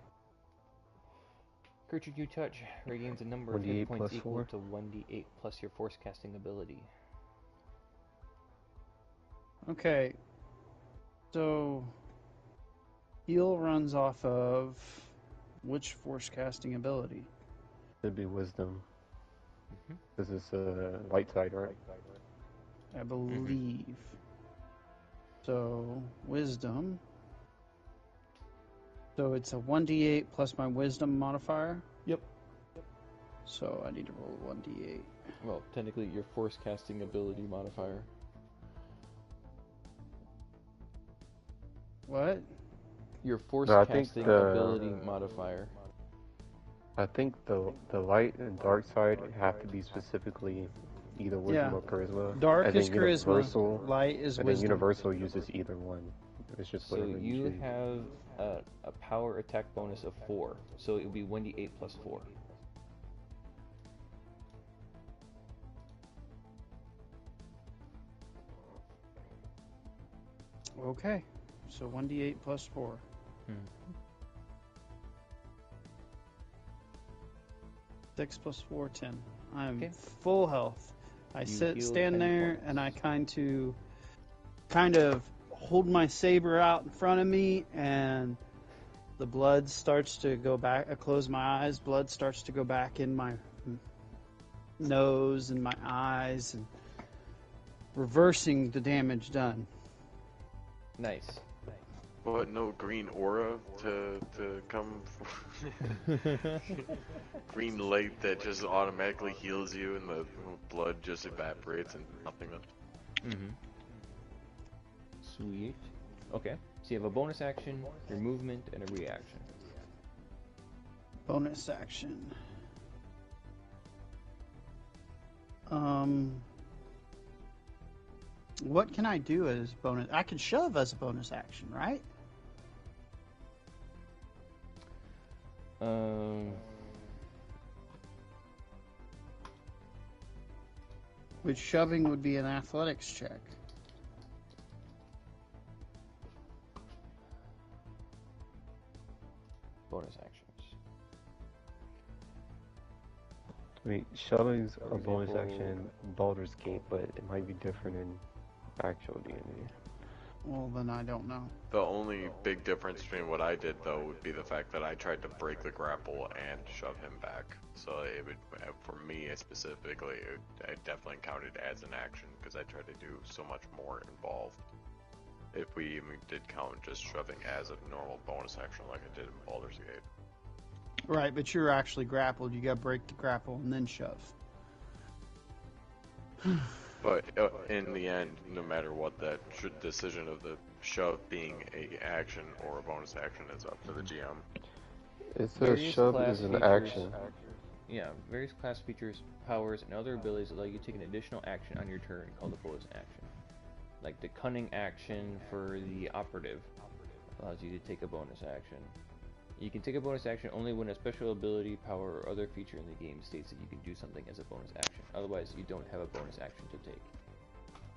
Creature you touch regains a number of 1d8 hit points plus equal 4. to 1d8 plus your force casting ability. Okay. So, heal runs off of which force casting ability? Should be wisdom. This is light side, right? I believe. So, wisdom. So it's a 1d8 plus my wisdom modifier? Yep. So I need to roll a 1d8. Well, technically your force casting ability modifier. What? Your force No, I think casting the- ability modifier. I think the light and dark side have to be specifically either wisdom Yeah. or charisma. Dark and is then charisma, universal, light is and then wisdom. universal uses either one. It's just So whatever you choose. have a power attack bonus of 4. So it would be 1d8 plus 4. Okay. So 1d8 plus 4. Hmm. 6 plus 4, 10. I'm Okay. full health. I You heal stand 10 there points. and I kind of hold my saber out in front of me, and the blood starts to go back. I close my eyes. Blood starts to go back in my nose and my eyes, and reversing the damage done. Nice. But no green aura to come. Green light that just automatically heals you, and the blood just evaporates and nothing. Mm-hmm. Sweet. Okay. So you have a bonus action, your movement, and a reaction. Bonus action. What can I do as bonus? I can shove as a bonus action, right? Which shoving would be an athletics check. Bonus actions. Wait, shoving's a bonus action in Baldur's Gate, but it might be different in actual D&D. Well, then I don't know. The only big difference between what I did, though, would be the fact that I tried to break the grapple and shove him back. So it would, for me specifically, it definitely counted as an action because I tried to do so much more involved. If we even did count just shoving as a normal bonus action like I did in Baldur's Gate. Right, but you're actually grappled. You got to break the grapple and then shove. But in the end, no matter what, that decision of the shove being a action or a bonus action is up to the GM. It says Various shove class is an features- action. Yeah, various class features, powers, and other abilities allow you to take an additional action on your turn called a bonus action. Like the cunning action for the operative allows you to take a bonus action. You can take a bonus action only when a special ability, power, or other feature in the game states that you can do something as a bonus action. Otherwise, you don't have a bonus action to take.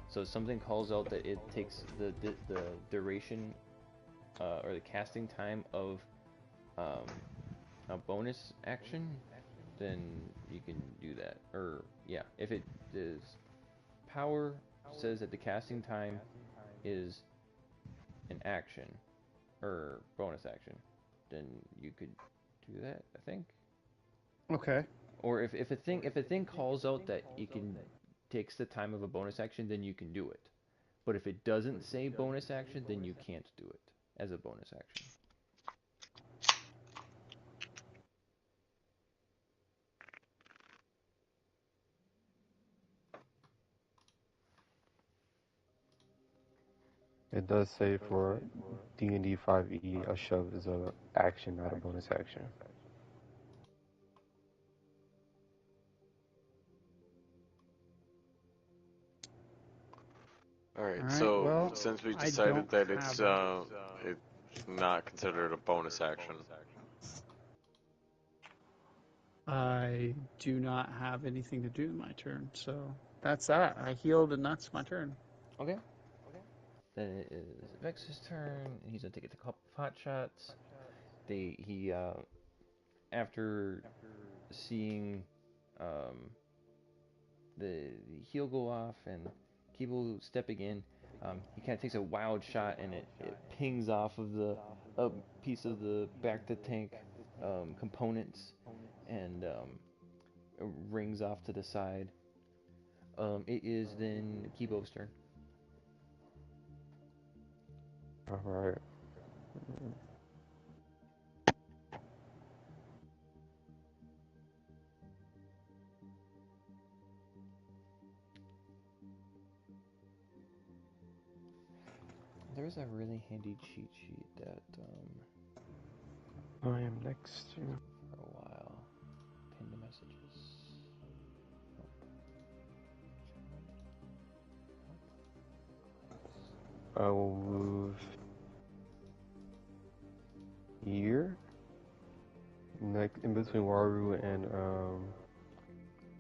So if something calls out that it takes the duration or the casting time of a bonus action, then you can do that. Or yeah, if it is power says that the casting time is an action or bonus action, then you could do that, I think. Okay. Or if a thing calls out that you can takes the time of a bonus action, then you can do it. But if it doesn't say bonus action, then you can't do it as a bonus action. It does say for D&D 5e, a shove is a action, not a bonus action. Alright, Alright, so well, since we I decided don't that it's have not considered a bonus action, I do not have anything to do in my turn, so that's that. I healed, and that's my turn. Okay. Then it is Vex's turn, and he's gonna take it to pot shots. He after seeing the heal go off and Kibo stepping in, he kind of takes a wild shot, and it pings off of a piece of the back to tank components, and rings off to the side. It is then Kibo's turn. Alright. There's a really handy cheat sheet that I am next to... for a while pinned to messages. I will move here, next in between Waru and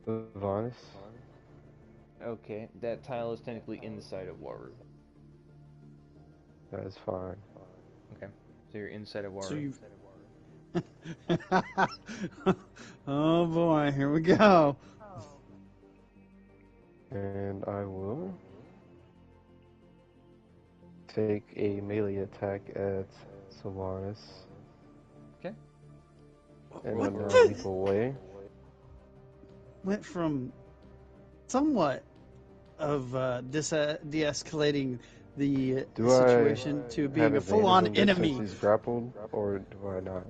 Vanis. Okay, that tile is technically inside of Waru. That's fine. Okay. So you're inside of So Waru. you. Oh boy, here we go. And I will take a melee attack at Solaris. Okay. And Roll a for non-lethal way. Went from somewhat of de-escalating the Do situation I to have being a advantage full-on on this since enemy. he's grappled, or do I not?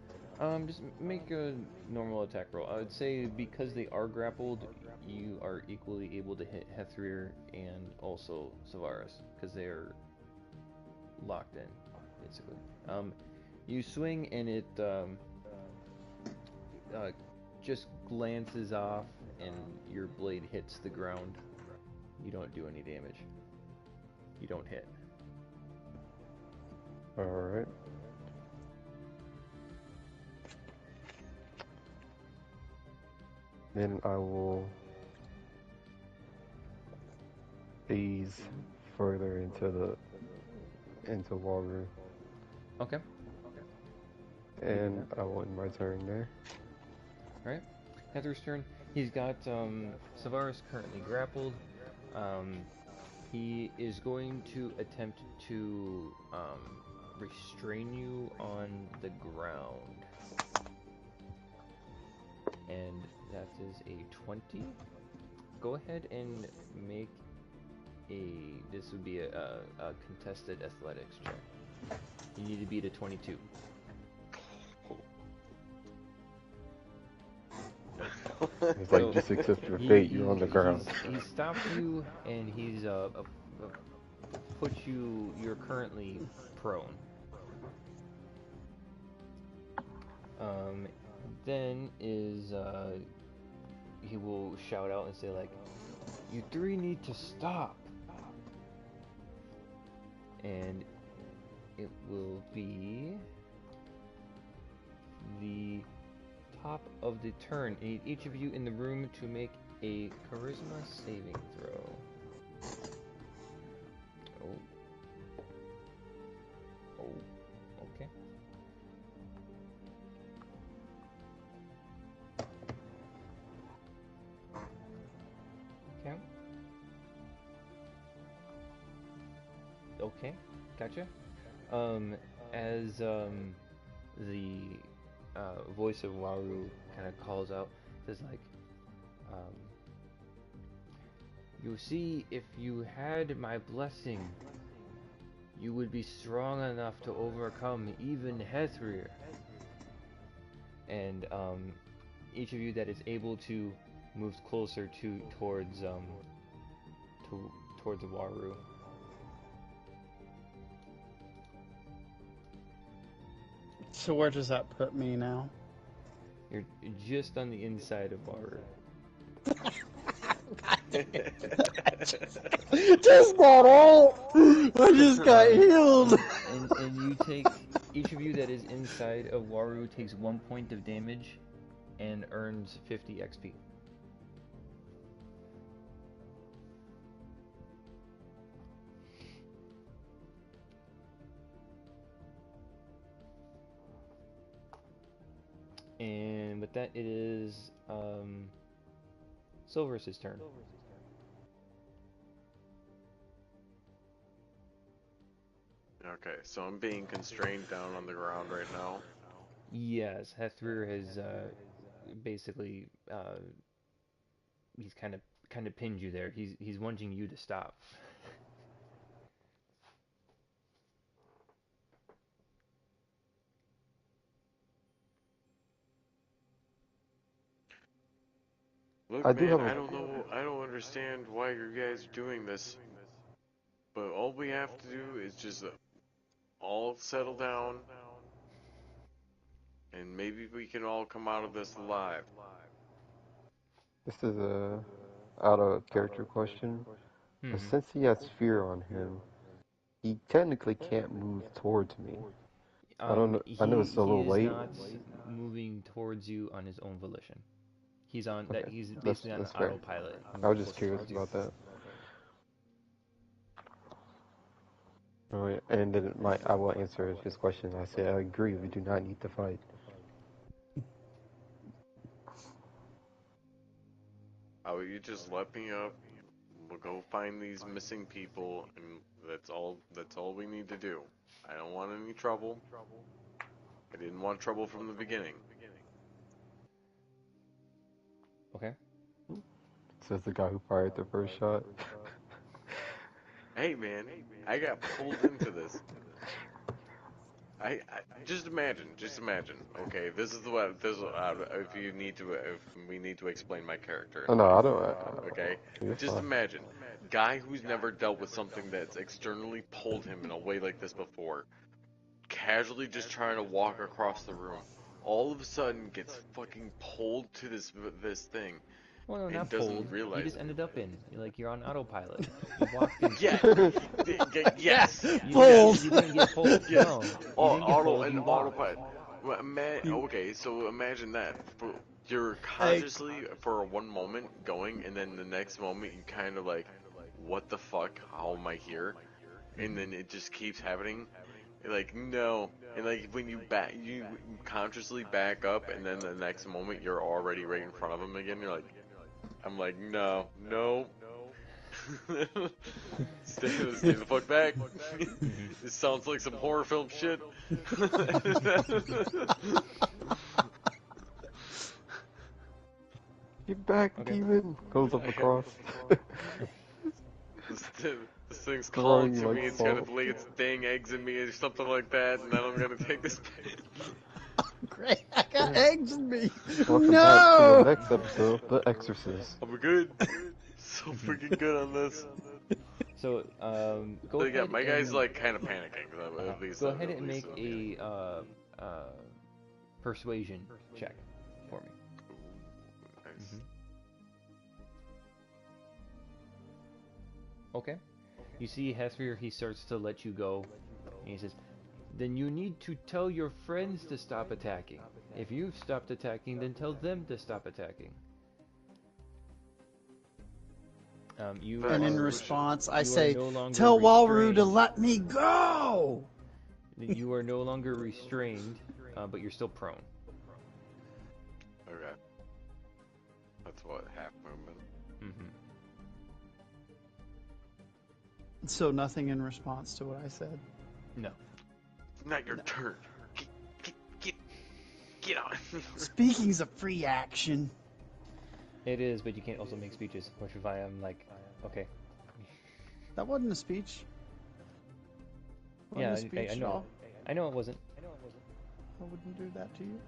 Just make a normal attack roll. I would say because they are grappled, you are equally able to hit Hethrir and also Savaris because they are locked in, basically. You swing and it just glances off, and your blade hits the ground. You don't do any damage. You don't hit. Alright. Then I will ease further into Waru. Okay. And I will end my turn there. Alright. Heather's turn. He's got Savaris currently grappled. He is going to attempt to restrain you on the ground. And that is a 20. Go ahead and make this would be a contested athletics check. You need to beat a 22. It's like, So, just accept your fate, you're on the ground. He's stopped you, and he's put you. You're currently prone. Then is he will shout out and say like, "You three need to stop," and it will be the top of the turn. I need each of you in the room to make a charisma saving throw. Okay. Okay. Okay, gotcha. As the voice of Waru kind of calls out, says like, you see, if you had my blessing, you would be strong enough to overcome even Hethrir. And each of you that is able to moves closer towards Waru. So where does that put me now? You're just on the inside of Waru. Just got out. I just got healed. And you take, each of you that is inside of Waru takes 1 point of damage and earns 50 XP. And with that, it is Silver's turn. Okay, so I'm being constrained down on the ground right now. Yes, Hethrir has basically he's kind of pinned you there. He's wanting you to stop. Look, I do man, have a... I don't know, I don't understand why you guys are doing this, but all we have to do is just all settle down, and maybe we can all come out of this alive. This is a out of character question. But Mm-hmm. since he has fear on him, he technically can't move towards me. I don't know. I know it's a He little is late. not moving towards you on his own volition. He's on that. Okay, He's that's basically on fair. autopilot. I was just Closer curious towards you. about that. Right, and then I will answer his question. I say I agree. We do not need to fight. Oh, you just let me up. We'll go find these missing people, and that's all. That's all we need to do. I don't want any trouble. I didn't want trouble from the beginning. Okay. Says the guy who fired the first shot. Hey, man, I got pulled into this. I just imagine. Okay, this is what this. If we need to explain my character. Oh no, I don't. Okay, You're just fine. imagine, guy who's never dealt with something that's externally pulled him in a way like this before, casually just trying to walk across the room, all of a sudden gets fucking pulled to this thing, Well, no, and not doesn't pulled. You realize just it. ended up in. You're on autopilot. You walked in. Yes. Pulled. You didn't get pulled. Yes. No. You didn't get Auto pulled. and You walked. autopilot. Well, okay, so imagine that. You're Hey. consciously for one moment going, and then the next moment you kind of like, what the fuck? How am I here? And then it just keeps happening. You're like, no. And like when you consciously back up, and then the next moment you're already right in front of him again. You're like, I'm like, no. Stay the fuck back. This sounds like some horror film shit. Get back, Okay. demon! Goes up across. This thing's Throwing calling you to like me. It's gonna salt. lay its dang eggs in me or something like that, and then I'm gonna take this. Great, I got eggs in me. Welcome back to No. the next episode, The Exorcist. I'm good. So freaking good on this. So, go So ahead. yeah, my guy's and, like kind of panicking. At least. Go ahead at and least, make yeah. a persuasion check for me. Nice. Okay. You see Hesper, he starts to let you go. And he says, then you need to tell your friends to stop attacking. If you've stopped attacking, then tell them to stop attacking. You And in are- response, I you are say, no longer tell Walru to restrained. let me go. You are no longer restrained, but you're still prone. Okay. That's what half movement. Mm-hmm. So nothing in response to what I said. No. Not your turn. Get on. Speaking's a free action. It is, but you can't also make speeches, which is why I'm like, okay. That wasn't a speech. Yeah, Wasn't a speech I at know. all. I know it wasn't. I wouldn't do that to you.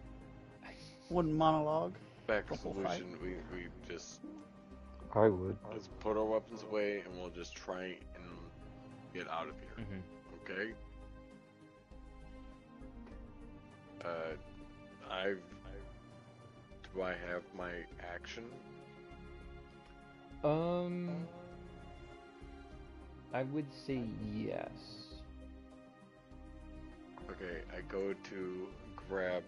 Wouldn't monologue. Back The whole fight. solution. We just I would. let's put our weapons away and we'll just try and get out of here. Mm-hmm. Okay. Do I have my action? I would say yes. Okay, I go to grab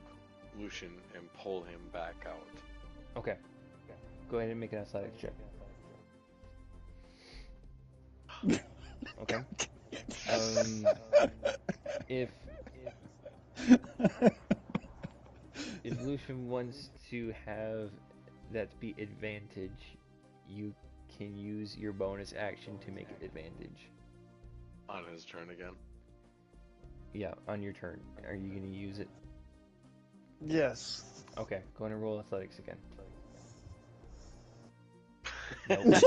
Lucian and pull him back out. Okay. Go ahead and make an athletics check. Okay. If Lucian wants to have that be advantage, you can use your bonus action to make it advantage. On his turn again. Yeah, on your turn. Are you going to use it? Yes. Okay, go ahead and roll athletics again. Nope.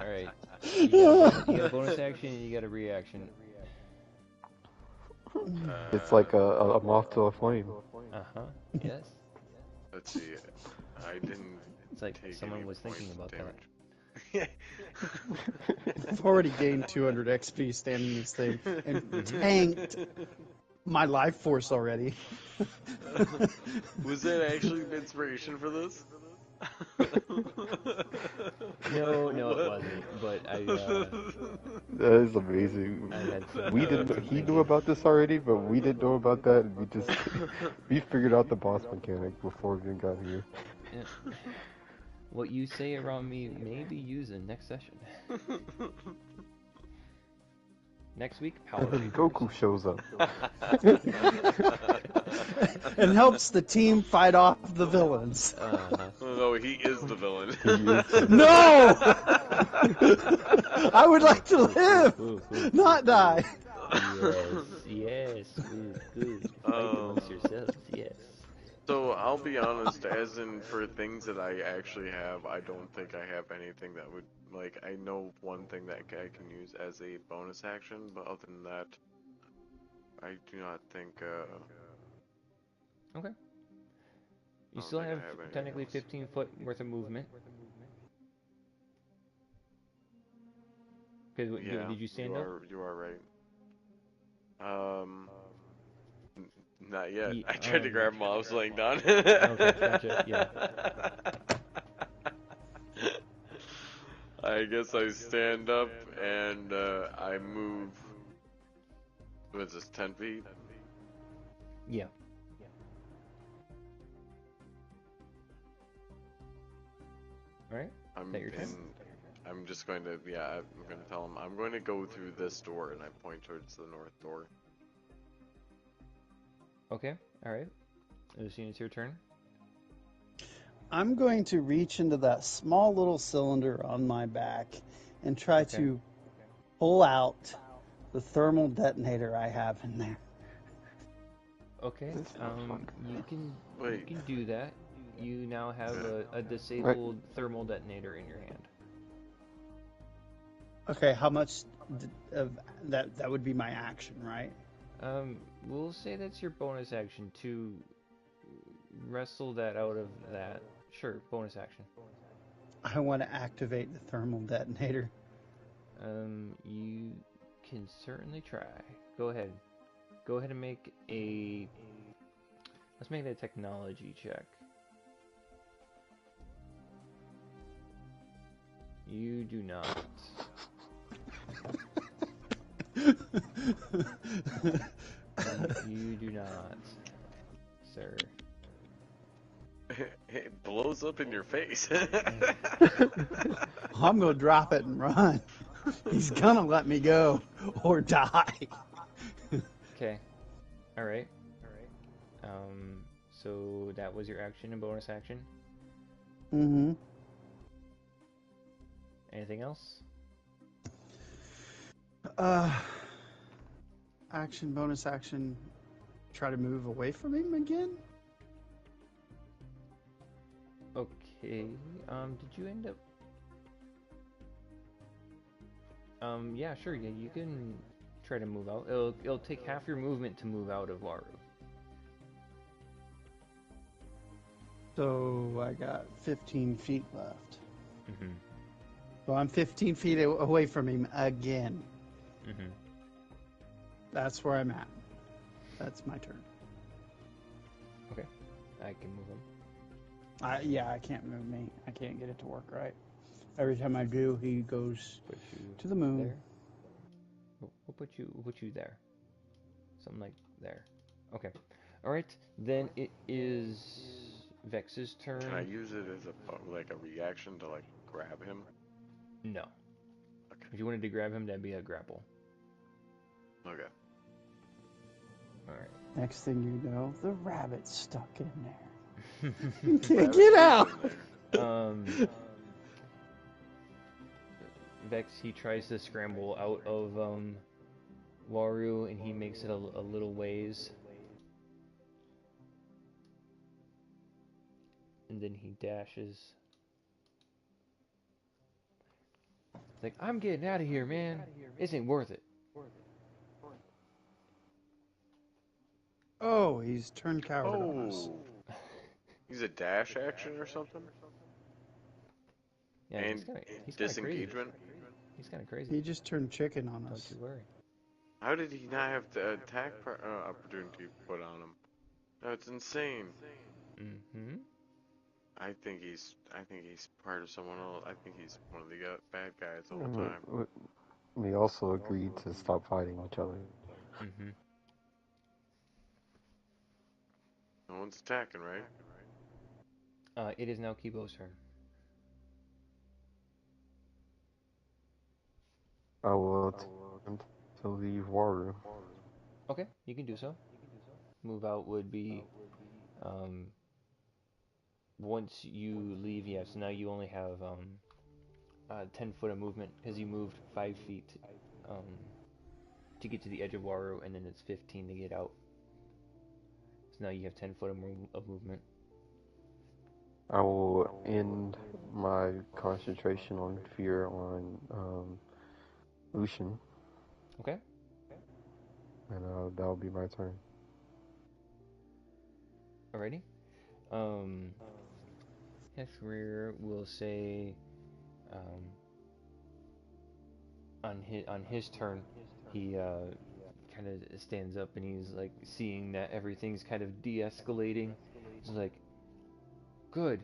Alright. You got a bonus action and you got a reaction. It's like a moth to a flame. Uh-huh. Yes. Let's see. I didn't. It's like take someone any was thinking points about of that. damage. I've already gained 200 XP standing this thing and tanked my life force already. Was that actually the inspiration for this? No, it wasn't. But That is amazing. I had some, We didn't. He knew about this already, but we didn't know about that. And we just we figured out the boss mechanic before we even got here. Yeah. What you say around me may be used in next session. Next week, Power And then Rangers. Goku shows up. And helps the team fight off the villains. No, he is the villain. No! I would like to live, not die. Yes, good. Fight amongst yourselves, yes. So I'll be honest, as in for things that I actually have, I don't think I have anything that would, like, I know one thing that I can use as a bonus action, but other than that, I do not think, Okay. You don't still think I have have anything technically else. 15 foot worth of movement. Because Yeah, did you stand up? you are right. Not yet. Ye- I tried to okay. grab him while I was laying down. Okay, gotcha, yeah. I guess I stand up and I move. What is this, 10 feet? Yeah. Alright, I'm is that your turn? I'm just going to, yeah, I'm going to tell him, I'm going to go through this door, and I point towards the north door. Okay, alright. Lucine, it's your turn. I'm going to reach into that small little cylinder on my back and try to pull out the thermal detonator I have in there. Okay, you can do that. You now have a disabled thermal detonator in your hand. Okay, how much of that would be my action, right? We'll say that's your bonus action to wrestle that out of that. Sure, bonus action. I want to activate the thermal detonator. You can certainly try. Go ahead. Go ahead and make a... Let's make it a technology check. You do not. You do not, sir. It blows up in your face. I'm going to drop it and run. He's going to let me go or die. Okay. Alright. So that was your action and bonus action. Mm-hmm. Anything else? Action, bonus action. Try to move away from him again? Okay. Did you end up... yeah, sure. Yeah, you can try to move out. It'll take half your movement to move out of Waru. So I got 15 feet left. Mm-hmm. So I'm 15 feet away from him again. Mm-hmm. That's where I'm at. That's my turn. Okay. I can move him. Yeah, I can't move me. I can't get it to work right. Every time I do, he goes Put you to the moon. there. We'll put you there. Something like there. Okay. Alright, then it is Vex's turn. Can I use it as a reaction to, like, grab him? No. Okay. If you wanted to grab him, that'd be a grapple. Okay. Alright. Next thing you know, the rabbit's stuck in there. Get out! Vex, he tries to scramble out of Waru, and he makes it a little ways. And then he dashes. It's like, I'm getting out of here, man. This ain't worth it. Oh, he's turned coward on us. Oh. Use a dash action or something? Yeah, And he's kinda disengagement? crazy. He's kind of crazy. He just turned chicken on Don't us. you worry. How did he not have the attack opportunity put on him? That's insane. Mm-hmm. I think he's part of someone else. I think he's one of the bad guys the whole time. We also agreed to stop fighting each other. Mm-hmm. No one's attacking, right? It is now Kibo's turn. I will attempt to leave Waru. Okay, you can do so. Move out would be um, once you leave. Yes, now you only have 10 foot of movement because you moved 5 feet um, to get to the edge of Waru, and then it's 15 to get out. So now you have 10 foot of movement. I will end my concentration on fear on Lucian, Okay. and that'll be my turn. Alrighty. Um, Hethrir will say on his turn, he kind of stands up and he's like seeing that everything's kind of de-escalating. He's like, "Good.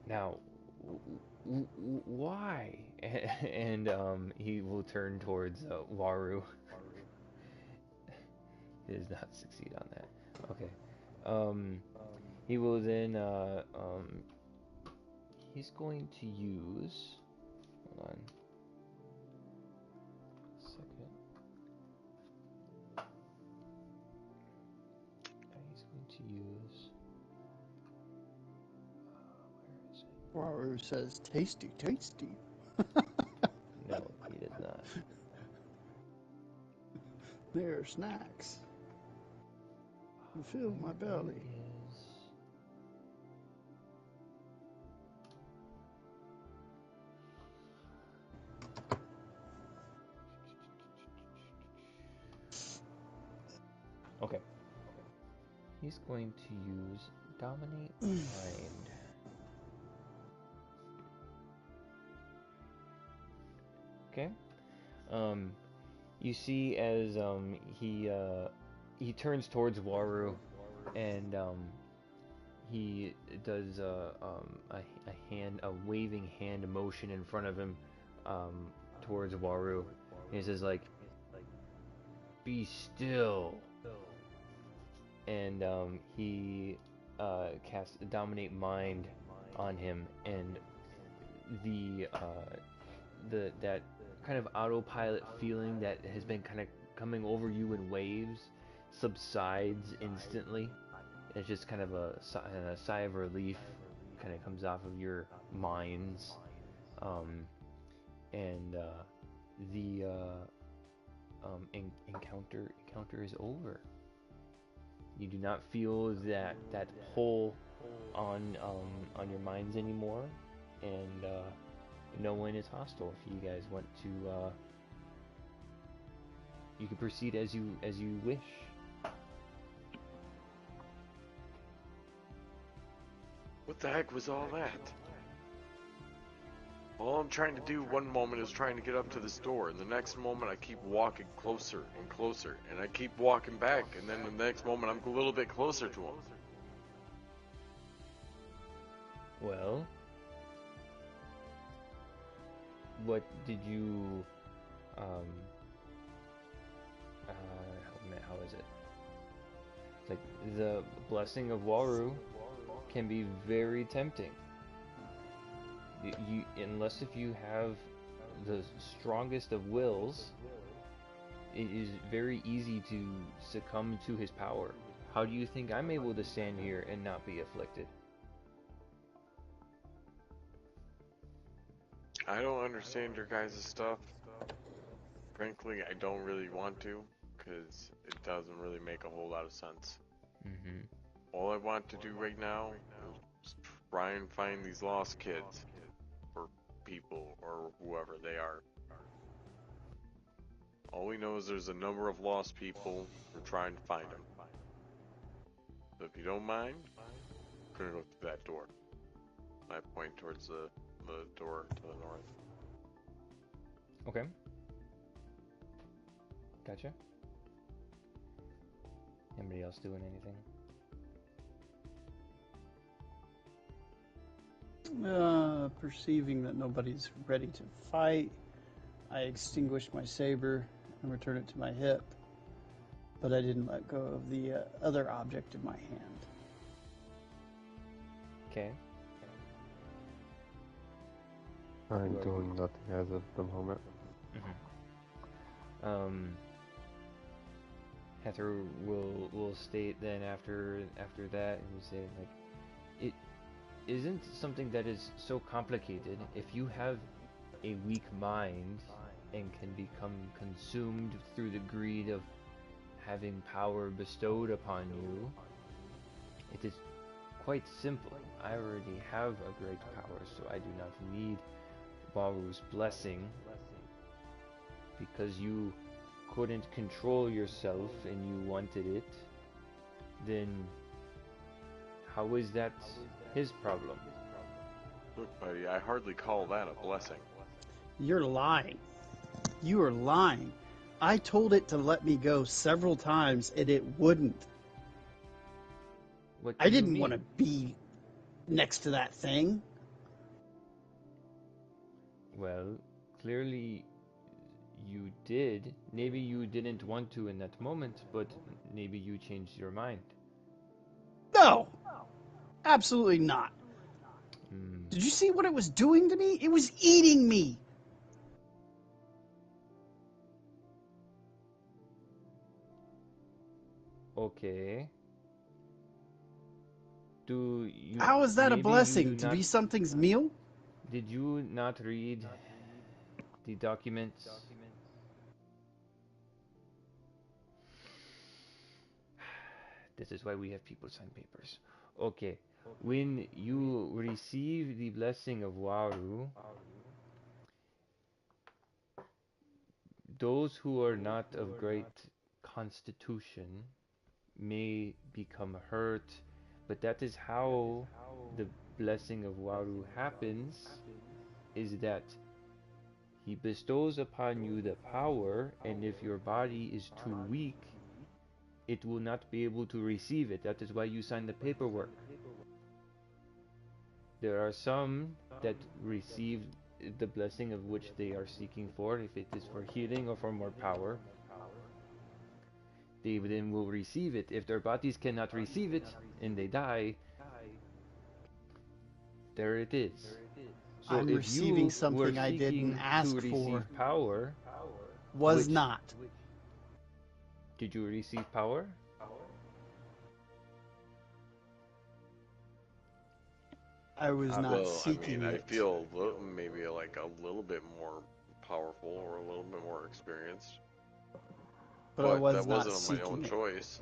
Now, why?" And he will turn towards Waru. He does not succeed on that. Okay. He will then he's going to use. Hold on. A second. He's going to use. Where is it? Waru says, tasty, tasty. No, he does not. They're snacks. You fill my belly. Is... Okay. He's going to use Dominate Mind. Okay. You see as he turns towards Waru, and he does a waving hand motion in front of him, towards Waru. And he says like, "Be still." And he casts Dominate Mind on him, and that kind of autopilot feeling that has been kind of coming over you in waves subsides instantly. It's just kind of a sigh of relief kind of comes off of your minds, and the encounter is over. You do not feel that pull on your minds anymore, and no one is hostile. If you guys want to, you can proceed as you wish. What the heck was all that? All I'm trying to do one moment is trying to get up to this door, and the next moment I keep walking closer and closer, and I keep walking back, and then the next moment I'm a little bit closer to him. Well, what did you, how is it? Like, the blessing of Waru can be very tempting. Unless if you have the strongest of wills, it is very easy to succumb to his power. How do you think I'm able to stand here and not be afflicted? I don't understand your guys' stuff. Frankly, I don't really want to, because it doesn't really make a whole lot of sense. Mm-hmm. All I want to do right now is try and find these lost kids, or people, or whoever they are. All we know is there's a number of lost people. We're trying to find them. So if you don't mind, we're gonna go through that door. I point towards the door to the north. Okay. Gotcha. Anybody else doing anything? Perceiving that nobody's ready to fight, I extinguished my saber and returned it to my hip, but I didn't let go of the other object in my hand. Okay. I'm doing nothing as of the moment. Heather will state then after that, and will say like, it isn't something that is so complicated. If you have a weak mind and can become consumed through the greed of having power bestowed upon you, it is quite simple. I already have a great power, so I do not need Baru's blessing. Because you couldn't control yourself and you wanted it, then how is that his problem? Look, buddy, I hardly call that a blessing. You're lying. You are lying. I told it to let me go several times and it wouldn't. What I do you didn't mean? want to be next to that thing. Well, clearly you did. Maybe you didn't want to in that moment, but maybe you changed your mind. No, absolutely not. Hmm. Did you see what it was doing to me? It was eating me. Okay. Do you How is that a maybe you blessing? do To not be something's meal? did you not read the documents? This is why we have people sign papers. Okay. When you receive the blessing of Waru, those who are not of great constitution may become hurt, but that is how the blessing of Waru happens, is that he bestows upon you the power, and if your body is too weak, it will not be able to receive it. That is why you sign the paperwork. There are some that receive the blessing of which they are seeking for, if it is for healing or for more power. They then will receive it. If their bodies cannot receive it and they die, there it is. So I'm if receiving you were something I didn't seeking ask to receive for. power, Was which not. did you receive power? I was not Well, I seeking mean, I it. feel maybe like a little bit more powerful or a little bit more experienced. But I But was that not wasn't of my own seeking it. choice.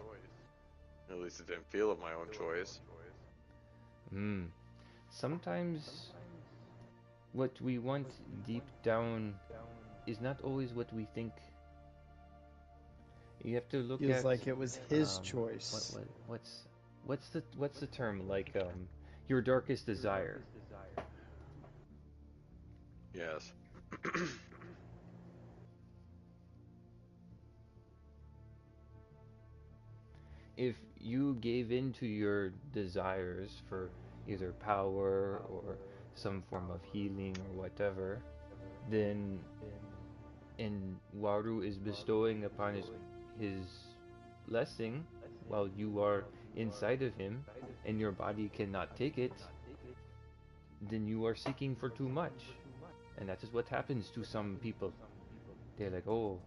At least it didn't feel of my own choice. Hmm. Sometimes what we want deep down is not always what we think. You have to look Feels at like it was his um, choice. what's the term, like your darkest desire. Yes. If you gave in to your desires for either power or some form of healing or whatever, then and Waru is bestowing upon his blessing while you are inside of him and your body cannot take it, then you are seeking for too much. And that is what happens to some people. They're like, oh,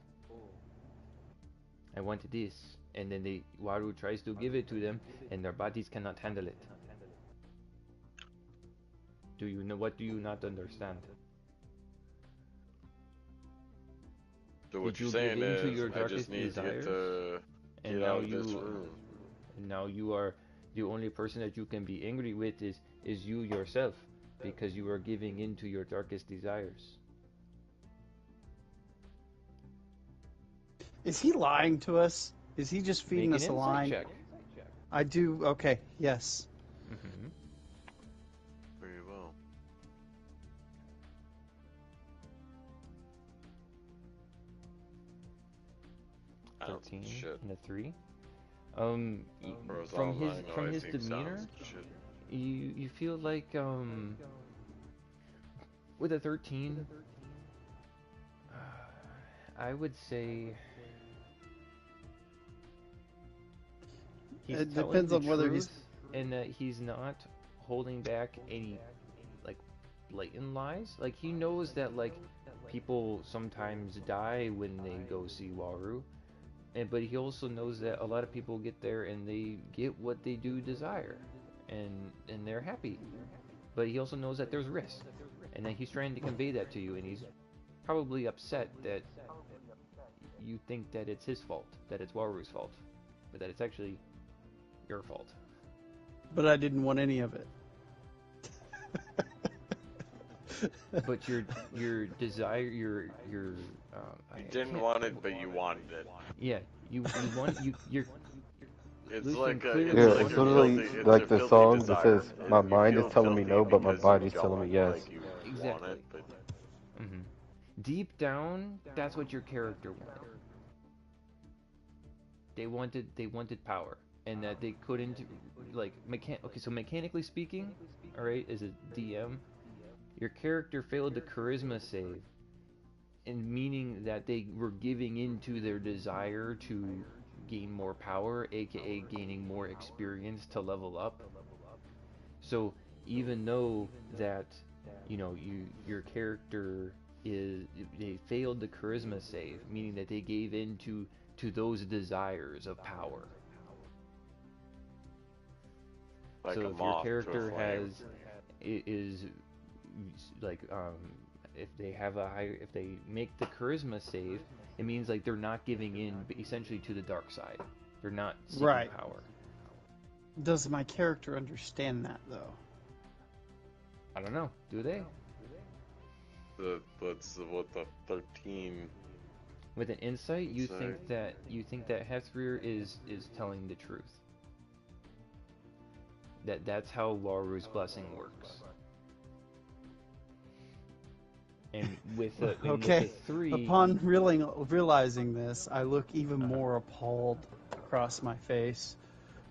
I wanted this. And then Waru tries to give it to them and their bodies cannot handle it. Do you know, what do you not understand? So what Did you're you give saying in to is, your I just darkest need to desires? And get now out of this you room. and now you are the only person that you can be angry with is you yourself, because you are giving in to your darkest desires. Is he lying to us? Is he just feeding Make an us a insight line? check. I do. Okay. Yes. Mm-hmm. Very well. I don't 13 shit. and a 3. For as From long his as I know, from I his think demeanor, sounds shit. you feel like with a 13, I would say he's It telling depends the on whether he's. truth and that he's not holding back any like blatant lies. Like he knows that like people sometimes die when they go see Waru, but he also knows that a lot of people get there and they get what they do desire, and they're happy. But he also knows that there's risk, and that he's trying to convey that to you, and he's probably upset that you think that it's his fault, that it's Waru's fault, but that it's actually your fault. But I didn't want any of it. But your desire, your You didn't want it, but you wanted it. yeah, you want you're It's Lucian like clearly Yeah, it's wants like it's a literally filthy, it's like a the filthy song that desire. says, "My You mind is feel telling me filthy no, but my because body's you telling me don't, yes." like you want exactly. it, but hmm Deep down, that's what your character wanted. They wanted power, and that they couldn't like Okay, so mechanically speaking, all right, as a DM, your character failed the charisma save, and meaning that they were giving into their desire to gain more power, aka gaining more experience to level up. So even though that your character is they failed the charisma save, meaning that they gave in to those desires of power. like So a if your moth to a character flame. is like if they have a high if they make the charisma save, it means like they're not giving in essentially to the dark side. They're not seeking Right. power. Does my character understand that, though? I don't know. Do they? That's what the 13. With an insight, you So- think that Hethrir is telling the truth. That's how Waru's blessing works. And with the Okay. 3, Upon realizing this, I look even more appalled across my face.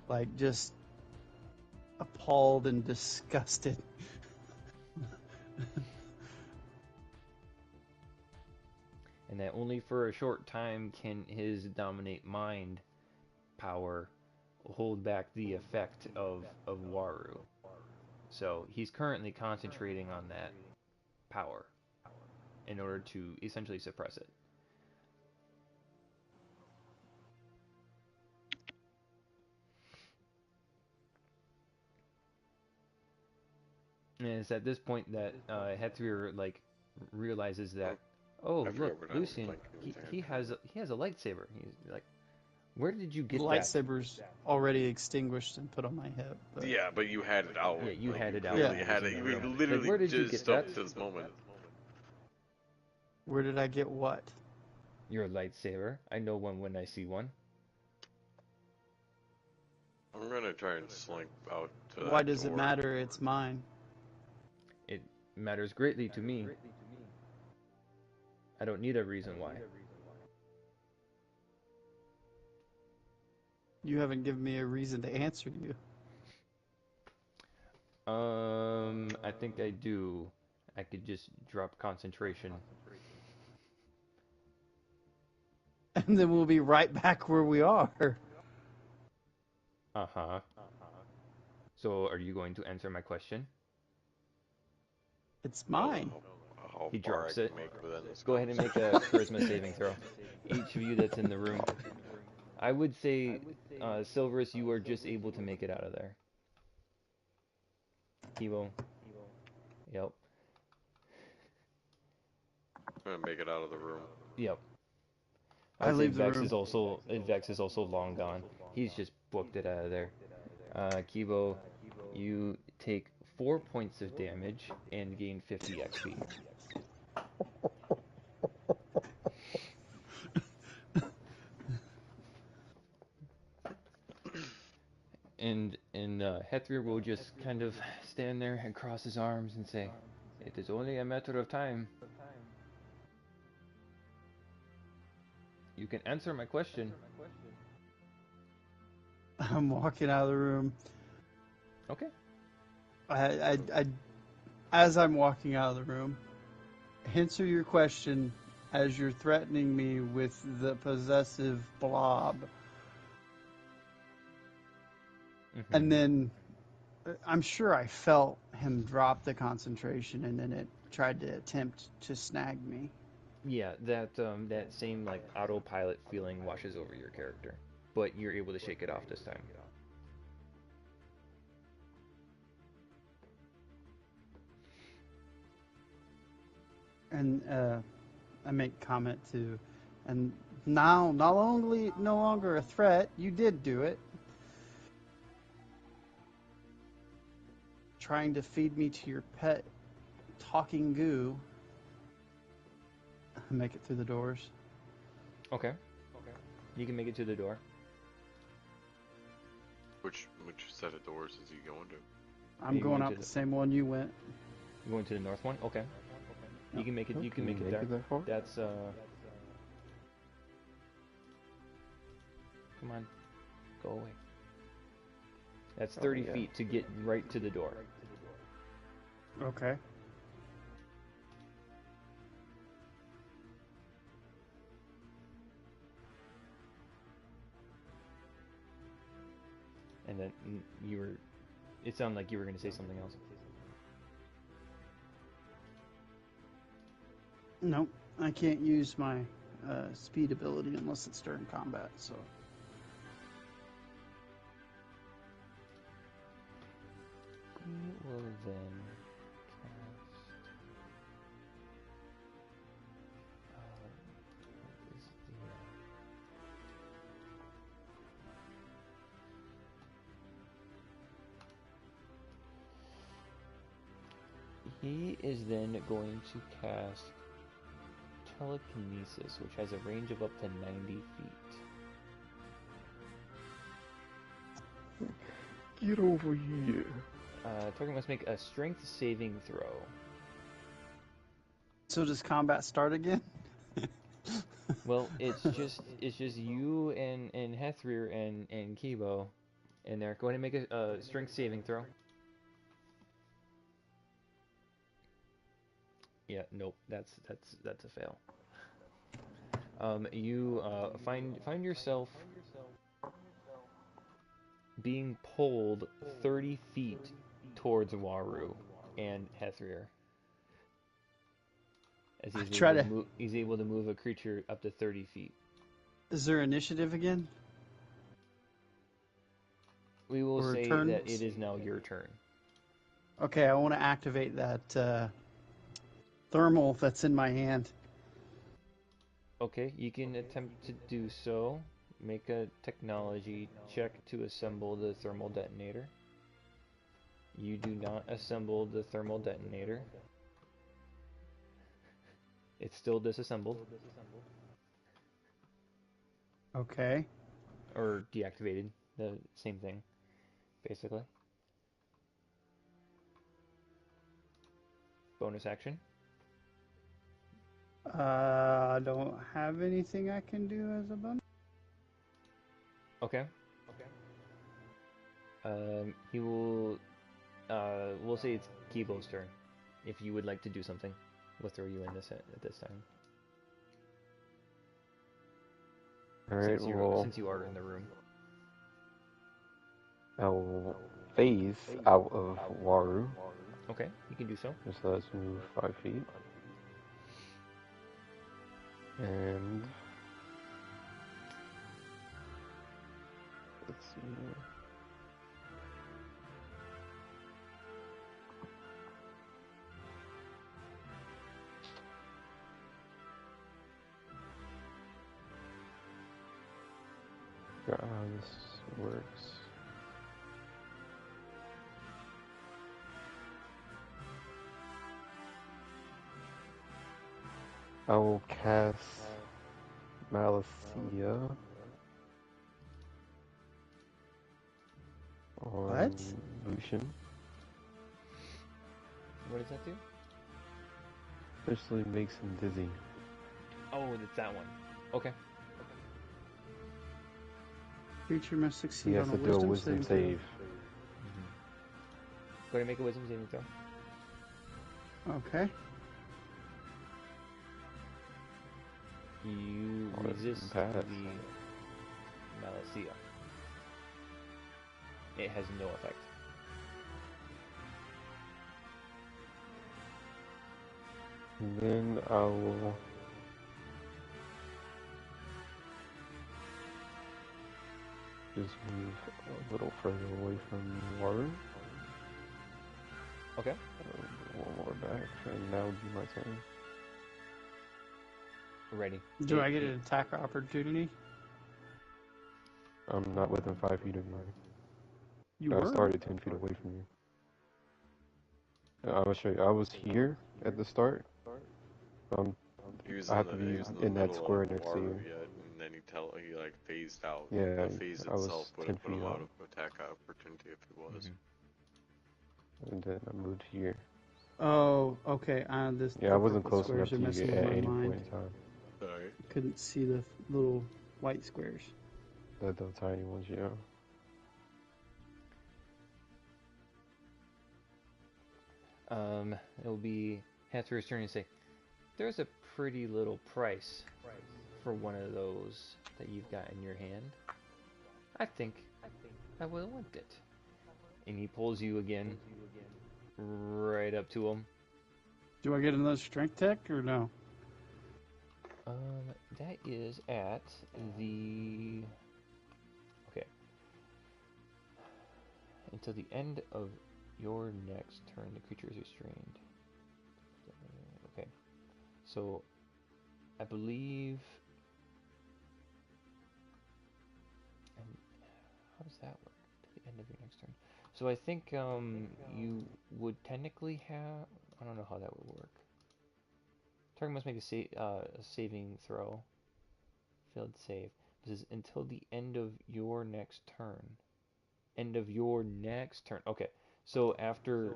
Like, just appalled and disgusted. and that only for a short time can his dominate mind power hold back the effect of Waru. So he's currently concentrating on that power in order to essentially suppress it. And it's at this point that Hethrir like realizes that, oh I forgot look, what I was Lucian, thinking. he has a lightsaber. He's like, where did you The get that? lightsaber's already extinguished and put on my hip. But Yeah, but you had it out. Yeah, you like, had it out Clearly when he had was it. in the You room. literally Like, where did you just get up that? to this moment. where did I get what? Your lightsaber. I know one when I see one. I'm gonna try and slink out to that Why does it door. matter? It's mine. It matters greatly to me. I don't need a reason why. You haven't given me a reason to answer you. I think I do. I could just drop concentration. And then we'll be right back where we are. Uh-huh. So, are you going to answer my question? It's mine. How He far drops I it. can make within this Go ahead and make a charisma saving throw. Each of you that's in the room. I would say, Silverus, you are just able to make it out of there. Kibo. Yep. I'm gonna make it out of the room. Yep. I would say leave the Vex room. Vex is also long gone. He's just booked it out of there. Kibo, you take 4 points of damage and gain 50 XP. And Hethrir will just kind of stand there and cross his arms and say, "It is only a matter of time. You can answer my question." I'm walking out of the room. Okay. I as I'm walking out of the room, answer your question as you're threatening me with the possessive blob. Mm-hmm. And then I'm sure I felt him drop the concentration, and then it tried to attempt to snag me. Yeah, that same like autopilot feeling washes over your character, but you're able to shake it off this time. And I make comment to, and now no longer a threat. You did do it. Trying to feed me to your pet talking goo. I make it through the doors. Okay. You can make it to the door. Which set of doors is he going to? I'm You going going out to the the- same one you went. You're going to the north one? Okay. You can make it. You can make it there. that far? That's Come on, go away. That's 30 yeah. feet to get right to the door. Okay. And then you were. It sounded like you were going to say something else. No, I can't use my speed ability unless it's during combat. So We will then cast. What is He is then going to cast telekinesis, which has a range of up to 90 feet. Get over here. Target must make a strength saving throw. so does combat start again? Well, it's just you and Hethrir and Kibo in there. Go ahead and make a strength saving throw. Yeah, nope, that's a fail. You find yourself being pulled 30 feet towards Waru and Hethrir. As he's able to move a creature up to 30 feet. Is there initiative again? We will Or say turns? that it is now your turn. Okay, I want to activate that thermal that's in my hand. Okay, you can attempt to do so. Make a technology check to assemble the thermal detonator. You do not assemble the thermal detonator. It's still disassembled. Okay. Or deactivated. The same thing, basically. Bonus action. I don't have anything I can do as a bonus. Okay. He will. We'll say it's Kibo's turn. If you would like to do something, we'll throw you in this at this time. Alright, well, Since you are in the room. I will phase out of Waru. Okay, you can do so. Just let's move 5 feet. And let's see here. Forgot how this works. I will cast Malicia on Lucian. What does that do? Especially makes him dizzy. Oh, it's that one. Okay. Creature must succeed He has on to do a wisdom saving save. Go ahead and make a wisdom saving throw. throw. Okay. You Oh, that's resist the pass. Malicia. It has no effect. And then I will just move a little further away from water. Okay. One more back, and now would be my turn. Ready. Do I get an attack opportunity? I'm not within 5 feet of you. You I were? started 10 feet away from you. I will show you. I was here at the start. He was I have to be he was in the in that middle square of next to Waru you. yet, and then he like phased out. Yeah, The phase I was itself would 10 have put feet him out out. of attack opportunity if he was. And then I moved here. Oh, okay. This Yeah, I wasn't purple close enough squares are to you messing at with my any mind. point in time. Sorry. Couldn't see the little white squares. The tiny ones, yeah. It'll be Hathor's turn to say, there's a pretty little price for one of those that you've got in your hand. I think I will want it. And he pulls you again right up to him. Do I get another strength tech or no? That is at the... Okay. Until the end of your next turn, the creature is restrained. Okay. So, I believe... And how does that work? To the end of your next turn. So I think you would technically have... I don't know how that would work. Target must make a saving throw. Failed save. This is until the end of your next turn. End of your next turn. Okay. So after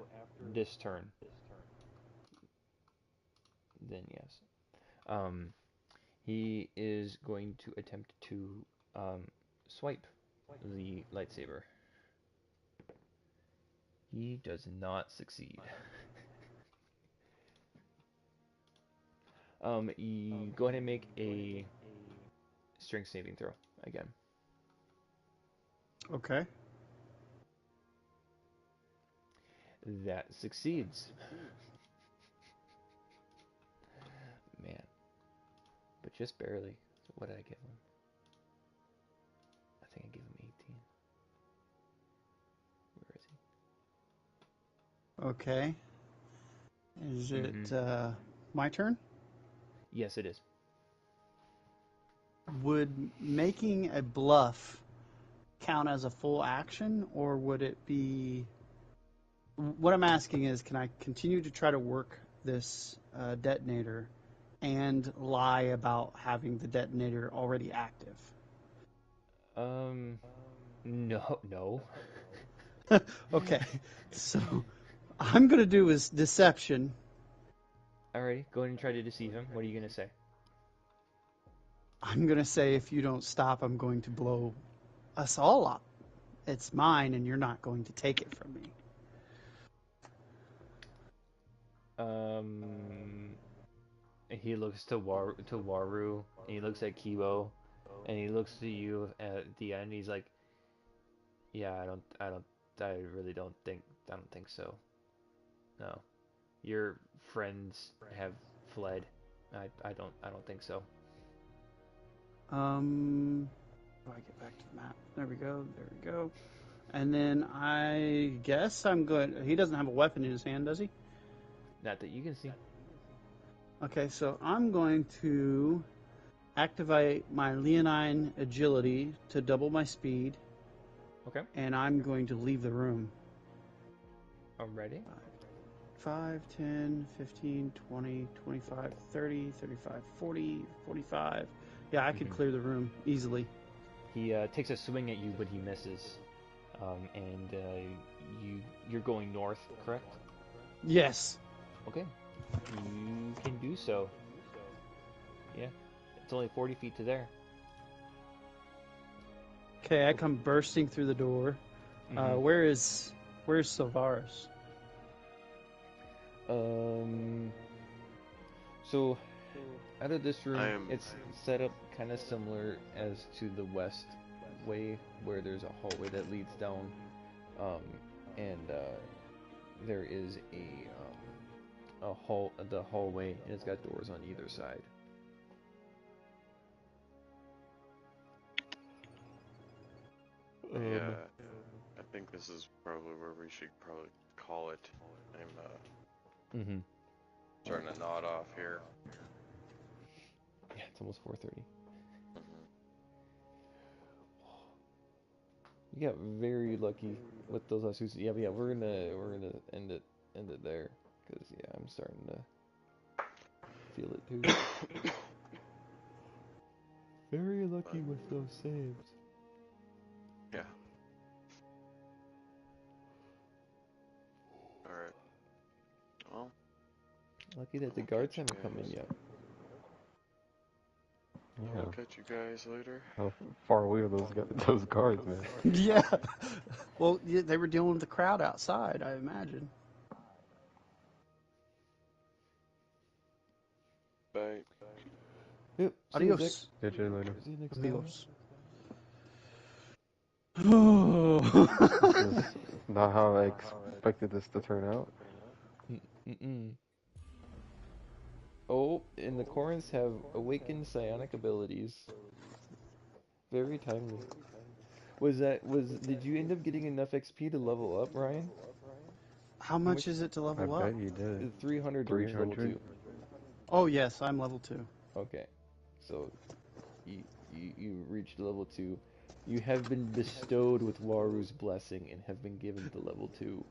this turn. Then yes. He is going to attempt to swipe the lightsaber. He does not succeed. You go ahead and make a strength saving throw again. Okay. That succeeds. Man. But just barely. So what did I give him? I think I gave him 18. Where is he? Okay. Is it my turn? Yes, it is. Would making a bluff count as a full action, or would it be... What I'm asking is, can I continue to try to work this detonator and lie about having the detonator already active? No. Okay, so I'm going to do is deception. Alrighty, go ahead and try to deceive him. What are you going to say? I'm going to say, if you don't stop, I'm going to blow us all up. It's mine, and you're not going to take it from me. He looks to Waru, and he looks at Kibo, and he looks to you at the end. He's like, "Yeah, I really don't think so. No, your friends have fled. I don't think so." Do I get back to the map? There we go. And then I guess I'm good. He doesn't have a weapon in his hand, does he? Not that you can see. Okay, so I'm going to activate my Leonine agility to double my speed. Okay. And I'm going to leave the room. Already? 5, 10, 15, 20, 25, 30, 35, 40, 45. Yeah, I could clear the room easily. He takes a swing at you, but he misses. And you're going north, correct? Yes. Okay. You can do so. Yeah. It's only 40 feet to there. Okay, I come bursting through the door. Where's Silvaris? So out of this room, it's set up kind of similar as to the west way, where there's a hallway that leads down, and there is the hallway, and it's got doors on either side. Yeah, I think this is probably where we should probably call it. I'm Mm-hmm. starting to nod off here. Yeah, it's almost 4:30. You got very lucky with those last two. Yeah, but yeah, we're gonna end it there, cause yeah, I'm starting to feel it too. Very lucky with those saves. Yeah. Alright. Well, Lucky that the guards haven't come in yet. Yeah. I'll catch you guys later. How far away are those guards, man? Yeah. Well, yeah, they were dealing with the crowd outside, I imagine. Bye. Yep. See you, Zach. Adios. Catch you later. See you next time. Adios. This is not how I expected this to turn out. Mm-mm. Oh, and the Corins have awakened psionic abilities. Very timely. Did you end up getting enough XP to level up, Ryan? How much is it to I level up? bet you did. 300 to reach level 2. Oh, yes, I'm level 2. Okay. So, you reached level 2. You have been bestowed with Waru's blessing and have been given to level 2.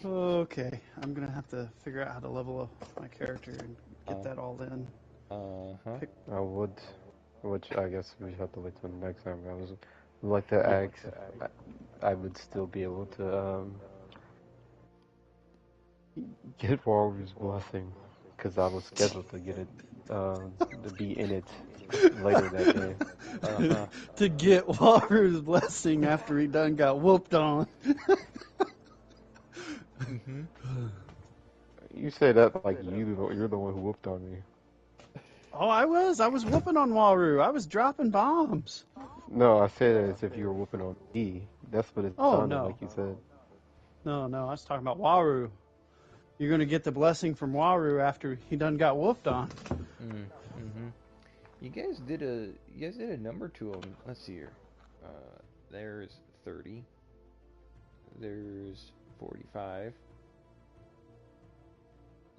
Okay, I'm gonna have to figure out how to level up my character and get that all in. Uh-huh. I would, which I guess we have to wait till next time. I would like to ask if I would still be able to get Walrus blessing, because I was scheduled to get it, to be in it later that day. Uh-huh. To get Waru's blessing after he done got whooped on. Mm-hmm. You say that like you're the one who whooped on me. Oh, I was whooping on Waru. I was dropping bombs. No, I said it as if you were whooping on me. That's what it Oh, sounded no. like you said. No, I was talking about Waru. You're gonna get the blessing from Waru after he done got whooped on. Mm-hmm. You guys did a number to them. Let's see here. There's 30. There's 45.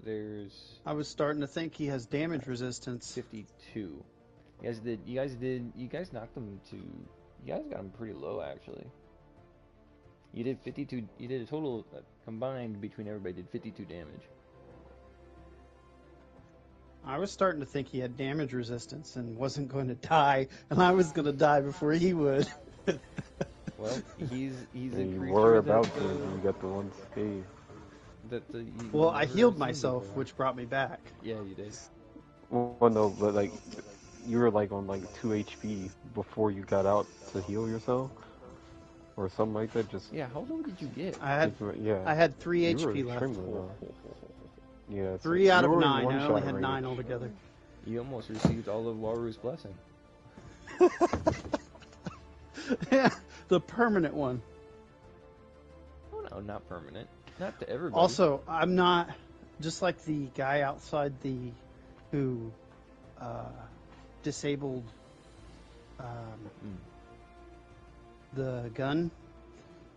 There's I was starting to think he has damage resistance. 52. You guys knocked them to, you guys got them pretty low actually. You did 52, you did a total, combined between everybody, did 52 damage. I was starting to think he had damage resistance and wasn't going to die, and I was going to die before he would. Well, he's a You creature were that, about to, you got the one save. Well, I never healed seen myself, before. which brought me back. Yeah, you did. Well, no, but like, you were like on like 2 HP before you got out to heal yourself? Or something like that, just... Yeah, how low did you get? I Yeah. had 3 You were HP left. extremely low. Yeah, so 3 out you of were in 9. I only one-shot had 9 range. altogether. You almost received all of Waru's blessing. The permanent one. Oh no, not permanent. Not to everybody. Also, I'm not just like the guy outside who disabled the gun,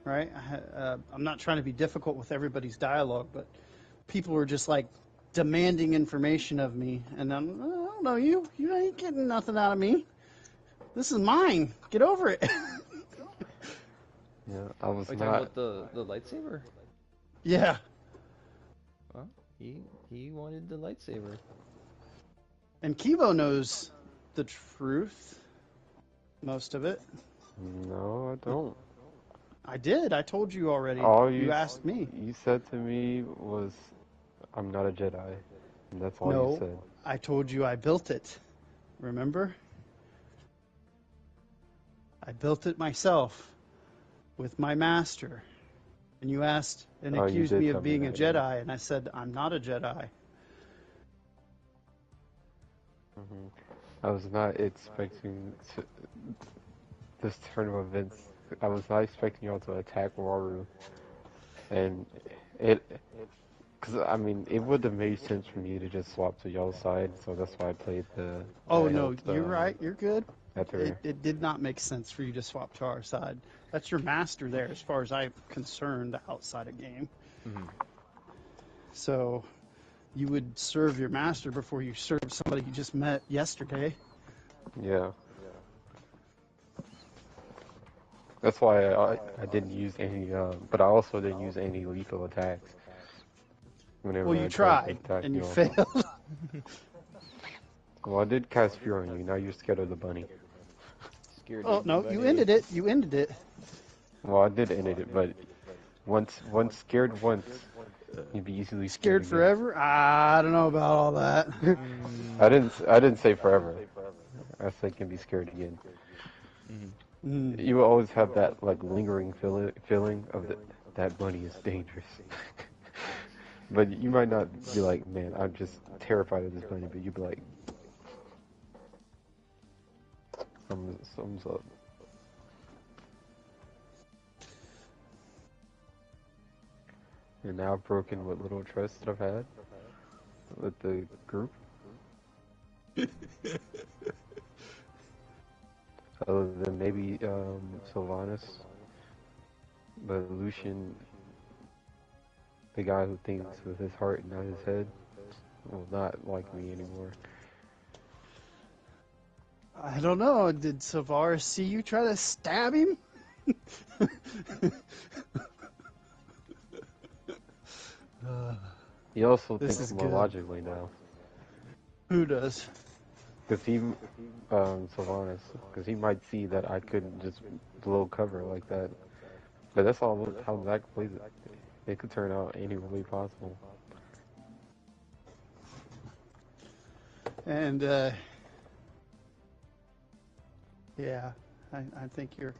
right? I'm not trying to be difficult with everybody's dialogue, but people were just like demanding information of me, and I don't know, you ain't getting nothing out of me. This is mine. Get over it. Yeah, I was Are you not... talking about the lightsaber? Yeah. Well, he wanted the lightsaber. And Kibo knows the truth. Most of it. No, I don't. I did. I told you already. All you asked me. You said to me was, I'm not a Jedi. And that's all No, you said. I told you I built it. Remember? I built it myself with my master. And you asked and Oh, you accused did me tell of me being a that, yeah. Jedi, and I said, I'm not a Jedi. I was not expecting this turn of events. I was not expecting y'all to attack Waru. And because I mean, it would have made sense for me to just swap to y'all's side, so that's why I played the... Oh, I no, helped, you're right. You're good. It did not make sense for you to swap to our side. That's your master there, as far as I'm concerned, outside of game. Mm-hmm. So you would serve your master before you serve somebody you just met yesterday. Yeah. That's why I didn't use any, but I also didn't use any lethal attacks. Whenever Well, you I tried to tried, attack and you you. failed. Well, I did cast Fear on you. Now you're scared of the bunny. Scared Oh, of the no, bunny. you ended it. You ended it. Well, I did end it, but once scared once, you'd be easily Scared again. forever? I don't know about all that. I didn't say forever. I said can be scared again. Mm-hmm. You will always have that like lingering feeling of that bunny is dangerous. But you might not be like, man, I'm just terrified of this bunny. But you'd be like, something's up. And now I've broken what little trust that I've had with the group. Other than maybe Sylvanas, but Lucian, the guy who thinks with his heart and not his head, will not like me anymore. I don't know. Did Savaris see you try to stab him? He also This thinks is more good. logically now. Who does? Because Sylvanas, because he might see that I couldn't just blow cover like that. But that's all how Zach plays it. It could turn out any way possible. And, yeah, I think you're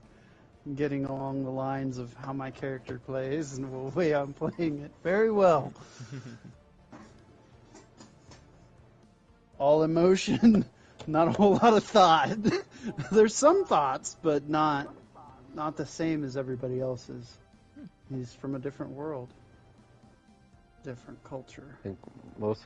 getting along the lines of how my character plays and the way I'm playing it very well. All emotion, not a whole lot of thought. There's some thoughts, but not the same as everybody else's. He's from a different world, different culture. I think most